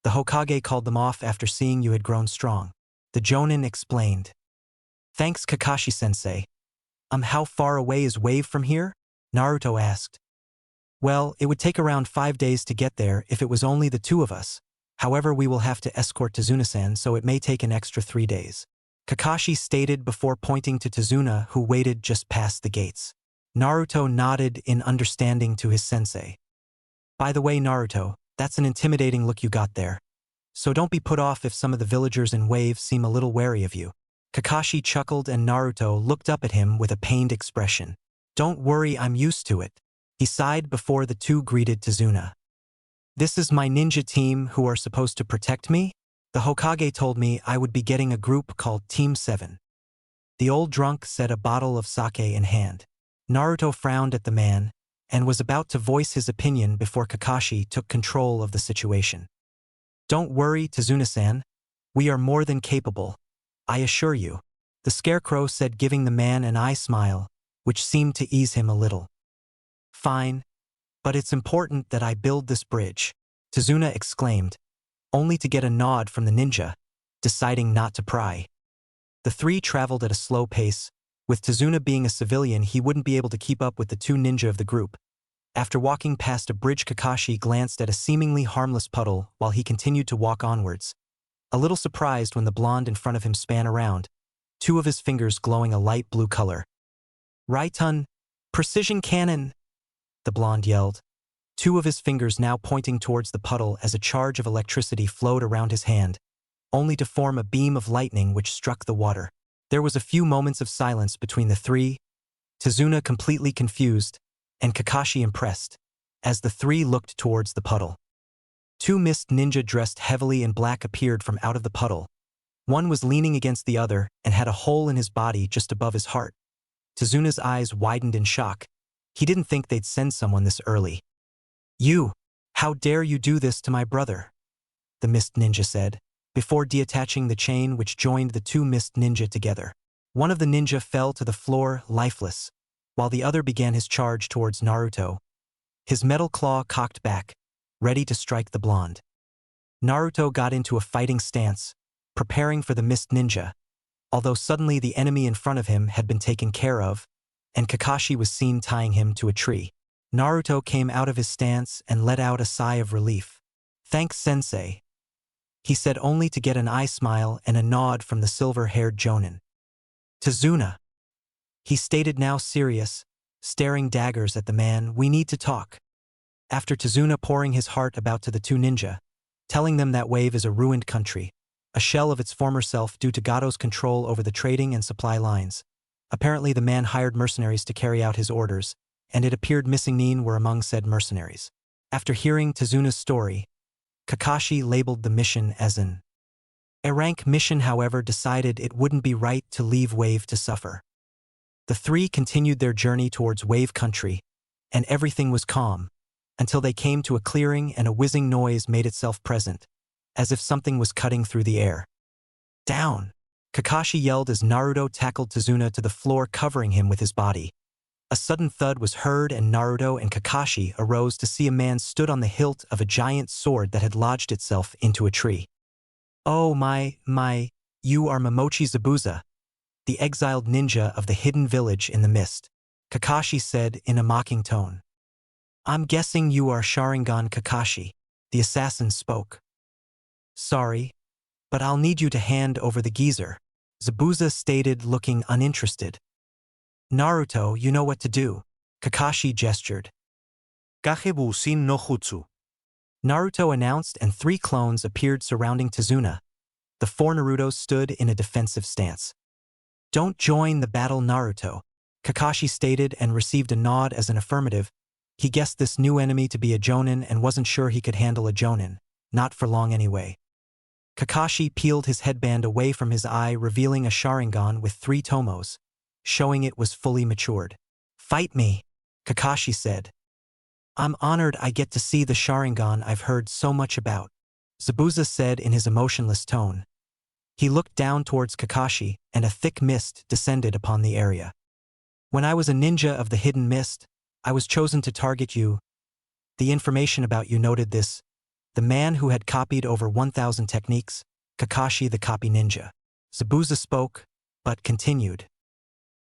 The Hokage called them off after seeing you had grown strong. The Jonin explained. Thanks, Kakashi-sensei. How far away is Wave from here? Naruto asked. Well, it would take around 5 days to get there if it was only the two of us. However, we will have to escort Tazuna-san, so it may take an extra 3 days. Kakashi stated before pointing to Tazuna, who waited just past the gates. Naruto nodded in understanding to his sensei. By the way, Naruto, that's an intimidating look you got there. So don't be put off if some of the villagers in Wave seem a little wary of you. Kakashi chuckled and Naruto looked up at him with a pained expression. Don't worry, I'm used to it. He sighed before the two greeted Tazuna. This is my ninja team who are supposed to protect me? The Hokage told me I would be getting a group called Team 7. The old drunk said, a bottle of sake in hand. Naruto frowned at the man and was about to voice his opinion before Kakashi took control of the situation. Don't worry, Tazuna-san. We are more than capable. I assure you, the scarecrow said, giving the man an eye smile, which seemed to ease him a little. Fine, but it's important that I build this bridge, Tazuna exclaimed, only to get a nod from the ninja, deciding not to pry. The three traveled at a slow pace. With Tazuna being a civilian, he wouldn't be able to keep up with the two ninja of the group. After walking past a bridge, Kakashi glanced at a seemingly harmless puddle while he continued to walk onwards. A little surprised when the blonde in front of him span around, two of his fingers glowing a light blue color. Raitun, precision cannon! The blonde yelled, two of his fingers now pointing towards the puddle as a charge of electricity flowed around his hand, only to form a beam of lightning which struck the water. There was a few moments of silence between the three, Tazuna completely confused, and Kakashi impressed, as the three looked towards the puddle. Two mist ninja dressed heavily in black appeared from out of the puddle. One was leaning against the other and had a hole in his body just above his heart. Tazuna's eyes widened in shock. He didn't think they'd send someone this early. You! How dare you do this to my brother? The mist ninja said, before detaching the chain which joined the two mist ninja together. One of the ninja fell to the floor, lifeless, while the other began his charge towards Naruto, his metal claw cocked back, ready to strike the blonde. Naruto got into a fighting stance, preparing for the mist ninja, although suddenly the enemy in front of him had been taken care of, and Kakashi was seen tying him to a tree. Naruto came out of his stance and let out a sigh of relief. Thanks, sensei, he said, only to get an eye smile and a nod from the silver-haired Jonin. Tazuna, he stated, now serious, staring daggers at the man, we need to talk. After Tazuna pouring his heart about to the two ninja, telling them that Wave is a ruined country, a shell of its former self due to Gato's control over the trading and supply lines. Apparently the man hired mercenaries to carry out his orders, and it appeared missing Nin were among said mercenaries. After hearing Tazuna's story, Kakashi labeled the mission as an A-rank mission. However, decided it wouldn't be right to leave Wave to suffer. The three continued their journey towards Wave country, and everything was calm, until they came to a clearing and a whizzing noise made itself present, as if something was cutting through the air. Down! Kakashi yelled as Naruto tackled Tazuna to the floor, covering him with his body. A sudden thud was heard and Naruto and Kakashi arose to see a man stood on the hilt of a giant sword that had lodged itself into a tree. Oh my, you are Momochi Zabuza, the exiled ninja of the hidden village in the mist, Kakashi said in a mocking tone. I'm guessing you are Sharingan Kakashi, the assassin spoke. Sorry, but I'll need you to hand over the geezer, Zabuza stated, looking uninterested. Naruto, you know what to do, Kakashi gestured. Kagebusin no jutsu. Naruto announced, and three clones appeared surrounding Tazuna. The four Narutos stood in a defensive stance. Don't join the battle, Naruto, Kakashi stated and received a nod as an affirmative. He guessed this new enemy to be a jonin and wasn't sure he could handle a jonin, not for long anyway. Kakashi peeled his headband away from his eye, revealing a Sharingan with 3 tomos, showing it was fully matured. "Fight me," Kakashi said. "I'm honored I get to see the Sharingan I've heard so much about," Zabuza said in his emotionless tone. He looked down towards Kakashi, and a thick mist descended upon the area. "When I was a ninja of the hidden mist, I was chosen to target you. The information about you noted this. The man who had copied over 1,000 techniques, Kakashi the copy ninja." Zabuza spoke, but continued.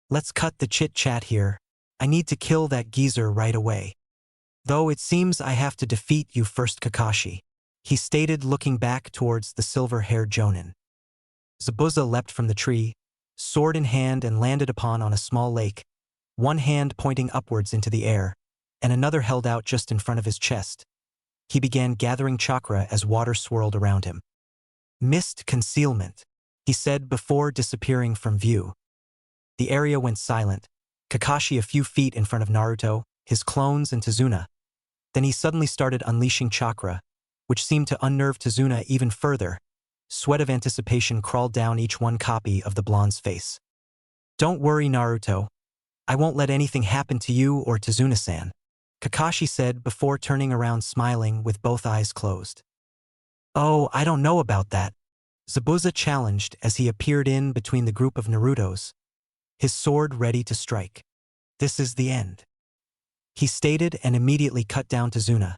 "Let's cut the chit-chat here. I need to kill that geezer right away. Though it seems I have to defeat you first, Kakashi," he stated, looking back towards the silver-haired jonin. Zabuza leapt from the tree, sword in hand, and landed on a small lake, one hand pointing upwards into the air, and another held out just in front of his chest. He began gathering chakra as water swirled around him. "Mist concealment," he said before disappearing from view. The area went silent, Kakashi a few feet in front of Naruto, his clones, and Tazuna. Then he suddenly started unleashing chakra, which seemed to unnerve Tazuna even further. Sweat of anticipation crawled down each one copy of the blonde's face. "Don't worry, Naruto. I won't let anything happen to you or Tazuna-san," Kakashi said before turning around smiling with both eyes closed. "Oh, I don't know about that," Zabuza challenged as he appeared in between the group of Narutos, his sword ready to strike. "This is the end," he stated, and immediately cut down Tazuna.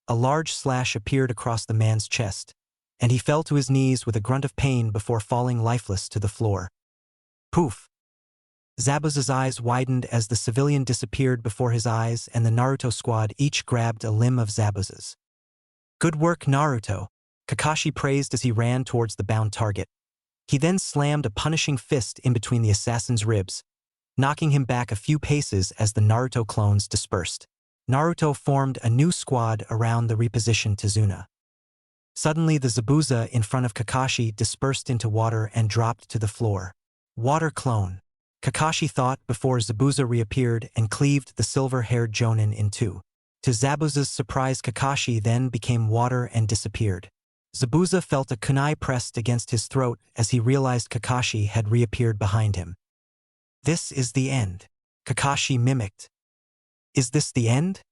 A large slash appeared across the man's chest, and he fell to his knees with a grunt of pain before falling lifeless to the floor. Poof! Zabuza's eyes widened as the civilian disappeared before his eyes, and the Naruto squad each grabbed a limb of Zabuza's. "Good work, Naruto," Kakashi praised as he ran towards the bound target. He then slammed a punishing fist in between the assassin's ribs, knocking him back a few paces as the Naruto clones dispersed. Naruto formed a new squad around the repositioned Tazuna. Suddenly, the Zabuza in front of Kakashi dispersed into water and dropped to the floor. "Water clone," Kakashi thought before Zabuza reappeared and cleaved the silver-haired jonin in two. To Zabuza's surprise, Kakashi then became water and disappeared. Zabuza felt a kunai pressed against his throat as he realized Kakashi had reappeared behind him. "This is the end," Kakashi mimicked. "Is this the end?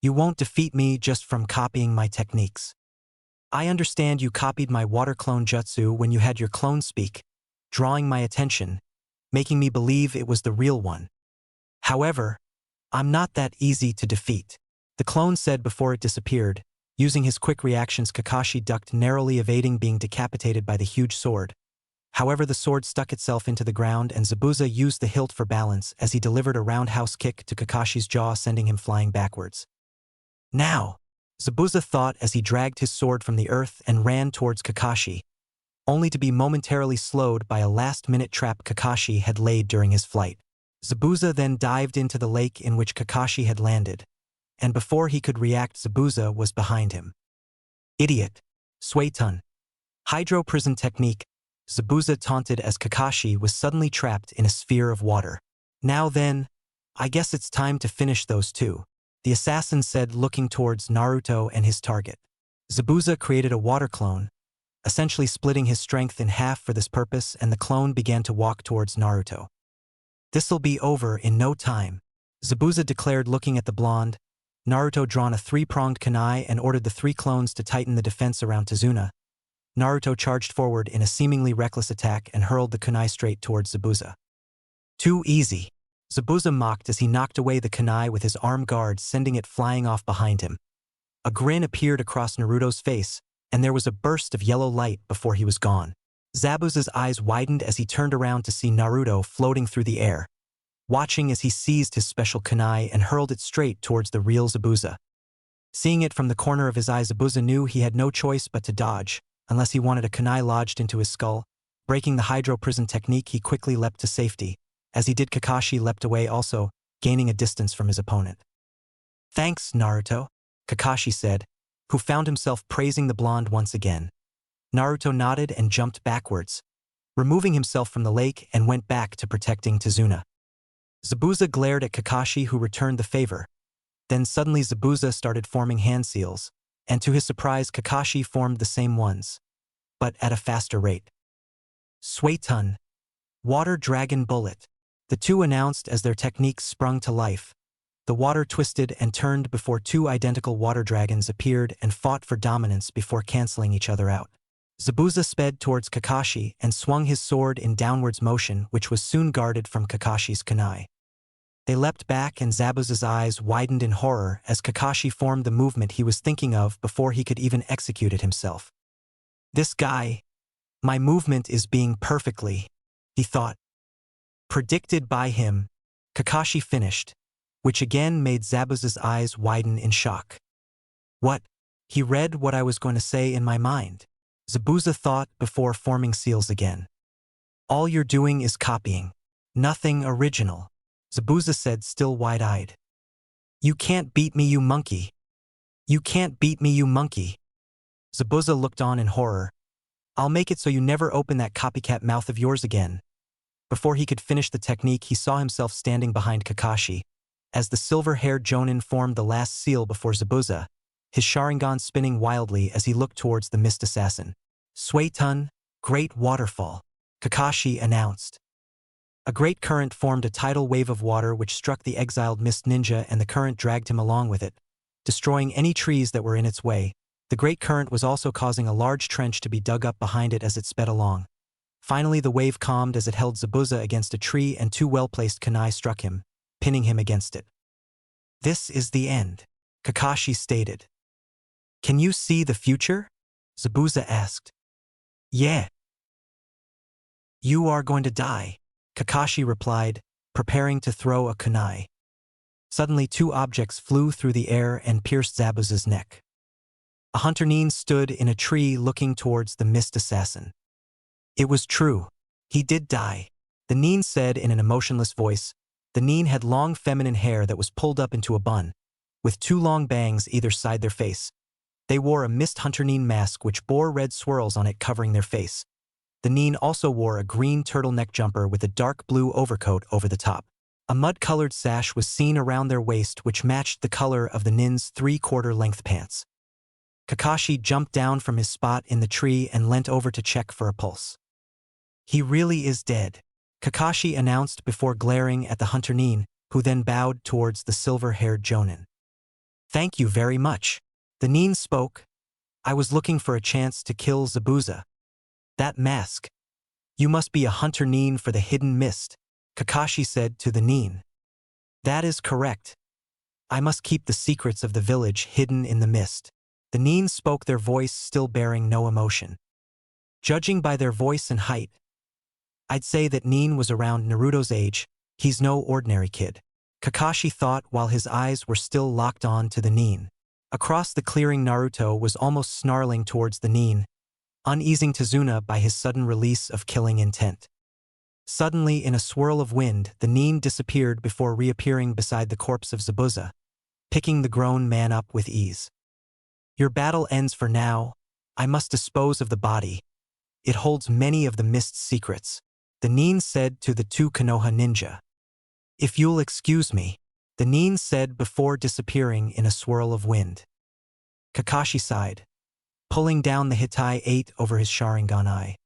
You won't defeat me just from copying my techniques. I understand you copied my water clone jutsu when you had your clone speak, drawing my attention, making me believe it was the real one. However, I'm not that easy to defeat," the clone said before it disappeared. Using his quick reactions, Kakashi ducked, narrowly evading being decapitated by the huge sword. However, the sword stuck itself into the ground, and Zabuza used the hilt for balance as he delivered a roundhouse kick to Kakashi's jaw, sending him flying backwards. "Now," Zabuza thought as he dragged his sword from the earth and ran towards Kakashi, only to be momentarily slowed by a last-minute trap Kakashi had laid during his flight. Zabuza then dived into the lake in which Kakashi had landed, and before he could react, Zabuza was behind him. "Idiot! Suetun! Hydro prison technique," Zabuza taunted as Kakashi was suddenly trapped in a sphere of water. "Now then, I guess it's time to finish those two," the assassin said, looking towards Naruto and his target. Zabuza created a water clone, essentially splitting his strength in half for this purpose, and the clone began to walk towards Naruto. "This'll be over in no time," Zabuza declared, looking at the blonde. Naruto drawn a three-pronged kunai and ordered the three clones to tighten the defense around Tazuna. Naruto charged forward in a seemingly reckless attack and hurled the kunai straight towards Zabuza. "Too easy," Zabuza mocked as he knocked away the kunai with his arm guard, sending it flying off behind him. A grin appeared across Naruto's face, and there was a burst of yellow light before he was gone. Zabuza's eyes widened as he turned around to see Naruto floating through the air, watching as he seized his special kunai and hurled it straight towards the real Zabuza. Seeing it from the corner of his eye, Zabuza knew he had no choice but to dodge, unless he wanted a kunai lodged into his skull. Breaking the hydro prison technique, he quickly leapt to safety. As he did, Kakashi leapt away also, gaining a distance from his opponent. "Thanks, Naruto," Kakashi said, who found himself praising the blonde once again. Naruto nodded and jumped backwards, removing himself from the lake, and went back to protecting Tazuna. Zabuza glared at Kakashi, who returned the favor, Then suddenly Zabuza started forming hand seals, and to his surprise Kakashi formed the same ones, but at a faster rate. Suetun, Water Dragon Bullet. The two announced as their techniques sprung to life. The water twisted and turned before two identical water dragons appeared and fought for dominance before canceling each other out. Zabuza sped towards Kakashi and swung his sword in downwards motion, which was soon guarded from Kakashi's kunai. They leapt back and Zabuza's eyes widened in horror as Kakashi formed the movement he was thinking of before he could even execute it himself. This guy, my movement is being perfectly, he thought. Predicted by him, Kakashi finished, which again made Zabuza's eyes widen in shock. What? He read what I was going to say in my mind. Zabuza thought before forming seals again. All you're doing is copying. Nothing original, Zabuza said, still wide-eyed. You can't beat me, you monkey. You can't beat me, you monkey. Zabuza looked on in horror. I'll make it so you never open that copycat mouth of yours again. Before he could finish the technique, he saw himself standing behind Kakashi. As the silver-haired Jonin formed the last seal before Zabuza, his Sharingan spinning wildly as he looked towards the mist assassin. Suetun, Great Waterfall, Kakashi announced. A great current formed a tidal wave of water which struck the exiled mist ninja, and the current dragged him along with it, destroying any trees that were in its way. The great current was also causing a large trench to be dug up behind it as it sped along. Finally the wave calmed as it held Zabuza against a tree and two well-placed kunai struck him, pinning him against it. This is the end, Kakashi stated. Can you see the future? Zabuza asked. Yeah. You are going to die, Kakashi replied, preparing to throw a kunai. Suddenly two objects flew through the air and pierced Zabuza's neck. A hunter nin stood in a tree looking towards the mist assassin. It was true. He did die, the nin said in an emotionless voice. The nin had long feminine hair that was pulled up into a bun, with two long bangs either side their face. They wore a mist hunter nin mask which bore red swirls on it covering their face. The nin also wore a green turtleneck jumper with a dark blue overcoat over the top. A mud-colored sash was seen around their waist which matched the color of the nin's three-quarter-length pants. Kakashi jumped down from his spot in the tree and leant over to check for a pulse. He really is dead, Kakashi announced before glaring at the hunter nin, who then bowed towards the silver-haired Jonin. Thank you very much. The nin spoke. I was looking for a chance to kill Zabuza. That mask. You must be a hunter nin for the hidden mist, Kakashi said to the nin. That is correct. I must keep the secrets of the village hidden in the mist. The nin spoke, their voice still bearing no emotion. Judging by their voice and height, I'd say that nin was around Naruto's age. He's no ordinary kid, Kakashi thought while his eyes were still locked on to the nin. Across the clearing Naruto was almost snarling towards the nin, uneasing Tazuna by his sudden release of killing intent. Suddenly, in a swirl of wind, the nin disappeared before reappearing beside the corpse of Zabuza, picking the grown man up with ease. Your battle ends for now. I must dispose of the body. It holds many of the mist's secrets, the nin said to the two Konoha ninja. If you'll excuse me, the nin said before disappearing in a swirl of wind. Kakashi sighed, pulling down the Hitai 8 over his Sharingan eye.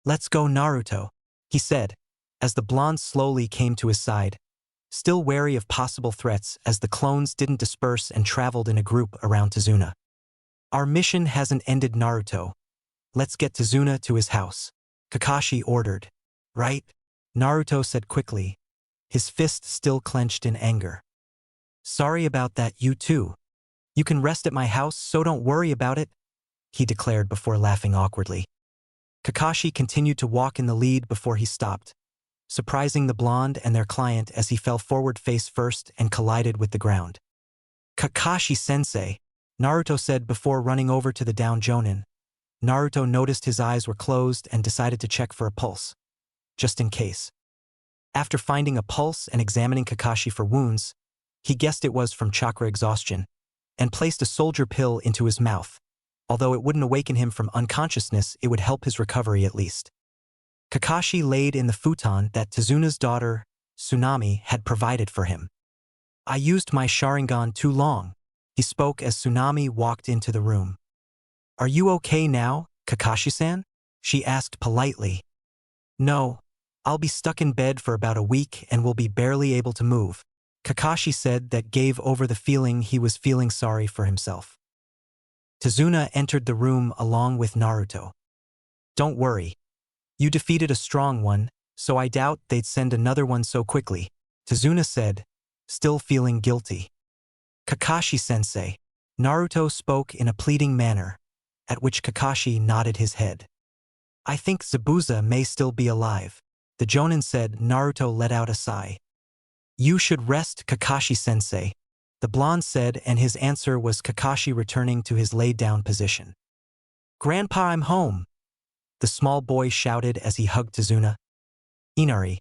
Let's go, Naruto, he said, as the blonde slowly came to his side, still wary of possible threats as the clones didn't disperse and traveled in a group around Tazuna. Our mission hasn't ended, Naruto. Let's get Tazuna to his house, Kakashi ordered. Right? Naruto said quickly, his fist still clenched in anger. Sorry about that, you too. You can rest at my house, so don't worry about it, he declared before laughing awkwardly. Kakashi continued to walk in the lead before he stopped, surprising the blonde and their client as he fell forward face first and collided with the ground. Kakashi-sensei, Naruto said before running over to the down Jonin. Naruto noticed his eyes were closed and decided to check for a pulse, just in case. After finding a pulse and examining Kakashi for wounds, he guessed it was from chakra exhaustion, and placed a soldier pill into his mouth. Although it wouldn't awaken him from unconsciousness, it would help his recovery at least. Kakashi laid in the futon that Tazuna's daughter, Tsunami, had provided for him. I used my Sharingan too long. He spoke as Tsunami walked into the room. Are you okay now, Kakashi-san? She asked politely. No. I'll be stuck in bed for about a week and will be barely able to move. Kakashi said that gave over the feeling he was feeling sorry for himself. Tazuna entered the room along with Naruto. Don't worry. You defeated a strong one, so I doubt they'd send another one so quickly, Tazuna said, still feeling guilty. Kakashi-sensei. Naruto spoke in a pleading manner, at which Kakashi nodded his head. I think Zabuza may still be alive. The Jonin said. Naruto let out a sigh. You should rest, Kakashi-sensei, the blonde said, and his answer was Kakashi returning to his laid-down position. Grandpa, I'm home, the small boy shouted as he hugged Tazuna. Inari.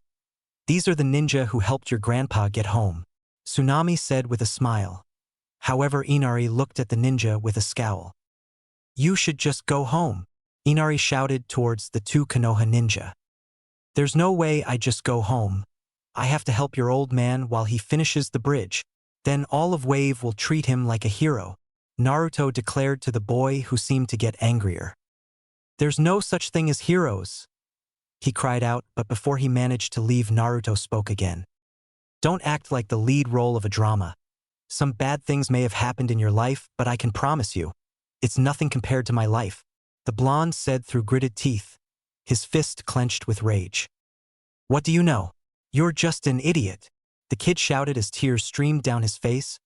These are the ninja who helped your grandpa get home, Tsunami said with a smile. However, Inari looked at the ninja with a scowl. You should just go home, Inari shouted towards the two Konoha ninja. There's no way I just go home. I have to help your old man while he finishes the bridge. Then all of Wave will treat him like a hero, Naruto declared to the boy who seemed to get angrier. There's no such thing as heroes, he cried out, but before he managed to leave, Naruto spoke again. Don't act like the lead role of a drama. Some bad things may have happened in your life, but I can promise you, it's nothing compared to my life, the blonde said through gritted teeth, his fist clenched with rage. What do you know? You're just an idiot, the kid shouted as tears streamed down his face,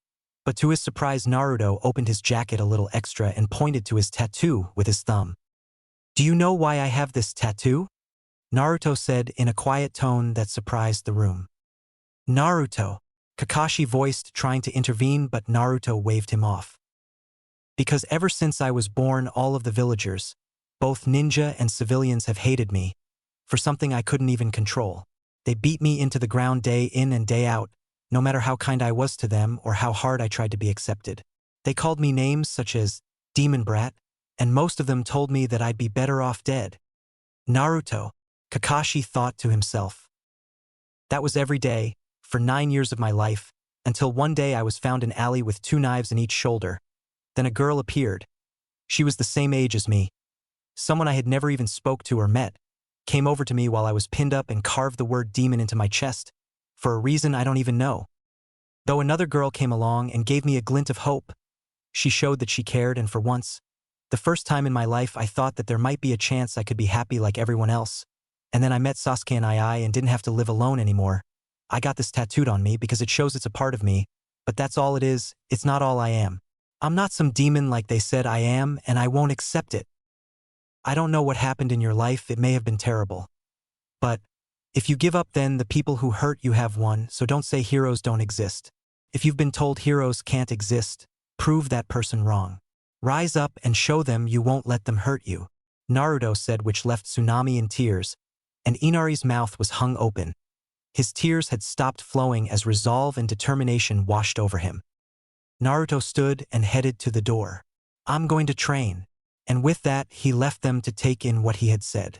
but to his surprise Naruto opened his jacket a little extra and pointed to his tattoo with his thumb. Do you know why I have this tattoo? Naruto said in a quiet tone that surprised the room. Naruto, Kakashi voiced, trying to intervene, but Naruto waved him off. Because ever since I was born, all of the villagers, both ninja and civilians, have hated me for something I couldn't even control. They beat me into the ground day in and day out, no matter how kind I was to them or how hard I tried to be accepted. They called me names such as demon brat, and most of them told me that I'd be better off dead. Naruto, Kakashi thought to himself. That was every day, for 9 years of my life, until one day I was found in an alley with 2 knives in each shoulder. Then a girl appeared. She was the same age as me. Someone I had never even spoke to or met came over to me while I was pinned up and carved the word demon into my chest, for a reason I don't even know. Though another girl came along and gave me a glint of hope. She showed that she cared, and for once, the first time in my life, I thought that there might be a chance I could be happy like everyone else. And then I met Sasuke and Ai and didn't have to live alone anymore. I got this tattooed on me because it shows it's a part of me, but that's all it is. It's not all I am. I'm not some demon like they said I am, and I won't accept it. I don't know what happened in your life, it may have been terrible. But if you give up, then the people who hurt you have won, so don't say heroes don't exist. If you've been told heroes can't exist, prove that person wrong. Rise up and show them you won't let them hurt you, Naruto said, which left Tsunami in tears, and Inari's mouth was hung open. His tears had stopped flowing as resolve and determination washed over him. Naruto stood and headed to the door. I'm going to train. And with that, he left them to take in what he had said.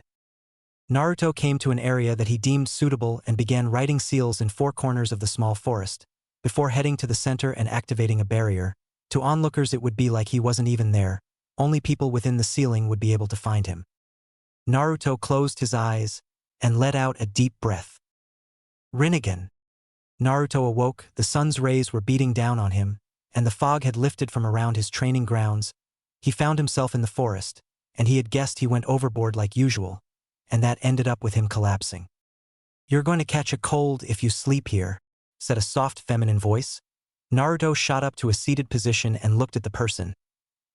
Naruto came to an area that he deemed suitable and began writing seals in 4 corners of the small forest, before heading to the center and activating a barrier. To onlookers it would be like he wasn't even there, only people within the ceiling would be able to find him. Naruto closed his eyes and let out a deep breath. Rinnegan. Naruto awoke, the sun's rays were beating down on him, and the fog had lifted from around his training grounds. He found himself in the forest, and he had guessed he went overboard like usual, and that ended up with him collapsing. You're going to catch a cold if you sleep here, said a soft feminine voice. Naruto shot up to a seated position and looked at the person.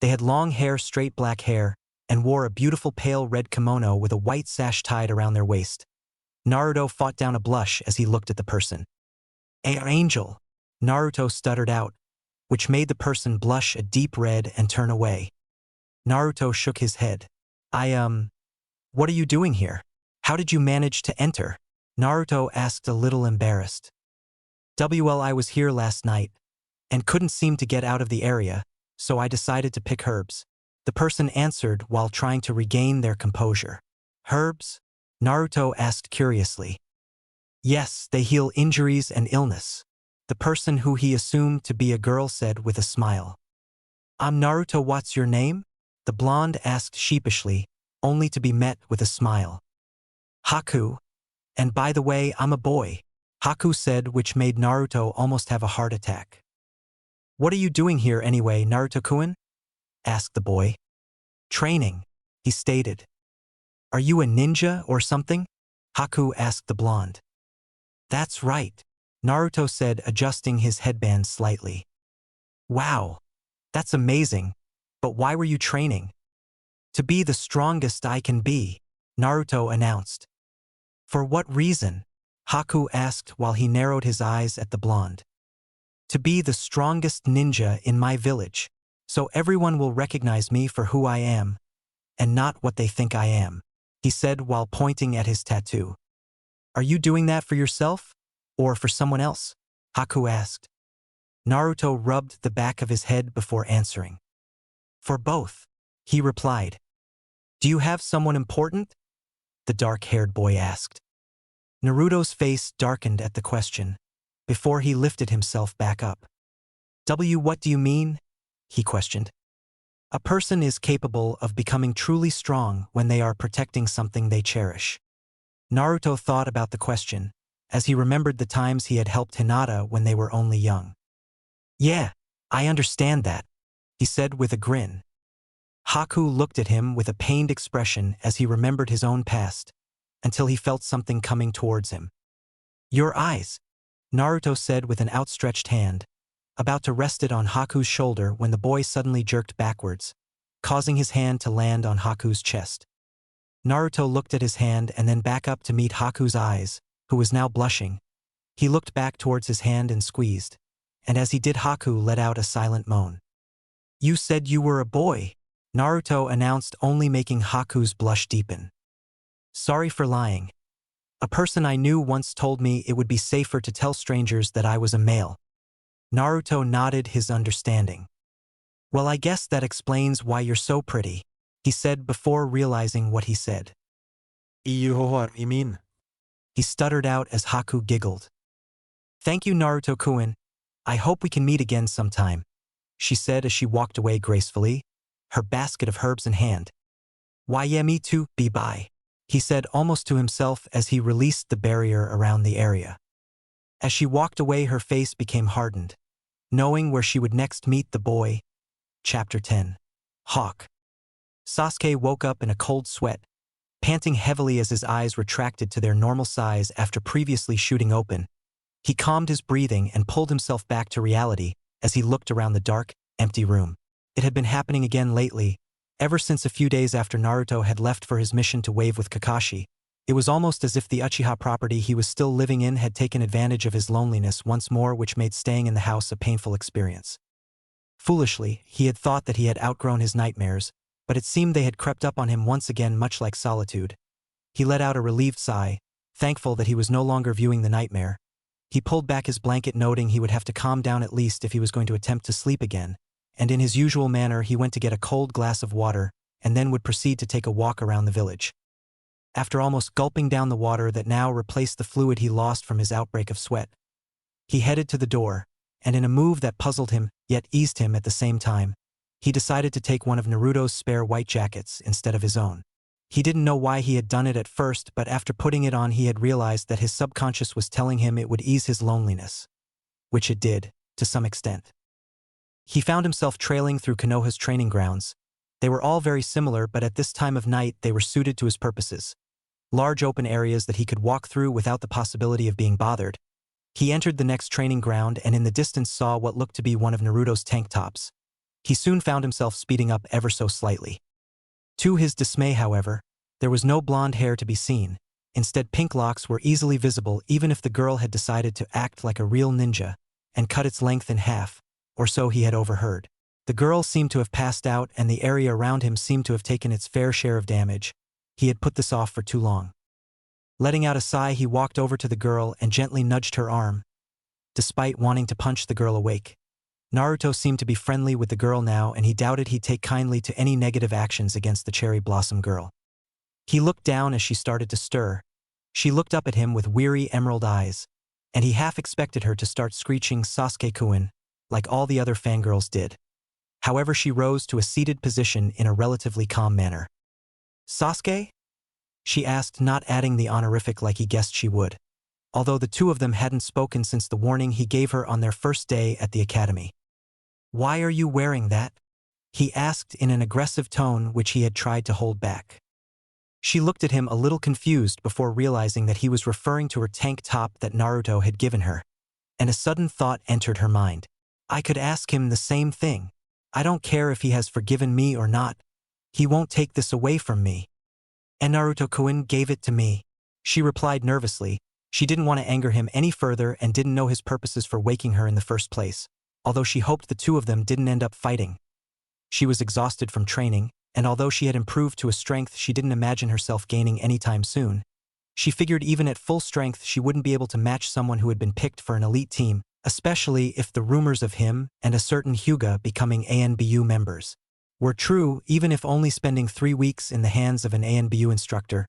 They had long hair, straight black hair, and wore a beautiful pale red kimono with a white sash tied around their waist. Naruto fought down a blush as he looked at the person. Angel, Naruto stuttered out, which made the person blush a deep red and turn away. Naruto shook his head. What are you doing here? How did you manage to enter? Naruto asked, a little embarrassed. I was here last night, and couldn't seem to get out of the area, so I decided to pick herbs. The person answered while trying to regain their composure. Herbs? Naruto asked curiously. Yes, they heal injuries and illness. The person who he assumed to be a girl said with a smile. I'm Naruto, what's your name? The blonde asked sheepishly, only to be met with a smile. Haku. And by the way, I'm a boy, Haku said, which made Naruto almost have a heart attack. What are you doing here anyway, Naruto-kun? Asked the boy. Training, he stated. Are you a ninja or something? Haku asked the blonde. That's right, Naruto said, adjusting his headband slightly. Wow, that's amazing, but why were you training? To be the strongest I can be, Naruto announced. For what reason? Haku asked while he narrowed his eyes at the blonde. To be the strongest ninja in my village, so everyone will recognize me for who I am, and not what they think I am, he said while pointing at his tattoo. Are you doing that for yourself, or for someone else? Haku asked. Naruto rubbed the back of his head before answering. For both, he replied. Do you have someone important? The dark-haired boy asked. Naruto's face darkened at the question, before he lifted himself back up. What do you mean? He questioned. A person is capable of becoming truly strong when they are protecting something they cherish. Naruto thought about the question, as he remembered the times he had helped Hinata when they were only young. Yeah, I understand that, he said with a grin. Haku looked at him with a pained expression as he remembered his own past, until he felt something coming towards him. Your eyes, Naruto said with an outstretched hand, about to rest it on Haku's shoulder when the boy suddenly jerked backwards, causing his hand to land on Haku's chest. Naruto looked at his hand and then back up to meet Haku's eyes, who was now blushing. He looked back towards his hand and squeezed, and as he did, Haku let out a silent moan. You said you were a boy, Naruto announced, only making Haku's blush deepen. Sorry for lying. A person I knew once told me it would be safer to tell strangers that I was a male. Naruto nodded his understanding. Well, I guess that explains why you're so pretty, he said before realizing what he said. You mean? He stuttered out as Haku giggled. Thank you, Naruto-kun. I hope we can meet again sometime, she said as she walked away gracefully, her basket of herbs in hand. Why, yeah, me too, bye, he said almost to himself as he released the barrier around the area. As she walked away, her face became hardened, knowing where she would next meet the boy. Chapter 10. Hawk. Sasuke woke up in a cold sweat, panting heavily as his eyes retracted to their normal size after previously shooting open. He calmed his breathing and pulled himself back to reality as he looked around the dark, empty room. It had been happening again lately, ever since a few days after Naruto had left for his mission to wave with Kakashi. It was almost as if the Uchiha property he was still living in had taken advantage of his loneliness once more, which made staying in the house a painful experience. Foolishly, he had thought that he had outgrown his nightmares, but it seemed they had crept up on him once again, much like solitude. He let out a relieved sigh, thankful that he was no longer viewing the nightmare. He pulled back his blanket, noting he would have to calm down at least if he was going to attempt to sleep again, and in his usual manner he went to get a cold glass of water and then would proceed to take a walk around the village. After almost gulping down the water that now replaced the fluid he lost from his outbreak of sweat, he headed to the door, and in a move that puzzled him, yet eased him at the same time, he decided to take one of Naruto's spare white jackets instead of his own. He didn't know why he had done it at first, but after putting it on he had realized that his subconscious was telling him it would ease his loneliness. Which it did, to some extent. He found himself trailing through Konoha's training grounds. They were all very similar, but at this time of night they were suited to his purposes. Large open areas that he could walk through without the possibility of being bothered. He entered the next training ground and in the distance saw what looked to be one of Naruto's tank tops. He soon found himself speeding up ever so slightly. To his dismay, however, there was no blonde hair to be seen. Instead, pink locks were easily visible, even if the girl had decided to act like a real ninja and cut its length in half, or so he had overheard. The girl seemed to have passed out and the area around him seemed to have taken its fair share of damage. He had put this off for too long. Letting out a sigh, he walked over to the girl and gently nudged her arm. Despite wanting to punch the girl awake, Naruto seemed to be friendly with the girl now, and he doubted he'd take kindly to any negative actions against the cherry blossom girl. He looked down as she started to stir. She looked up at him with weary emerald eyes. and he half expected her to start screeching Sasuke-kun, like all the other fangirls did. However, she rose to a seated position in a relatively calm manner. "Sasuke?" she asked, not adding the honorific like he guessed she would, although the two of them hadn't spoken since the warning he gave her on their first day at the academy. "Why are you wearing that?" he asked in an aggressive tone which he had tried to hold back. She looked at him a little confused before realizing that he was referring to her tank top that Naruto had given her, and a sudden thought entered her mind. "I could ask him the same thing. I don't care if he has forgiven me or not. He won't take this away from me. And Naruto-kun gave it to me," she replied nervously. She didn't want to anger him any further and didn't know his purposes for waking her in the first place, although she hoped the two of them didn't end up fighting. She was exhausted from training, and although she had improved to a strength she didn't imagine herself gaining anytime soon, she figured even at full strength she wouldn't be able to match someone who had been picked for an elite team, especially if the rumors of him and a certain Hyuga becoming ANBU members were true. Even if only spending 3 weeks in the hands of an ANBU instructor,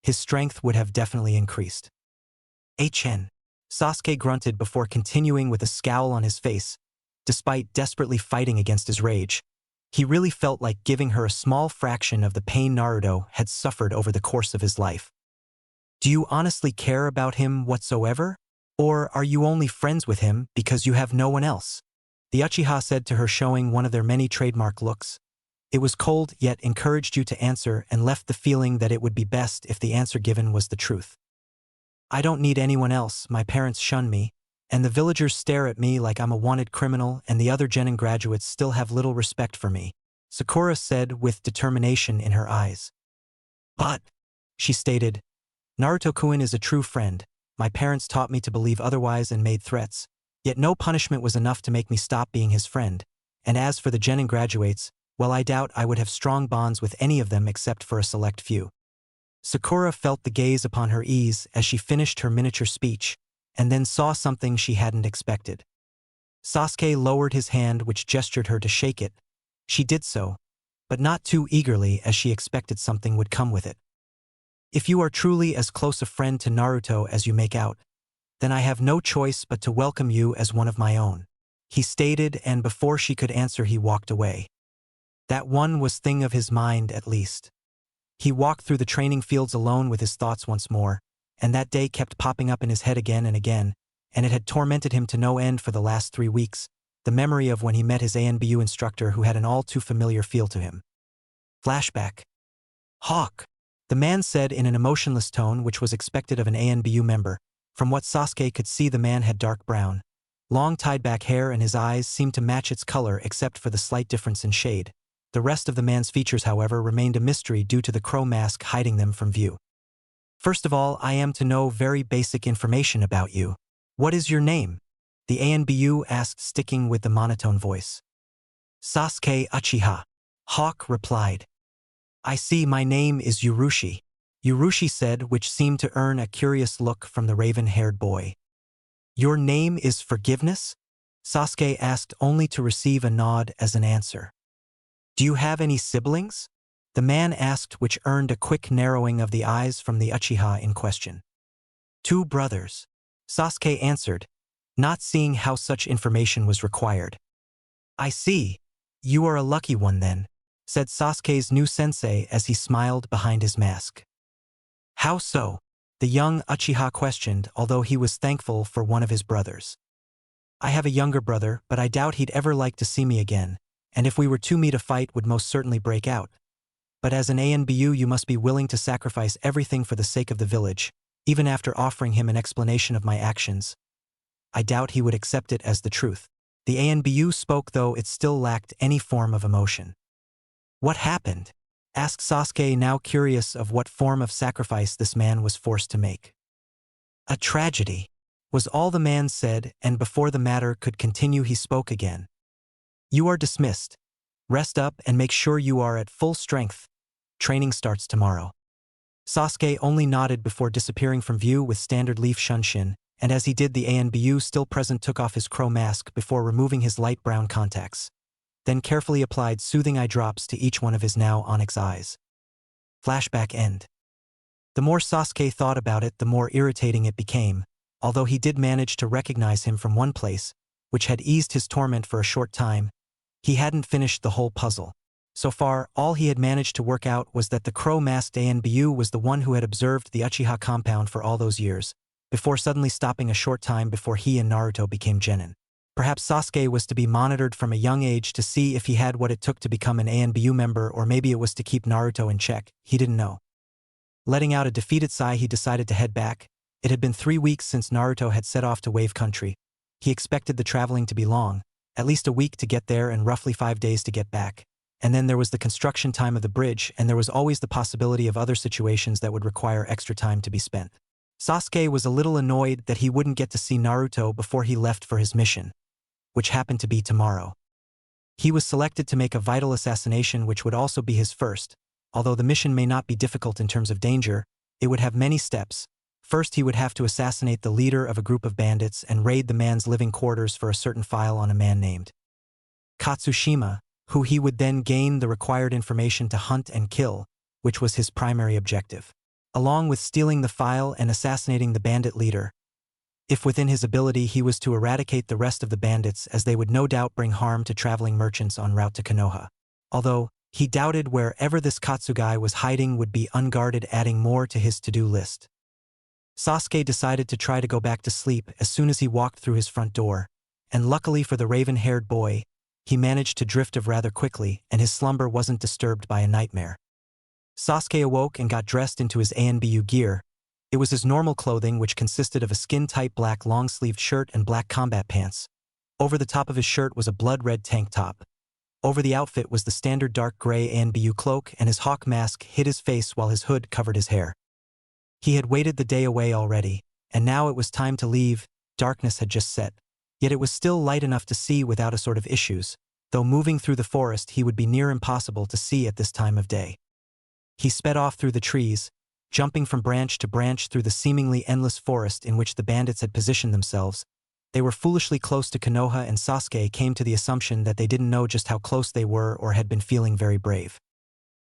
his strength would have definitely increased. "HN." Sasuke grunted before continuing with a scowl on his face. Despite desperately fighting against his rage, he really felt like giving her a small fraction of the pain Naruto had suffered over the course of his life. "Do you honestly care about him whatsoever? Or are you only friends with him because you have no one else?" the Uchiha said to her, showing one of their many trademark looks. It was cold yet encouraged you to answer and left the feeling that it would be best if the answer given was the truth. "I don't need anyone else. My parents shun me, and the villagers stare at me like I'm a wanted criminal, and the other genin graduates still have little respect for me," Sakura said with determination in her eyes. "But," she stated, "Naruto-kun is a true friend. My parents taught me to believe otherwise and made threats, yet no punishment was enough to make me stop being his friend. And as for the genin graduates, well, I doubt I would have strong bonds with any of them except for a select few." Sakura felt the gaze upon her ease as she finished her miniature speech, and then saw something she hadn't expected. Sasuke lowered his hand, which gestured her to shake it. She did so, but not too eagerly, as she expected something would come with it. "If you are truly as close a friend to Naruto as you make out, then I have no choice but to welcome you as one of my own," he stated, and before she could answer he walked away. That one was thing of his mind, at least. He walked through the training fields alone with his thoughts once more, and that day kept popping up in his head again and again, and it had tormented him to no end for the last 3 weeks, the memory of when he met his ANBU instructor who had an all too familiar feel to him. Flashback. "Hawk," the man said in an emotionless tone which was expected of an ANBU member. From what Sasuke could see, the man had dark brown, long tied-back hair, and his eyes seemed to match its color except for the slight difference in shade. The rest of the man's features, however, remained a mystery due to the crow mask hiding them from view. "First of all, I am to know very basic information about you. What is your name?" the ANBU asked, sticking with the monotone voice. "Sasuke Uchiha," Hawk replied. "I see, my name is Urushi," Urushi said, which seemed to earn a curious look from the raven-haired boy. "Your name is Forgiveness?" Sasuke asked, only to receive a nod as an answer. "Do you have any siblings?" the man asked, which earned a quick narrowing of the eyes from the Uchiha in question. "2 brothers," Sasuke answered, not seeing how such information was required. "I see. You are a lucky one then," said Sasuke's new sensei as he smiled behind his mask. "How so?" the young Uchiha questioned, although he was thankful for one of his brothers. "I have a younger brother, but I doubt he'd ever like to see me again, and if we were to meet, a fight would most certainly break out. But as an ANBU you must be willing to sacrifice everything for the sake of the village, even after offering him an explanation of my actions. I doubt he would accept it as the truth." The ANBU spoke, though it still lacked any form of emotion. "What happened?" asked Sasuke, now curious of what form of sacrifice this man was forced to make. "A tragedy," was all the man said, and before the matter could continue he spoke again. "You are dismissed. Rest up and make sure you are at full strength. Training starts tomorrow." Sasuke only nodded before disappearing from view with standard leaf shunshin, and as he did, the ANBU still present took off his crow mask before removing his light brown contacts, then carefully applied soothing eye drops to each one of his now onyx eyes. Flashback end. The more Sasuke thought about it, the more irritating it became, although he did manage to recognize him from one place, which had eased his torment for a short time. He hadn't finished the whole puzzle. So far, all he had managed to work out was that the crow-masked Anbu was the one who had observed the Uchiha compound for all those years, before suddenly stopping a short time before he and Naruto became genin. Perhaps Sasuke was to be monitored from a young age to see if he had what it took to become an Anbu member, or maybe it was to keep Naruto in check. He didn't know. Letting out a defeated sigh, he decided to head back. It had been 3 weeks since Naruto had set off to Wave Country. He expected the traveling to be long, at least a week to get there and roughly 5 days to get back. And then there was the construction time of the bridge, and there was always the possibility of other situations that would require extra time to be spent. Sasuke was a little annoyed that he wouldn't get to see Naruto before he left for his mission, which happened to be tomorrow. He was selected to make a vital assassination, which would also be his first. Although the mission may not be difficult in terms of danger, it would have many steps. First, he would have to assassinate the leader of a group of bandits and raid the man's living quarters for a certain file on a man named Katsushima, who he would then gain the required information to hunt and kill, which was his primary objective, along with stealing the file and assassinating the bandit leader. If within his ability, he was to eradicate the rest of the bandits, as they would no doubt bring harm to traveling merchants en route to Konoha. Although he doubted wherever this Katsugai was hiding would be unguarded, adding more to his to-do list. Sasuke decided to try to go back to sleep as soon as he walked through his front door, and luckily for the raven-haired boy, he managed to drift off rather quickly, and his slumber wasn't disturbed by a nightmare. Sasuke awoke and got dressed into his Anbu gear. It was his normal clothing, which consisted of a skin-tight black long-sleeved shirt and black combat pants. Over the top of his shirt was a blood-red tank top. Over the outfit was the standard dark gray Anbu cloak, and his hawk mask hid his face while his hood covered his hair. He had waited the day away already, and now it was time to leave. Darkness had just set. Yet it was still light enough to see without a sort of issues, though moving through the forest he would be near impossible to see at this time of day. He sped off through the trees, jumping from branch to branch through the seemingly endless forest in which the bandits had positioned themselves. They were foolishly close to Konoha, and Sasuke came to the assumption that they didn't know just how close they were or had been feeling very brave.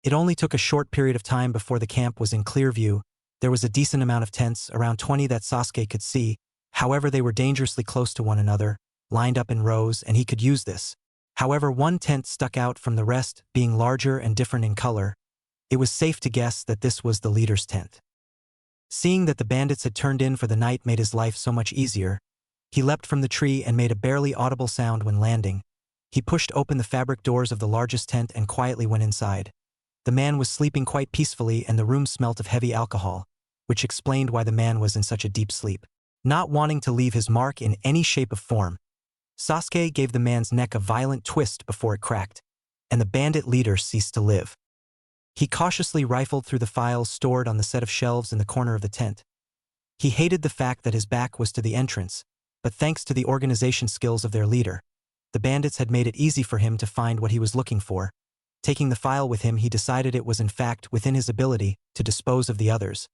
It only took a short period of time before the camp was in clear view. There was a decent amount of tents, around 20 that Sasuke could see. However, they were dangerously close to one another, lined up in rows, and he could use this. However, one tent stuck out from the rest, being larger and different in color. It was safe to guess that this was the leader's tent. Seeing that the bandits had turned in for the night made his life so much easier. He leapt from the tree and made a barely audible sound when landing. He pushed open the fabric doors of the largest tent and quietly went inside. The man was sleeping quite peacefully, and the room smelt of heavy alcohol, which explained why the man was in such a deep sleep. Not wanting to leave his mark in any shape or form, Sasuke gave the man's neck a violent twist before it cracked, and the bandit leader ceased to live. He cautiously rifled through the files stored on the set of shelves in the corner of the tent. He hated the fact that his back was to the entrance, but thanks to the organization skills of their leader, the bandits had made it easy for him to find what he was looking for. Taking the file with him, he decided it was in fact within his ability to dispose of the others.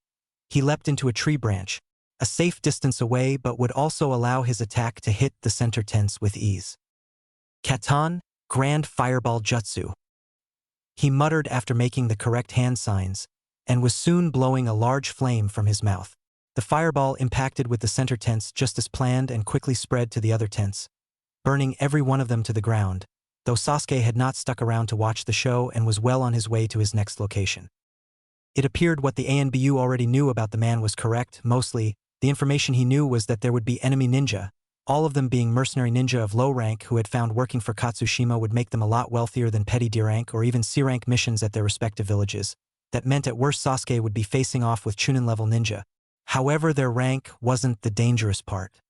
He leapt into a tree branch, a safe distance away, but would also allow his attack to hit the center tents with ease. Katan, Grand Fireball Jutsu. He muttered after making the correct hand signs, and was soon blowing a large flame from his mouth. The fireball impacted with the center tents just as planned and quickly spread to the other tents, burning every one of them to the ground, though Sasuke had not stuck around to watch the show and was well on his way to his next location. It appeared what the Anbu already knew about the man was correct. Mostly, the information he knew was that there would be enemy ninja, all of them being mercenary ninja of low rank who had found working for Katsushima would make them a lot wealthier than petty D rank or even C rank missions at their respective villages. That meant at worst Sasuke would be facing off with Chunin level ninja. However, their rank wasn't the dangerous part.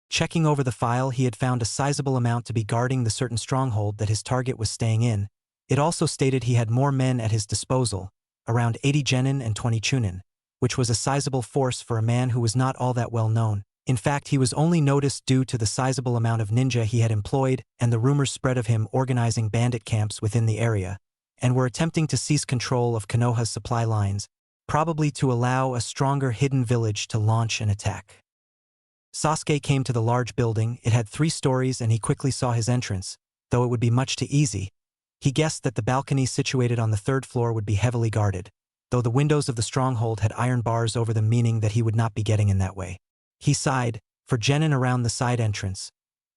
Checking over the file, he had found a sizable amount to be guarding the certain stronghold that his target was staying in. It also stated he had more men at his disposal, around 80 genin and 20 chunin, which was a sizable force for a man who was not all that well known. In fact, he was only noticed due to the sizable amount of ninja he had employed and the rumors spread of him organizing bandit camps within the area, and were attempting to seize control of Konoha's supply lines, probably to allow a stronger hidden village to launch an attack. Sasuke came to the large building. It had 3 stories and he quickly saw his entrance, though it would be much too easy. He guessed that the balcony situated on the 3rd floor would be heavily guarded, though the windows of the stronghold had iron bars over them, meaning that he would not be getting in that way. He sighed, for genin around the side entrance,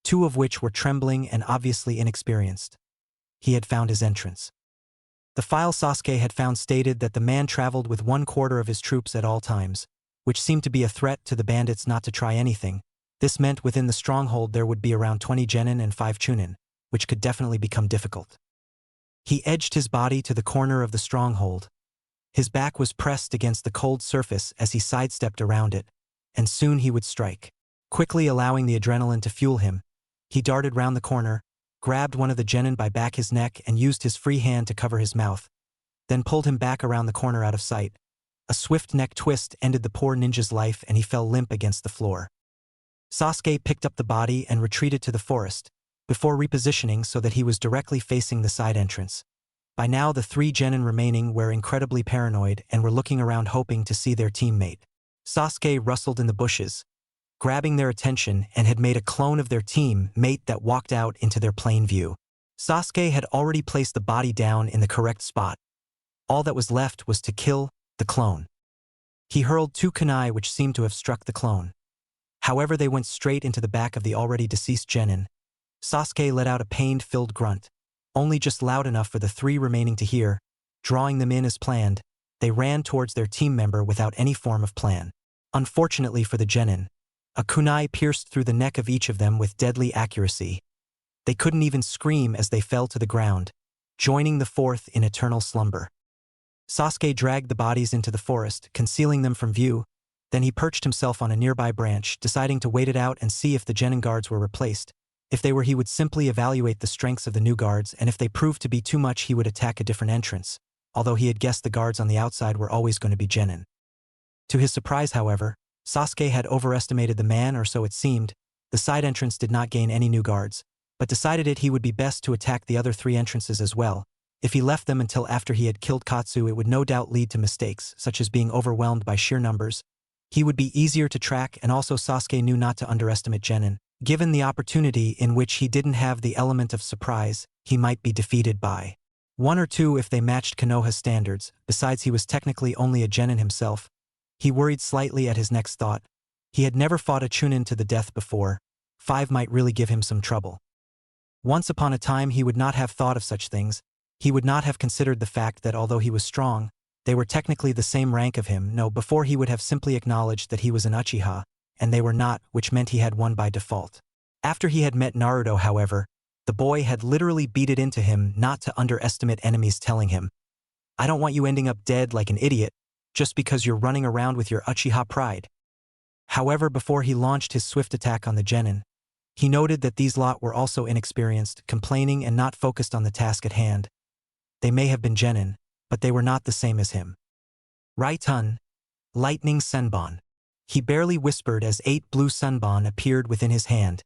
two of which were trembling and obviously inexperienced. He had found his entrance. The file Sasuke had found stated that the man traveled with 1/4 of his troops at all times, which seemed to be a threat to the bandits not to try anything. This meant within the stronghold there would be around 20 genin and 5 chunin, which could definitely become difficult. He edged his body to the corner of the stronghold. His back was pressed against the cold surface as he sidestepped around it, and soon he would strike. Quickly allowing the adrenaline to fuel him, he darted round the corner, grabbed one of the genin by back his neck and used his free hand to cover his mouth, then pulled him back around the corner out of sight. A swift neck twist ended the poor ninja's life and he fell limp against the floor. Sasuke picked up the body and retreated to the forest, before repositioning so that he was directly facing the side entrance. By now the 3 genin remaining were incredibly paranoid and were looking around hoping to see their teammate. Sasuke rustled in the bushes, grabbing their attention, and had made a clone of their teammate that walked out into their plain view. Sasuke had already placed the body down in the correct spot. All that was left was to kill the clone. He hurled 2 kunai which seemed to have struck the clone. However, they went straight into the back of the already deceased genin. Sasuke let out a pain-filled grunt, only just loud enough for the 3 remaining to hear. Drawing them in as planned, they ran towards their team member without any form of plan. Unfortunately for the genin, a kunai pierced through the neck of each of them with deadly accuracy. They couldn't even scream as they fell to the ground, joining the 4th in eternal slumber. Sasuke dragged the bodies into the forest, concealing them from view. Then he perched himself on a nearby branch, deciding to wait it out and see if the genin guards were replaced. If they were, he would simply evaluate the strengths of the new guards, and if they proved to be too much, he would attack a different entrance, although he had guessed the guards on the outside were always going to be genin. To his surprise, however, Sasuke had overestimated the man, or so it seemed. The side entrance did not gain any new guards, but decided he would be best to attack the other 3 entrances as well. If he left them until after he had killed Katsu, it would no doubt lead to mistakes, such as being overwhelmed by sheer numbers. He would be easier to track, and also Sasuke knew not to underestimate genin. Given the opportunity in which he didn't have the element of surprise, he might be defeated by 1 or 2 if they matched Konoha's standards. Besides, he was technically only a genin himself. He worried slightly at his next thought. He had never fought a chunin to the death before. 5 might really give him some trouble. Once upon a time he would not have thought of such things. He would not have considered the fact that although he was strong, they were technically the same rank of him. No, before he would have simply acknowledged that he was an Uchiha, and they were not, which meant he had won by default. After he had met Naruto, however, the boy had literally beat it into him not to underestimate enemies, telling him, "I don't want you ending up dead like an idiot, just because you're running around with your Uchiha pride." However, before he launched his swift attack on the genin, he noted that these lot were also inexperienced, complaining and not focused on the task at hand. They may have been genin, but they were not the same as him. Raitun, lightning senbon. He barely whispered as 8 blue senbon appeared within his hand,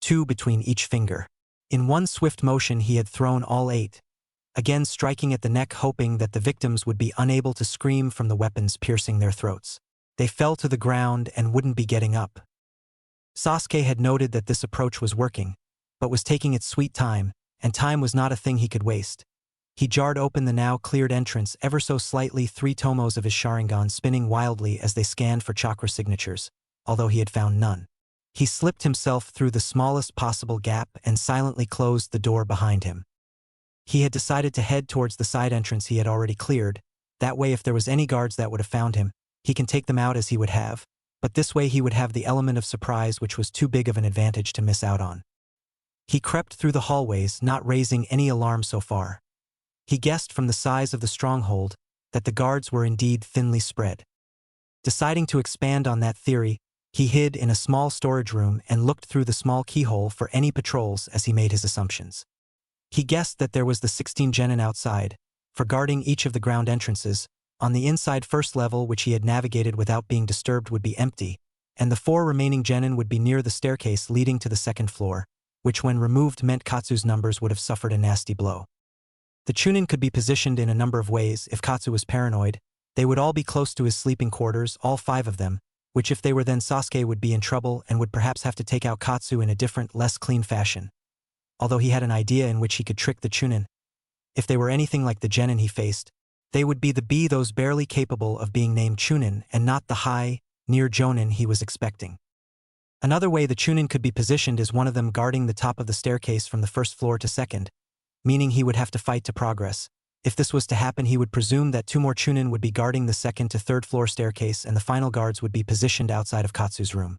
2 between each finger. In one swift motion he had thrown all 8, again striking at the neck, hoping that the victims would be unable to scream from the weapons piercing their throats. They fell to the ground and wouldn't be getting up. Sasuke had noted that this approach was working, but was taking its sweet time, and time was not a thing he could waste. He jarred open the now cleared entrance ever so slightly, 3 tomos of his Sharingan spinning wildly as they scanned for chakra signatures, although he had found none. He slipped himself through the smallest possible gap and silently closed the door behind him. He had decided to head towards the side entrance he had already cleared. That way, if there was any guards that would have found him, he can take them out as he would have, but this way he would have the element of surprise, which was too big of an advantage to miss out on. He crept through the hallways, not raising any alarm so far. He guessed from the size of the stronghold that the guards were indeed thinly spread. Deciding to expand on that theory, he hid in a small storage room and looked through the small keyhole for any patrols as he made his assumptions. He guessed that there was the 16 genin outside, for guarding each of the ground entrances. On the inside first level, which he had navigated without being disturbed, would be empty, and the 4 remaining genin would be near the staircase leading to the 2nd floor, which when removed meant Katsu's numbers would have suffered a nasty blow. The chunin could be positioned in a number of ways. If Katsu was paranoid, they would all be close to his sleeping quarters, all 5 of them, which if they were, then Sasuke would be in trouble and would perhaps have to take out Katsu in a different, less clean fashion. Although he had an idea in which he could trick the chunin. If they were anything like the genin he faced, they would be those barely capable of being named chunin and not the high, near jonin he was expecting. Another way the chunin could be positioned is one of them guarding the top of the staircase from the first floor to second, meaning he would have to fight to progress. If this was to happen, he would presume that two more chunin would be guarding the second to third floor staircase and the final guards would be positioned outside of Katsu's room.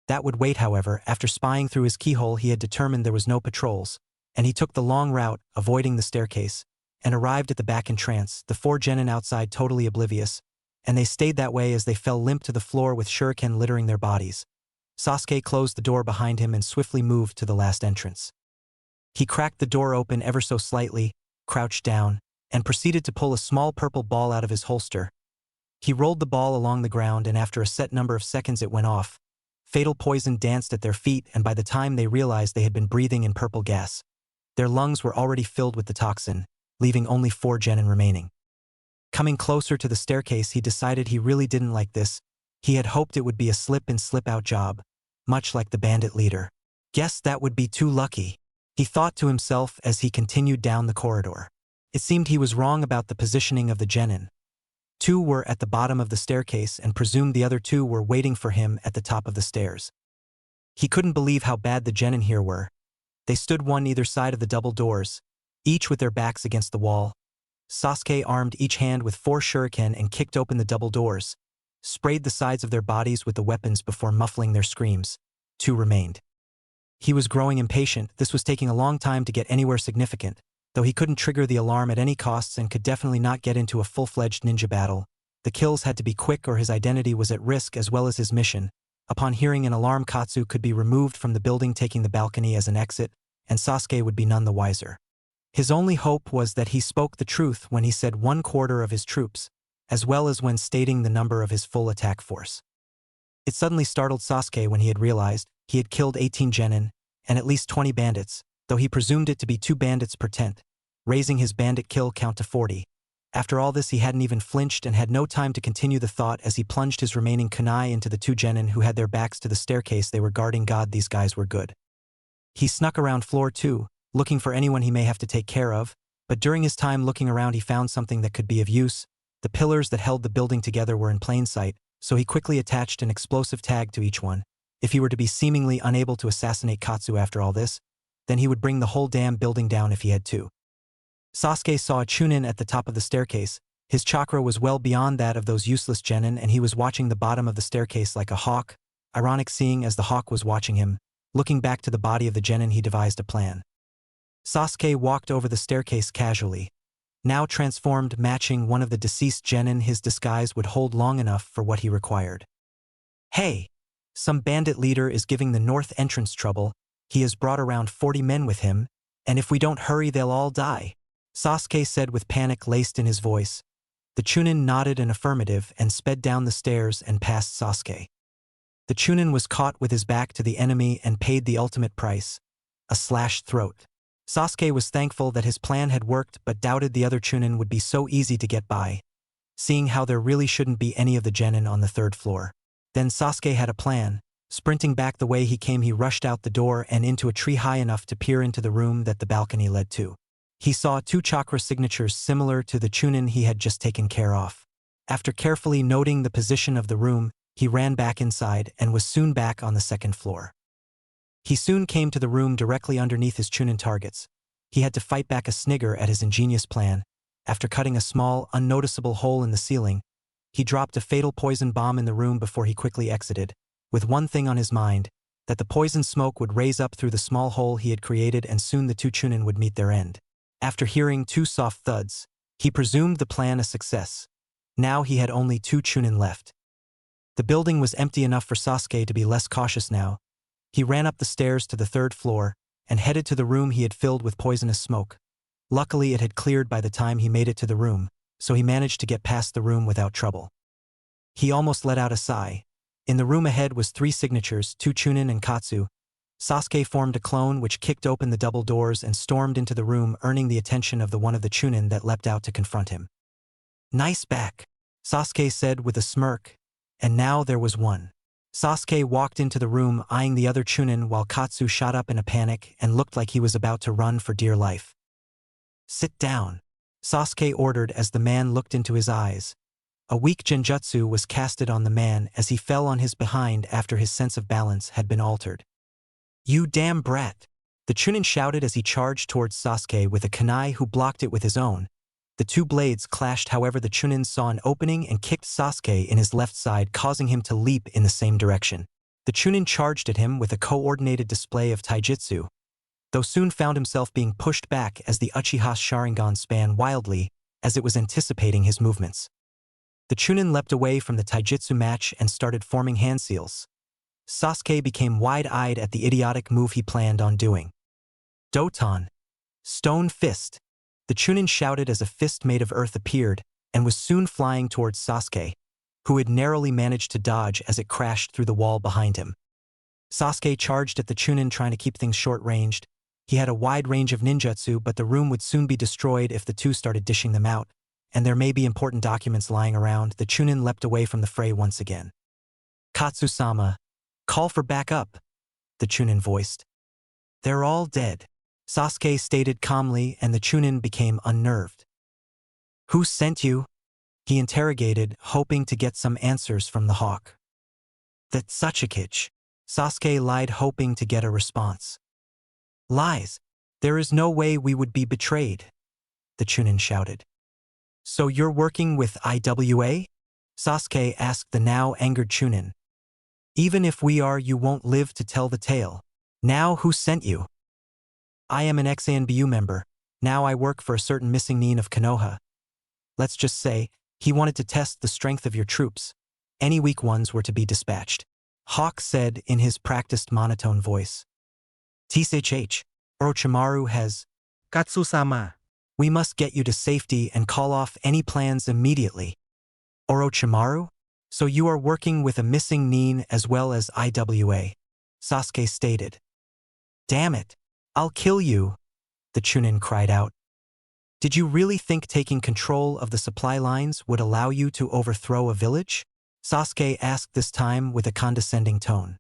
That would wait, however. After spying through his keyhole, he had determined there was no patrols, and he took the long route, avoiding the staircase, and arrived at the back in trance, the four genin outside totally oblivious, and they stayed that way as they fell limp to the floor with shuriken littering their bodies. Sasuke closed the door behind him and swiftly moved to the last entrance. He cracked the door open ever so slightly, crouched down, and proceeded to pull a small purple ball out of his holster. He rolled the ball along the ground, and after a set number of seconds it went off. Fatal poison danced at their feet, and by the time they realized they had been breathing in purple gas, their lungs were already filled with the toxin, leaving only 4 genin remaining. Coming closer to the staircase, he decided he really didn't like this. He had hoped it would be a slip-in slip-out job, much like the bandit leader. Guess that would be too lucky, he thought to himself as he continued down the corridor. It seemed he was wrong about the positioning of the genin. 2 were at the bottom of the staircase and presumed the other 2 were waiting for him at the top of the stairs. He couldn't believe how bad the genin here were. They stood one either side of the double doors, each with their backs against the wall. Sasuke armed each hand with 4 shuriken and kicked open the double doors, sprayed the sides of their bodies with the weapons before muffling their screams. 2 remained. He was growing impatient. This was taking a long time to get anywhere significant, though he couldn't trigger the alarm at any costs and could definitely not get into a full-fledged ninja battle. The kills had to be quick or his identity was at risk as well as his mission. Upon hearing an alarm, Katsu could be removed from the building, taking the balcony as an exit, and Sasuke would be none the wiser. His only hope was that he spoke the truth when he said 1/4 of his troops, as well as when stating the number of his full attack force. It suddenly startled Sasuke when he had realized he had killed 18 genin and at least 20 bandits, though he presumed it to be 2 bandits per tent, raising his bandit kill count to 40. After all this, he hadn't even flinched and had no time to continue the thought as he plunged his remaining kunai into the 2 genin who had their backs to the staircase they were guarding. God, these guys were good. He snuck around floor 2, looking for anyone he may have to take care of, but during his time looking around he found something that could be of use. The pillars that held the building together were in plain sight, so he quickly attached an explosive tag to each one. If he were to be seemingly unable to assassinate Katsu after all this, then he would bring the whole damn building down if he had to. Sasuke saw a chunin at the top of the staircase. His chakra was well beyond that of those useless genin, and he was watching the bottom of the staircase like a hawk. Ironic, seeing as the hawk was watching him. Looking back to the body of the genin, he devised a plan. Sasuke walked over the staircase casually. Now transformed, matching one of the deceased genin, his disguise would hold long enough for what he required. Hey! Some bandit leader is giving the north entrance trouble. He has brought around 40 men with him, and if we don't hurry they'll all die, Sasuke said with panic laced in his voice. The chunin nodded an affirmative and sped down the stairs and past Sasuke. The chunin was caught with his back to the enemy and paid the ultimate price, a slashed throat. Sasuke was thankful that his plan had worked but doubted the other chunin would be so easy to get by, seeing how there really shouldn't be any of the genin on the 3rd floor. Then Sasuke had a plan. Sprinting back the way he came, he rushed out the door and into a tree high enough to peer into the room that the balcony led to. He saw 2 chakra signatures similar to the chunin he had just taken care of. After carefully noting the position of the room, he ran back inside and was soon back on the 2nd floor. He soon came to the room directly underneath his chunin targets. He had to fight back a snigger at his ingenious plan. After cutting a small, unnoticeable hole in the ceiling, he dropped a fatal poison bomb in the room before he quickly exited, with one thing on his mind, that the poison smoke would raise up through the small hole he had created and soon the 2 chunin would meet their end. After hearing 2 soft thuds, he presumed the plan a success. Now he had only 2 chunin left. The building was empty enough for Sasuke to be less cautious now. He ran up the stairs to the 3rd floor and headed to the room he had filled with poisonous smoke. Luckily it had cleared by the time he made it to the room, so he managed to get past the room without trouble. He almost let out a sigh. In the room ahead was 3 signatures, 2 chunin and Katsu. Sasuke formed a clone which kicked open the double doors and stormed into the room, earning the attention of the one of the chunin that leapt out to confront him. Nice back, Sasuke said with a smirk, and now there was one. Sasuke walked into the room eyeing the other chunin while Katsu shot up in a panic and looked like he was about to run for dear life. Sit down, Sasuke ordered as the man looked into his eyes. A weak genjutsu was casted on the man as he fell on his behind after his sense of balance had been altered. "You damn brat!" The Chunin shouted as he charged towards Sasuke with a kunai who blocked it with his own. The two blades clashed, however the Chunin saw an opening and kicked Sasuke in his left side, causing him to leap in the same direction. The Chunin charged at him with a coordinated display of taijutsu, though soon found himself being pushed back as the Uchiha's Sharingan span wildly as it was anticipating his movements. The Chunin leapt away from the taijutsu match and started forming hand seals. Sasuke became wide-eyed at the idiotic move he planned on doing. "Doton! Stone Fist!" The Chunin shouted as a fist made of earth appeared and was soon flying towards Sasuke, who had narrowly managed to dodge as it crashed through the wall behind him. Sasuke charged at the Chunin, trying to keep things short-ranged. He had a wide range of ninjutsu, but the room would soon be destroyed if the two started dishing them out, and there may be important documents lying around. The Chunin leapt away from the fray once again. "Katsu-sama, call for backup," the Chunin voiced. "They're all dead," Sasuke stated calmly, and the Chunin became unnerved. "Who sent you?" he interrogated, hoping to get some answers from the hawk. "The Tsuchikage," Sasuke lied, hoping to get a response. "Lies! There is no way we would be betrayed," the Chunin shouted. "So you're working with IWA?" Sasuke asked the now angered Chunin. "Even if we are, you won't live to tell the tale. Now who sent you?" "I am an ex-ANBU member. Now I work for a certain missing nin of Konoha. Let's just say, he wanted to test the strength of your troops. Any weak ones were to be dispatched," Hawk said in his practiced monotone voice. "Tsh, Orochimaru has..." Katsu-sama. "We must get you to safety and call off any plans immediately." "Orochimaru? So you are working with a missing nin as well as IWA," Sasuke stated. "Damn it! I'll kill you," the Chunin cried out. "Did you really think taking control of the supply lines would allow you to overthrow a village?" Sasuke asked, this time with a condescending tone.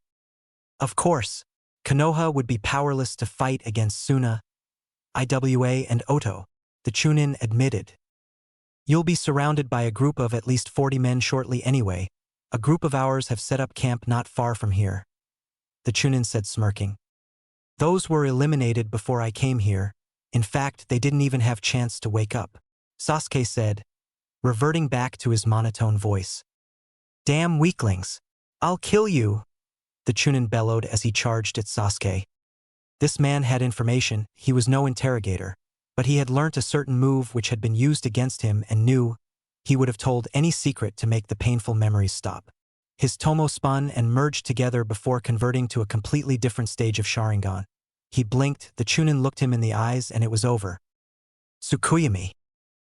"Of course, Konoha would be powerless to fight against Suna, IWA, and Oto," the Chunin admitted. "You'll be surrounded by a group of at least 40 men shortly anyway. A group of ours have set up camp not far from here," the Chunin said, smirking. "Those were eliminated before I came here. In fact, they didn't even have chance to wake up," Sasuke said, reverting back to his monotone voice. "Damn weaklings! I'll kill you!" the Chunin bellowed as he charged at Sasuke. This man had information. He was no interrogator, but he had learnt a certain move which had been used against him and knew he would have told any secret to make the painful memories stop. His Tomo spun and merged together before converting to a completely different stage of Sharingan. He blinked, the Chunin looked him in the eyes, and it was over. Tsukuyami.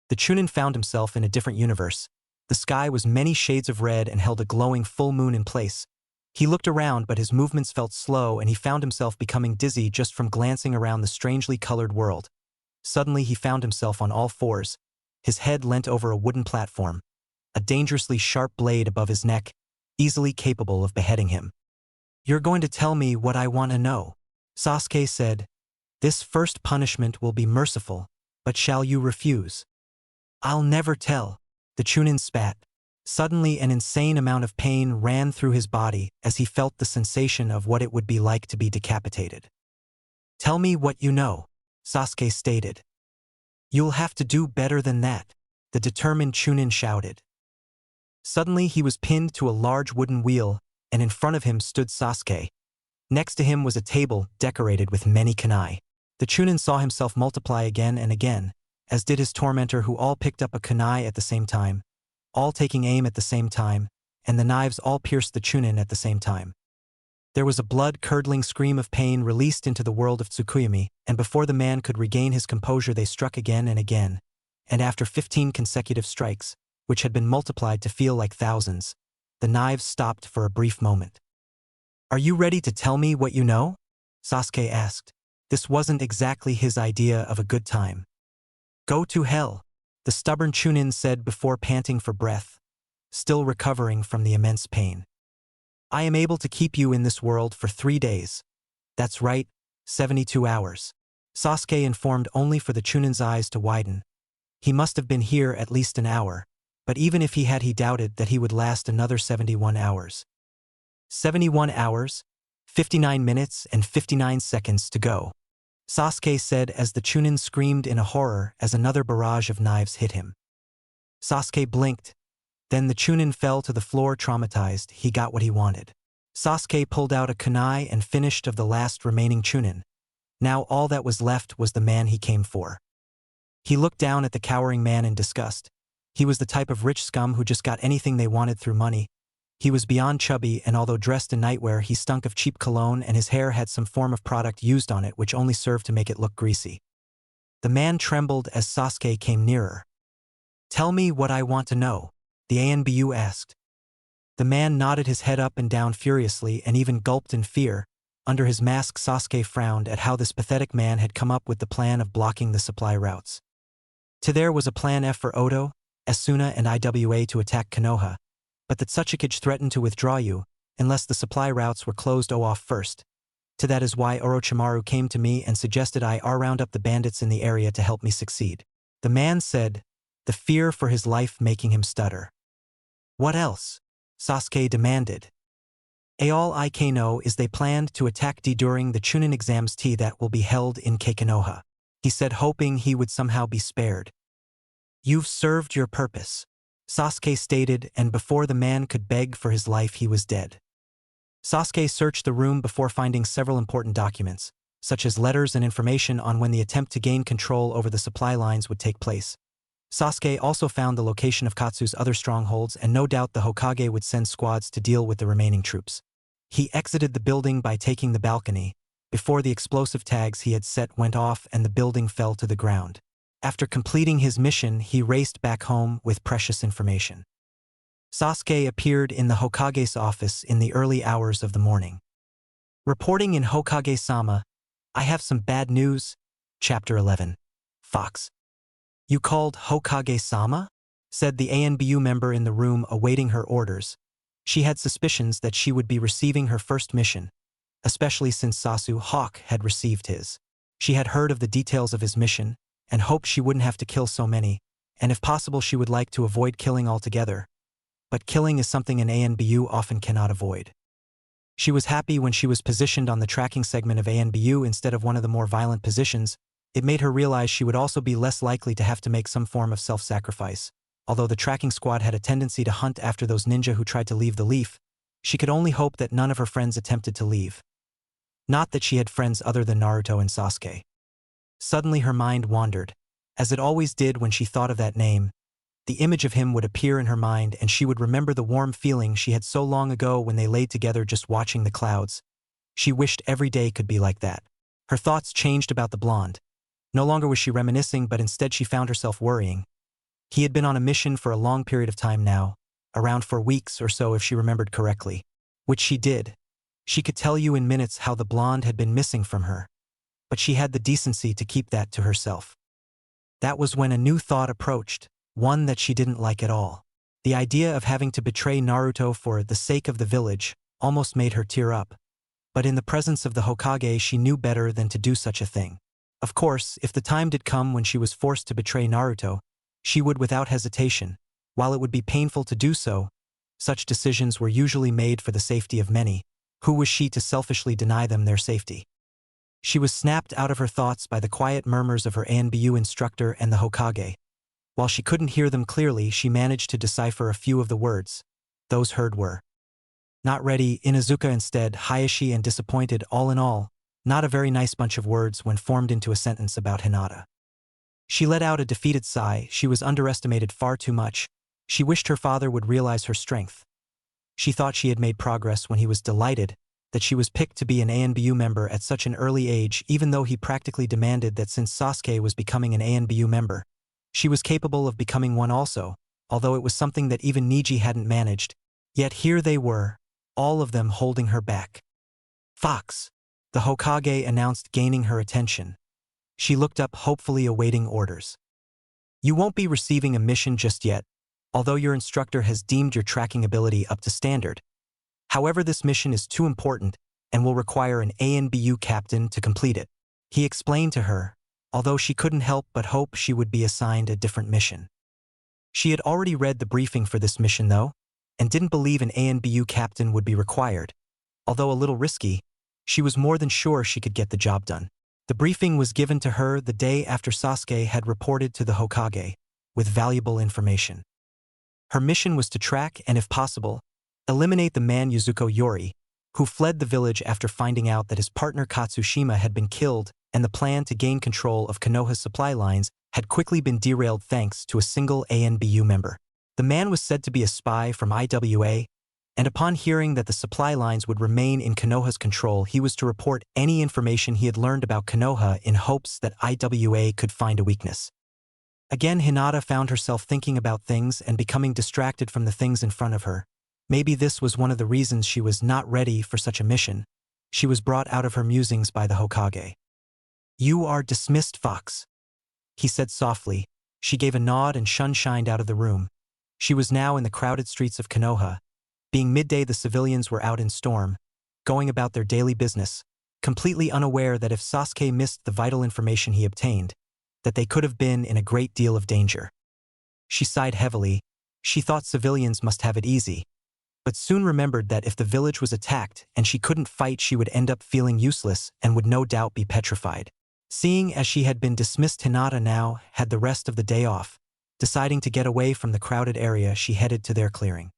The Chunin found himself in a different universe. The sky was many shades of red and held a glowing full moon in place. He looked around, but his movements felt slow, and he found himself becoming dizzy just from glancing around the strangely colored world. Suddenly he found himself on all fours, his head leant over a wooden platform, a dangerously sharp blade above his neck, easily capable of beheading him. "You're going to tell me what I want to know," Sasuke said. "This first punishment will be merciful, but shall you refuse?" "I'll never tell," the Chunin spat. Suddenly an insane amount of pain ran through his body as he felt the sensation of what it would be like to be decapitated. "Tell me what you know," Sasuke stated. "You'll have to do better than that," the determined Chunin shouted. Suddenly he was pinned to a large wooden wheel, and in front of him stood Sasuke. Next to him was a table decorated with many kunai. The Chunin saw himself multiply again and again, as did his tormentor, who all picked up a kunai at the same time, all taking aim at the same time, and the knives all pierced the Chunin at the same time. There was a blood-curdling scream of pain released into the world of Tsukuyami, and before the man could regain his composure they struck again and again, and after 15 consecutive strikes, which had been multiplied to feel like thousands, the knives stopped for a brief moment. "Are you ready to tell me what you know?" Sasuke asked. This wasn't exactly his idea of a good time. "Go to hell," the stubborn Chunin said before panting for breath, still recovering from the immense pain. "I am able to keep you in this world for 3 days. That's right, 72 hours. Sasuke informed, only for the Chunin's eyes to widen. He must have been here at least an hour. but even if he doubted that he would last another 71 hours. 71 hours, 59 minutes and 59 seconds to go, Sasuke said as the Chunin screamed in a horror as another barrage of knives hit him. Sasuke blinked. Then the Chunin fell to the floor traumatized. He got what he wanted. Sasuke pulled out a kunai and finished of the last remaining Chunin. Now all that was left was the man he came for. He looked down at the cowering man in disgust. He was the type of rich scum who just got anything they wanted through money. He was beyond chubby, and although dressed in nightwear, he stunk of cheap cologne and his hair had some form of product used on it which only served to make it look greasy. The man trembled as Sasuke came nearer. "Tell me what I want to know," the ANBU asked. The man nodded his head up and down furiously and even gulped in fear. Under his mask, Sasuke frowned at how this pathetic man had come up with the plan of blocking the supply routes. There was a plan F for Oto, Asuna and Iwa to attack Konoha, but that Tsuchikage threatened to withdraw you, unless the supply routes were closed off first. That is why Orochimaru came to me and suggested I round up the bandits in the area to help me succeed. The man said, the fear for his life making him stutter. "What else?" Sasuke demanded. "All I know is they planned to attack D during the Chunin exams that will be held in Konoha," he said, hoping he would somehow be spared. "You've served your purpose," Sasuke stated, and before the man could beg for his life he was dead. Sasuke searched the room before finding several important documents, such as letters and information on when the attempt to gain control over the supply lines would take place. Sasuke also found the location of Katsu's other strongholds, and no doubt the Hokage would send squads to deal with the remaining troops. He exited the building by taking the balcony, before the explosive tags he had set went off and the building fell to the ground. After completing his mission, he raced back home with precious information. Sasuke appeared in the Hokage's office in the early hours of the morning. Reporting in Hokage-sama, I have some bad news. Chapter 11. Fox. "You called Hokage-sama?" said the ANBU member in the room awaiting her orders. She had suspicions that she would be receiving her first mission, especially since Sasu Hawk had received his. She had heard of the details of his mission, and hoped she wouldn't have to kill so many, and if possible she would like to avoid killing altogether. But killing is something an ANBU often cannot avoid. She was happy when she was positioned on the tracking segment of ANBU instead of one of the more violent positions. It made her realize she would also be less likely to have to make some form of self-sacrifice. Although the tracking squad had a tendency to hunt after those ninja who tried to leave the leaf, she could only hope that none of her friends attempted to leave. Not that she had friends other than Naruto and Sasuke. Suddenly her mind wandered, as it always did when she thought of that name. The image of him would appear in her mind and she would remember the warm feeling she had so long ago when they laid together just watching the clouds. She wished every day could be like that. Her thoughts changed about the blonde. No longer was she reminiscing, but instead she found herself worrying. He had been on a mission for a long period of time now, around 4 weeks or so if she remembered correctly. Which she did. She could tell you in minutes how the blonde had been missing from her. But she had the decency to keep that to herself. That was when a new thought approached, one that she didn't like at all. The idea of having to betray Naruto for the sake of the village almost made her tear up. But in the presence of the Hokage she knew better than to do such a thing. Of course, if the time did come when she was forced to betray Naruto, she would without hesitation. While it would be painful to do so, such decisions were usually made for the safety of many. Who was she to selfishly deny them their safety? She was snapped out of her thoughts by the quiet murmurs of her ANBU instructor and the Hokage. While she couldn't hear them clearly, she managed to decipher a few of the words. Those heard were not ready, Inuzuka instead, Hayashi and disappointed. All in all, not a very nice bunch of words when formed into a sentence about Hinata. She let out a defeated sigh. She was underestimated far too much. She wished her father would realize her strength. She thought she had made progress when he was delighted that she was picked to be an ANBU member at such an early age, even though he practically demanded that since Sasuke was becoming an ANBU member, she was capable of becoming one also, although it was something that even Niji hadn't managed. Yet here they were, all of them holding her back. "Fox," the Hokage announced, gaining her attention. She looked up, hopefully awaiting orders. "You won't be receiving a mission just yet, although your instructor has deemed your tracking ability up to standard. However, this mission is too important and will require an ANBU captain to complete it," he explained to her, although she couldn't help but hope she would be assigned a different mission. She had already read the briefing for this mission though, and didn't believe an ANBU captain would be required. Although a little risky, she was more than sure she could get the job done. The briefing was given to her the day after Sasuke had reported to the Hokage, with valuable information. Her mission was to track and, if possible, eliminate the man Yuzuko Yori, who fled the village after finding out that his partner Katsushima had been killed, and the plan to gain control of Konoha's supply lines had quickly been derailed thanks to a single ANBU member. The man was said to be a spy from IWA, and upon hearing that the supply lines would remain in Konoha's control, he was to report any information he had learned about Konoha in hopes that IWA could find a weakness. Again, Hinata found herself thinking about things and becoming distracted from the things in front of her. Maybe this was one of the reasons she was not ready for such a mission. She was brought out of her musings by the Hokage. "You are dismissed, Fox," he said softly. She gave a nod and shined out of the room. She was now in the crowded streets of Konoha. Being midday, the civilians were out in storm, going about their daily business, completely unaware that if Sasuke missed the vital information he obtained, that they could have been in a great deal of danger. She sighed heavily. She thought civilians must have it easy, but soon remembered that if the village was attacked and she couldn't fight, she would end up feeling useless and would no doubt be petrified. Seeing as she had been dismissed, Hinata now had the rest of the day off. Deciding to get away from the crowded area, she headed to their clearing.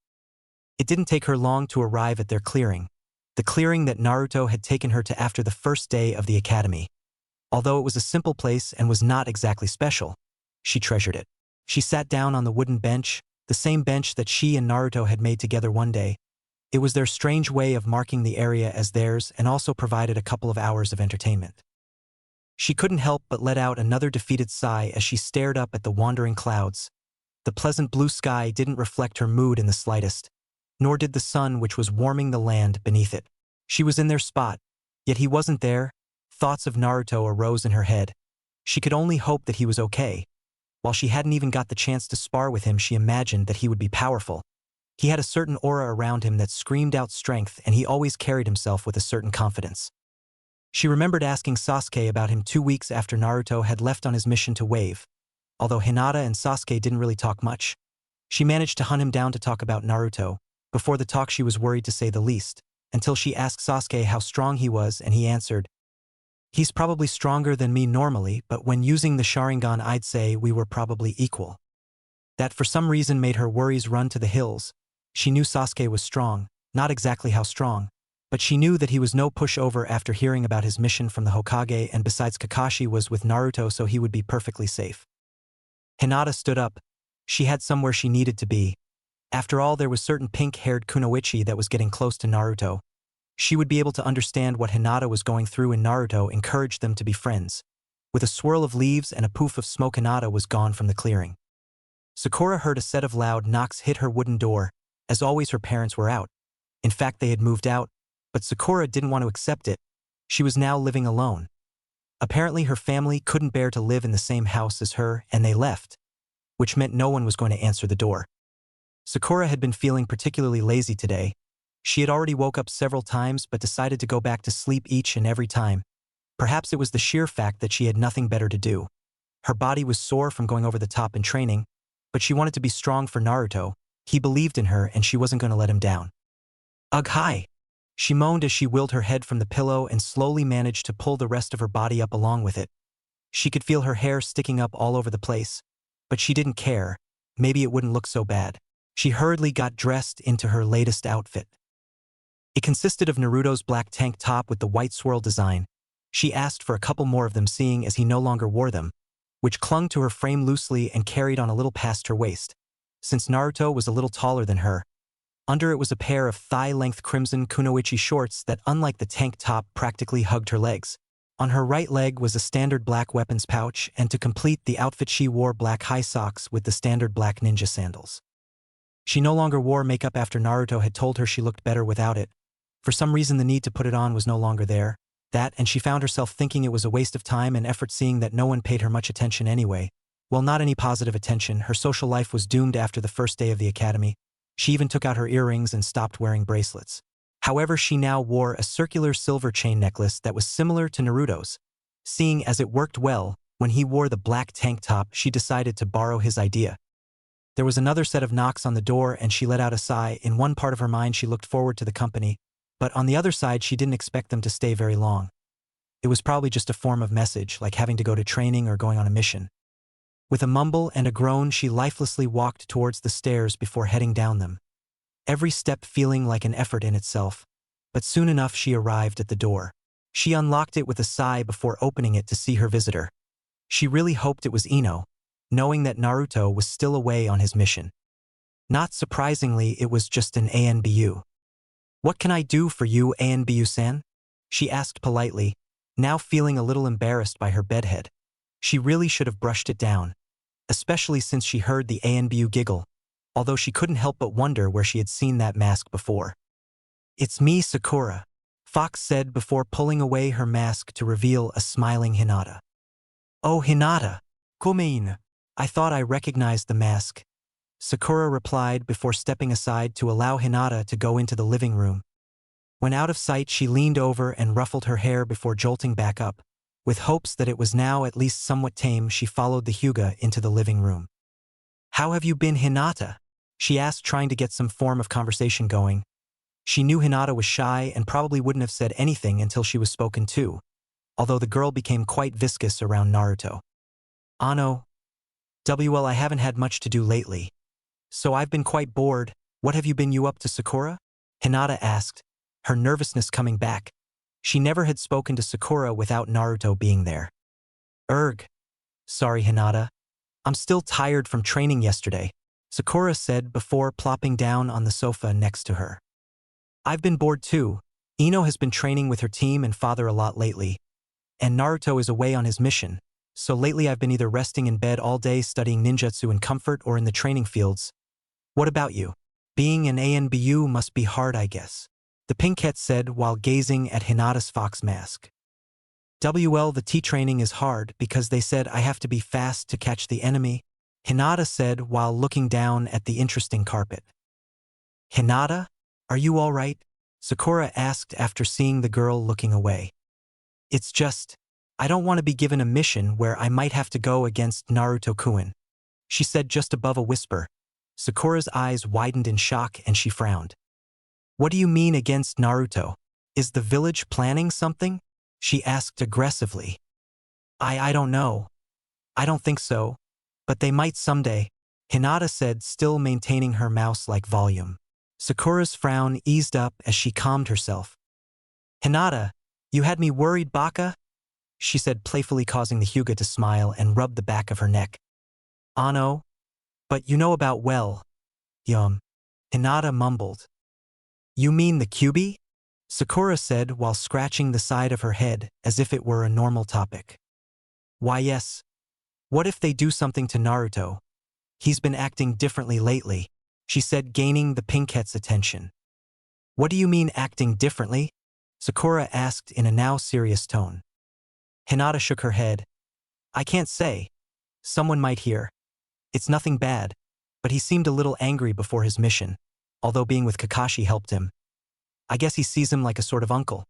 It didn't take her long to arrive at their clearing, the clearing that Naruto had taken her to after the first day of the academy. Although it was a simple place and was not exactly special, she treasured it. She sat down on the wooden bench, the same bench that she and Naruto had made together one day. It was their strange way of marking the area as theirs and also provided a couple of hours of entertainment. She couldn't help but let out another defeated sigh as she stared up at the wandering clouds. The pleasant blue sky didn't reflect her mood in the slightest, nor did the sun, which was warming the land beneath it. She was in their spot, yet he wasn't there. Thoughts of Naruto arose in her head. She could only hope that he was okay. While she hadn't even got the chance to spar with him, she imagined that he would be powerful. He had a certain aura around him that screamed out strength, and he always carried himself with a certain confidence. She remembered asking Sasuke about him 2 weeks after Naruto had left on his mission to Wave. Although Hinata and Sasuke didn't really talk much, she managed to hunt him down to talk about Naruto. Before the talk, she was worried to say the least, until she asked Sasuke how strong he was, and he answered, "He's probably stronger than me normally, but when using the Sharingan I'd say we were probably equal." That for some reason made her worries run to the hills. She knew Sasuke was strong, not exactly how strong, but she knew that he was no pushover after hearing about his mission from the Hokage, and besides Kakashi was with Naruto, so he would be perfectly safe. Hinata stood up. She had somewhere she needed to be. After all, there was certain pink-haired kunoichi that was getting close to Naruto. She would be able to understand what Hinata was going through, and Naruto encouraged them to be friends. With a swirl of leaves and a poof of smoke, Hinata was gone from the clearing. Sakura heard a set of loud knocks hit her wooden door. As always, her parents were out. In fact, they had moved out, but Sakura didn't want to accept it. She was now living alone. Apparently, her family couldn't bear to live in the same house as her, and they left, which meant no one was going to answer the door. Sakura had been feeling particularly lazy today. She had already woke up several times but decided to go back to sleep each and every time. Perhaps it was the sheer fact that she had nothing better to do. Her body was sore from going over the top in training, but she wanted to be strong for Naruto. He believed in her and she wasn't going to let him down. "Ugh, hi!" She moaned as she willed her head from the pillow and slowly managed to pull the rest of her body up along with it. She could feel her hair sticking up all over the place, but she didn't care. Maybe it wouldn't look so bad. She hurriedly got dressed into her latest outfit. It consisted of Naruto's black tank top with the white swirl design. She asked for a couple more of them, seeing as he no longer wore them, which clung to her frame loosely and carried on a little past her waist. Since Naruto was a little taller than her, under it was a pair of thigh-length crimson kunoichi shorts that, unlike the tank top, practically hugged her legs. On her right leg was a standard black weapons pouch, and to complete the outfit she wore black high socks with the standard black ninja sandals. She no longer wore makeup after Naruto had told her she looked better without it. For some reason, the need to put it on was no longer there. That, and she found herself thinking it was a waste of time and effort, seeing that no one paid her much attention anyway. Well, not any positive attention. Her social life was doomed after the first day of the academy. She even took out her earrings and stopped wearing bracelets. However, she now wore a circular silver chain necklace that was similar to Naruto's. Seeing as it worked well, when he wore the black tank top, she decided to borrow his idea. There was another set of knocks on the door and she let out a sigh. In one part of her mind she looked forward to the company, but on the other side she didn't expect them to stay very long. It was probably just a form of message, like having to go to training or going on a mission. With a mumble and a groan she lifelessly walked towards the stairs before heading down them. Every step feeling like an effort in itself, but soon enough she arrived at the door. She unlocked it with a sigh before opening it to see her visitor. She really hoped it was Ino, knowing that Naruto was still away on his mission. Not surprisingly, it was just an ANBU. "What can I do for you, ANBU-san?" she asked politely, now feeling a little embarrassed by her bedhead. She really should have brushed it down, especially since she heard the ANBU giggle, although she couldn't help but wonder where she had seen that mask before. "It's me, Sakura," Fox said before pulling away her mask to reveal a smiling Hinata. "Oh, Hinata, komein. I thought I recognized the mask," Sakura replied before stepping aside to allow Hinata to go into the living room. When out of sight she leaned over and ruffled her hair before jolting back up. With hopes that it was now at least somewhat tame, she followed the Hyuga into the living room. "How have you been, Hinata?" she asked, trying to get some form of conversation going. She knew Hinata was shy and probably wouldn't have said anything until she was spoken to, although the girl became quite viscous around Naruto. "Ano. Well, I haven't had much to do lately, so I've been quite bored. What have you been up to, Sakura?" Hinata asked, her nervousness coming back. She never had spoken to Sakura without Naruto being there. "Erg. Sorry, Hinata. I'm still tired from training yesterday," Sakura said before plopping down on the sofa next to her. "I've been bored too. Ino has been training with her team and father a lot lately, and Naruto is away on his mission, so lately I've been either resting in bed all day studying ninjutsu in comfort or in the training fields. What about you? Being an ANBU must be hard, I guess," the pinkette said while gazing at Hinata's fox mask. "Well, the tea training is hard because they said I have to be fast to catch the enemy," Hinata said while looking down at the interesting carpet. "Hinata, are you all right?" Sakura asked after seeing the girl looking away. "It's just, I don't want to be given a mission where I might have to go against Naruto-kun," she said just above a whisper. Sakura's eyes widened in shock and she frowned. "What do you mean against Naruto? Is the village planning something?" she asked aggressively. I don't know. I don't think so, but they might someday," Hinata said, still maintaining her mouse-like volume. Sakura's frown eased up as she calmed herself. "Hinata, you had me worried, baka?" she said, playfully causing the Hyuga to smile and rub the back of her neck. "Ano? But you know about Hinata mumbled. "You mean the Kyubi?" Sakura said while scratching the side of her head as if it were a normal topic. "Why, yes. What if they do something to Naruto? He's been acting differently lately," she said, gaining the pinkette's attention. "What do you mean acting differently?" Sakura asked in a now serious tone. Hinata shook her head. "I can't say. Someone might hear. It's nothing bad, but he seemed a little angry before his mission, although being with Kakashi helped him. I guess he sees him like a sort of uncle."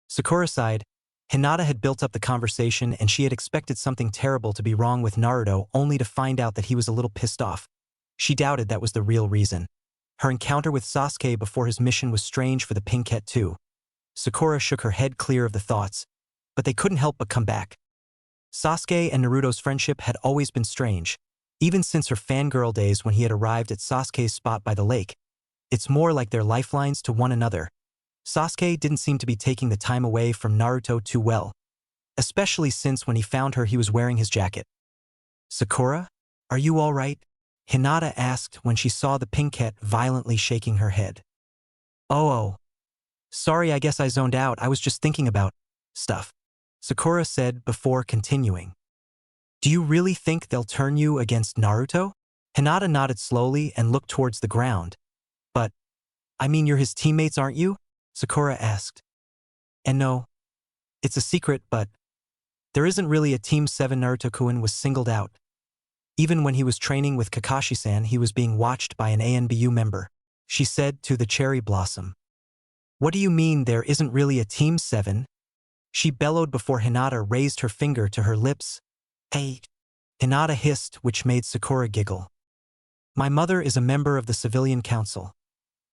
Sakura sighed. Hinata had built up the conversation and she had expected something terrible to be wrong with Naruto only to find out that he was a little pissed off. She doubted that was the real reason. Her encounter with Sasuke before his mission was strange for the pinkette too. Sakura shook her head clear of the thoughts, but they couldn't help but come back. Sasuke and Naruto's friendship had always been strange, even since her fangirl days when he had arrived at Sasuke's spot by the lake. It's more like they're lifelines to one another. Sasuke didn't seem to be taking the time away from Naruto too well, especially since when he found her he was wearing his jacket. "Sakura, are you all right?" Hinata asked when she saw the pinkette violently shaking her head. Oh. Sorry, I guess I zoned out. I was just thinking about stuff," Sakura said before continuing. "Do you really think they'll turn you against Naruto?" Hinata nodded slowly and looked towards the ground. "But, I mean, you're his teammates, aren't you?" Sakura asked. "And no, it's a secret, but there isn't really a Team 7. Naruto-kun was singled out. Even when he was training with Kakashi-san, he was being watched by an ANBU member," she said to the cherry blossom. "What do you mean there isn't really a Team 7? She bellowed before Hinata raised her finger to her lips. "Hey," Hinata hissed, which made Sakura giggle. My mother is a member of the civilian council.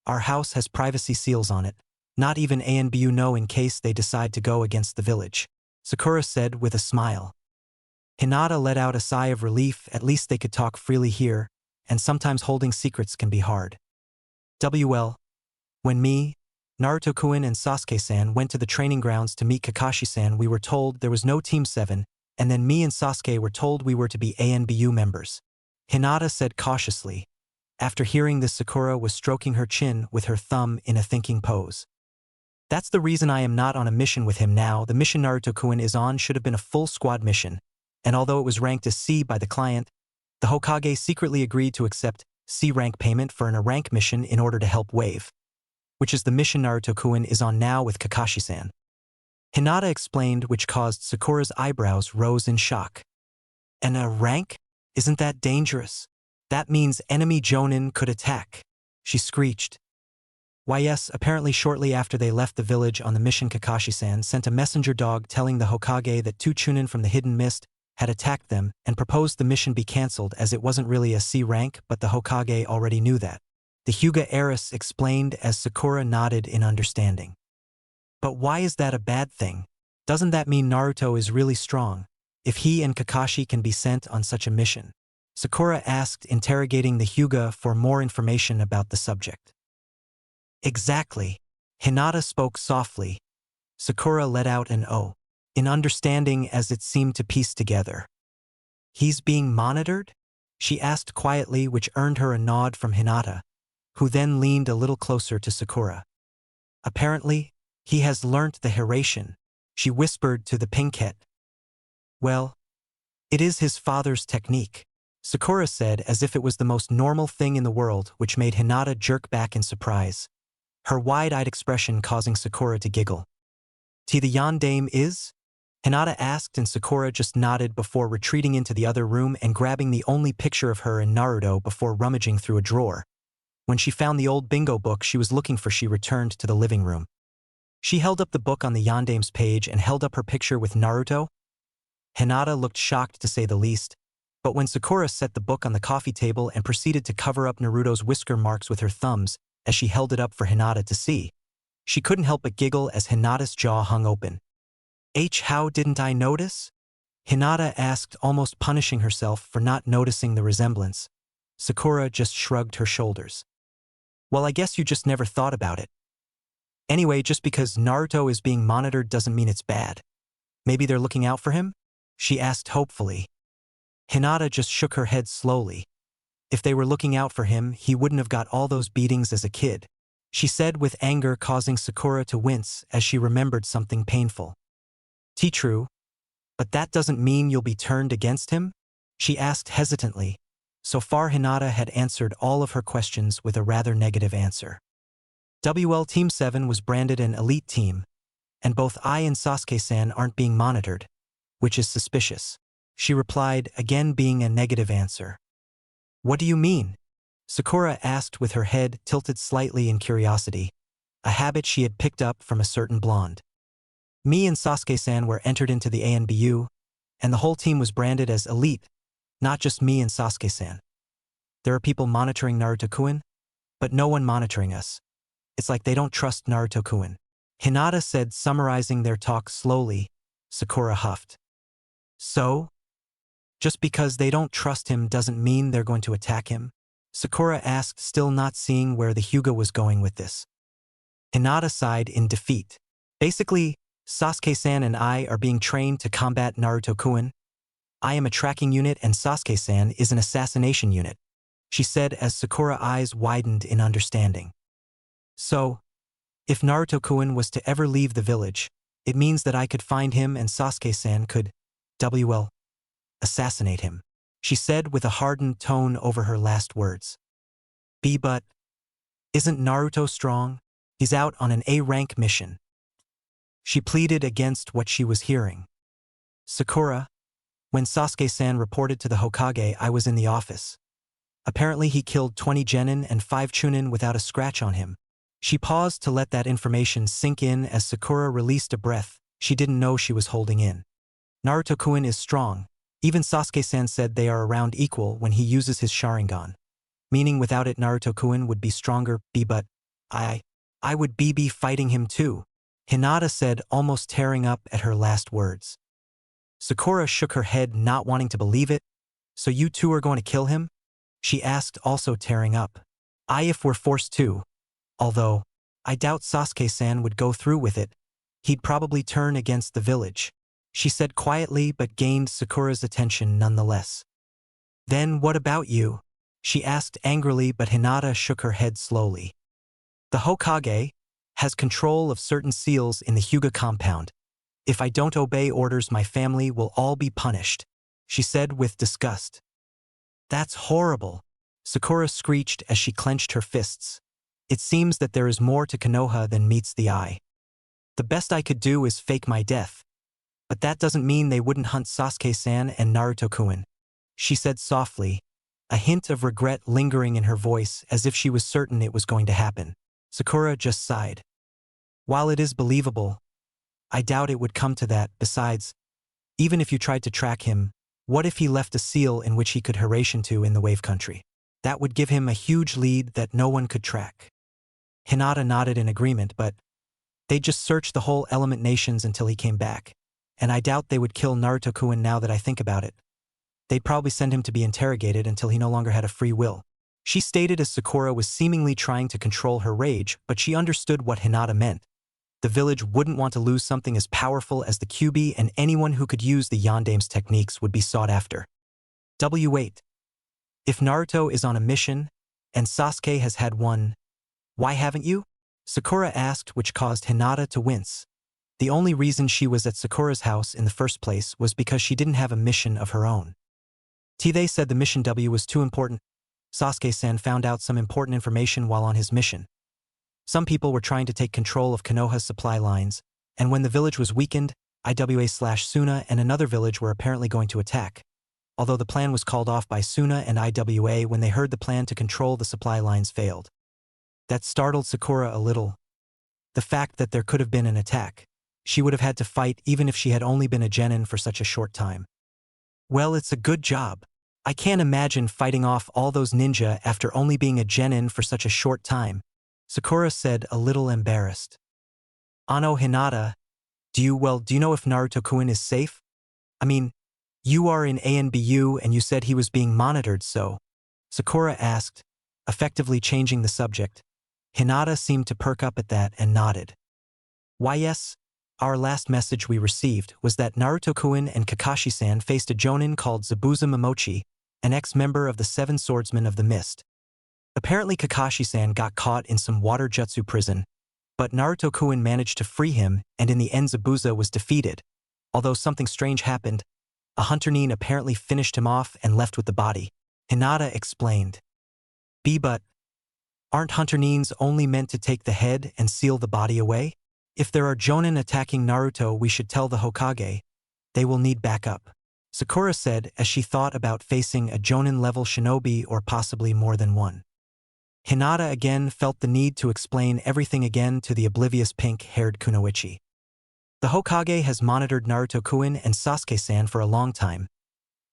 Our house has privacy seals on it. Not even ANBU know in case they decide to go against the village. Sakura said with a smile. Hinata let out a sigh of relief. At least they could talk freely here, and sometimes holding secrets can be hard. When me, Naruto-kun and Sasuke-san went to the training grounds to meet Kakashi-san, we were told there was no Team 7, and then me and Sasuke were told we were to be ANBU members. Hinata said cautiously. After hearing this, Sakura was stroking her chin with her thumb in a thinking pose. That's the reason I am not on a mission with him now. The mission Naruto-kun is on should have been a full squad mission, and although it was ranked as C by the client, the Hokage secretly agreed to accept C rank payment for an A rank mission in order to help Wave, which is the mission Naruto-kun is on now with Kakashi-san. Hinata explained, which caused Sakura's eyebrows rose in shock. An A rank? Isn't that dangerous? That means enemy Jonin could attack, she screeched. Why yes, apparently shortly after they left the village on the mission, Kakashi-san sent a messenger dog telling the Hokage that 2 Chunin from the Hidden Mist had attacked them and proposed the mission be cancelled as it wasn't really a C rank, but the Hokage already knew that. The Hyuga heiress explained as Sakura nodded in understanding. But why is that a bad thing? Doesn't that mean Naruto is really strong, if he and Kakashi can be sent on such a mission? Sakura asked, interrogating the Hyuga for more information about the subject. Exactly. Hinata spoke softly. Sakura let out an "oh," in understanding as it seemed to piece together. He's being monitored? She asked quietly, which earned her a nod from Hinata, who then leaned a little closer to Sakura. Apparently, he has learnt the Hiration, she whispered to the Pinkette. Well, it is his father's technique, Sakura said as if it was the most normal thing in the world, which made Hinata jerk back in surprise, her wide-eyed expression causing Sakura to giggle. The yandame is? Hinata asked, and Sakura just nodded before retreating into the other room and grabbing the only picture of her and Naruto before rummaging through a drawer. When she found the old bingo book she was looking for, she returned to the living room. She held up the book on the yandame's page and held up her picture with Naruto. Hinata looked shocked to say the least, but when Sakura set the book on the coffee table and proceeded to cover up Naruto's whisker marks with her thumbs as she held it up for Hinata to see, she couldn't help but giggle as Hinata's jaw hung open. How didn't I notice? Hinata asked, almost punishing herself for not noticing the resemblance. Sakura just shrugged her shoulders. Well, I guess you just never thought about it. Anyway, just because Naruto is being monitored doesn't mean it's bad. Maybe they're looking out for him? She asked hopefully. Hinata just shook her head slowly. If they were looking out for him, he wouldn't have got all those beatings as a kid, she said with anger, causing Sakura to wince as she remembered something painful. True, but that doesn't mean you'll be turned against him? She asked hesitantly. So far Hinata had answered all of her questions with a rather negative answer. Team 7 was branded an elite team, and both I and Sasuke-san aren't being monitored, which is suspicious, she replied, again being a negative answer. What do you mean? Sakura asked with her head tilted slightly in curiosity, a habit she had picked up from a certain blonde. Me and Sasuke-san were entered into the ANBU, and the whole team was branded as elite, not just me and Sasuke-san. There are people monitoring Naruto-kun, but no one monitoring us. It's like they don't trust Naruto-kun. Hinata said, summarizing their talk slowly. Sakura huffed. So? Just because they don't trust him doesn't mean they're going to attack him? Sakura asked, still not seeing where the Hyuga was going with this. Hinata sighed in defeat. Basically, Sasuke-san and I are being trained to combat Naruto-kun. I am a tracking unit and Sasuke-san is an assassination unit, she said as Sakura's eyes widened in understanding. So, if Naruto-kun was to ever leave the village, it means that I could find him and Sasuke-san could, assassinate him, she said with a hardened tone over her last words. But isn't Naruto strong? He's out on an A-rank mission. She pleaded against what she was hearing. Sakura, when Sasuke-san reported to the Hokage, I was in the office. Apparently he killed 20 genin and 5 chunin without a scratch on him. She paused to let that information sink in as Sakura released a breath she didn't know she was holding in. Naruto-kun is strong. Even Sasuke-san said they are around equal when he uses his Sharingan. Meaning without it Naruto-kun would be stronger, but I would be fighting him too, Hinata said, almost tearing up at her last words. Sakura shook her head, not wanting to believe it. So you two are going to kill him? She asked, also tearing up. If we're forced to. Although, I doubt Sasuke-san would go through with it. He'd probably turn against the village, she said quietly, but gained Sakura's attention nonetheless. Then what about you? She asked angrily, but Hinata shook her head slowly. The Hokage has control of certain seals in the Hyuga compound. If I don't obey orders, my family will all be punished, she said with disgust. That's horrible, Sakura screeched as she clenched her fists. It seems that there is more to Konoha than meets the eye. The best I could do is fake my death. But that doesn't mean they wouldn't hunt Sasuke-san and Naruto-kun, she said softly, a hint of regret lingering in her voice as if she was certain it was going to happen. Sakura just sighed. While it is believable, I doubt it would come to that. Besides, even if you tried to track him, what if he left a seal in which he could Hiraishin to in the wave country? That would give him a huge lead that no one could track. Hinata nodded in agreement, but they'd just search the whole Element Nations until he came back. And I doubt they would kill Naruto-kun now that I think about it. They'd probably send him to be interrogated until he no longer had a free will, she stated as Sakura was seemingly trying to control her rage, but she understood what Hinata meant. The village wouldn't want to lose something as powerful as the Kyuubi, and anyone who could use the Yandame's techniques would be sought after. W8. If Naruto is on a mission, and Sasuke has had one, why haven't you? Sakura asked, which caused Hinata to wince. The only reason she was at Sakura's house in the first place was because she didn't have a mission of her own. They said the mission W was too important. Sasuke-san found out some important information while on his mission. Some people were trying to take control of Konoha's supply lines, and when the village was weakened, IWA/Suna and another village were apparently going to attack. Although the plan was called off by Suna and IWA when they heard the plan to control the supply lines failed. That startled Sakura a little. The fact that there could have been an attack. She would have had to fight even if she had only been a genin for such a short time. Well, it's a good job. I can't imagine fighting off all those ninja after only being a genin for such a short time, Sakura said, a little embarrassed. Ano Hinata, do you know if Naruto-kun is safe? I mean, you are in ANBU and you said he was being monitored, so? Sakura asked, effectively changing the subject. Hinata seemed to perk up at that and nodded. Why yes, our last message we received was that Naruto-kun and Kakashi-san faced a jonin called Zabuza Momochi, an ex-member of the Seven Swordsmen of the Mist. Apparently Kakashi-san got caught in some water jutsu prison, but Naruto-kun managed to free him, and in the end Zabuza was defeated. Although something strange happened, a hunter nin apparently finished him off and left with the body, Hinata explained. But aren't hunter nins only meant to take the head and seal the body away? If there are jonin attacking Naruto, we should tell the Hokage. They will need backup, Sakura said as she thought about facing a jonin-level shinobi or possibly more than one. Hinata again felt the need to explain everything again to the oblivious pink-haired kunoichi. The Hokage has monitored Naruto-kun and Sasuke-san for a long time.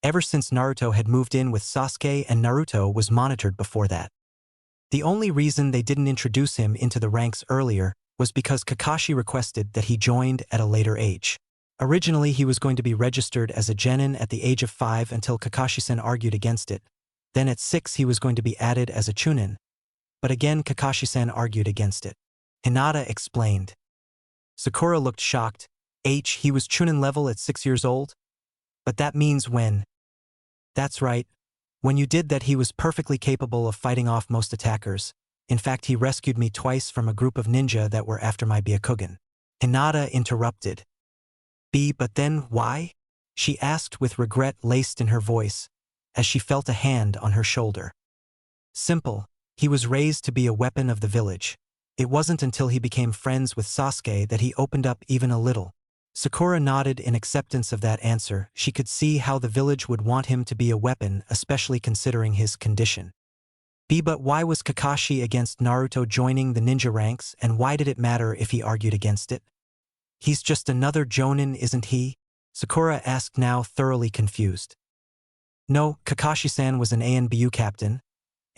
Ever since Naruto had moved in with Sasuke, and Naruto was monitored before that. The only reason they didn't introduce him into the ranks earlier was because Kakashi requested that he joined at a later age. Originally, he was going to be registered as a genin at the age of 5 until Kakashi-san argued against it. Then at 6 he was going to be added as a chunin. But again Kakashi-san argued against it. Hinata explained. Sakura looked shocked. He was chunin level at 6 years old? But that means when? That's right. When you did that, he was perfectly capable of fighting off most attackers. In fact, he rescued me twice from a group of ninja that were after my Byakugan. Hinata interrupted. But then why? She asked with regret laced in her voice, as she felt a hand on her shoulder. Simple. He was raised to be a weapon of the village. It wasn't until he became friends with Sasuke that he opened up even a little. Sakura nodded in acceptance of that answer. She could see how the village would want him to be a weapon, especially considering his condition. But why was Kakashi against Naruto joining the ninja ranks, and why did it matter if he argued against it? He's just another jonin, isn't he? Sakura asked, now thoroughly confused. No, Kakashi-san was an ANBU captain,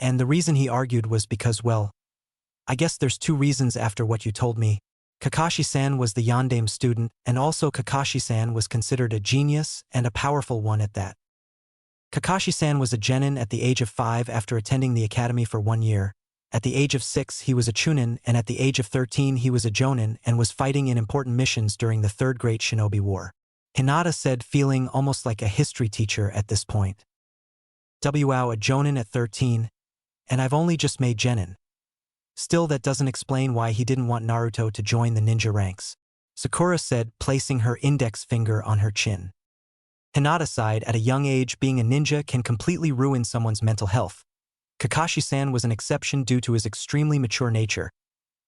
And the reason he argued was because, well, I guess there's two reasons after what you told me. Kakashi-san was the Yandame student, and also Kakashi-san was considered a genius and a powerful one at that. Kakashi-san was a genin at the age of 5 after attending the academy for 1 year. At the age of 6 he was a chunin, and at the age of 13 he was a jonin and was fighting in important missions during the Third Great Shinobi War. Hinata said, feeling almost like a history teacher at this point. Wow, a jonin at 13, and I've only just made genin. Still, that doesn't explain why he didn't want Naruto to join the ninja ranks, Sakura said, placing her index finger on her chin. Hinata sighed, at a young age being a ninja can completely ruin someone's mental health. Kakashi-san was an exception due to his extremely mature nature.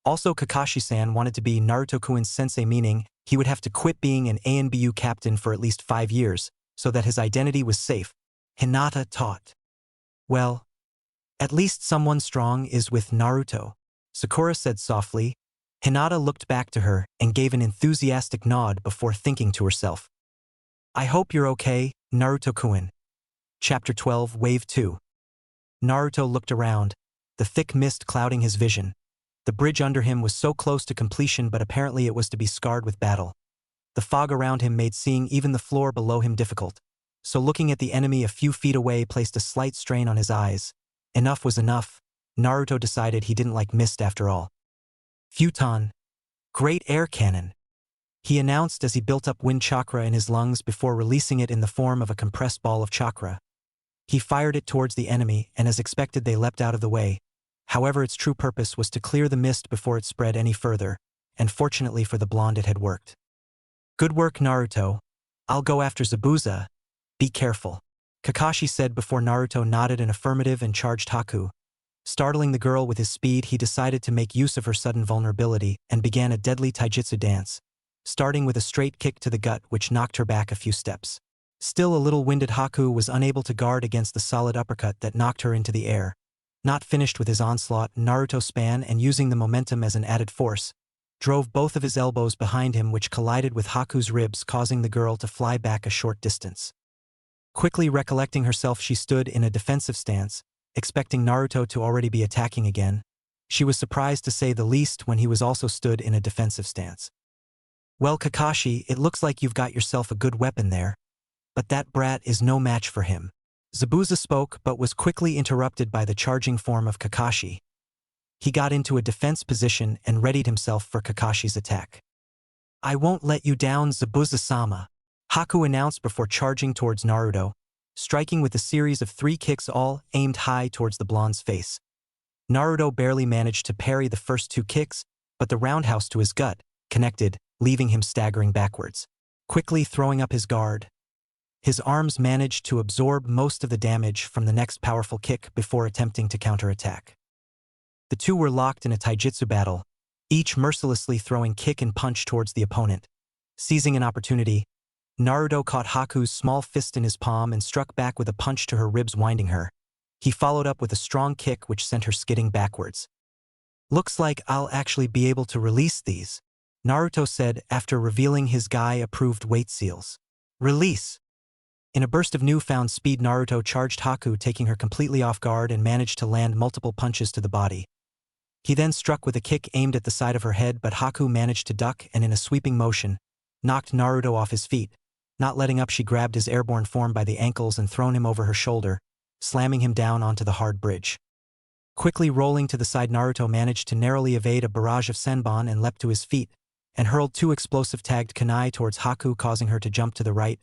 Also, Kakashi-san wanted to be Naruto-kun's sensei, meaning he would have to quit being an ANBU captain for at least 5 years, so that his identity was safe. Hinata taught. Well, at least someone strong is with Naruto, Sakura said softly. Hinata looked back to her and gave an enthusiastic nod before thinking to herself. I hope you're okay, Naruto-kun. Chapter 12, Wave 2. Naruto looked around, the thick mist clouding his vision. The bridge under him was so close to completion, but apparently it was to be scarred with battle. The fog around him made seeing even the floor below him difficult, so looking at the enemy a few feet away placed a slight strain on his eyes. Enough was enough. Naruto decided he didn't like mist after all. Futon. Great air cannon, he announced as he built up wind chakra in his lungs before releasing it in the form of a compressed ball of chakra. He fired it towards the enemy, and as expected they leapt out of the way. However, its true purpose was to clear the mist before it spread any further, and fortunately for the blonde it had worked. Good work, Naruto. I'll go after Zabuza. Be careful, Kakashi said before Naruto nodded an affirmative and charged Haku. Startling the girl with his speed, he decided to make use of her sudden vulnerability and began a deadly taijutsu dance, starting with a straight kick to the gut which knocked her back a few steps. Still a little winded, Haku was unable to guard against the solid uppercut that knocked her into the air. Not finished with his onslaught, Naruto span and using the momentum as an added force, drove both of his elbows behind him which collided with Haku's ribs, causing the girl to fly back a short distance. Quickly recollecting herself, she stood in a defensive stance, expecting Naruto to already be attacking again. She was surprised to say the least when he was also stood in a defensive stance. Well, Kakashi, it looks like you've got yourself a good weapon there. But that brat is no match for him. Zabuza spoke but was quickly interrupted by the charging form of Kakashi. He got into a defense position and readied himself for Kakashi's attack. I won't let you down, Zabuza-sama, Haku announced before charging towards Naruto, striking with a series of 3 kicks all aimed high towards the blonde's face. Naruto barely managed to parry the first 2 kicks, but the roundhouse to his gut connected, leaving him staggering backwards. Quickly throwing up his guard, his arms managed to absorb most of the damage from the next powerful kick before attempting to counterattack. The two were locked in a taijutsu battle, each mercilessly throwing kick and punch towards the opponent. Seizing an opportunity, Naruto caught Haku's small fist in his palm and struck back with a punch to her ribs, winding her. He followed up with a strong kick which sent her skidding backwards. Looks like I'll actually be able to release these, Naruto said after revealing his guy-approved weight seals. Release! In a burst of newfound speed, Naruto charged Haku, taking her completely off guard, and managed to land multiple punches to the body. He then struck with a kick aimed at the side of her head, but Haku managed to duck and in a sweeping motion, knocked Naruto off his feet. Not letting up, she grabbed his airborne form by the ankles and thrown him over her shoulder, slamming him down onto the hard bridge. Quickly rolling to the side, Naruto managed to narrowly evade a barrage of senbon and leapt to his feet, and hurled 2 explosive tagged kunai towards Haku, causing her to jump to the right.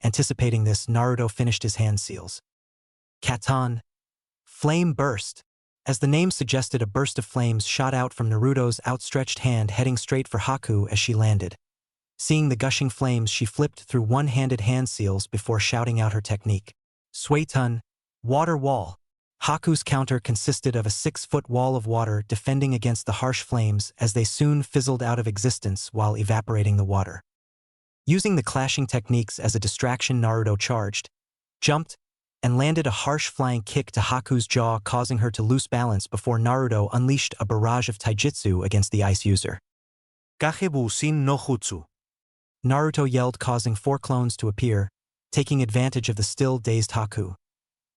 Anticipating this, Naruto finished his hand seals. Katan. Flame burst. As the name suggested, a burst of flames shot out from Naruto's outstretched hand, heading straight for Haku as she landed. Seeing the gushing flames, she flipped through one-handed hand seals before shouting out her technique. Suetun. Water wall. Haku's counter consisted of a 6-foot wall of water defending against the harsh flames as they soon fizzled out of existence while evaporating the water. Using the clashing techniques as a distraction, Naruto charged, jumped, and landed a harsh flying kick to Haku's jaw, causing her to lose balance before Naruto unleashed a barrage of taijutsu against the ice user. Kagebusin no jutsu. Naruto yelled, causing 4 clones to appear, taking advantage of the still dazed Haku.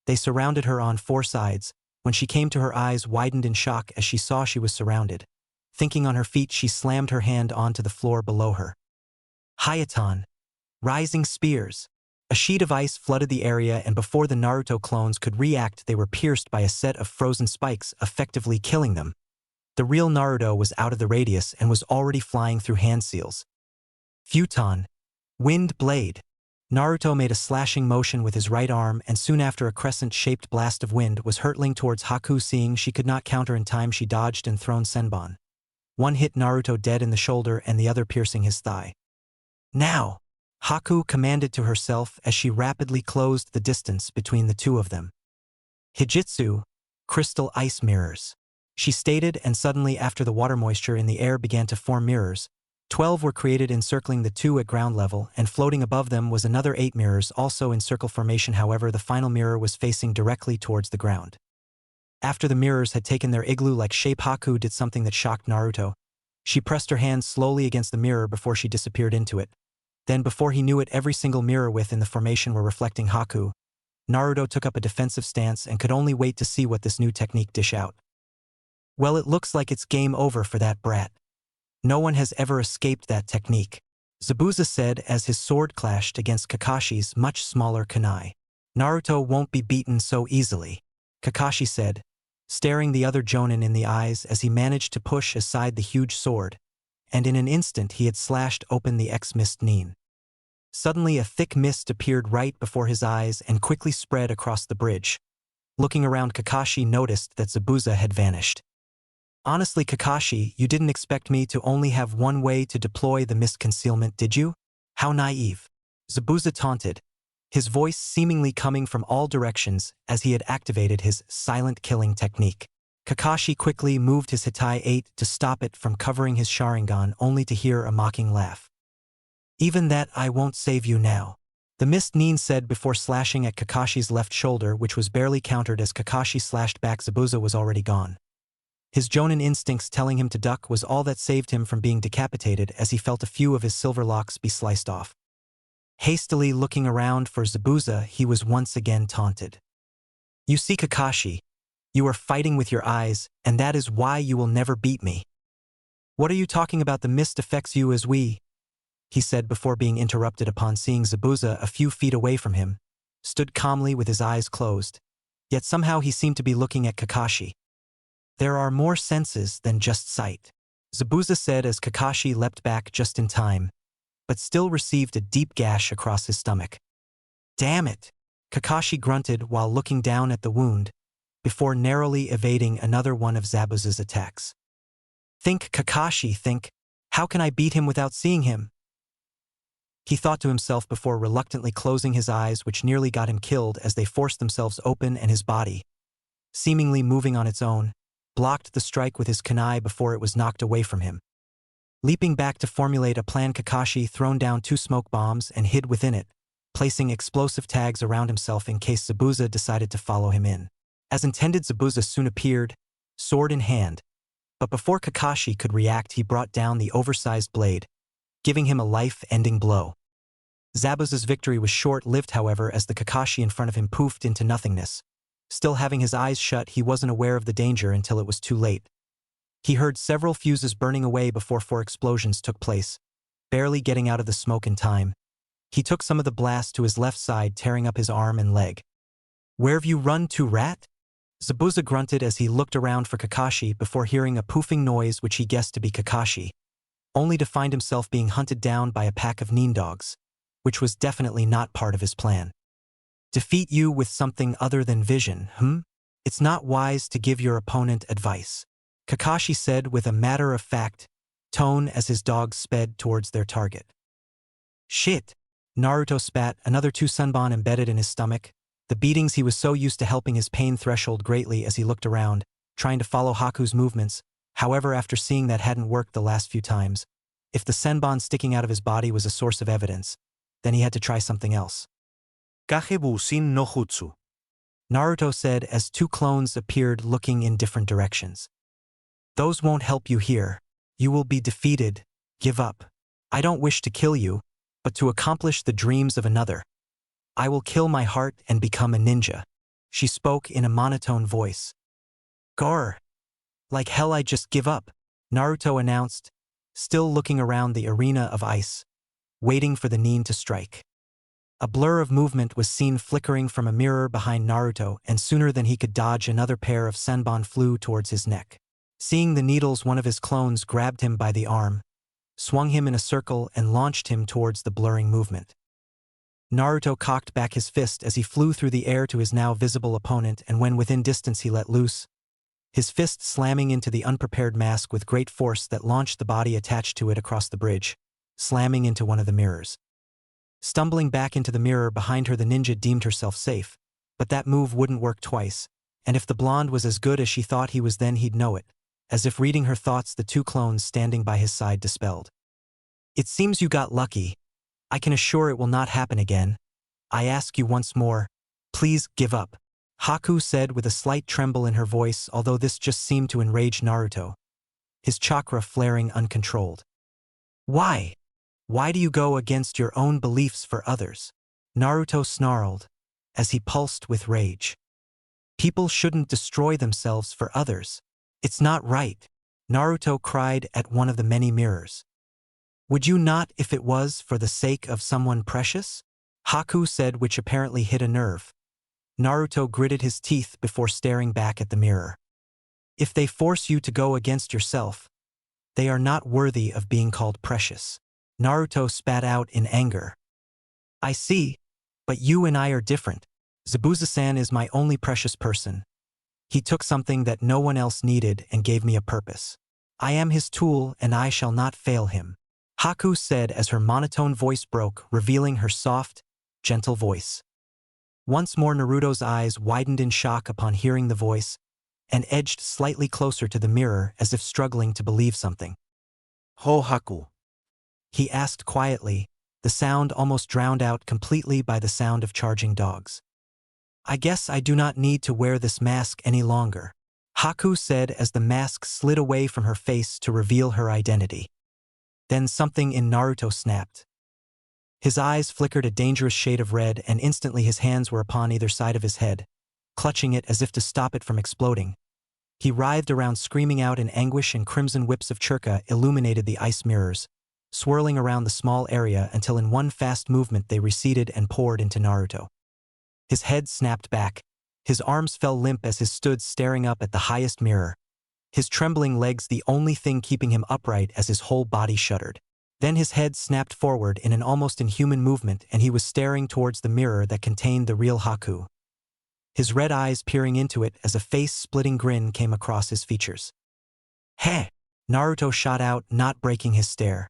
They surrounded her on 4 sides, When she came to, her eyes widened in shock as she saw she was surrounded. Thinking on her feet, she slammed her hand onto the floor below her. Hinata. Rising spears. A sheet of ice flooded the area, and before the Naruto clones could react, they were pierced by a set of frozen spikes, effectively killing them. The real Naruto was out of the radius and was already flying through hand seals. Futon. Wind blade. Naruto made a slashing motion with his right arm, and soon after a crescent-shaped blast of wind was hurtling towards Haku. Seeing she could not counter in time, she dodged and thrown Senbon. One hit Naruto dead in the shoulder and the other piercing his thigh. Now! Haku commanded to herself as she rapidly closed the distance between the two of them. Hijitsu, crystal ice mirrors. She stated, and suddenly after the water moisture in the air began to form mirrors. 12 were created encircling the two at ground level, and floating above them was another 8 mirrors also in circle formation. However, the final mirror was facing directly towards the ground. After the mirrors had taken their igloo-like shape, Haku did something that shocked Naruto. She pressed her hand slowly against the mirror before she disappeared into it. Then, before he knew it, every single mirror within the formation were reflecting Haku. Naruto took up a defensive stance and could only wait to see what this new technique dish out. Well, it looks like it's game over for that brat. No one has ever escaped that technique, Zabuza said as his sword clashed against Kakashi's much smaller kunai. Naruto won't be beaten so easily, Kakashi said, staring the other Jonin in the eyes as he managed to push aside the huge sword, and in an instant he had slashed open the X-mist Nin. Suddenly a thick mist appeared right before his eyes and quickly spread across the bridge. Looking around, Kakashi noticed that Zabuza had vanished. Honestly, Kakashi, you didn't expect me to only have one way to deploy the mist concealment, did you? How naive. Zabuza taunted, his voice seemingly coming from all directions as he had activated his silent killing technique. Kakashi quickly moved his Hitai 8 to stop it from covering his Sharingan, only to hear a mocking laugh. Even that I won't save you now, the mist Nin said before slashing at Kakashi's left shoulder, which was barely countered as Kakashi slashed back. Zabuza was already gone. His Jonin instincts telling him to duck was all that saved him from being decapitated as he felt a few of his silver locks be sliced off. Hastily looking around for Zabuza, he was once again taunted. You see, Kakashi, you are fighting with your eyes, and that is why you will never beat me. What are you talking about? The mist affects you as he said before being interrupted upon seeing Zabuza a few feet away from him, stood calmly with his eyes closed, yet somehow he seemed to be looking at Kakashi. There are more senses than just sight, Zabuza said as Kakashi leapt back just in time, but still received a deep gash across his stomach. Damn it, Kakashi grunted while looking down at the wound, before narrowly evading another one of Zabuza's attacks. Think, Kakashi, think, how can I beat him without seeing him? He thought to himself before reluctantly closing his eyes, which nearly got him killed as they forced themselves open and his body, seemingly moving on its own, blocked the strike with his kunai before it was knocked away from him. Leaping back to formulate a plan, Kakashi thrown down 2 smoke bombs and hid within it, placing explosive tags around himself in case Zabuza decided to follow him in. As intended, Zabuza soon appeared, sword in hand, but before Kakashi could react, he brought down the oversized blade, giving him a life-ending blow. Zabuza's victory was short-lived, however, as the Kakashi in front of him poofed into nothingness. Still having his eyes shut, he wasn't aware of the danger until it was too late. He heard several fuses burning away before 4 explosions took place, barely getting out of the smoke in time. He took some of the blast to his left side, tearing up his arm and leg. Where've you run to, rat? Zabuza grunted as he looked around for Kakashi before hearing a poofing noise which he guessed to be Kakashi, only to find himself being hunted down by a pack of Nin dogs, which was definitely not part of his plan. Defeat you with something other than vision, It's not wise to give your opponent advice, Kakashi said with a matter-of-fact tone as his dogs sped towards their target. Shit, Naruto spat, another 2 sunbon embedded in his stomach. The beatings he was so used to helping his pain threshold greatly as he looked around, trying to follow Haku's movements. However, after seeing that hadn't worked the last few times, if the senbon sticking out of his body was a source of evidence, then he had to try something else. Kagebusin no jutsu, Naruto said as 2 clones appeared looking in different directions. Those won't help you here. You will be defeated. Give up. I don't wish to kill you, but to accomplish the dreams of another. I will kill my heart and become a ninja. She spoke in a monotone voice, Gar. Like hell I just give up, Naruto announced, still looking around the arena of ice, waiting for the nin to strike. A blur of movement was seen flickering from a mirror behind Naruto, and sooner than he could dodge, another pair of senbon flew towards his neck. Seeing the needles, one of his clones grabbed him by the arm, swung him in a circle, and launched him towards the blurring movement. Naruto cocked back his fist as he flew through the air to his now visible opponent, and when within distance he let loose, his fist slamming into the unprepared mask with great force that launched the body attached to it across the bridge, slamming into one of the mirrors. Stumbling back into the mirror behind her, the ninja deemed herself safe, but that move wouldn't work twice, and if the blonde was as good as she thought he was, then he'd know it. As if reading her thoughts, the two clones standing by his side dispelled. It seems you got lucky. I can assure it will not happen again. I ask you once more, please give up, Haku said with a slight tremble in her voice, although this just seemed to enrage Naruto, his chakra flaring uncontrolled. Why? Why do you go against your own beliefs for others? Naruto snarled, as he pulsed with rage. People shouldn't destroy themselves for others. It's not right, Naruto cried at one of the many mirrors. Would you not if it was for the sake of someone precious? Haku said, which apparently hit a nerve. Naruto gritted his teeth before staring back at the mirror. If they force you to go against yourself, they are not worthy of being called precious. Naruto spat out in anger. I see, but you and I are different. Zabuza-san is my only precious person. He took something that no one else needed and gave me a purpose. I am his tool and I shall not fail him, Haku said as her monotone voice broke, revealing her soft, gentle voice. Once more Naruto's eyes widened in shock upon hearing the voice, and edged slightly closer to the mirror as if struggling to believe something. Ho Haku. He asked quietly, the sound almost drowned out completely by the sound of charging dogs. I guess I do not need to wear this mask any longer, Haku said as the mask slid away from her face to reveal her identity. Then something in Naruto snapped. His eyes flickered a dangerous shade of red, and instantly his hands were upon either side of his head, clutching it as if to stop it from exploding. He writhed around, screaming out in anguish, and crimson whips of churka illuminated the ice mirrors, swirling around the small area until in one fast movement they receded and poured into Naruto. His head snapped back. His arms fell limp as he stood staring up at the highest mirror, his trembling legs the only thing keeping him upright as his whole body shuddered. Then his head snapped forward in an almost inhuman movement, and he was staring towards the mirror that contained the real Haku, his red eyes peering into it as a face-splitting grin came across his features. Heh! Naruto shot out, not breaking his stare.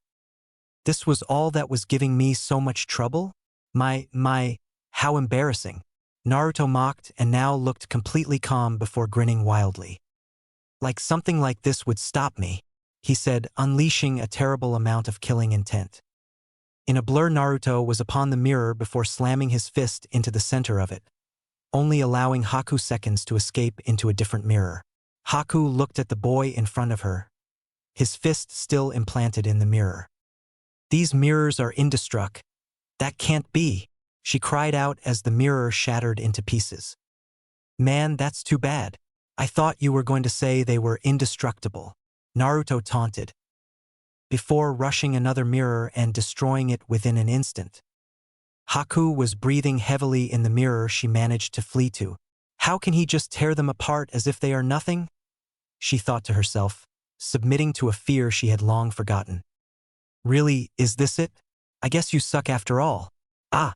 This was all that was giving me so much trouble? How embarrassing. Naruto mocked and now looked completely calm before grinning wildly. Like something like this would stop me, he said, unleashing a terrible amount of killing intent. In a blur, Naruto was upon the mirror before slamming his fist into the center of it, only allowing Haku seconds to escape into a different mirror. Haku looked at the boy in front of her, his fist still implanted in the mirror. These mirrors are indestructible. That can't be, she cried out as the mirror shattered into pieces. Man, that's too bad. I thought you were going to say they were indestructible, Naruto taunted, before rushing another mirror and destroying it within an instant. Haku was breathing heavily in the mirror she managed to flee to. How can he just tear them apart as if they are nothing? She thought to herself, submitting to a fear she had long forgotten. Really, is this it? I guess you suck after all. Ah!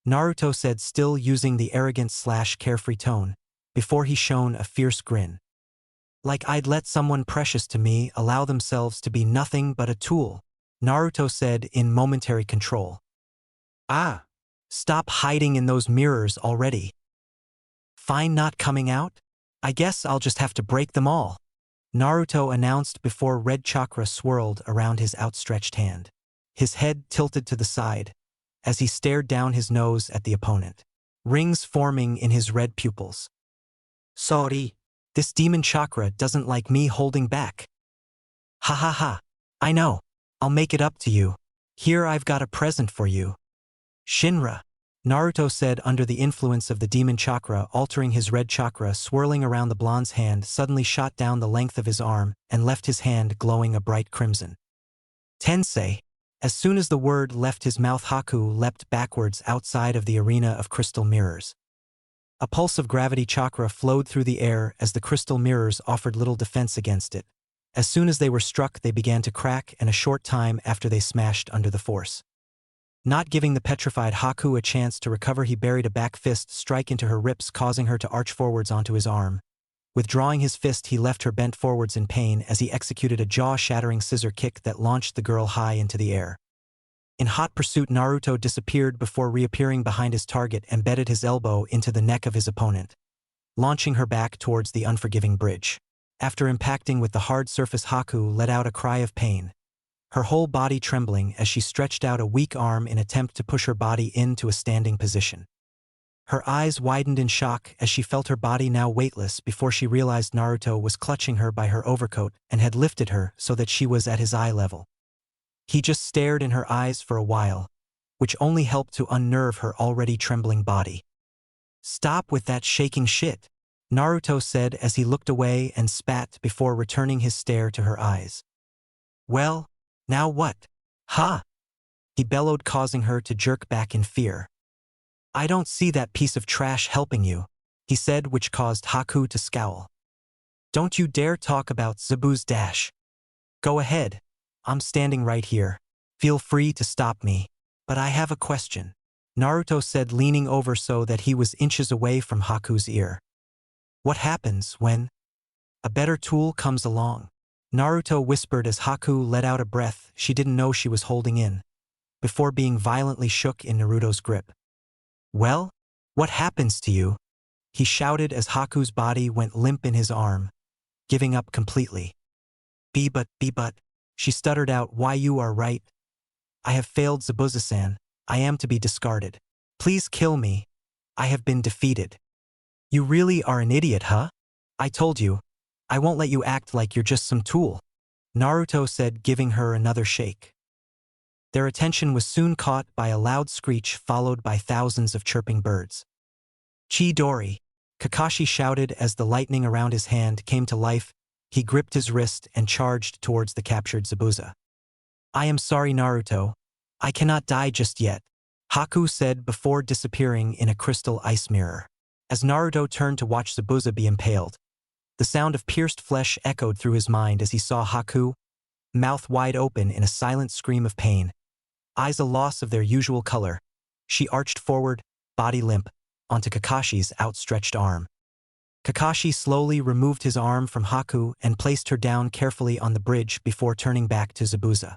Naruto said, still using the arrogant/carefree tone, before he shone a fierce grin. Like I'd let someone precious to me allow themselves to be nothing but a tool, Naruto said in momentary control. Ah! Stop hiding in those mirrors already. Fine, not coming out? I guess I'll just have to break them all, Naruto announced before red chakra swirled around his outstretched hand. His head tilted to the side, as he stared down his nose at the opponent, rings forming in his red pupils. Sorry, this demon chakra doesn't like me holding back. Ha ha ha, I know, I'll make it up to you. Here I've got a present for you. Shinra. Naruto said under the influence of the demon chakra, altering his red chakra swirling around the blonde's hand suddenly shot down the length of his arm and left his hand glowing a bright crimson. Tensei. As soon as the word left his mouth, Haku leapt backwards outside of the arena of crystal mirrors. A pulse of gravity chakra flowed through the air as the crystal mirrors offered little defense against it. As soon as they were struck, they began to crack, and a short time after they smashed under the force. Not giving the petrified Haku a chance to recover, he buried a back fist strike into her ribs, causing her to arch forwards onto his arm. Withdrawing his fist, he left her bent forwards in pain as he executed a jaw-shattering scissor kick that launched the girl high into the air. In hot pursuit, Naruto disappeared before reappearing behind his target and embedded his elbow into the neck of his opponent, launching her back towards the unforgiving bridge. After impacting with the hard surface, Haku let out a cry of pain, her whole body trembling as she stretched out a weak arm in attempt to push her body into a standing position. Her eyes widened in shock as she felt her body now weightless before she realized Naruto was clutching her by her overcoat and had lifted her so that she was at his eye level. He just stared in her eyes for a while, which only helped to unnerve her already trembling body. "Stop with that shaking shit," Naruto said as he looked away and spat before returning his stare to her eyes. "Well, now what? Ha!" he bellowed, causing her to jerk back in fear. "I don't see that piece of trash helping you," he said, which caused Haku to scowl. "Don't you dare talk about Zabuza dash. Go ahead. I'm standing right here. Feel free to stop me. But I have a question," Naruto said, leaning over so that he was inches away from Haku's ear. "What happens when a better tool comes along?" Naruto whispered as Haku let out a breath she didn't know she was holding in, before being violently shook in Naruto's grip. "Well, what happens to you?" he shouted as Haku's body went limp in his arm, giving up completely. But, she stuttered out, "Why, you are right. I have failed Zabuza-san. I am to be discarded. Please kill me. I have been defeated." "You really are an idiot, huh? I told you. I won't let you act like you're just some tool," Naruto said, giving her another shake. Their attention was soon caught by a loud screech followed by thousands of chirping birds. "Chidori!" Kakashi shouted as the lightning around his hand came to life. He gripped his wrist and charged towards the captured Zabuza. "I am sorry, Naruto. I cannot die just yet," Haku said before disappearing in a crystal ice mirror. As Naruto turned to watch Zabuza be impaled, the sound of pierced flesh echoed through his mind as he saw Haku, mouth wide open in a silent scream of pain, eyes a loss of their usual color. She arched forward, body limp, onto Kakashi's outstretched arm. Kakashi slowly removed his arm from Haku and placed her down carefully on the bridge before turning back to Zabuza.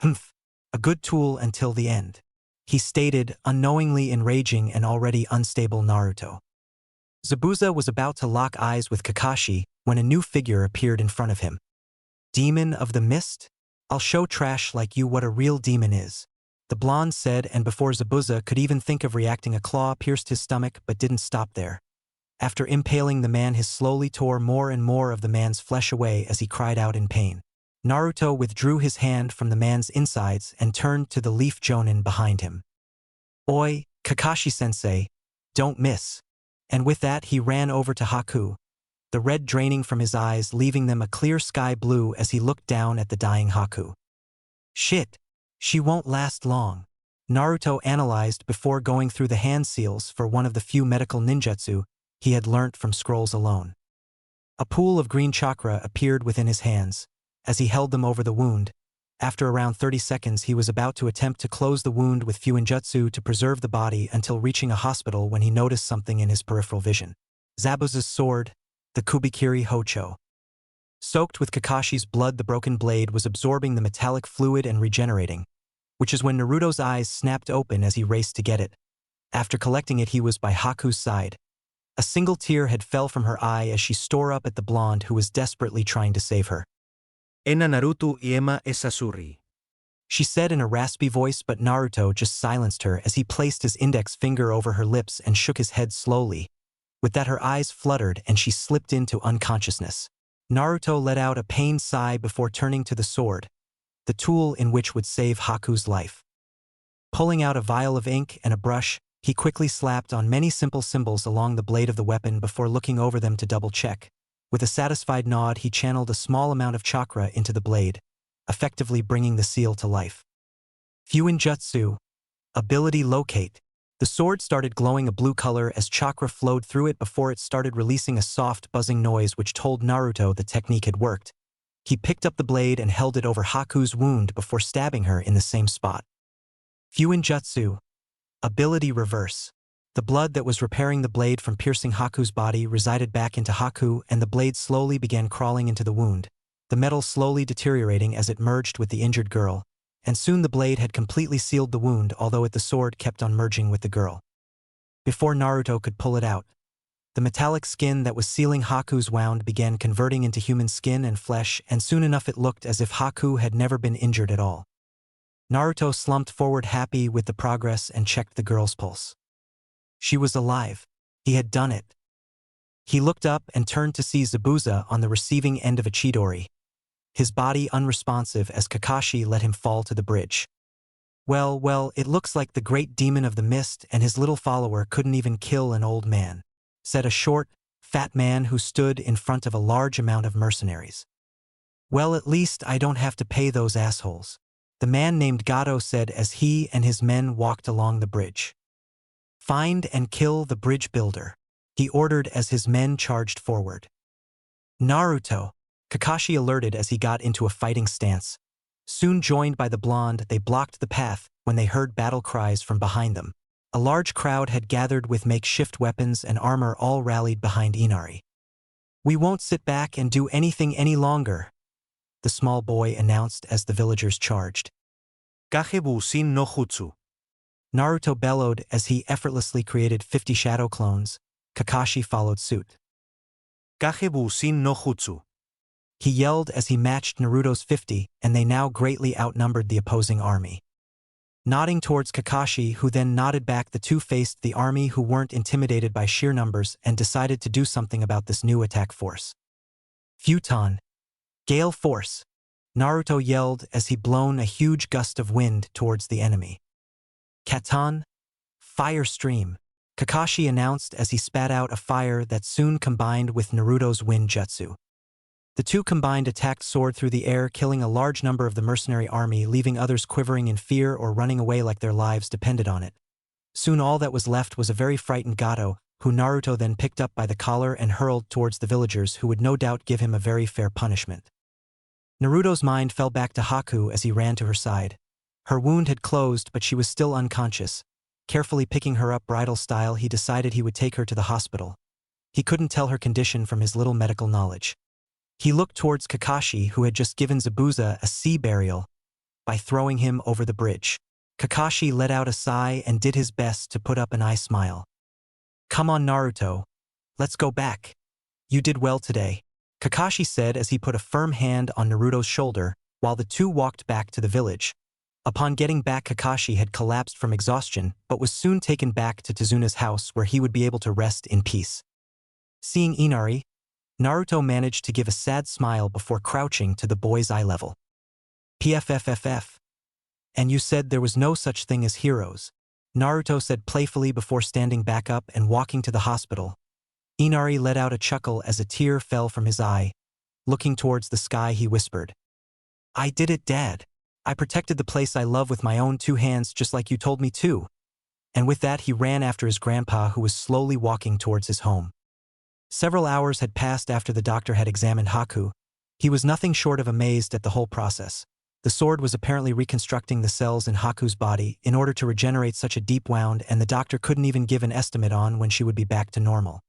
"Humph, a good tool until the end," he stated, unknowingly enraging an already unstable Naruto. Zabuza was about to lock eyes with Kakashi when a new figure appeared in front of him. "Demon of the Mist? I'll show trash like you what a real demon is," the blonde said, and before Zabuza could even think of reacting, a claw pierced his stomach but didn't stop there. After impaling the man, he slowly tore more and more of the man's flesh away as he cried out in pain. Naruto withdrew his hand from the man's insides and turned to the leaf jonin behind him. "Oi, Kakashi-sensei, don't miss." And with that, he ran over to Haku, the red draining from his eyes, leaving them a clear sky blue as he looked down at the dying Haku. "Shit, she won't last long," Naruto analyzed before going through the hand seals for one of the few medical ninjutsu he had learnt from scrolls alone. A pool of green chakra appeared within his hands as he held them over the wound. After around 30 seconds, he was about to attempt to close the wound with fuinjutsu to preserve the body until reaching a hospital when he noticed something in his peripheral vision. Zabuza's sword, the Kubikiri Hocho. Soaked with Kakashi's blood, the broken blade was absorbing the metallic fluid and regenerating, which is when Naruto's eyes snapped open as he raced to get it. After collecting it, he was by Haku's side. A single tear had fell from her eye as she stared up at the blonde who was desperately trying to save her. "Ena Naruto iema e Sasori," she said in a raspy voice, but Naruto just silenced her as he placed his index finger over her lips and shook his head slowly. With that, her eyes fluttered and she slipped into unconsciousness. Naruto let out a pained sigh before turning to the sword, the tool in which would save Haku's life. Pulling out a vial of ink and a brush, He quickly slapped on many simple symbols along the blade of the weapon before looking over them to double-check. With a satisfied nod, he channeled a small amount of chakra into the blade, effectively bringing the seal to life. Fuinjutsu. Ability Locate. The sword started glowing a blue color as chakra flowed through it before it started releasing a soft, buzzing noise which told Naruto the technique had worked. He picked up the blade and held it over Haku's wound before stabbing her in the same spot. Fuinjutsu. Ability Reverse. The blood that was repairing the blade from piercing Haku's body resided back into Haku, and the blade slowly began crawling into the wound, the metal slowly deteriorating as it merged with the injured girl, and soon the blade had completely sealed the wound, although the sword kept on merging with the girl. Before Naruto could pull it out, the metallic skin that was sealing Haku's wound began converting into human skin and flesh, and soon enough it looked as if Haku had never been injured at all. Naruto slumped forward happy with the progress and checked the girl's pulse. She was alive. He had done it. He looked up and turned to see Zabuza on the receiving end of a Chidori, his body unresponsive as Kakashi let him fall to the bridge. Well, it looks like the great demon of the mist and his little follower couldn't even kill an old man," said a short, fat man who stood in front of a large amount of mercenaries. "Well, at least I don't have to pay those assholes," the man named Gato said as he and his men walked along the bridge. "Find and kill the bridge builder," he ordered as his men charged forward. "Naruto," Kakashi alerted as he got into a fighting stance. Soon joined by the blonde, they blocked the path when they heard battle cries from behind them. A large crowd had gathered with makeshift weapons and armor, all rallied behind Inari. "We won't sit back and do anything any longer," the small boy announced as the villagers charged. Kagebu Shin no Jutsu. Naruto bellowed as he effortlessly created 50 shadow clones. Kakashi followed suit. Kagebu Shin no Jutsu. He yelled as he matched Naruto's 50, and they now greatly outnumbered the opposing army. Nodding towards Kakashi, who then nodded back, the two faced the army, who weren't intimidated by sheer numbers and decided to do something about this new attack force. "Futon. Gale Force," Naruto yelled as he blown a huge gust of wind towards the enemy. "Katon. Fire Stream," Kakashi announced as he spat out a fire that soon combined with Naruto's wind jutsu. The two combined attack soared through the air, killing a large number of the mercenary army, leaving others quivering in fear or running away like their lives depended on it. Soon all that was left was a very frightened Gato, who Naruto then picked up by the collar and hurled towards the villagers, who would no doubt give him a very fair punishment. Naruto's mind fell back to Haku as he ran to her side. Her wound had closed, but she was still unconscious. Carefully picking her up bridal style, he decided he would take her to the hospital. He couldn't tell her condition from his little medical knowledge. He looked towards Kakashi, who had just given Zabuza a sea burial by throwing him over the bridge. Kakashi let out a sigh and did his best to put up an eye smile. "Come on, Naruto. Let's go back. You did well today," Kakashi said as he put a firm hand on Naruto's shoulder while the two walked back to the village. Upon getting back, Kakashi had collapsed from exhaustion but was soon taken back to Tezuna's house, where he would be able to rest in peace. Seeing Inari, Naruto managed to give a sad smile before crouching to the boy's eye level. "PFFFF. And you said there was no such thing as heroes," Naruto said playfully before standing back up and walking to the hospital. Inari let out a chuckle as a tear fell from his eye. Looking towards the sky, he whispered, "I did it, Dad. I protected the place I love with my own 2 hands, just like you told me to." And with that, he ran after his grandpa, who was slowly walking towards his home. Several hours had passed after the doctor had examined Haku. He was nothing short of amazed at the whole process. The sword was apparently reconstructing the cells in Haku's body in order to regenerate such a deep wound, and the doctor couldn't even give an estimate on when she would be back to normal.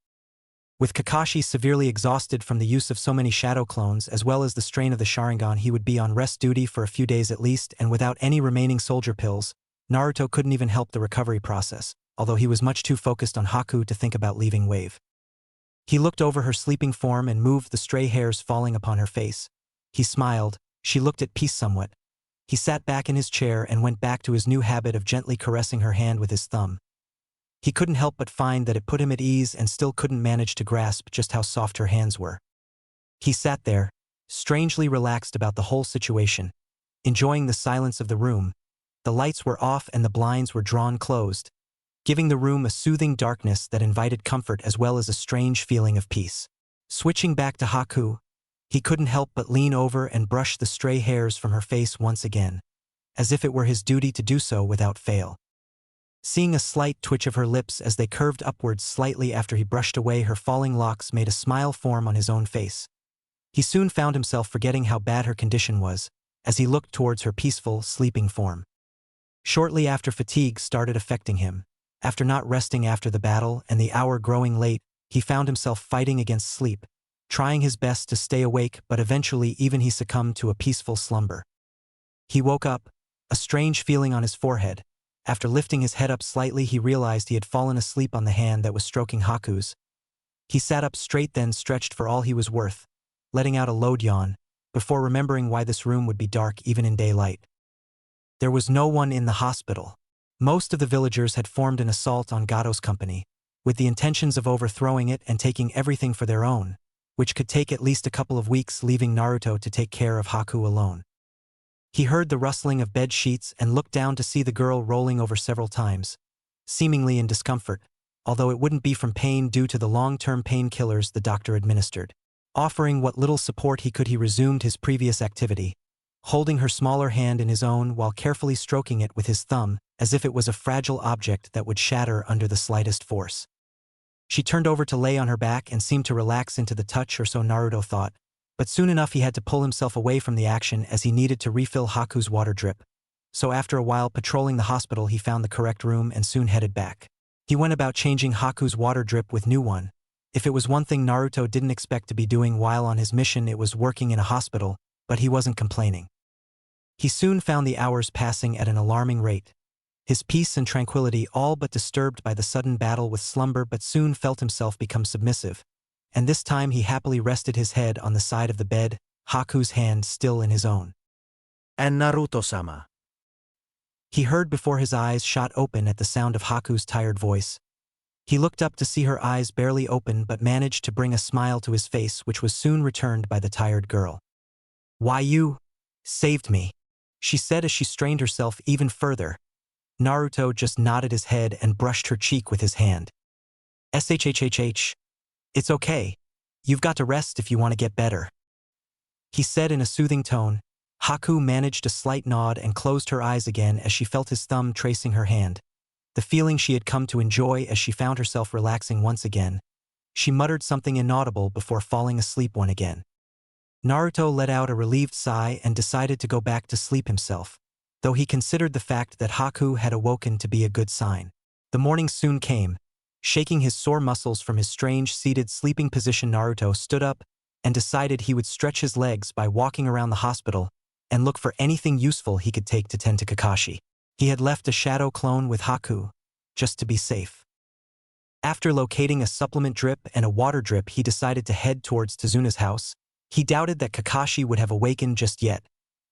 With Kakashi severely exhausted from the use of so many shadow clones as well as the strain of the Sharingan, he would be on rest duty for a few days at least, and without any remaining soldier pills, Naruto couldn't even help the recovery process, although he was much too focused on Haku to think about leaving Wave. He looked over her sleeping form and moved the stray hairs falling upon her face. He smiled. She looked at peace somewhat. He sat back in his chair and went back to his new habit of gently caressing her hand with his thumb. He couldn't help but find that it put him at ease, and still couldn't manage to grasp just how soft her hands were. He sat there, strangely relaxed about the whole situation, enjoying the silence of the room. The lights were off and the blinds were drawn closed. giving the room a soothing darkness that invited comfort as well as a strange feeling of peace. Switching back to Haku, he couldn't help but lean over and brush the stray hairs from her face once again, as if it were his duty to do so without fail. Seeing a slight twitch of her lips as they curved upwards slightly after he brushed away her falling locks made a smile form on his own face. He soon found himself forgetting how bad her condition was, as he looked towards her peaceful, sleeping form. Shortly after fatigue started affecting him, after not resting after the battle and the hour growing late, he found himself fighting against sleep, trying his best to stay awake but eventually even he succumbed to a peaceful slumber. He woke up, a strange feeling on his forehead. After lifting his head up slightly he realized he had fallen asleep on the hand that was stroking Haku's. He sat up straight then stretched for all he was worth, letting out a low yawn, before remembering why this room would be dark even in daylight. There was no one in the hospital. Most of the villagers had formed an assault on Gato's company, with the intentions of overthrowing it and taking everything for their own, which could take at least a couple of weeks, leaving Naruto to take care of Haku alone. He heard the rustling of bed sheets and looked down to see the girl rolling over several times, seemingly in discomfort, although it wouldn't be from pain due to the long-term painkillers the doctor administered. Offering what little support he could, he resumed his previous activity, holding her smaller hand in his own while carefully stroking it with his thumb as if it was a fragile object that would shatter under the slightest force. She turned over to lay on her back and seemed to relax into the touch, or so Naruto thought, but soon enough he had to pull himself away from the action as he needed to refill Haku's water drip. So after a while patrolling the hospital he found the correct room and soon headed back. He went about changing Haku's water drip with new one. If it was one thing Naruto didn't expect to be doing while on his mission, it was working in a hospital, but he wasn't complaining. He soon found the hours passing at an alarming rate, his peace and tranquility all but disturbed by the sudden battle with slumber, but soon felt himself become submissive, and this time he happily rested his head on the side of the bed, Haku's hand still in his own. And Naruto-sama. He heard before his eyes shot open at the sound of Haku's tired voice. He looked up to see her eyes barely open but managed to bring a smile to his face, which was soon returned by the tired girl. "Why, you saved me," she said as she strained herself even further. Naruto just nodded his head and brushed her cheek with his hand. "Shhhh. It's okay. You've got to rest if you want to get better," he said in a soothing tone. Haku managed a slight nod and closed her eyes again as she felt his thumb tracing her hand, the feeling she had come to enjoy as she found herself relaxing once again. She muttered something inaudible before falling asleep once again. Naruto let out a relieved sigh and decided to go back to sleep himself, though he considered the fact that Haku had awoken to be a good sign. The morning soon came. Shaking his sore muscles from his strange seated sleeping position, Naruto stood up and decided he would stretch his legs by walking around the hospital and look for anything useful he could take to tend to Kakashi. He had left a shadow clone with Haku, just to be safe. After locating a supplement drip and a water drip, he decided to head towards Tezuna's house. He doubted that Kakashi would have awakened just yet,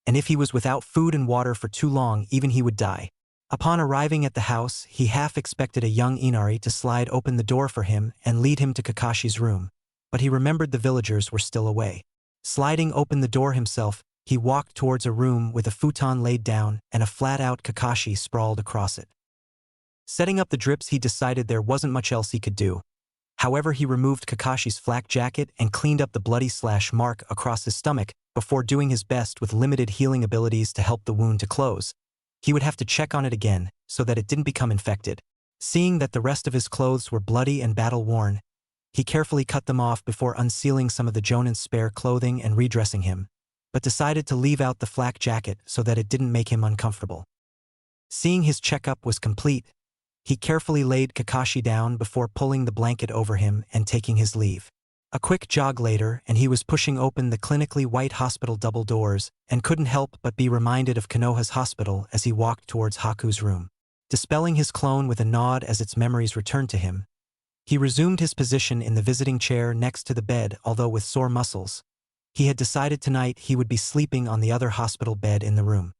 and if he was without food and water for too long, even he would die. Upon arriving at the house, he half expected a young Inari to slide open the door for him and lead him to Kakashi's room, but he remembered the villagers were still away. Sliding open the door himself, he walked towards a room with a futon laid down and a flat-out Kakashi sprawled across it. Setting up the drips, he decided there wasn't much else he could do. However, he removed Kakashi's flak jacket and cleaned up the bloody slash mark across his stomach before doing his best with limited healing abilities to help the wound to close. He would have to check on it again so that it didn't become infected. Seeing that the rest of his clothes were bloody and battle-worn, he carefully cut them off before unsealing some of the Jonin's spare clothing and redressing him, but decided to leave out the flak jacket so that it didn't make him uncomfortable. Seeing his checkup was complete, he carefully laid Kakashi down before pulling the blanket over him and taking his leave. A quick jog later and he was pushing open the clinically white hospital double doors and couldn't help but be reminded of Konoha's hospital as he walked towards Haku's room. Dispelling his clone with a nod as its memories returned to him, he resumed his position in the visiting chair next to the bed, although with sore muscles. He had decided tonight he would be sleeping on the other hospital bed in the room.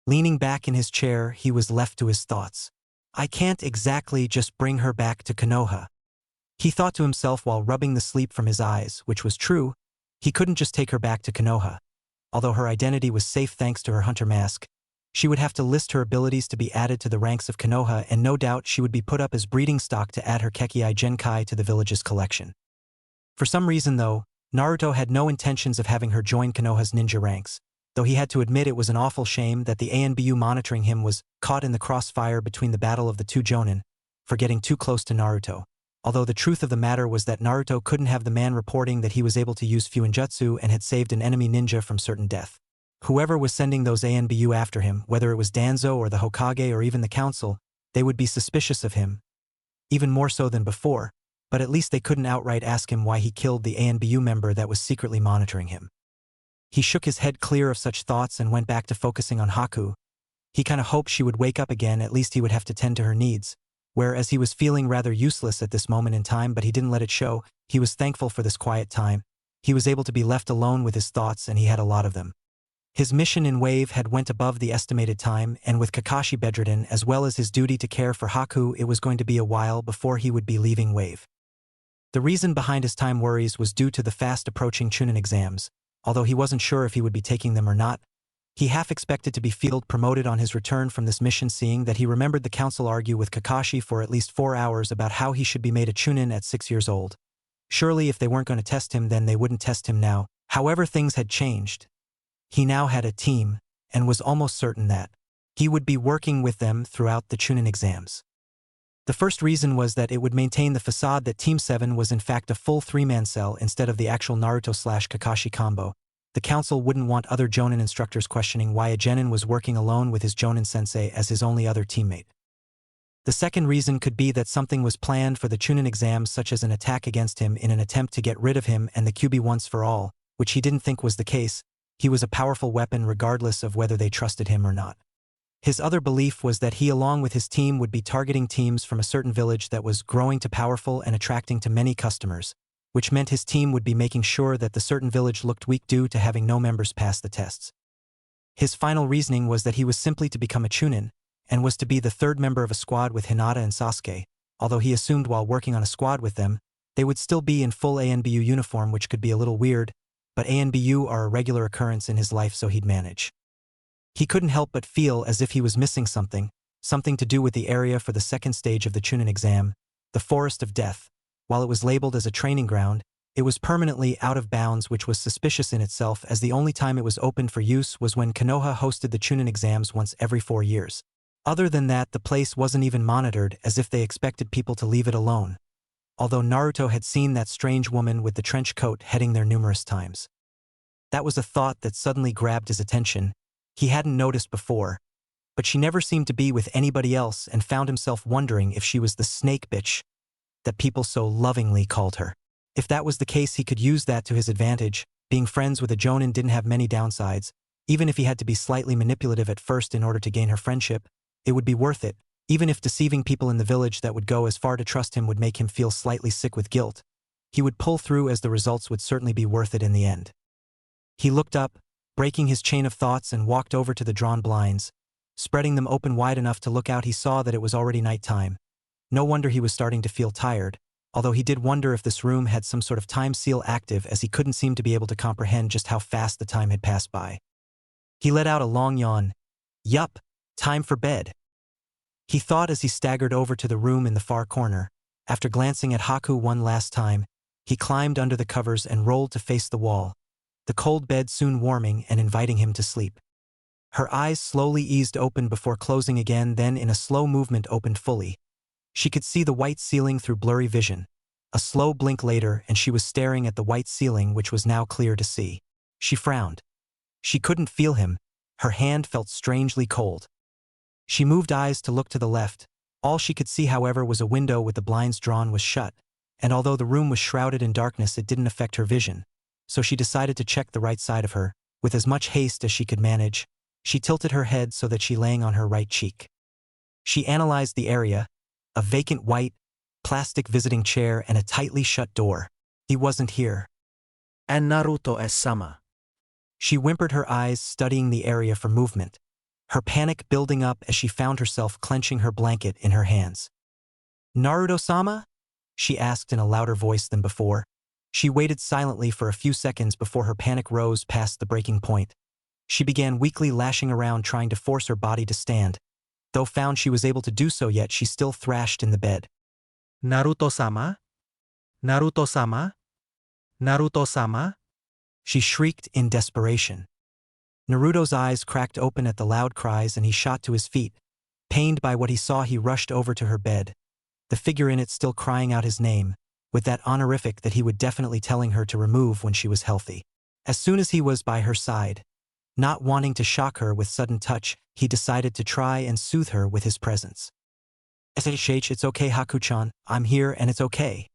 Leaning back in his chair, he was left to his thoughts. "I can't exactly just bring her back to Konoha," he thought to himself while rubbing the sleep from his eyes, which was true. He couldn't just take her back to Konoha. Although her identity was safe thanks to her hunter mask, She would have to list her abilities to be added to the ranks of Konoha, and no doubt she would be put up as breeding stock to add her Kekkei Genkai to the village's collection. For some reason though, Naruto had no intentions of having her join Konoha's ninja ranks, though he had to admit it was an awful shame that the ANBU monitoring him was caught in the crossfire between the battle of the two Jonin for getting too close to Naruto. Although the truth of the matter was that Naruto couldn't have the man reporting that he was able to use Fuinjutsu and had saved an enemy ninja from certain death. Whoever was sending those ANBU after him, whether it was Danzo or the Hokage or even the council, they would be suspicious of him, even more so than before, but at least they couldn't outright ask him why he killed the ANBU member that was secretly monitoring him. He shook his head clear of such thoughts and went back to focusing on Haku. He kinda hoped she would wake up again, at least he would have to tend to her needs. Whereas he was feeling rather useless at this moment in time, but he didn't let it show. He was thankful for this quiet time. He was able to be left alone with his thoughts, and he had a lot of them. His mission in Wave had went above the estimated time, and with Kakashi bedridden as well as his duty to care for Haku, it was going to be a while before he would be leaving Wave. The reason behind his time worries was due to the fast approaching Chunin exams. Although he wasn't sure if he would be taking them or not, he half expected to be field promoted on his return from this mission, seeing that he remembered the council argue with Kakashi for at least 4 hours about how he should be made a Chunin at 6 years old. Surely if they weren't going to test him, then they wouldn't test him now. However, things had changed. He now had a team, and was almost certain that he would be working with them throughout the Chunin exams. The first reason was that it would maintain the facade that Team 7 was in fact a full 3-man cell instead of the actual Naruto/Kakashi combo. The council wouldn't want other Jonin instructors questioning why a genin was working alone with his Jonin sensei as his only other teammate. The second reason could be that something was planned for the Chunin exams, such as an attack against him in an attempt to get rid of him and the Kyuubi once for all, which he didn't think was the case. He was a powerful weapon regardless of whether they trusted him or not. His other belief was that he along with his team would be targeting teams from a certain village that was growing to powerful and attracting to many customers, which meant his team would be making sure that the certain village looked weak due to having no members pass the tests. His final reasoning was that he was simply to become a Chunin, and was to be the third member of a squad with Hinata and Sasuke, although he assumed while working on a squad with them, they would still be in full ANBU uniform, which could be a little weird, but ANBU are a regular occurrence in his life, so he'd manage. He couldn't help but feel as if he was missing something to do with the area for the second stage of the Chunin exam, the Forest of Death. While it was labeled as a training ground, it was permanently out of bounds, which was suspicious in itself, as the only time it was open for use was when Konoha hosted the Chunin exams once every 4 years. Other than that, the place wasn't even monitored, as if they expected people to leave it alone. Although Naruto had seen that strange woman with the trench coat heading there numerous times. That was a thought that suddenly grabbed his attention. He hadn't noticed before, but she never seemed to be with anybody else, and found himself wondering if she was the snake bitch that people so lovingly called her. If that was the case, he could use that to his advantage. Being friends with a Jonin didn't have many downsides. Even if he had to be slightly manipulative at first in order to gain her friendship, it would be worth it. Even if deceiving people in the village that would go as far to trust him would make him feel slightly sick with guilt, he would pull through, as the results would certainly be worth it in the end. He looked up, breaking his chain of thoughts, and walked over to the drawn blinds. Spreading them open wide enough to look out, he saw that it was already nighttime. No wonder he was starting to feel tired, although he did wonder if this room had some sort of time seal active, as he couldn't seem to be able to comprehend just how fast the time had passed by. He let out a long yawn. Yup, time for bed, he thought as he staggered over to the room in the far corner. After glancing at Haku one last time, he climbed under the covers and rolled to face the wall, the cold bed soon warming and inviting him to sleep. Her eyes slowly eased open before closing again, then in a slow movement opened fully. She could see the white ceiling through blurry vision. A slow blink later, and she was staring at the white ceiling, which was now clear to see. She frowned. She couldn't feel him. Her hand felt strangely cold. She moved eyes to look to the left. All she could see, however, was a window with the blinds drawn was shut, and although the room was shrouded in darkness, it didn't affect her vision. So she decided to check the right side of her. With as much haste as she could manage, she tilted her head so that she lay on her right cheek. She analyzed the area, a vacant white, plastic visiting chair and a tightly shut door. He wasn't here. And Naruto-sama. She whimpered, her eyes studying the area for movement, her panic building up as she found herself clenching her blanket in her hands. Naruto-sama? She asked in a louder voice than before. She waited silently for a few seconds before her panic rose past the breaking point. She began weakly lashing around trying to force her body to stand. Though found she was able to do so yet she still thrashed in the bed. Naruto-sama? Naruto-sama? Naruto-sama? She shrieked in desperation. Naruto's eyes cracked open at the loud cries and he shot to his feet. Pained by what he saw he rushed over to her bed, the figure in it still crying out his name, with that honorific that he would definitely telling her to remove when she was healthy. As soon as he was by her side, not wanting to shock her with sudden touch, he decided to try and soothe her with his presence. "Shh, it's okay Haku-chan, I'm here and it's okay,"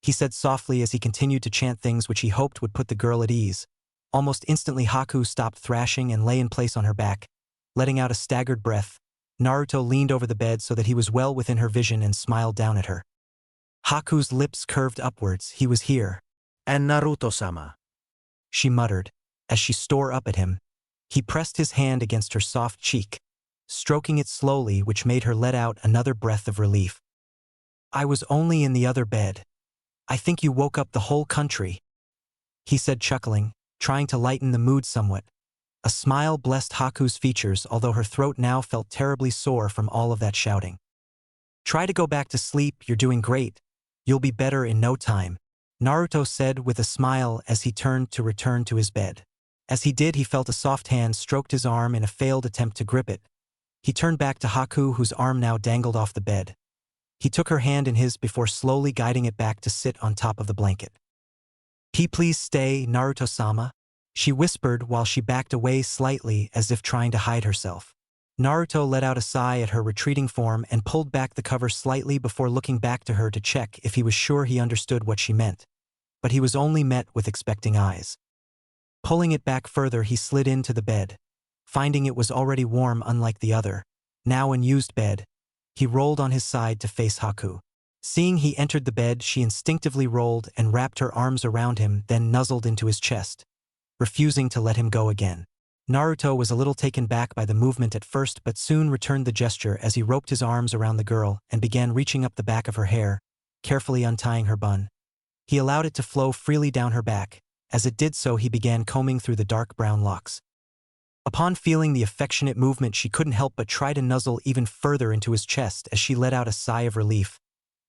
he said softly as he continued to chant things which he hoped would put the girl at ease. Almost instantly Haku stopped thrashing and lay in place on her back, letting out a staggered breath. Naruto leaned over the bed so that he was well within her vision and smiled down at her. Haku's lips curved upwards. He was here. And Naruto-sama. She muttered, as she stared up at him. He pressed his hand against her soft cheek, stroking it slowly, which made her let out another breath of relief. "I was only in the other bed. I think you woke up the whole country," he said, chuckling, trying to lighten the mood somewhat. A smile blessed Haku's features, although her throat now felt terribly sore from all of that shouting. "Try to go back to sleep, you're doing great. You'll be better in no time," Naruto said with a smile as he turned to return to his bed. As he did, he felt a soft hand stroked his arm in a failed attempt to grip it. He turned back to Haku, whose arm now dangled off the bed. He took her hand in his before slowly guiding it back to sit on top of the blanket. Please stay, Naruto-sama," she whispered while she backed away slightly as if trying to hide herself. Naruto let out a sigh at her retreating form and pulled back the cover slightly before looking back to her to check if he was sure he understood what she meant. But he was only met with expecting eyes. Pulling it back further, he slid into the bed. Finding it was already warm unlike the other, now unused bed, he rolled on his side to face Haku. Seeing he entered the bed, she instinctively rolled and wrapped her arms around him, then nuzzled into his chest, refusing to let him go again. Naruto was a little taken back by the movement at first but soon returned the gesture as he roped his arms around the girl and began reaching up the back of her hair, carefully untying her bun. He allowed it to flow freely down her back. As it did so, he began combing through the dark brown locks. Upon feeling the affectionate movement, she couldn't help but try to nuzzle even further into his chest as she let out a sigh of relief,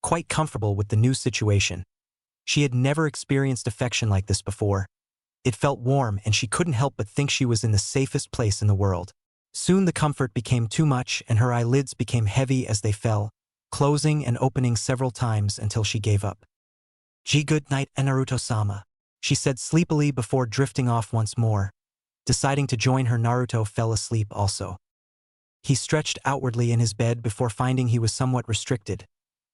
quite comfortable with the new situation. She had never experienced affection like this before. It felt warm and she couldn't help but think she was in the safest place in the world. Soon the comfort became too much and her eyelids became heavy as they fell, closing and opening several times until she gave up. "Good night, Naruto-sama," she said sleepily before drifting off once more. Deciding to join her, Naruto fell asleep also. He stretched outwardly in his bed before finding he was somewhat restricted.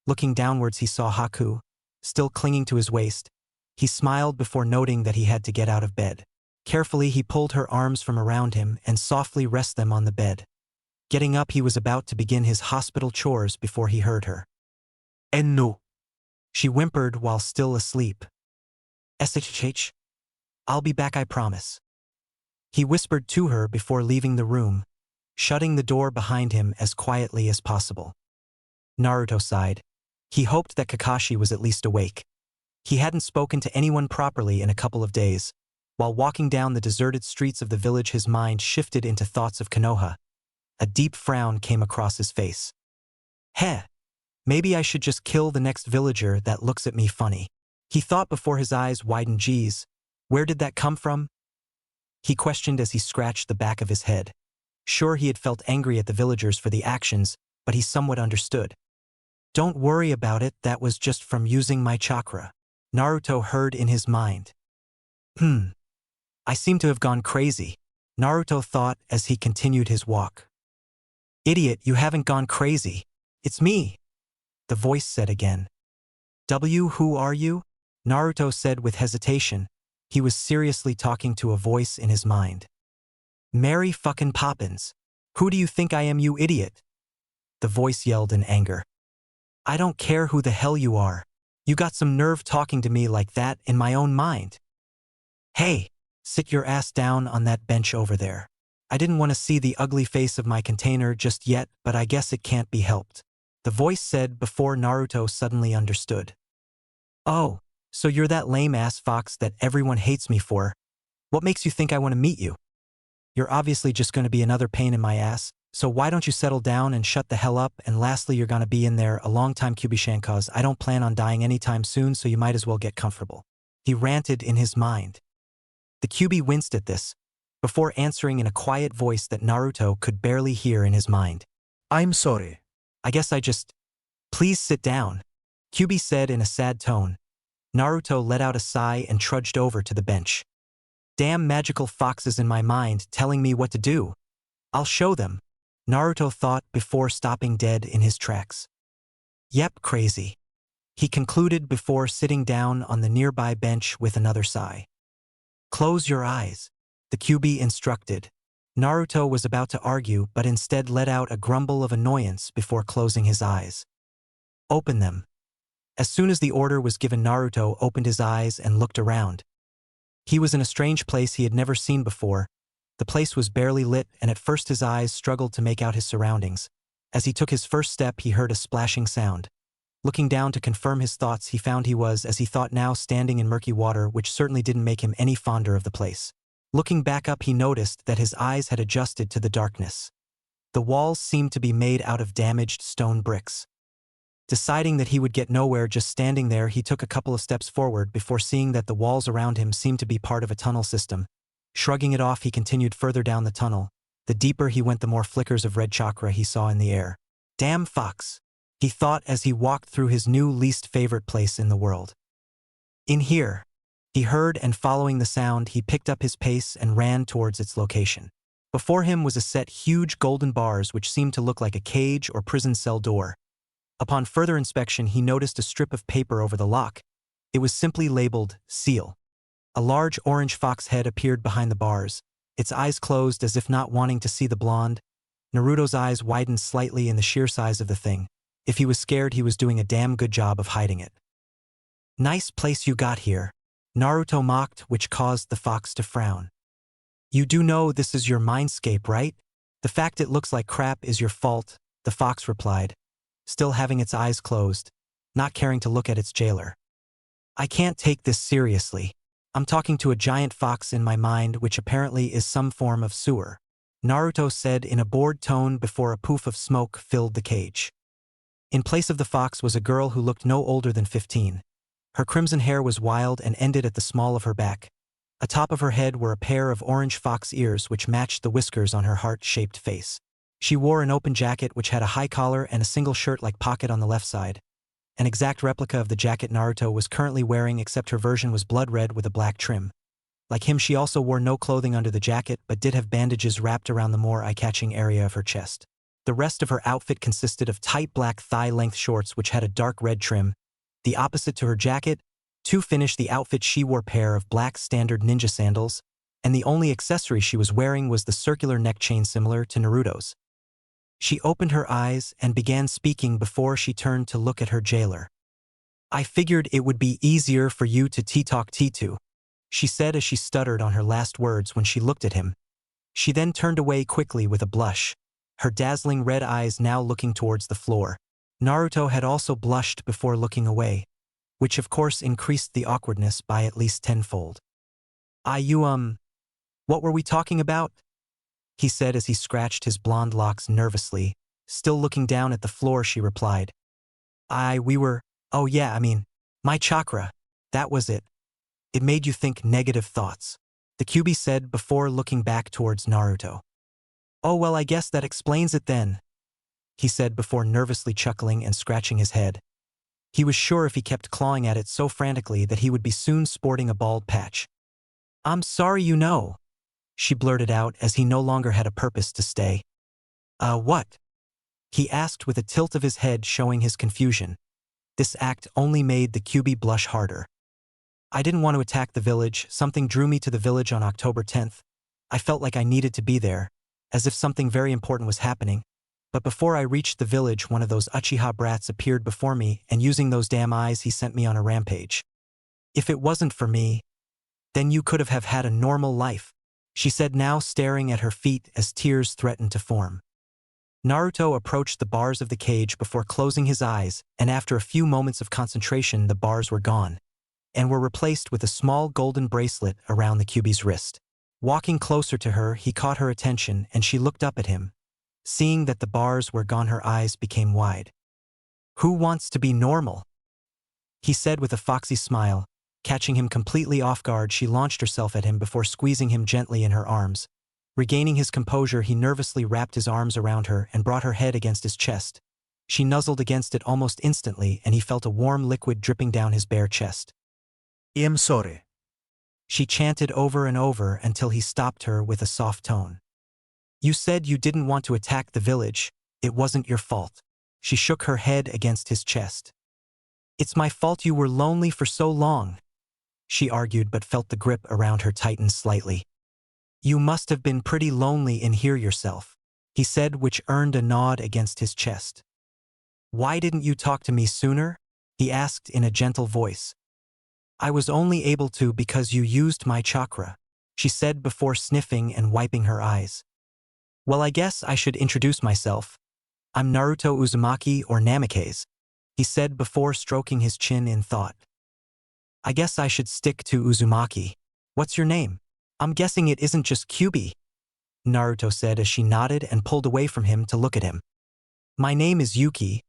Looking downwards, he saw Haku, still clinging to his waist. He smiled before noting that he had to get out of bed. Carefully, he pulled her arms from around him and softly rested them on the bed. Getting up, he was about to begin his hospital chores before he heard her. "No," she whimpered while still asleep. "SHH, I'll be back, I promise," he whispered to her before leaving the room, shutting the door behind him as quietly as possible. Naruto sighed. He hoped that Kakashi was at least awake. He hadn't spoken to anyone properly in a couple of days. While walking down the deserted streets of the village, his mind shifted into thoughts of Konoha. A deep frown came across his face. Maybe I should just kill the next villager that looks at me funny," he thought before his eyes widened. "Geez, where did that come from?" he questioned as he scratched the back of his head. Sure, he had felt angry at the villagers for the actions, but he somewhat understood. "Don't worry about it, that was just from using my chakra," Naruto heard in his mind. I seem to have gone crazy," Naruto thought as he continued his walk. "Idiot, you haven't gone crazy. It's me," the voice said again. Who are you?" Naruto said with hesitation. He was seriously talking to a voice in his mind. "Mary fucking Poppins. Who do you think I am, you idiot?" the voice yelled in anger. "I don't care who the hell you are. You got some nerve talking to me like that in my own mind. Hey, sit your ass down on that bench over there. I didn't want to see the ugly face of my container just yet, but I guess it can't be helped," the voice said before Naruto suddenly understood. "Oh, so you're that lame-ass fox that everyone hates me for. What makes you think I want to meet you?" You're obviously just going to be another pain in my ass, so why don't you settle down and shut the hell up, and lastly you're gonna be in there a long time Kyubishan cause I don't plan on dying anytime soon, so you might as well get comfortable. He ranted in his mind. The Kyubi winced at this, before answering in a quiet voice that Naruto could barely hear in his mind. I'm sorry. I guess I just… Please sit down, Kyubi said in a sad tone. Naruto let out a sigh and trudged over to the bench. Damn magical foxes in my mind telling me what to do. I'll show them, Naruto thought before stopping dead in his tracks. Yep, crazy, he concluded before sitting down on the nearby bench with another sigh. Close your eyes, the Kyubi instructed. Naruto was about to argue but instead let out a grumble of annoyance before closing his eyes. Open them. As soon as the order was given, Naruto opened his eyes and looked around. He was in a strange place he had never seen before. The place was barely lit, and at first his eyes struggled to make out his surroundings. As he took his first step, he heard a splashing sound. Looking down to confirm his thoughts, he found he was, as he thought now, standing in murky water, which certainly didn't make him any fonder of the place. Looking back up, he noticed that his eyes had adjusted to the darkness. The walls seemed to be made out of damaged stone bricks. Deciding that he would get nowhere just standing there, he took a couple of steps forward before seeing that the walls around him seemed to be part of a tunnel system. Shrugging it off, he continued further down the tunnel. The deeper he went, the more flickers of red chakra he saw in the air. Damn fox, he thought as he walked through his new least favorite place in the world. In here, he heard, and following the sound, he picked up his pace and ran towards its location. Before him was a set huge golden bars which seemed to look like a cage or prison cell door. Upon further inspection, he noticed a strip of paper over the lock. It was simply labeled seal. A large orange fox head appeared behind the bars, its eyes closed as if not wanting to see the blonde. Naruto's eyes widened slightly in the sheer size of the thing. If he was scared, he was doing a damn good job of hiding it. Nice place you got here, Naruto mocked, which caused the fox to frown. You do know this is your mindscape, right? The fact it looks like crap is your fault, the fox replied, still having its eyes closed, not caring to look at its jailer. I can't take this seriously. I'm talking to a giant fox in my mind, which apparently is some form of sewer, Naruto said in a bored tone before a poof of smoke filled the cage. In place of the fox was a girl who looked no older than 15. Her crimson hair was wild and ended at the small of her back. Atop of her head were a pair of orange fox ears which matched the whiskers on her heart-shaped face. She wore an open jacket which had a high collar and a single shirt-like pocket on the left side. An exact replica of the jacket Naruto was currently wearing, except her version was blood red with a black trim. Like him, she also wore no clothing under the jacket but did have bandages wrapped around the more eye-catching area of her chest. The rest of her outfit consisted of tight black thigh-length shorts which had a dark red trim. The opposite to her jacket, to finish the outfit, she wore a pair of black standard ninja sandals, and the only accessory she was wearing was the circular neck chain similar to Naruto's. She opened her eyes and began speaking before she turned to look at her jailer. I figured it would be easier for you to talk to, she said as she stuttered on her last words when she looked at him. She then turned away quickly with a blush, her dazzling red eyes now looking towards the floor. Naruto had also blushed before looking away, which of course increased the awkwardness by at least tenfold. What were we talking about? He said as he scratched his blonde locks nervously. Still looking down at the floor, she replied. Oh yeah, my chakra. That was it. It made you think negative thoughts, the Kyubi said before looking back towards Naruto. Oh well, I guess that explains it then, he said before nervously chuckling and scratching his head. He was sure if he kept clawing at it so frantically that he would be soon sporting a bald patch. I'm sorry, she blurted out as he no longer had a purpose to stay. What? He asked with a tilt of his head showing his confusion. This act only made the Kyubi blush harder. I didn't want to attack the village. Something drew me to the village on October 10th. I felt like I needed to be there, as if something very important was happening. But before I reached the village, one of those Uchiha brats appeared before me, and using those damn eyes, he sent me on a rampage. If it wasn't for me, then you could have had a normal life, she said, now staring at her feet as tears threatened to form. Naruto approached the bars of the cage before closing his eyes, and after a few moments of concentration, the bars were gone, and were replaced with a small golden bracelet around the Kyubi's wrist. Walking closer to her, he caught her attention and she looked up at him. Seeing that the bars were gone, her eyes became wide. "Who wants to be normal?" he said with a foxy smile. Catching him completely off guard, she launched herself at him before squeezing him gently in her arms. Regaining his composure, he nervously wrapped his arms around her and brought her head against his chest. She nuzzled against it almost instantly, and he felt a warm liquid dripping down his bare chest. "I'm sorry." She chanted over and over until he stopped her with a soft tone. "You said you didn't want to attack the village. It wasn't your fault." She shook her head against his chest. "It's my fault you were lonely for so long," she argued, but felt the grip around her tighten slightly. "You must have been pretty lonely in here yourself," he said, which earned a nod against his chest. "Why didn't you talk to me sooner?" he asked in a gentle voice. "I was only able to because you used my chakra," she said before sniffing and wiping her eyes. "Well, I guess I should introduce myself. I'm Naruto Uzumaki, or Namikaze," he said before stroking his chin in thought. "I guess I should stick to Uzumaki. What's your name? I'm guessing it isn't just Kyubi," Naruto said as she nodded and pulled away from him to look at him. "My name is Yuki,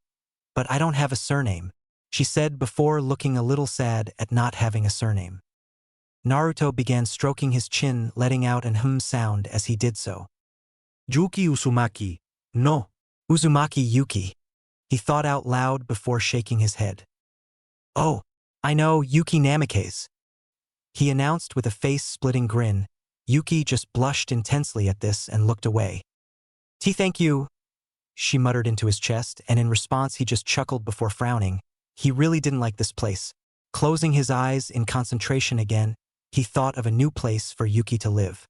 but I don't have a surname," she said before looking a little sad at not having a surname. Naruto began stroking his chin, letting out an sound as he did so. "Yuki Uzumaki. No." "Uzumaki Yuki," he thought out loud before shaking his head. "Oh, I know, Yuki Namikaze," he announced with a face-splitting grin. Yuki just blushed intensely at this and looked away. Thank you," she muttered into his chest, and in response he just chuckled before frowning. He really didn't like this place. Closing his eyes in concentration again, he thought of a new place for Yuki to live.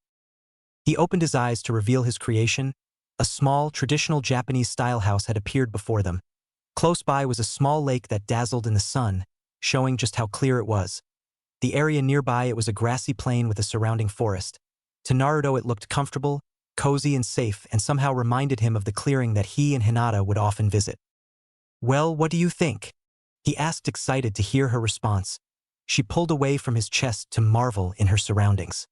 He opened his eyes to reveal his creation. A small, traditional Japanese-style house had appeared before them. Close by was a small lake that dazzled in the sun, showing just how clear it was. The area nearby, it was a grassy plain with a surrounding forest. To Naruto it looked comfortable, cozy and safe, and somehow reminded him of the clearing that he and Hinata would often visit. "Well, what do you think?" he asked, excited to hear her response. She pulled away from his chest to marvel in her surroundings.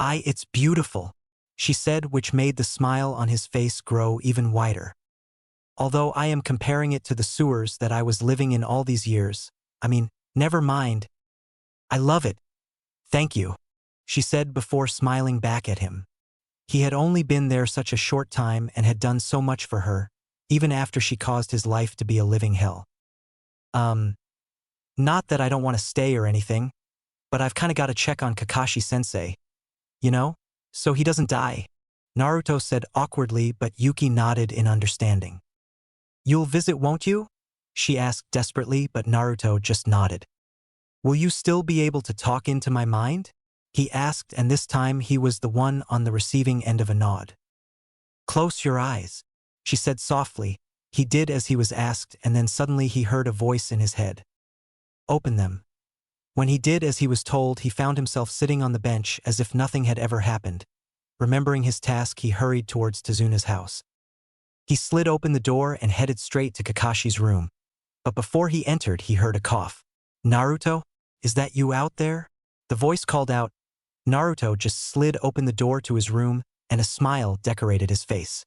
It's beautiful," she said, which made the smile on his face grow even wider. "Although I am comparing it to the sewers that I was living in all these years. Never mind. I love it. Thank you," she said before smiling back at him. He had only been there such a short time and had done so much for her, even after she caused his life to be a living hell. Not that I don't want to stay or anything, but I've kinda gotta check on Kakashi-sensei. So he doesn't die," Naruto said awkwardly, but Yuki nodded in understanding. "You'll visit, won't you?" she asked desperately, but Naruto just nodded. "Will you still be able to talk into my mind?" he asked, and this time he was the one on the receiving end of a nod. "Close your eyes," she said softly. He did as he was asked, and then suddenly he heard a voice in his head. "Open them." When he did as he was told, he found himself sitting on the bench as if nothing had ever happened. Remembering his task, he hurried towards Tazuna's house. He slid open the door and headed straight to Kakashi's room. But before he entered, he heard a cough. "Naruto, is that you out there?" the voice called out. Naruto just slid open the door to his room, and a smile decorated his face.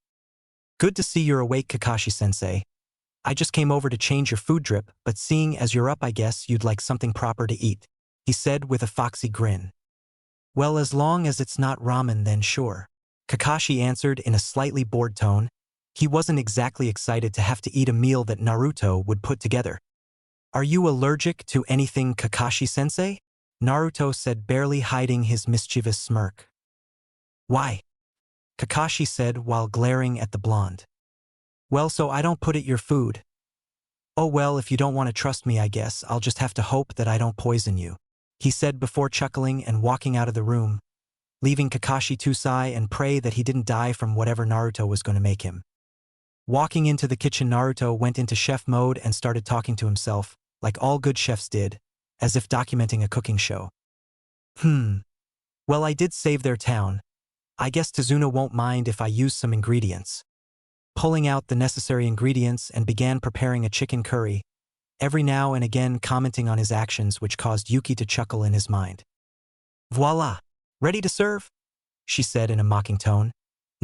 "Good to see you're awake, Kakashi-sensei. I just came over to change your food drip, but seeing as you're up, I guess you'd like something proper to eat," he said with a foxy grin. "Well, as long as it's not ramen, then sure," Kakashi answered in a slightly bored tone. He wasn't exactly excited to have to eat a meal that Naruto would put together. "Are you allergic to anything, Kakashi-sensei?" Naruto said, barely hiding his mischievous smirk. "Why?" Kakashi said while glaring at the blonde. "Well, so I don't put it your food." "Oh well, if you don't want to trust me, I guess I'll just have to hope that I don't poison you," he said before chuckling and walking out of the room, leaving Kakashi to sigh and pray that he didn't die from whatever Naruto was going to make him. Walking into the kitchen, Naruto went into chef mode and started talking to himself, like all good chefs did, as if documenting a cooking show. Well, I did save their town. I guess Tazuna won't mind if I use some ingredients." Pulling out the necessary ingredients and began preparing a chicken curry, every now and again commenting on his actions, which caused Yuki to chuckle in his mind. "Voila! Ready to serve?" she said in a mocking tone.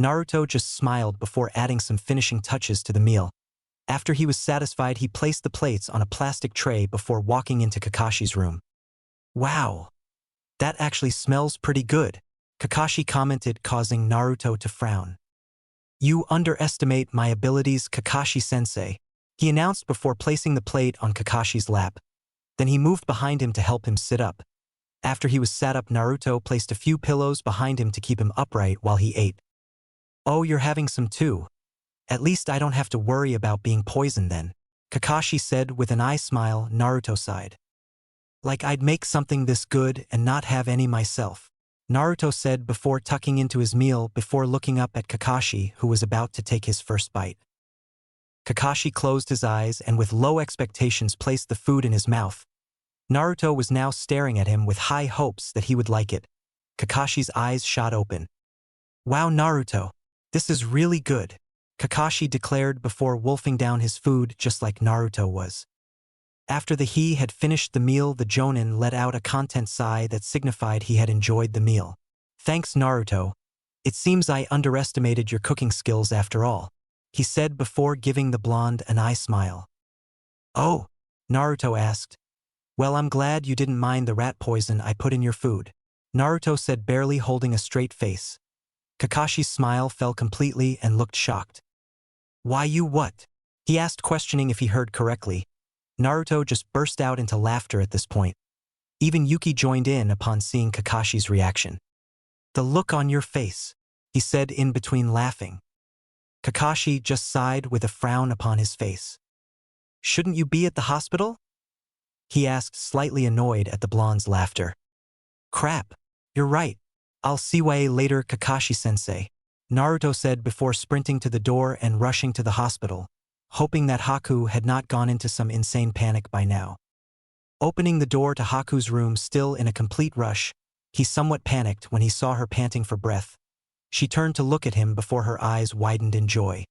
Naruto just smiled before adding some finishing touches to the meal. After he was satisfied, he placed the plates on a plastic tray before walking into Kakashi's room. Wow, that actually smells pretty good, Kakashi commented, causing Naruto to frown. You underestimate my abilities, Kakashi-sensei, he announced before placing the plate on Kakashi's lap. Then he moved behind him to help him sit up. After he was sat up, Naruto placed a few pillows behind him to keep him upright while he ate. Oh, you're having some too. At least I don't have to worry about being poisoned then, Kakashi said with an eye smile. Naruto sighed. Like I'd make something this good and not have any myself, Naruto said before tucking into his meal before looking up at Kakashi, who was about to take his first bite. Kakashi closed his eyes and with low expectations placed the food in his mouth. Naruto was now staring at him with high hopes that he would like it. Kakashi's eyes shot open. Wow, Naruto, this is really good, Kakashi declared before wolfing down his food just like Naruto was. After he had finished the meal, the Jonin let out a content sigh that signified he had enjoyed the meal. Thanks, Naruto. It seems I underestimated your cooking skills after all, he said before giving the blonde an eye smile. Oh, Naruto asked. Well, I'm glad you didn't mind the rat poison I put in your food, Naruto said, barely holding a straight face. Kakashi's smile fell completely and looked shocked. Why you what? He asked, questioning if he heard correctly. Naruto just burst out into laughter at this point. Even Yuki joined in upon seeing Kakashi's reaction. The look on your face, he said in between laughing. Kakashi just sighed with a frown upon his face. Shouldn't you be at the hospital? He asked, slightly annoyed at the blonde's laughter. Crap, you're right. I'll see you later, Kakashi-sensei, Naruto said before sprinting to the door and rushing to the hospital, hoping that Haku had not gone into some insane panic by now. Opening the door to Haku's room still in a complete rush, he somewhat panicked when he saw her panting for breath. She turned to look at him before her eyes widened in joy.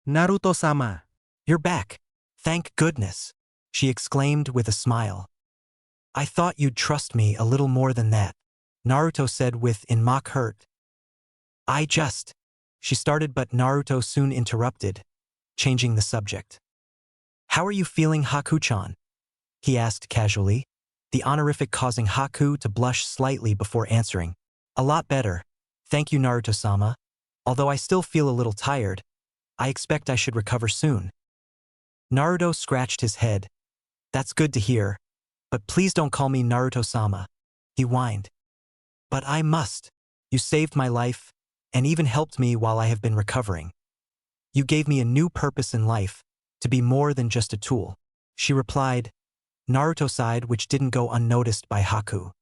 Naruto-sama. You're back. Thank goodness, she exclaimed with a smile. I thought you'd trust me a little more than that, Naruto said with in mock hurt. She started, but Naruto soon interrupted, changing the subject. How are you feeling, Haku-chan? He asked casually, the honorific causing Haku to blush slightly before answering. A lot better. Thank you, Naruto-sama. Although I still feel a little tired, I expect I should recover soon. Naruto scratched his head. That's good to hear, but please don't call me Naruto-sama, he whined. But I must. You saved my life, and even helped me while I have been recovering. You gave me a new purpose in life, to be more than just a tool, she replied. Naruto sighed, which didn't go unnoticed by Haku.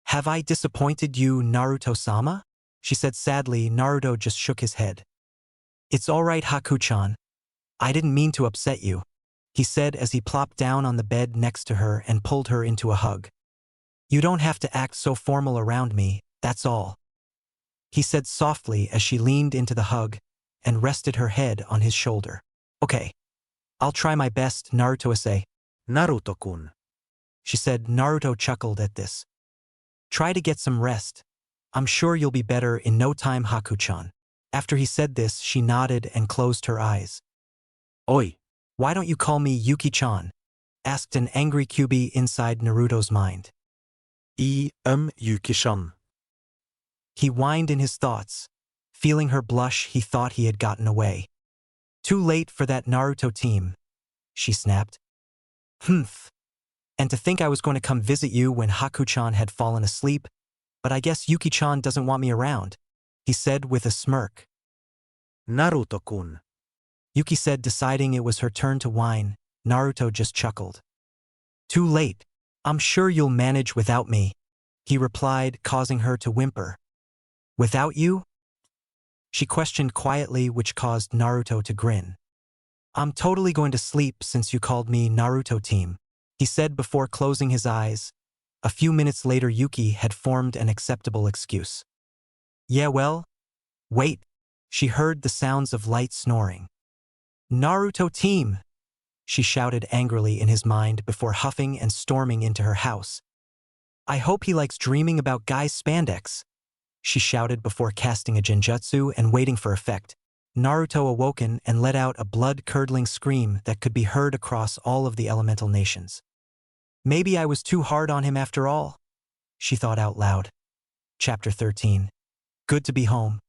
Have I disappointed you, Naruto-sama? She said sadly. Naruto just shook his head. It's all right, Haku-chan. I didn't mean to upset you, he said as he plopped down on the bed next to her and pulled her into a hug. You don't have to act so formal around me, that's all, he said softly as she leaned into the hug and rested her head on his shoulder. Okay, I'll try my best, Naruto-say. Naruto-kun, she said. Naruto chuckled at this. Try to get some rest. I'm sure you'll be better in no time, Haku-chan. After he said this, she nodded and closed her eyes. Oi. Why don't you call me Yuki-chan? Asked an angry Kyuubi inside Naruto's mind. Yuki-chan. He whined in his thoughts. Feeling her blush, he thought he had gotten away. Too late for that Naruto team, she snapped. Humph. And to think I was going to come visit you when Haku-chan had fallen asleep, but I guess Yuki-chan doesn't want me around, he said with a smirk. Naruto-kun, Yuki said, deciding it was her turn to whine. Naruto just chuckled. Too late. I'm sure you'll manage without me, he replied, causing her to whimper. Without you? She questioned quietly, which caused Naruto to grin. I'm totally going to sleep since you called me Naruto team, he said before closing his eyes. A few minutes later, Yuki had formed an acceptable excuse. Yeah, well, wait. She heard the sounds of light snoring. Naruto team, she shouted angrily in his mind before huffing and storming into her house. I hope he likes dreaming about guys' spandex. she shouted before casting a genjutsu and waiting for effect. Naruto awoken and let out a blood-curdling scream that could be heard across all of the elemental nations. Maybe I was too hard on him after all, she thought out loud. Chapter 13. Good to be home.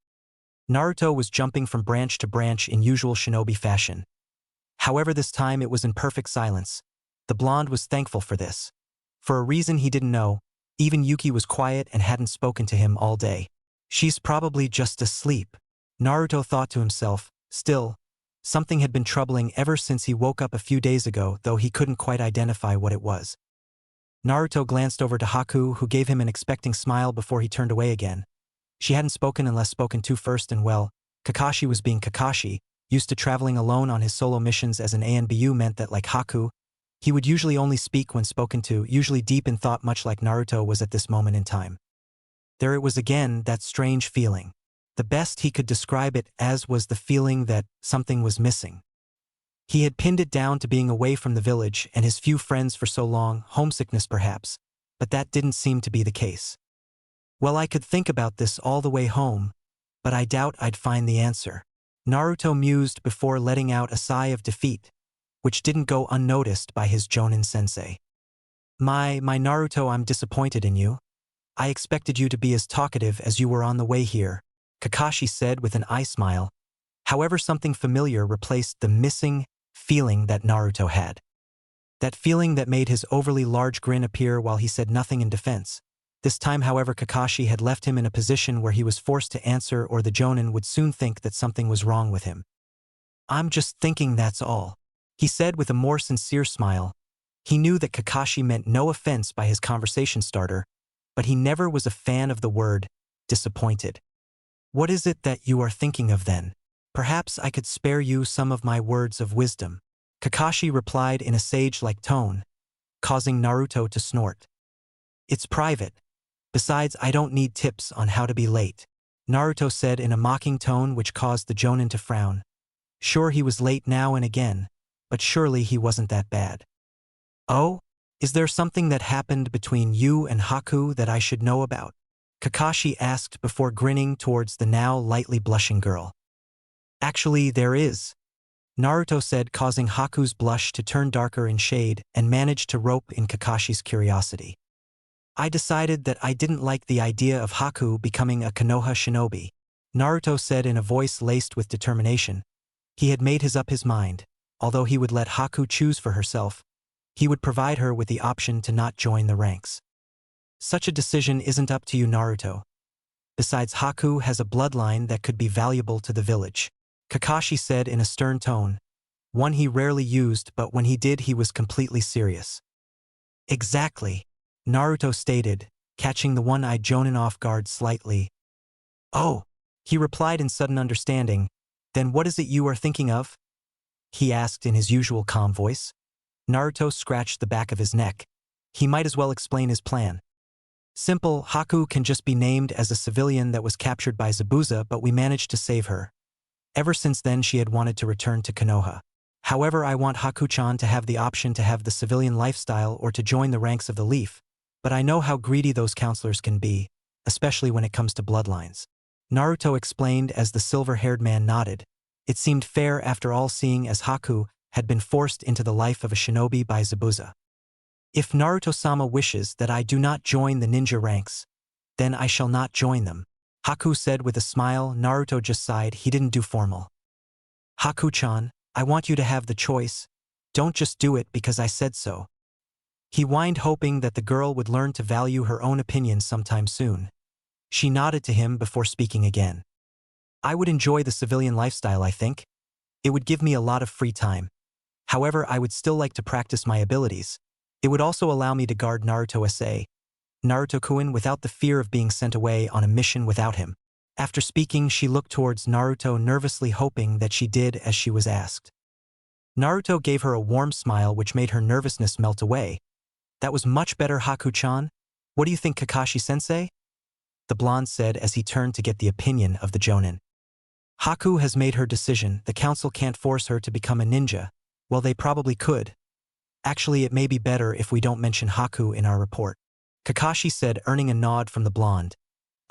Naruto was jumping from branch to branch in usual shinobi fashion. However, this time it was in perfect silence. The blonde was thankful for this. For a reason he didn't know, even Yuki was quiet and hadn't spoken to him all day. She's probably just asleep, Naruto thought to himself. Still, something had been troubling ever since he woke up a few days ago, though he couldn't quite identify what it was. Naruto glanced over to Haku, who gave him an expecting smile before he turned away again. She hadn't spoken unless spoken to first, and well, Kakashi was being Kakashi, used to traveling alone on his solo missions as an ANBU meant that, like Haku, he would usually only speak when spoken to, usually deep in thought, much like Naruto was at this moment in time. There it was again, that strange feeling. The best he could describe it as was the feeling that something was missing. He had pinned it down to being away from the village and his few friends for so long, homesickness perhaps, but that didn't seem to be the case. Well, I could think about this all the way home, but I doubt I'd find the answer. Naruto mused before letting out a sigh of defeat, which didn't go unnoticed by his Jonin sensei. My Naruto, I'm disappointed in you. I expected you to be as talkative as you were on the way here, Kakashi said with an eye smile. However, something familiar replaced the missing feeling that Naruto had. That feeling that made his overly large grin appear while he said nothing in defense. This time, however, Kakashi had left him in a position where he was forced to answer, or the Jonin would soon think that something was wrong with him. I'm just thinking, that's all, he said with a more sincere smile. He knew that Kakashi meant no offense by his conversation starter, but he never was a fan of the word disappointed. What is it that you are thinking of then? Perhaps I could spare you some of my words of wisdom, Kakashi replied in a sage-like tone, causing Naruto to snort. It's private. Besides, I don't need tips on how to be late, Naruto said in a mocking tone which caused the Jonin to frown. Sure, he was late now and again, but surely he wasn't that bad. Oh? Is there something that happened between you and Haku that I should know about? Kakashi asked before grinning towards the now lightly blushing girl. Actually, there is, Naruto said, causing Haku's blush to turn darker in shade and managed to rope in Kakashi's curiosity. I decided that I didn't like the idea of Haku becoming a Konoha shinobi, Naruto said in a voice laced with determination. He had made up his mind. Although he would let Haku choose for herself, he would provide her with the option to not join the ranks. Such a decision isn't up to you, Naruto. Besides, Haku has a bloodline that could be valuable to the village, Kakashi said in a stern tone, one he rarely used, but when he did he was completely serious. Exactly, Naruto stated, catching the one-eyed Jonin off guard slightly. Oh, he replied in sudden understanding. Then what is it you are thinking of? He asked in his usual calm voice. Naruto scratched the back of his neck. He might as well explain his plan. Simple, Haku can just be named as a civilian that was captured by Zabuza, but we managed to save her. Ever since then she had wanted to return to Konoha. However, I want Haku-chan to have the option to have the civilian lifestyle or to join the ranks of the Leaf, but I know how greedy those counselors can be, especially when it comes to bloodlines, Naruto explained as the silver-haired man nodded. It seemed fair after all, seeing as Haku had been forced into the life of a shinobi by Zabuza. If Naruto-sama wishes that I do not join the ninja ranks, then I shall not join them, Haku said with a smile. Naruto just sighed. He didn't do formal. Haku-chan, I want you to have the choice. Don't just do it because I said so. He whined, hoping that the girl would learn to value her own opinion sometime soon. She nodded to him before speaking again. I would enjoy the civilian lifestyle, I think. It would give me a lot of free time. However, I would still like to practice my abilities. It would also allow me to guard Naruto-san, Naruto-kun, without the fear of being sent away on a mission without him. After speaking, she looked towards Naruto, nervously hoping that she did as she was asked. Naruto gave her a warm smile which made her nervousness melt away. That was much better, Haku-chan. What do you think, Kakashi-sensei? The blonde said as he turned to get the opinion of the Jonin. Haku has made her decision. The council can't force her to become a ninja. Well, they probably could. Actually, it may be better if we don't mention Haku in our report, Kakashi said, earning a nod from the blonde.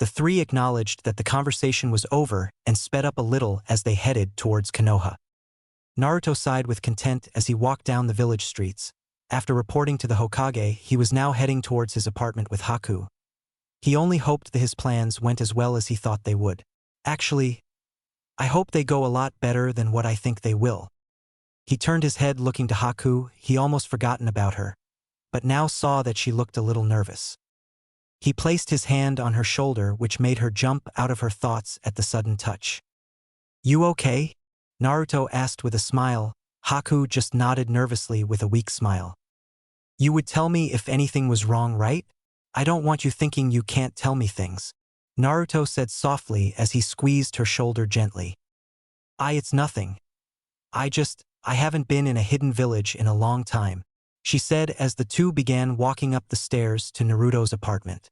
The three acknowledged that the conversation was over and sped up a little as they headed towards Konoha. Naruto sighed with content as he walked down the village streets. After reporting to the Hokage, he was now heading towards his apartment with Haku. He only hoped that his plans went as well as he thought they would. Actually, I hope they go a lot better than what I think they will. He turned his head looking to Haku. He almost forgotten about her, but now saw that she looked a little nervous. He placed his hand on her shoulder, which made her jump out of her thoughts at the sudden touch. "You okay?" Naruto asked with a smile. Haku just nodded nervously with a weak smile. "You would tell me if anything was wrong, right? I don't want you thinking you can't tell me things," Naruto said softly as he squeezed her shoulder gently. It's nothing. I haven't been in a hidden village in a long time," she said as the two began walking up the stairs to Naruto's apartment.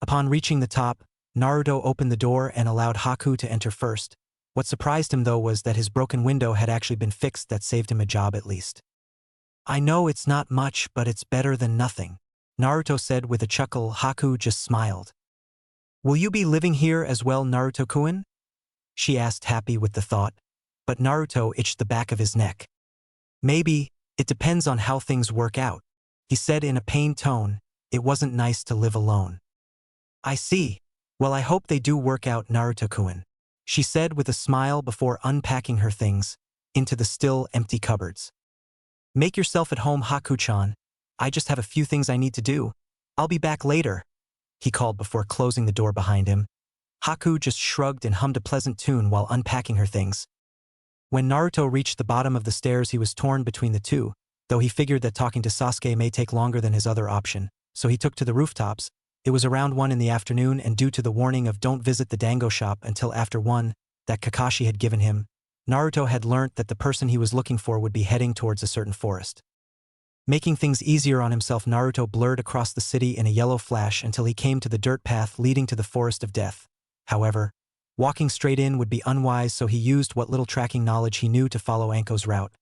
Upon reaching the top, Naruto opened the door and allowed Haku to enter first. What surprised him, though, was that his broken window had actually been fixed. That saved him a job at least. "I know it's not much, but it's better than nothing," Naruto said with a chuckle. Haku just smiled. "Will you be living here as well, Naruto-kun?" she asked, happy with the thought, but Naruto itched the back of his neck. "Maybe, it depends on how things work out," he said in a pained tone. It wasn't nice to live alone. "I see. Well, I hope they do work out, Naruto-kun," she said with a smile before unpacking her things into the still empty cupboards. "Make yourself at home, Haku-chan. I just have a few things I need to do. I'll be back later," he called before closing the door behind him. Haku just shrugged and hummed a pleasant tune while unpacking her things. When Naruto reached the bottom of the stairs, he was torn between the two, though he figured that talking to Sasuke may take longer than his other option, so he took to the rooftops. It was around 1 in the afternoon, and due to the warning of don't visit the dango shop until after 1 that Kakashi had given him, Naruto had learnt that the person he was looking for would be heading towards a certain forest. Making things easier on himself, Naruto blurred across the city in a yellow flash until he came to the dirt path leading to the Forest of Death. However, walking straight in would be unwise, so he used what little tracking knowledge he knew to follow Anko's route.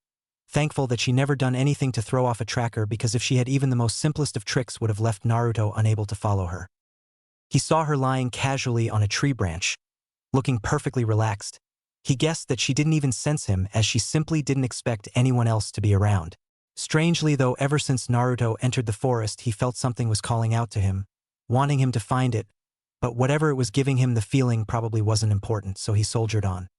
Thankful that she never done anything to throw off a tracker, because if she had, even the most simplest of tricks would have left Naruto unable to follow her. He saw her lying casually on a tree branch, looking perfectly relaxed. He guessed that she didn't even sense him, as she simply didn't expect anyone else to be around. Strangely though, ever since Naruto entered the forest, he felt something was calling out to him, wanting him to find it, but whatever it was giving him the feeling probably wasn't important, so he soldiered on.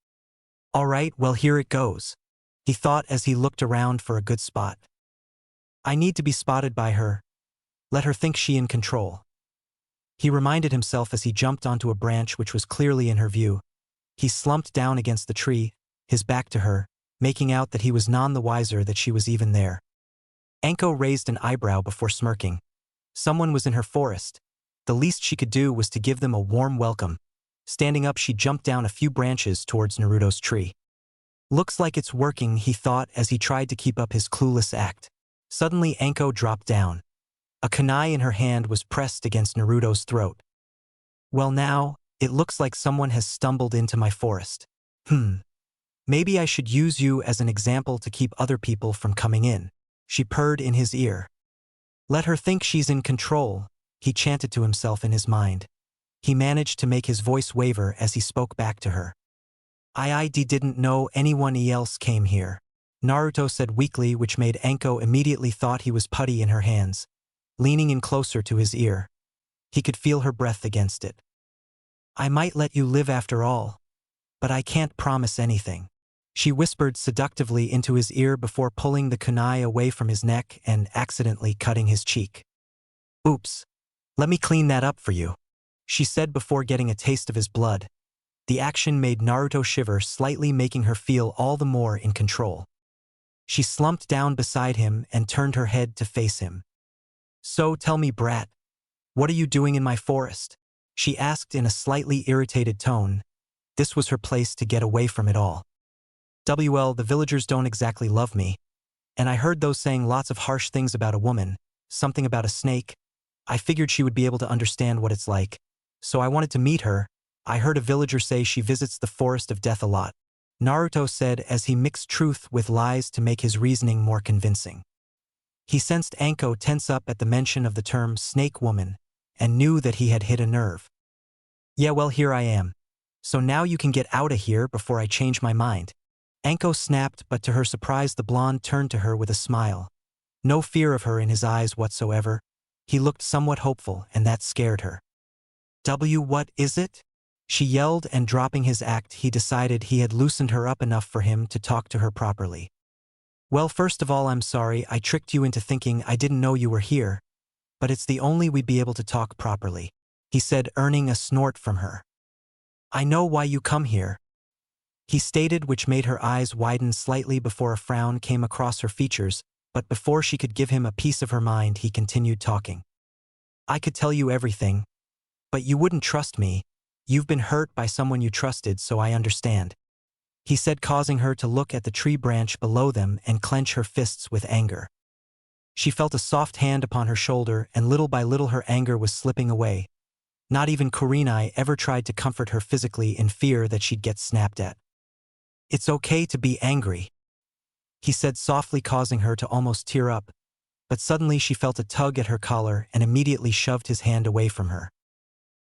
"Alright, well, here it goes," he thought as he looked around for a good spot. "I need to be spotted by her. Let her think she in control," he reminded himself as he jumped onto a branch which was clearly in her view. He slumped down against the tree, his back to her, making out that he was none the wiser that she was even there. Anko raised an eyebrow before smirking. Someone was in her forest. The least she could do was to give them a warm welcome. Standing up, she jumped down a few branches towards Naruto's tree. "Looks like it's working," he thought as he tried to keep up his clueless act. Suddenly, Anko dropped down. A kunai in her hand was pressed against Naruto's throat. "Well, now, it looks like someone has stumbled into my forest. Maybe I should use you as an example to keep other people from coming in," she purred in his ear. "Let her think she's in control," he chanted to himself in his mind. He managed to make his voice waver as he spoke back to her. "I didn't know anyone else came here," Naruto said weakly, which made Anko immediately thought he was putty in her hands. Leaning in closer to his ear, he could feel her breath against it. "I might let you live after all, but I can't promise anything," she whispered seductively into his ear before pulling the kunai away from his neck and accidentally cutting his cheek. "Oops. Let me clean that up for you," she said before getting a taste of his blood. The action made Naruto shiver slightly, making her feel all the more in control. She slumped down beside him and turned her head to face him. "So tell me, brat, what are you doing in my forest?" she asked in a slightly irritated tone. This was her place to get away from it all. "Well, the villagers don't exactly love me, and I heard those saying lots of harsh things about a woman, something about a snake. I figured she would be able to understand what it's like, so I wanted to meet her. I heard a villager say she visits the Forest of Death a lot," Naruto said as he mixed truth with lies to make his reasoning more convincing. He sensed Anko tense up at the mention of the term snake woman and knew that he had hit a nerve. Yeah, well, here I am. So now you can get out of here before I change my mind. Anko snapped, but to her surprise the blonde turned to her with a smile. No fear of her in his eyes whatsoever. He looked somewhat hopeful, and that scared her. What is it? She yelled, and dropping his act he decided he had loosened her up enough for him to talk to her properly. Well, first of all, I'm sorry I tricked you into thinking I didn't know you were here, but it's the only we'd be able to talk properly, he said, earning a snort from her. I know why you come here, he stated, which made her eyes widen slightly before a frown came across her features, but before she could give him a piece of her mind he continued talking. I could tell you everything, but you wouldn't trust me. You've been hurt by someone you trusted, so I understand, he said, causing her to look at the tree branch below them and clench her fists with anger. She felt a soft hand upon her shoulder, and little by little her anger was slipping away. Not even Kurenai ever tried to comfort her physically in fear that she'd get snapped at. It's okay to be angry, he said softly, causing her to almost tear up, but suddenly she felt a tug at her collar and immediately shoved his hand away from her.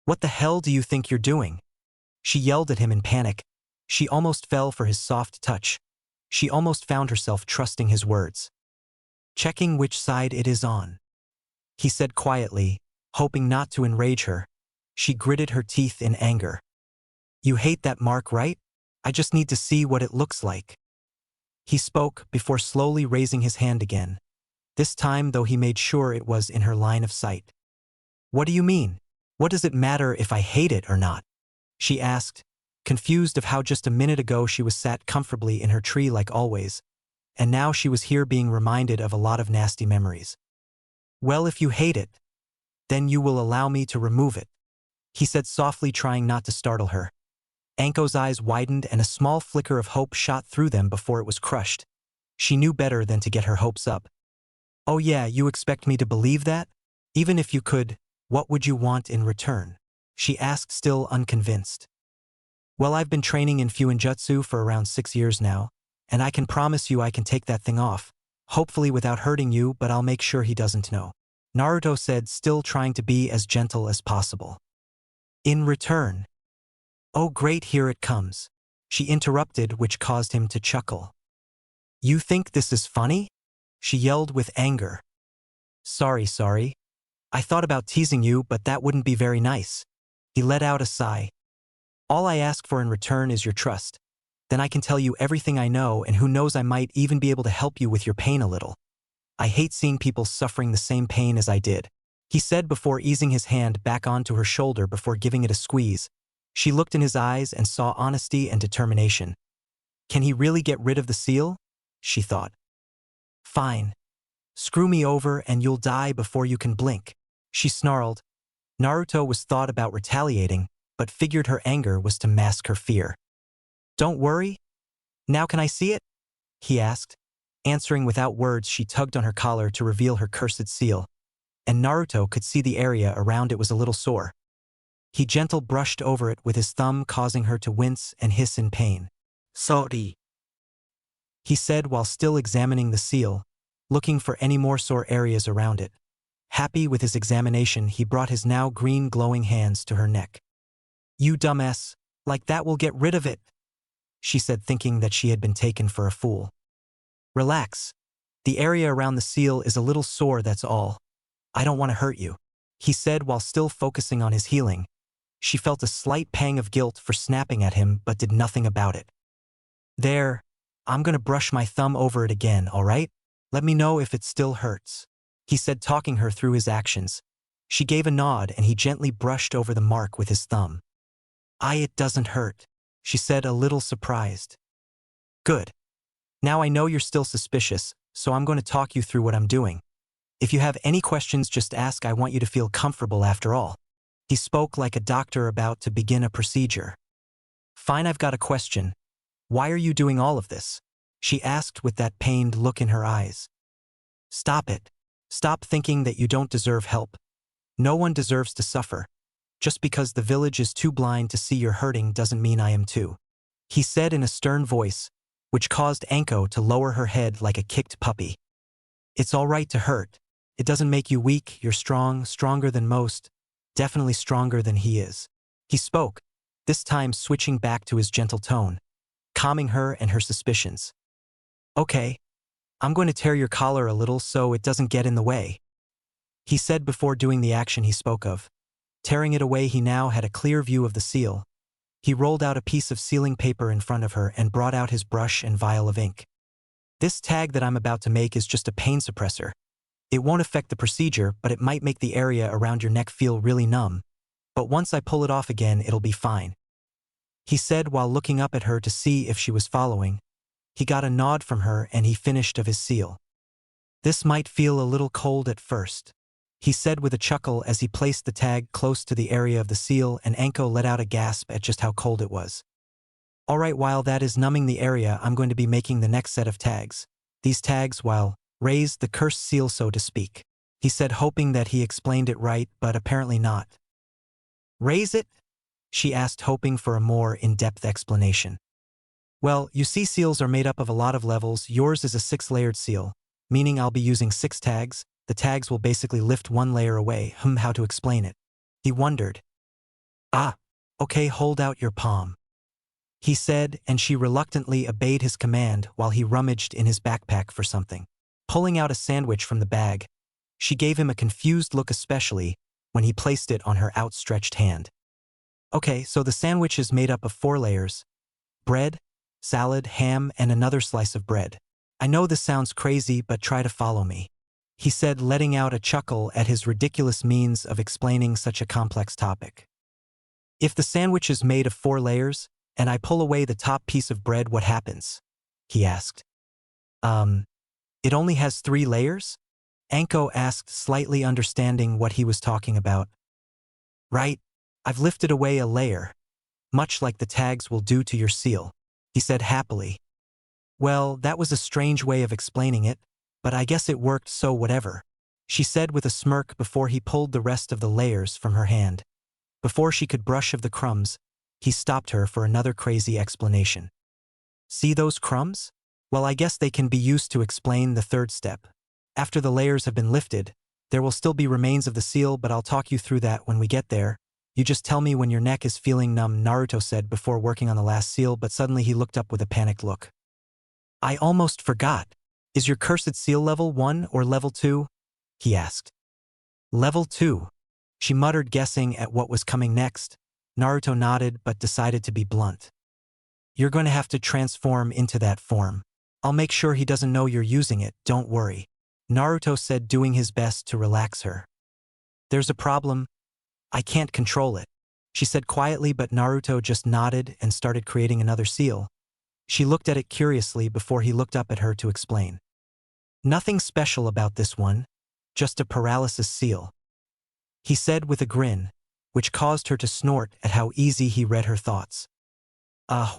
What the hell do you think you're doing? She yelled at him in panic. She almost fell for his soft touch. She almost found herself trusting his words. Checking which side it is on, he said quietly, hoping not to enrage her. She gritted her teeth in anger. You hate that mark, right? I just need to see what it looks like, he spoke before slowly raising his hand again. This time, though, he made sure it was in her line of sight. What do you mean? What does it matter if I hate it or not? She asked, confused of how just a minute ago she was sat comfortably in her tree like always, and now she was here being reminded of a lot of nasty memories. Well, if you hate it, then you will allow me to remove it, he said softly, trying not to startle her. Anko's eyes widened and a small flicker of hope shot through them before it was crushed. She knew better than to get her hopes up. Oh yeah, you expect me to believe that? Even if you could, what would you want in return? She asked, still unconvinced. Well, I've been training in Fuinjutsu for around 6 years now, and I can promise you I can take that thing off, hopefully without hurting you, but I'll make sure he doesn't know, Naruto said, still trying to be as gentle as possible. In return. Oh great, here it comes, she interrupted, which caused him to chuckle. You think this is funny? She yelled with anger. Sorry. I thought about teasing you, but that wouldn't be very nice. He let out a sigh. All I ask for in return is your trust. Then I can tell you everything I know, and who knows, I might even be able to help you with your pain a little. I hate seeing people suffering the same pain as I did, he said before easing his hand back onto her shoulder before giving it a squeeze. She looked in his eyes and saw honesty and determination. Can he really get rid of the seal? She thought. Fine. Screw me over and you'll die before you can blink, she snarled. Naruto was thought about retaliating, but figured her anger was to mask her fear. Don't worry. Now can I see it? He asked. Answering without words, she tugged on her collar to reveal her cursed seal, and Naruto could see the area around it was a little sore. He gently brushed over it with his thumb, causing her to wince and hiss in pain. Sorry, he said while still examining the seal, looking for any more sore areas around it. Happy with his examination, he brought his now green glowing hands to her neck. You dumbass, like that will get rid of it, she said, thinking that she had been taken for a fool. Relax. The area around the seal is a little sore, that's all. I don't want to hurt you, he said while still focusing on his healing. She felt a slight pang of guilt for snapping at him, but did nothing about it. There, I'm gonna brush my thumb over it again, all right? Let me know if it still hurts, he said, talking her through his actions. She gave a nod and he gently brushed over the mark with his thumb. It doesn't hurt, she said, a little surprised. Good. Now I know you're still suspicious, so I'm going to talk you through what I'm doing. If you have any questions, just ask. I want you to feel comfortable after all. He spoke like a doctor about to begin a procedure. Fine, I've got a question. Why are you doing all of this? She asked with that pained look in her eyes. Stop it. Stop thinking that you don't deserve help. No one deserves to suffer. Just because the village is too blind to see you're hurting doesn't mean I am too, he said in a stern voice, which caused Anko to lower her head like a kicked puppy. It's all right to hurt. It doesn't make you weak. You're strong, stronger than most, definitely stronger than he is, He spoke, this time switching back to his gentle tone, calming her and her suspicions. Okay, I'm going to tear your collar a little so it doesn't get in the way, he said before doing the action he spoke of. Tearing it away, he now had a clear view of the seal. He rolled out a piece of sealing paper in front of her and brought out his brush and vial of ink. This tag that I'm about to make is just a pain suppressor. It won't affect the procedure, but it might make the area around your neck feel really numb. But once I pull it off again, it'll be fine, he said while looking up at her to see if she was following. He got a nod from her and he finished of his seal. This might feel a little cold at first, he said with a chuckle as he placed the tag close to the area of the seal, and Anko let out a gasp at just how cold it was. Alright, while that is numbing the area, I'm going to be making the next set of tags. These tags, while raised the cursed seal, so to speak, he said, hoping that he explained it right, but apparently not. Raise it? She asked, hoping for a more in-depth explanation. Well, you see, seals are made up of a lot of levels. Yours is a 6-layered seal, meaning I'll be using 6 tags. The tags will basically lift 1 layer away. How to explain it? He wondered. Ah, okay, hold out your palm, he said, and she reluctantly obeyed his command while he rummaged in his backpack for something. Pulling out a sandwich from the bag, she gave him a confused look, especially when he placed it on her outstretched hand. Okay, so the sandwich is made up of 4 layers. Bread, salad, ham, and another slice of bread. I know this sounds crazy, but try to follow me, he said, letting out a chuckle at his ridiculous means of explaining such a complex topic. If the sandwich is made of 4 layers, and I pull away the top piece of bread, what happens? He asked. It only has 3 layers? Anko asked, slightly understanding what he was talking about. Right, I've lifted away a layer, much like the tags will do to your seal, he said happily. Well, that was a strange way of explaining it, but I guess it worked, so whatever, she said with a smirk before he pulled the rest of the layers from her hand. Before she could brush off the crumbs, he stopped her for another crazy explanation. See those crumbs? Well, I guess they can be used to explain the 3rd step. After the layers have been lifted, there will still be remains of the seal, but I'll talk you through that when we get there. You just tell me when your neck is feeling numb, Naruto said before working on the last seal, but suddenly he looked up with a panicked look. I almost forgot. Is your cursed seal level 1 or level 2? He asked. Level 2, she muttered, guessing at what was coming next. Naruto nodded but decided to be blunt. You're going to have to transform into that form. I'll make sure he doesn't know you're using it, don't worry, Naruto said, doing his best to relax her. There's a problem. I can't control it, she said quietly, but Naruto just nodded and started creating another seal. She looked at it curiously before he looked up at her to explain. Nothing special about this one, just a paralysis seal, he said with a grin, which caused her to snort at how easy he read her thoughts.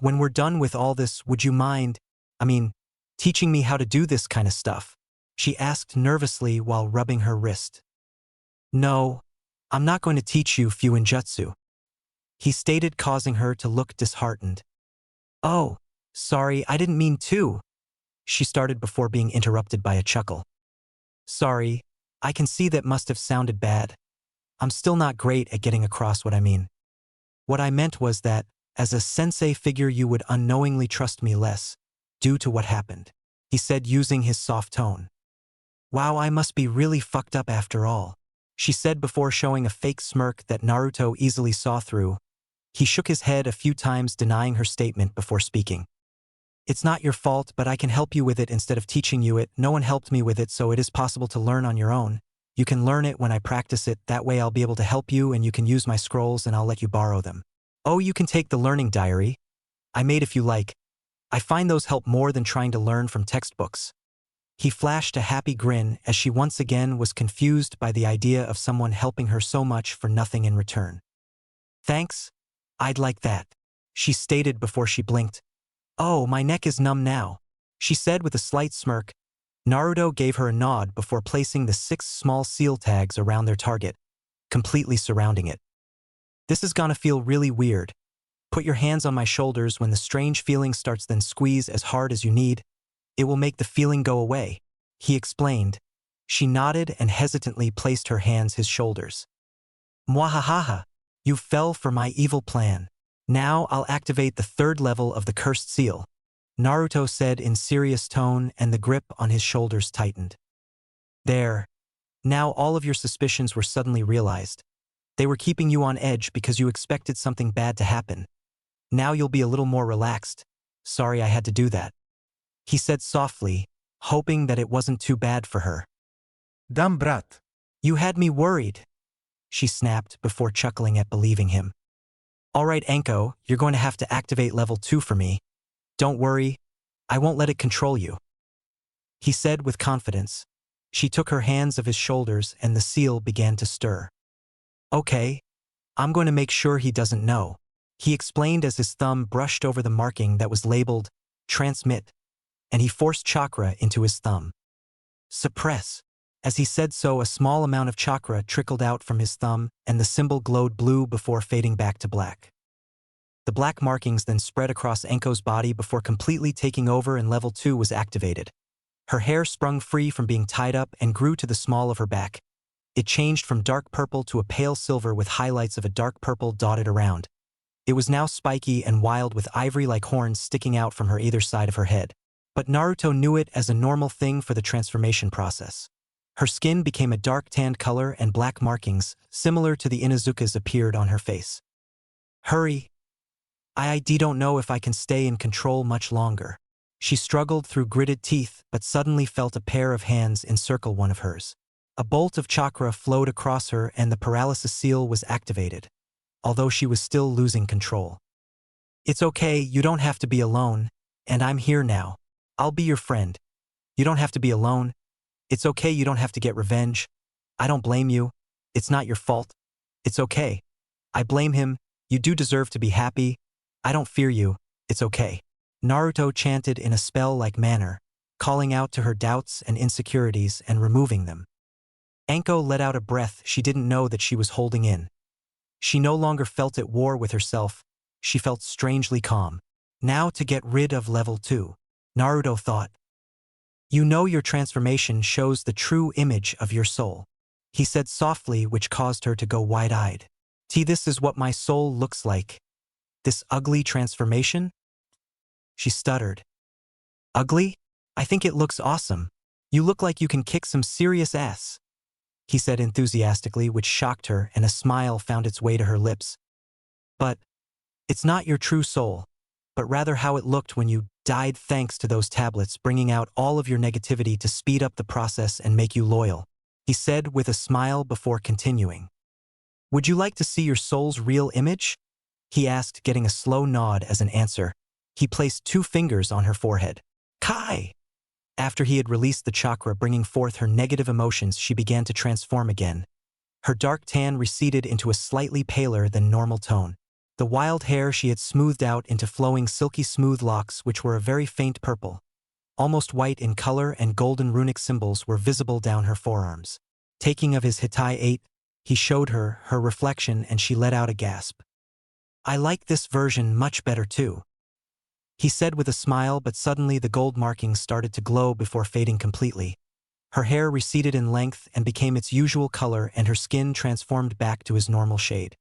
When we're done with all this, would you mind, teaching me how to do this kind of stuff? She asked nervously while rubbing her wrist. No, I'm not going to teach you Fuinjutsu, he stated, causing her to look disheartened. Oh, sorry, I didn't mean to, she started before being interrupted by a chuckle. Sorry, I can see that must have sounded bad. I'm still not great at getting across what I mean. What I meant was that, as a sensei figure, you would unknowingly trust me less, due to what happened, he said, using his soft tone. Wow, I must be really fucked up after all, she said before showing a fake smirk that Naruto easily saw through. He shook his head a few times, denying her statement before speaking. It's not your fault, but I can help you with it instead of teaching you it. No one helped me with it, so it is possible to learn on your own. You can learn it when I practice it, that way I'll be able to help you, and you can use my scrolls and I'll let you borrow them. Oh, you can take the learning diary I made if you like. I find those help more than trying to learn from textbooks. He flashed a happy grin as she once again was confused by the idea of someone helping her so much for nothing in return. Thanks, I'd like that, she stated before she blinked. Oh, my neck is numb now, she said with a slight smirk. Naruto gave her a nod before placing the 6 small seal tags around their target, completely surrounding it. This is gonna feel really weird. Put your hands on my shoulders when the strange feeling starts, then squeeze as hard as you need. It will make the feeling go away, he explained. She nodded and hesitantly placed her hands his shoulders. Mwahahaha, You fell for my evil plan. Now I'll activate the third level of the cursed seal, Naruto said in serious tone, and the grip on his shoulders tightened. There. Now all of your suspicions were suddenly realized. They were keeping you on edge because you expected something bad to happen. Now you'll be a little more relaxed. Sorry I had to do that, he said softly, hoping that it wasn't too bad for her. Damn brat. You had me worried, she snapped before chuckling at believing him. All right, Anko, you're going to have to activate level 2 for me. Don't worry, I won't let it control you, he said with confidence. She took her hands off his shoulders and the seal began to stir. Okay, I'm going to make sure he doesn't know, he explained as his thumb brushed over the marking that was labeled Transmit, and he forced chakra into his thumb. Suppress. As he said so, a small amount of chakra trickled out from his thumb, and the symbol glowed blue before fading back to black. The black markings then spread across Anko's body before completely taking over, and level 2 was activated. Her hair sprung free from being tied up and grew to the small of her back. It changed from dark purple to a pale silver with highlights of a dark purple dotted around. It was now spiky and wild with ivory-like horns sticking out from her either side of her head. But Naruto knew it as a normal thing for the transformation process. Her skin became a dark tanned color and black markings, similar to the Inuzuka's, appeared on her face. Hurry. I don't know if I can stay in control much longer. She struggled through gritted teeth but suddenly felt a pair of hands encircle one of hers. A bolt of chakra flowed across her and the paralysis seal was activated, although she was still losing control. It's okay, you don't have to be alone, and I'm here now. I'll be your friend. You don't have to be alone. It's okay, you don't have to get revenge. I don't blame you. It's not your fault. It's okay. I blame him. You do deserve to be happy. I don't fear you. It's okay. Naruto chanted in a spell-like manner, calling out to her doubts and insecurities and removing them. Anko let out a breath she didn't know that she was holding in. She no longer felt at war with herself. She felt strangely calm. Now to get rid of level 2, Naruto thought. You know your transformation shows the true image of your soul, he said softly, which caused her to go wide-eyed. This is what my soul looks like. This ugly transformation? She stuttered. Ugly? I think it looks awesome. You look like you can kick some serious ass, he said enthusiastically, which shocked her, and a smile found its way to her lips. But it's not your true soul, but rather how it looked when you died, thanks to those tablets bringing out all of your negativity to speed up the process and make you loyal, he said with a smile before continuing. Would you like to see your soul's real image? He asked, getting a slow nod as an answer. He placed 2 fingers on her forehead. Kai! After he had released the chakra bringing forth her negative emotions, she began to transform again. Her dark tan receded into a slightly paler than normal tone. The wild hair she had smoothed out into flowing silky smooth locks which were a very faint purple, almost white in color, and golden runic symbols were visible down her forearms. Taking of his Hitai 8, he showed her reflection and she let out a gasp. I like this version much better too, he said with a smile, but suddenly the gold markings started to glow before fading completely. Her hair receded in length and became its usual color, and her skin transformed back to his normal shade.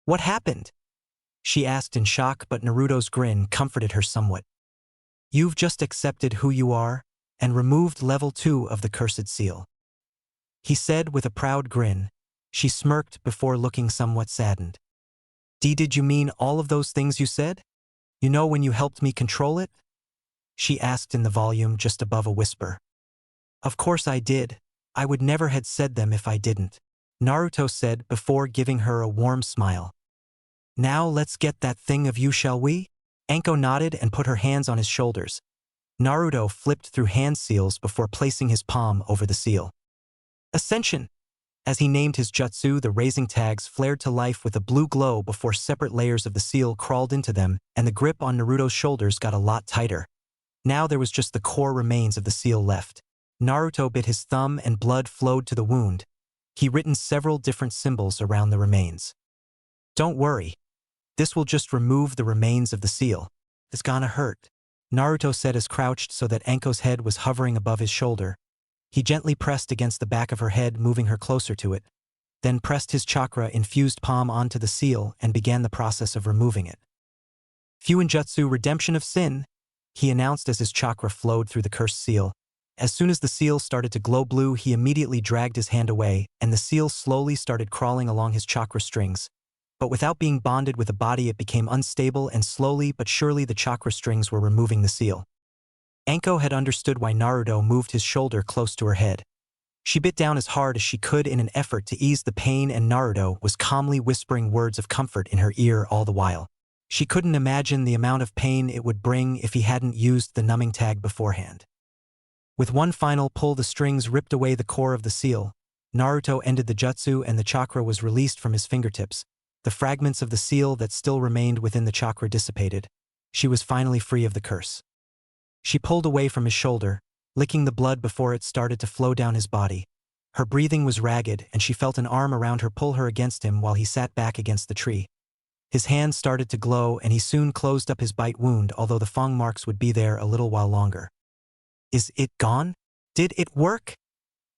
What happened? She asked in shock, but Naruto's grin comforted her somewhat. You've just accepted who you are and removed level 2 of the cursed seal, he said with a proud grin. She smirked before looking somewhat saddened. Did you mean all of those things you said? You know, when you helped me control it? She asked in the volume just above a whisper. Of course I did. I would never had said them if I didn't, Naruto said before giving her a warm smile. Now let's get that thing of you, shall we? Anko nodded and put her hands on his shoulders. Naruto flipped through hand seals before placing his palm over the seal. Ascension! As he named his jutsu, the raising tags flared to life with a blue glow before separate layers of the seal crawled into them, and the grip on Naruto's shoulders got a lot tighter. Now there was just the core remains of the seal left. Naruto bit his thumb and blood flowed to the wound. He written several different symbols around the remains. Don't worry. This will just remove the remains of the seal. It's gonna hurt, Naruto said as crouched so that Anko's head was hovering above his shoulder. He gently pressed against the back of her head, moving her closer to it. then pressed his chakra-infused palm onto the seal and began the process of removing it. Fuinjutsu Redemption of Sin, he announced as his chakra flowed through the cursed seal. As soon as the seal started to glow blue, he immediately dragged his hand away, and the seal slowly started crawling along his chakra strings. But without being bonded with the body, it became unstable, and slowly but surely the chakra strings were removing the seal. Anko had understood why Naruto moved his shoulder close to her head. She bit down as hard as she could in an effort to ease the pain, and Naruto was calmly whispering words of comfort in her ear all the while. She couldn't imagine the amount of pain it would bring if he hadn't used the numbing tag beforehand. With one final pull, the strings ripped away the core of the seal. Naruto ended the jutsu and the chakra was released from his fingertips. The fragments of the seal that still remained within the chakra dissipated. She was finally free of the curse. She pulled away from his shoulder, licking the blood before it started to flow down his body. Her breathing was ragged, and she felt an arm around her pull her against him while he sat back against the tree. His hand started to glow, and he soon closed up his bite wound, although the fang marks would be there a little while longer. "Is it gone? Did it work?"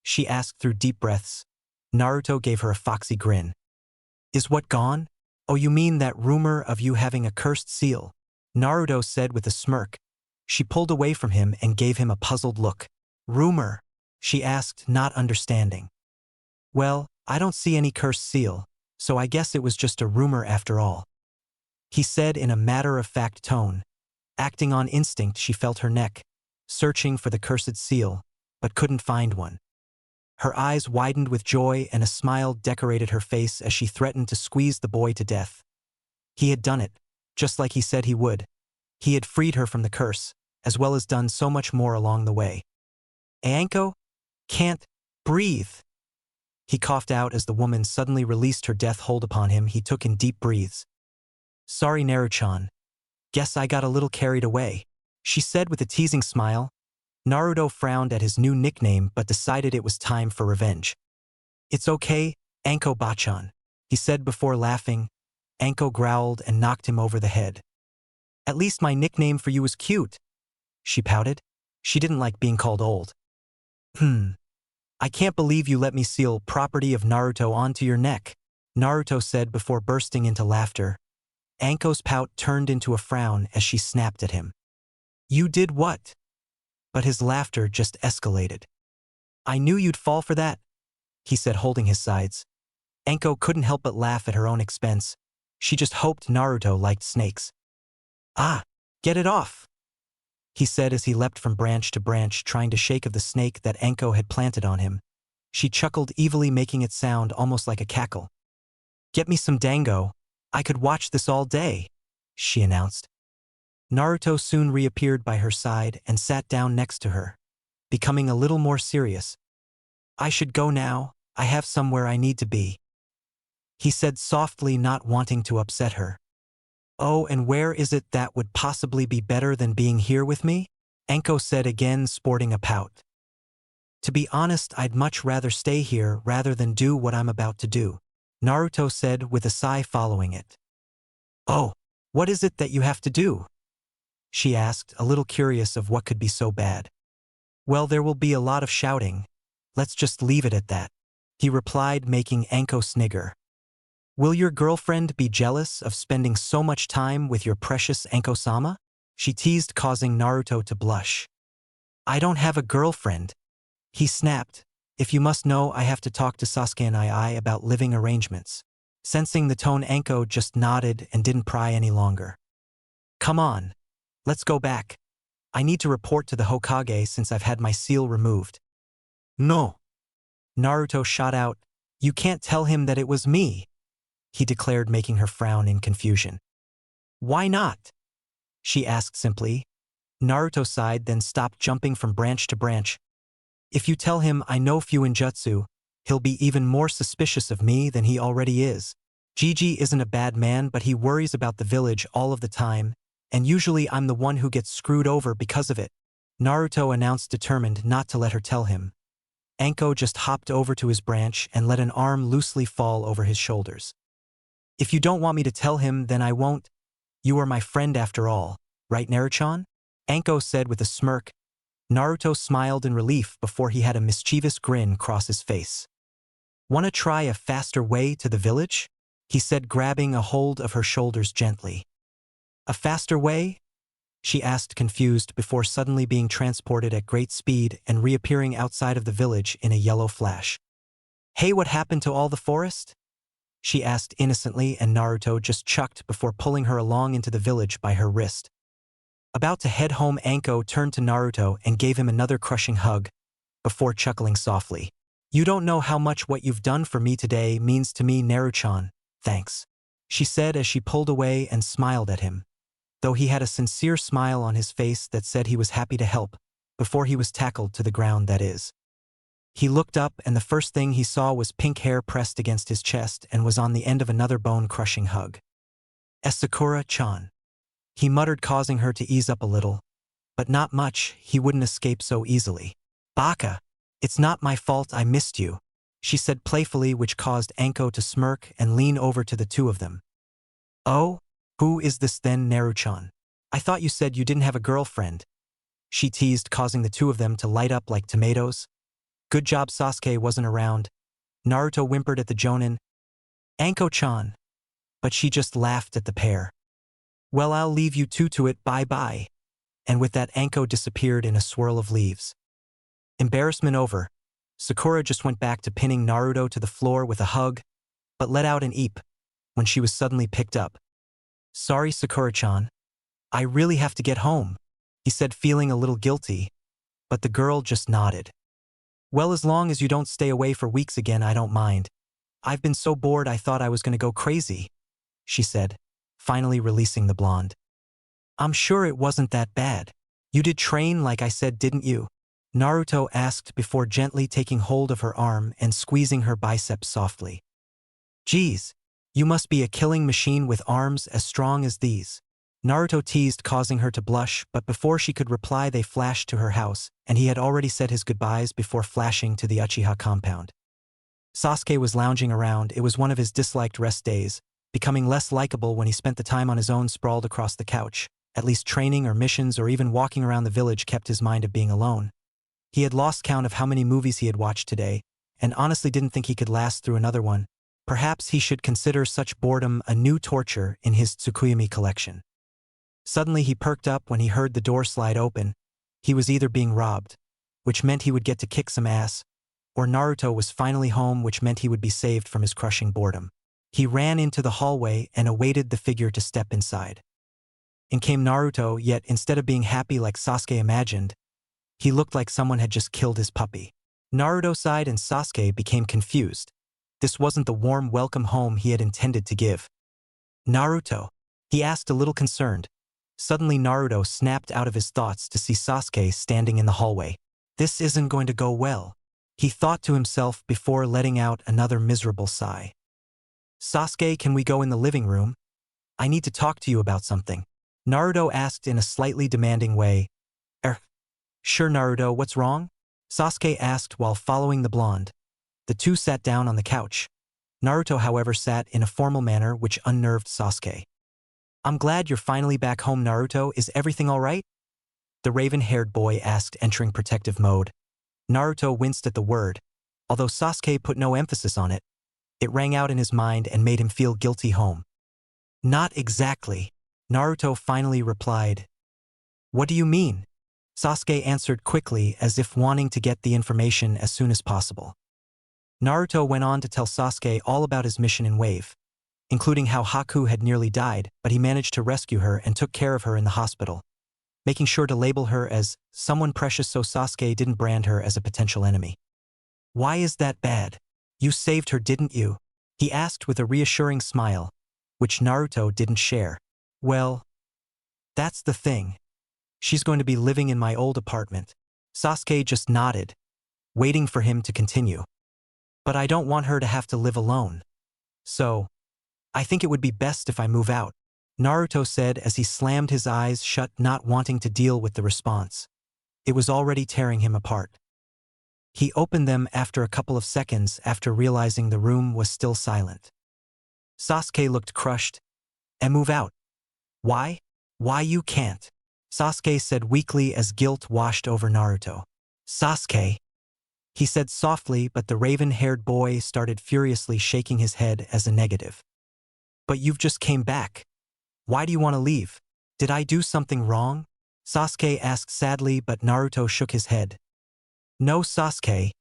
she asked through deep breaths. Naruto gave her a foxy grin. "Is what gone? Oh, you mean that rumor of you having a cursed seal?" Naruto said with a smirk. She pulled away from him and gave him a puzzled look. "Rumor?" she asked, not understanding. "Well, I don't see any cursed seal, so I guess it was just a rumor after all," he said in a matter-of-fact tone. Acting on instinct, she felt her neck, searching for the cursed seal, but couldn't find one. Her eyes widened with joy and a smile decorated her face as she threatened to squeeze the boy to death. He had done it, just like he said he would. He had freed her from the curse, as well as done so much more along the way. "Anko? Can't breathe." He coughed out as the woman suddenly released her death hold upon him. He took in deep breaths. "Sorry, Naruto-chan. Guess I got a little carried away," she said with a teasing smile. Naruto frowned at his new nickname but decided it was time for revenge. "It's okay, Anko-bachan," he said before laughing. Anko growled and knocked him over the head. "At least my nickname for you is cute," she pouted. She didn't like being called old. "I can't believe you let me seal property of Naruto onto your neck," Naruto said before bursting into laughter. Anko's pout turned into a frown as she snapped at him. "You did what?" But his laughter just escalated. "I knew you'd fall for that," he said, holding his sides. Anko couldn't help but laugh at her own expense. She just hoped Naruto liked snakes. "Ah, get it off," he said as he leapt from branch to branch, trying to shake of the snake that Anko had planted on him. She chuckled evilly, making it sound almost like a cackle. "Get me some dango. I could watch this all day," she announced. Naruto soon reappeared by her side and sat down next to her, becoming a little more serious. "I should go now. I have somewhere I need to be," he said softly, not wanting to upset her. "Oh, and where is it that would possibly be better than being here with me?" Anko said again, sporting a pout. "To be honest, I'd much rather stay here rather than do what I'm about to do," Naruto said with a sigh following it. "Oh, what is it that you have to do?" she asked, a little curious of what could be so bad. "Well, there will be a lot of shouting. Let's just leave it at that," he replied, making Anko snigger. "Will your girlfriend be jealous of spending so much time with your precious Anko-sama?" she teased, causing Naruto to blush. "I don't have a girlfriend," he snapped. "If you must know, I have to talk to Sasuke and I about living arrangements." Sensing the tone, Anko just nodded and didn't pry any longer. "Come on. Let's go back. I need to report to the Hokage since I've had my seal removed." "No," Naruto shot out. "You can't tell him that it was me," he declared, making her frown in confusion. "Why not?" she asked simply. Naruto sighed, then stopped jumping from branch to branch. "If you tell him I know Fuinjutsu, he'll be even more suspicious of me than he already is. Gigi isn't a bad man, but he worries about the village all of the time, and usually I'm the one who gets screwed over because of it," Naruto announced, determined not to let her tell him. Anko just hopped over to his branch and let an arm loosely fall over his shoulders. "If you don't want me to tell him, then I won't. You are my friend after all, right, Naruto-chan?" Anko said with a smirk. Naruto smiled in relief before he had a mischievous grin cross his face. "Wanna try a faster way to the village?" he said, grabbing a hold of her shoulders gently. "A faster way?" she asked, confused, before suddenly being transported at great speed and reappearing outside of the village in a yellow flash. "Hey, what happened to all the forest?" she asked innocently, and Naruto just chucked before pulling her along into the village by her wrist. About to head home, Anko turned to Naruto and gave him another crushing hug, before chuckling softly. "You don't know how much what you've done for me today means to me, Naruto-chan. Thanks," she said as she pulled away and smiled at him, though he had a sincere smile on his face that said he was happy to help, before he was tackled to the ground, that is. He looked up, and the first thing he saw was pink hair pressed against his chest and was on the end of another bone-crushing hug. "Sakura-chan," he muttered, causing her to ease up a little. But not much, he wouldn't escape so easily. "Baka, it's not my fault I missed you," she said playfully, which caused Anko to smirk and lean over to the two of them. "Oh? Who is this then, Naruto-chan? I thought you said you didn't have a girlfriend," she teased, causing the two of them to light up like tomatoes. "Good job Sasuke wasn't around," Naruto whimpered at the Jonin. "Anko-chan," but she just laughed at the pair. "Well, I'll leave you two to it, bye-bye." And with that, Anko disappeared in a swirl of leaves. Embarrassment over, Sakura just went back to pinning Naruto to the floor with a hug, but let out an eep when she was suddenly picked up. "Sorry, Sakura-chan. I really have to get home," he said, feeling a little guilty, but the girl just nodded. "Well, as long as you don't stay away for weeks again, I don't mind. I've been so bored I thought I was gonna go crazy," she said, finally releasing the blonde. "I'm sure it wasn't that bad. You did train like I said, didn't you?" Naruto asked before gently taking hold of her arm and squeezing her biceps softly. "Geez, you must be a killing machine with arms as strong as these," Naruto teased, causing her to blush, but before she could reply they flashed to her house, and he had already said his goodbyes before flashing to the Uchiha compound. Sasuke was lounging around. It was one of his disliked rest days, becoming less likable when he spent the time on his own sprawled across the couch. At least training or missions or even walking around the village kept his mind of being alone. He had lost count of how many movies he had watched today, and honestly didn't think he could last through another one. Perhaps he should consider such boredom a new torture in his Tsukuyomi collection. Suddenly he perked up when he heard the door slide open. He was either being robbed, which meant he would get to kick some ass, or Naruto was finally home, which meant he would be saved from his crushing boredom. He ran into the hallway and awaited the figure to step inside. In came Naruto, yet instead of being happy like Sasuke imagined, he looked like someone had just killed his puppy. Naruto sighed and Sasuke became confused. This wasn't the warm welcome home he had intended to give. "Naruto?" he asked, a little concerned. Suddenly Naruto snapped out of his thoughts to see Sasuke standing in the hallway. "This isn't going to go well," he thought to himself before letting out another miserable sigh. "Sasuke, can we go in the living room? I need to talk to you about something," Naruto asked in a slightly demanding way. "Sure, Naruto, what's wrong?" Sasuke asked while following the blonde. The two sat down on the couch. Naruto, however, sat in a formal manner which unnerved Sasuke. "I'm glad you're finally back home, Naruto. Is everything all right?" the raven-haired boy asked, entering protective mode. Naruto winced at the word. Although Sasuke put no emphasis on it, it rang out in his mind and made him feel guilty. Home. "Not exactly," Naruto finally replied. "What do you mean?" Sasuke answered quickly, as if wanting to get the information as soon as possible. Naruto went on to tell Sasuke all about his mission in Wave, including how Haku had nearly died, but he managed to rescue her and took care of her in the hospital, making sure to label her as someone precious so Sasuke didn't brand her as a potential enemy. "Why is that bad? You saved her, didn't you?" he asked with a reassuring smile, which Naruto didn't share. "Well, that's the thing. She's going to be living in my old apartment." Sasuke just nodded, waiting for him to continue. "But I don't want her to have to live alone. So, I think it would be best if I move out," Naruto said as he slammed his eyes shut, not wanting to deal with the response. It was already tearing him apart. He opened them after a couple of seconds after realizing the room was still silent. Sasuke looked crushed. "And move out? Why? Why you can't?" Sasuke said weakly as guilt washed over Naruto. "Sasuke, he said softly, but the raven-haired boy started furiously shaking his head as a negative. But you've just came back. Why do you want to leave? Did I do something wrong? Sasuke asked sadly, but Naruto shook his head. No, Sasuke.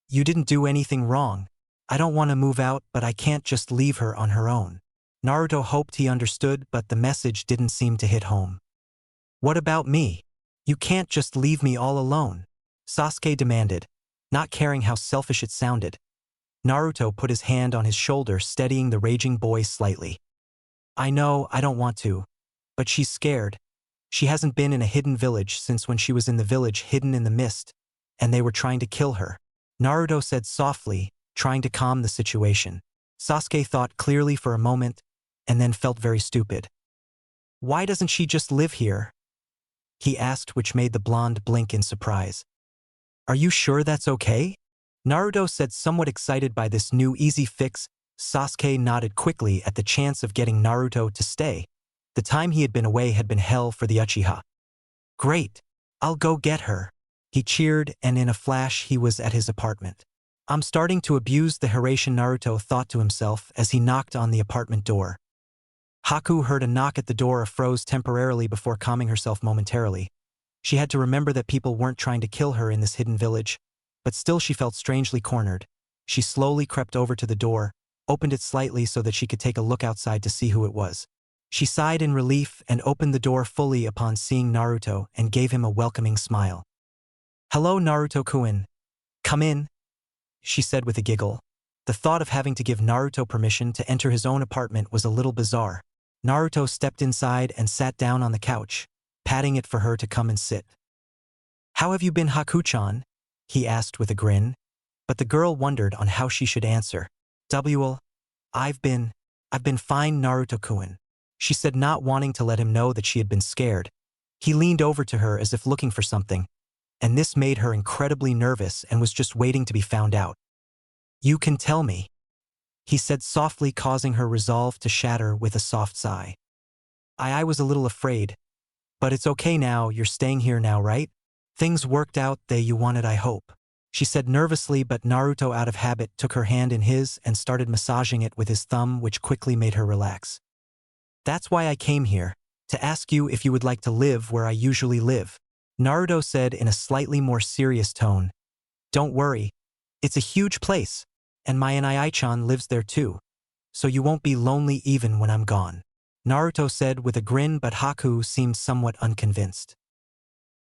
You didn't do anything wrong. I don't want to move out, but I can't just leave her on her own. Naruto hoped he understood, but the message didn't seem to hit home. What about me? You can't just leave me all alone, Sasuke demanded, not caring how selfish it sounded. Naruto put his hand on his shoulder, steadying the raging boy slightly. I know I don't want to, but she's scared. She hasn't been in a hidden village since when she was in the village hidden in the mist, and they were trying to kill her. Naruto said softly, trying to calm the situation. Sasuke thought clearly for a moment, and then felt very stupid. Why doesn't she just live here? He asked, which made the blonde blink in surprise. Are you sure that's okay? Naruto said, somewhat excited by this new easy fix. Sasuke nodded quickly at the chance of getting Naruto to stay. The time he had been away had been hell for the Uchiha. Great. I'll go get her. He cheered, and in a flash he was at his apartment. I'm starting to abuse the Hiraishin, Naruto thought to himself as he knocked on the apartment door. Haku heard a knock at the door and froze temporarily before calming herself momentarily. She had to remember that people weren't trying to kill her in this hidden village, but still she felt strangely cornered. She slowly crept over to the door, opened it slightly so that she could take a look outside to see who it was. She sighed in relief and opened the door fully upon seeing Naruto and gave him a welcoming smile. Hello, Naruto-kun. Come in, she said with a giggle. The thought of having to give Naruto permission to enter his own apartment was a little bizarre. Naruto stepped inside and sat down on the couch, patting it for her to come and sit. How have you been, Haku-chan? He asked with a grin, but the girl wondered on how she should answer. I've been fine, Naruto-kun, she said, not wanting to let him know that she had been scared. He leaned over to her as if looking for something, and this made her incredibly nervous and was just waiting to be found out. You can tell me, he said softly, causing her resolve to shatter with a soft sigh. I was a little afraid, but it's okay now. You're staying here now, right? Things worked out the you wanted, I hope, she said nervously, but Naruto out of habit took her hand in his and started massaging it with his thumb, which quickly made her relax. That's why I came here, to ask you if you would like to live where I usually live, Naruto said in a slightly more serious tone. Don't worry, it's a huge place, and my Nai-chan lives there too, so you won't be lonely even when I'm gone, Naruto said with a grin, but Haku seemed somewhat unconvinced.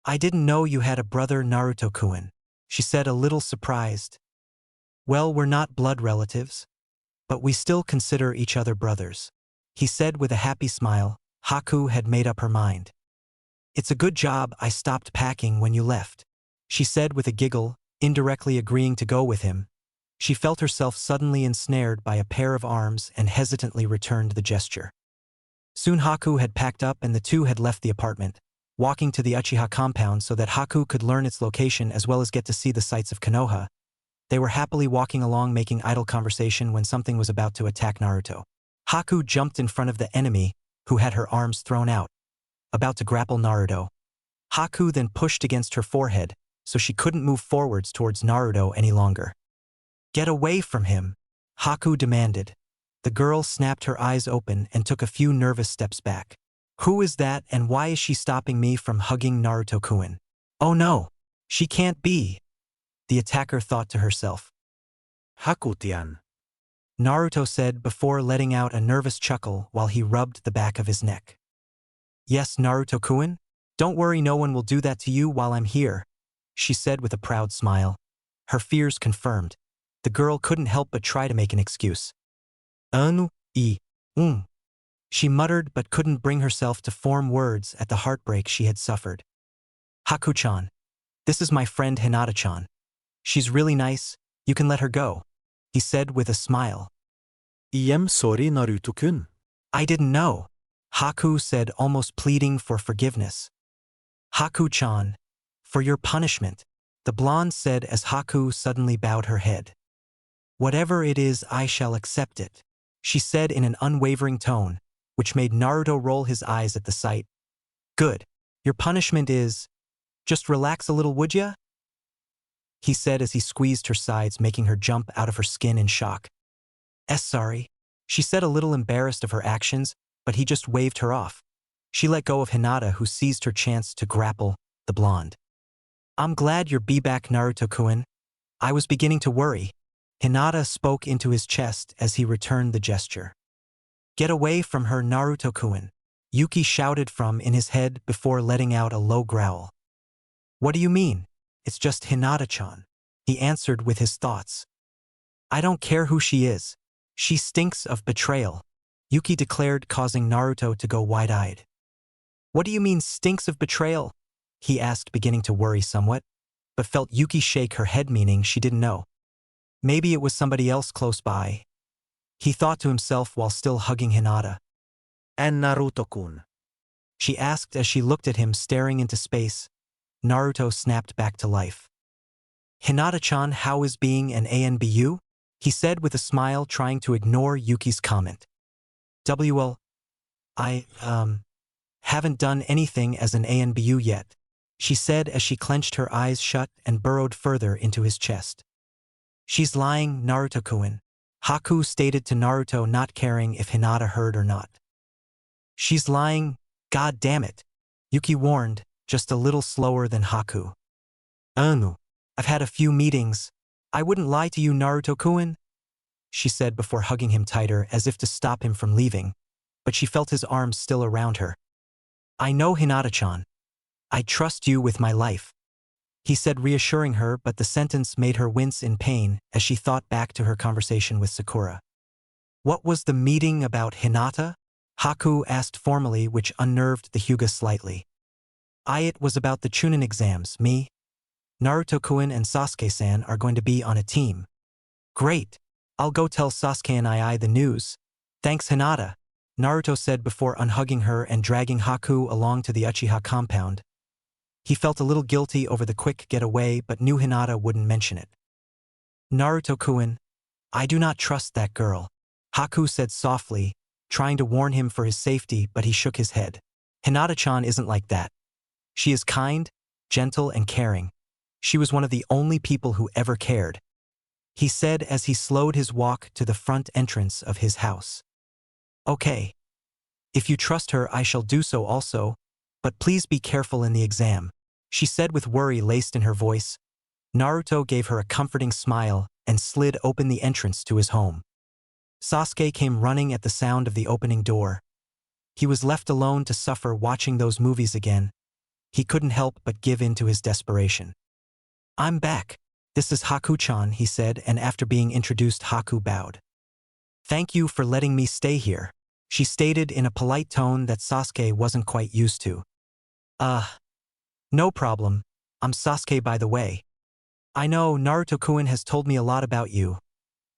I didn't know you had a brother, Naruto-kun, she said, a little surprised. Well, we're not blood relatives, but we still consider each other brothers, he said with a happy smile. Haku had made up her mind. It's a good job I stopped packing when you left, she said with a giggle, indirectly agreeing to go with him. She felt herself suddenly ensnared by a pair of arms and hesitantly returned the gesture. Soon Haku had packed up and the two had left the apartment, walking to the Uchiha compound so that Haku could learn its location as well as get to see the sights of Konoha. They were happily walking along making idle conversation when something was about to attack Naruto. Haku jumped in front of the enemy, who had her arms thrown out, about to grapple Naruto. Haku then pushed against her forehead, so she couldn't move forwards towards Naruto any longer. Get away from him, Haku demanded. The girl snapped her eyes open and took a few nervous steps back. Who is that and why is she stopping me from hugging Naruto-kun? Oh no, she can't be, the attacker thought to herself. Haku-tian, Naruto said before letting out a nervous chuckle while he rubbed the back of his neck. Yes, Naruto-kun? Don't worry, no one will do that to you while I'm here, she said with a proud smile. Her fears confirmed. The girl couldn't help but try to make an excuse. She muttered but couldn't bring herself to form words at the heartbreak she had suffered. Haku-chan, this is my friend Hinata-chan. She's really nice, you can let her go, he said with a smile. sorry, Naruto-kun. I didn't know, Haku said, almost pleading for forgiveness. Haku-chan, for your punishment, the blonde said as Haku suddenly bowed her head. Whatever it is, I shall accept it, she said in an unwavering tone, which made Naruto roll his eyes at the sight. Good. Your punishment is, just relax a little, would ya? he said as he squeezed her sides, making her jump out of her skin in shock. Sorry, she said, a little embarrassed of her actions, but he just waved her off. She let go of Hinata, who seized her chance to grapple the blonde. I'm glad you're back, Naruto-kun. I was beginning to worry. Hinata spoke into his chest as he returned the gesture. Get away from her, Naruto-kun, Yuki shouted from in his head before letting out a low growl. What do you mean? It's just Hinata-chan, he answered with his thoughts. I don't care who she is. She stinks of betrayal, Yuki declared, causing Naruto to go wide-eyed. What do you mean stinks of betrayal? He asked, beginning to worry somewhat, but felt Yuki shake her head, meaning she didn't know. Maybe it was somebody else close by. He thought to himself while still hugging Hinata. And Naruto-kun? She asked as she looked at him staring into space. Naruto snapped back to life. Hinata-chan, how is being an ANBU? He said with a smile, trying to ignore Yuki's comment. Well, I, haven't done anything as an ANBU yet, she said as she clenched her eyes shut and burrowed further into his chest. She's lying, Naruto-kun, Haku stated to Naruto, not caring if Hinata heard or not. She's lying, god damn it, Yuki warned, just a little slower than Haku. I've had a few meetings. I wouldn't lie to you, Naruto-kun, she said before hugging him tighter as if to stop him from leaving, but she felt his arms still around her. I know, Hinata-chan. I trust you with my life, he said, reassuring her, but the sentence made her wince in pain as she thought back to her conversation with Sakura. What was the meeting about, Hinata? Haku asked formally, which unnerved the Hyuga slightly. It was about the Chunin exams. Me, Naruto-kun and Sasuke-san are going to be on a team. Great. I'll go tell Sasuke and I the news. Thanks, Hinata, Naruto said before unhugging her and dragging Haku along to the Uchiha compound. He felt a little guilty over the quick getaway, but knew Hinata wouldn't mention it. Naruto-kun, I do not trust that girl, Haku said softly, trying to warn him for his safety, but he shook his head. Hinata-chan isn't like that. She is kind, gentle, and caring. She was one of the only people who ever cared, he said as he slowed his walk to the front entrance of his house. Okay. If you trust her, I shall do so also, but please be careful in the exam, she said with worry laced in her voice. Naruto gave her a comforting smile and slid open the entrance to his home. Sasuke came running at the sound of the opening door. He was left alone to suffer watching those movies again. He couldn't help but give in to his desperation. I'm back. This is Haku-chan, he said, and after being introduced, Haku bowed. Thank you for letting me stay here, she stated in a polite tone that Sasuke wasn't quite used to. No problem. I'm Sasuke, by the way. I know Naruto-kun has told me a lot about you,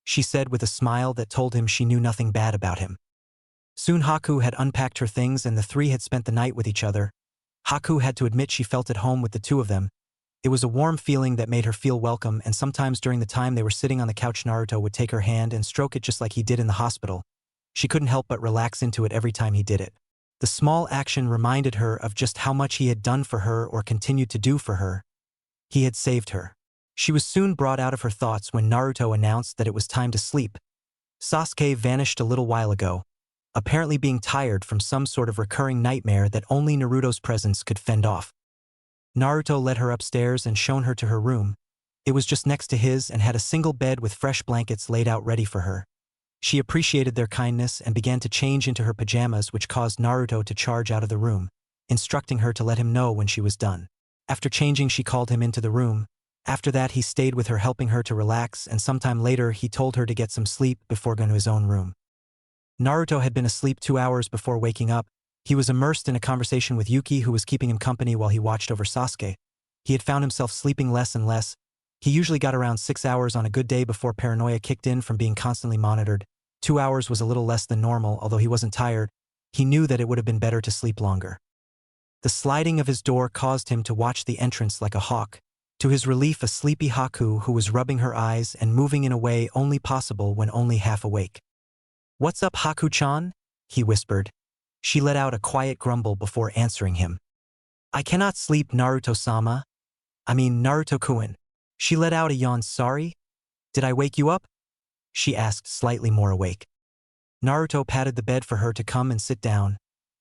she said with a smile that told him she knew nothing bad about him. Soon Haku had unpacked her things and the three had spent the night with each other. Haku had to admit she felt at home with the two of them. It was a warm feeling that made her feel welcome, and sometimes during the time they were sitting on the couch, Naruto would take her hand and stroke it just like he did in the hospital. She couldn't help but relax into it every time he did it. The small action reminded her of just how much he had done for her or continued to do for her. He had saved her. She was soon brought out of her thoughts when Naruto announced that it was time to sleep. Sasuke vanished a little while ago, apparently being tired from some sort of recurring nightmare that only Naruto's presence could fend off. Naruto led her upstairs and shown her to her room. It was just next to his and had a single bed with fresh blankets laid out ready for her. She appreciated their kindness and began to change into her pajamas, which caused Naruto to charge out of the room, instructing her to let him know when she was done. After changing, she called him into the room. After that, he stayed with her, helping her to relax, and sometime later he told her to get some sleep before going to his own room. Naruto had been asleep 2 hours before waking up. He was immersed in a conversation with Yuki, who was keeping him company while he watched over Sasuke. He had found himself sleeping less and less. He usually got around 6 hours on a good day before paranoia kicked in from being constantly monitored. 2 hours was a little less than normal, although he wasn't tired. He knew that it would have been better to sleep longer. The sliding of his door caused him to watch the entrance like a hawk. To his relief, a sleepy Haku who was rubbing her eyes and moving in a way only possible when only half awake. "What's up, Haku-chan?" he whispered. She let out a quiet grumble before answering him. "I cannot sleep, Naruto-sama. Naruto-kun. She let out a yawn. Sorry? Did I wake you up? She asked, slightly more awake. Naruto patted the bed for her to come and sit down.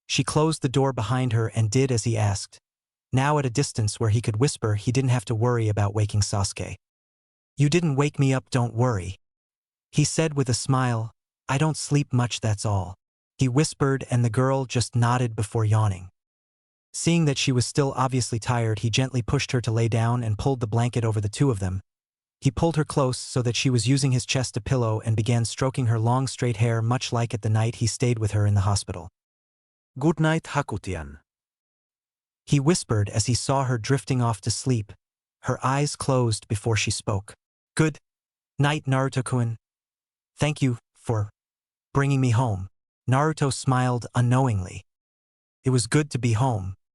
She closed the door behind her and did as he asked. Now at a distance where he could whisper, he didn't have to worry about waking Sasuke. You didn't wake me up, don't worry. He said with a smile, I don't sleep much, that's all. He whispered and the girl just nodded before yawning. Seeing that she was still obviously tired, he gently pushed her to lay down and pulled the blanket over the two of them. He pulled her close so that she was using his chest to pillow and began stroking her long straight hair, much like at the night he stayed with her in the hospital. Good night, Hakutian. He whispered as he saw her drifting off to sleep. Her eyes closed before she spoke. Good night, Naruto-kun. Thank you for bringing me home. Naruto smiled unknowingly. It was good to be home,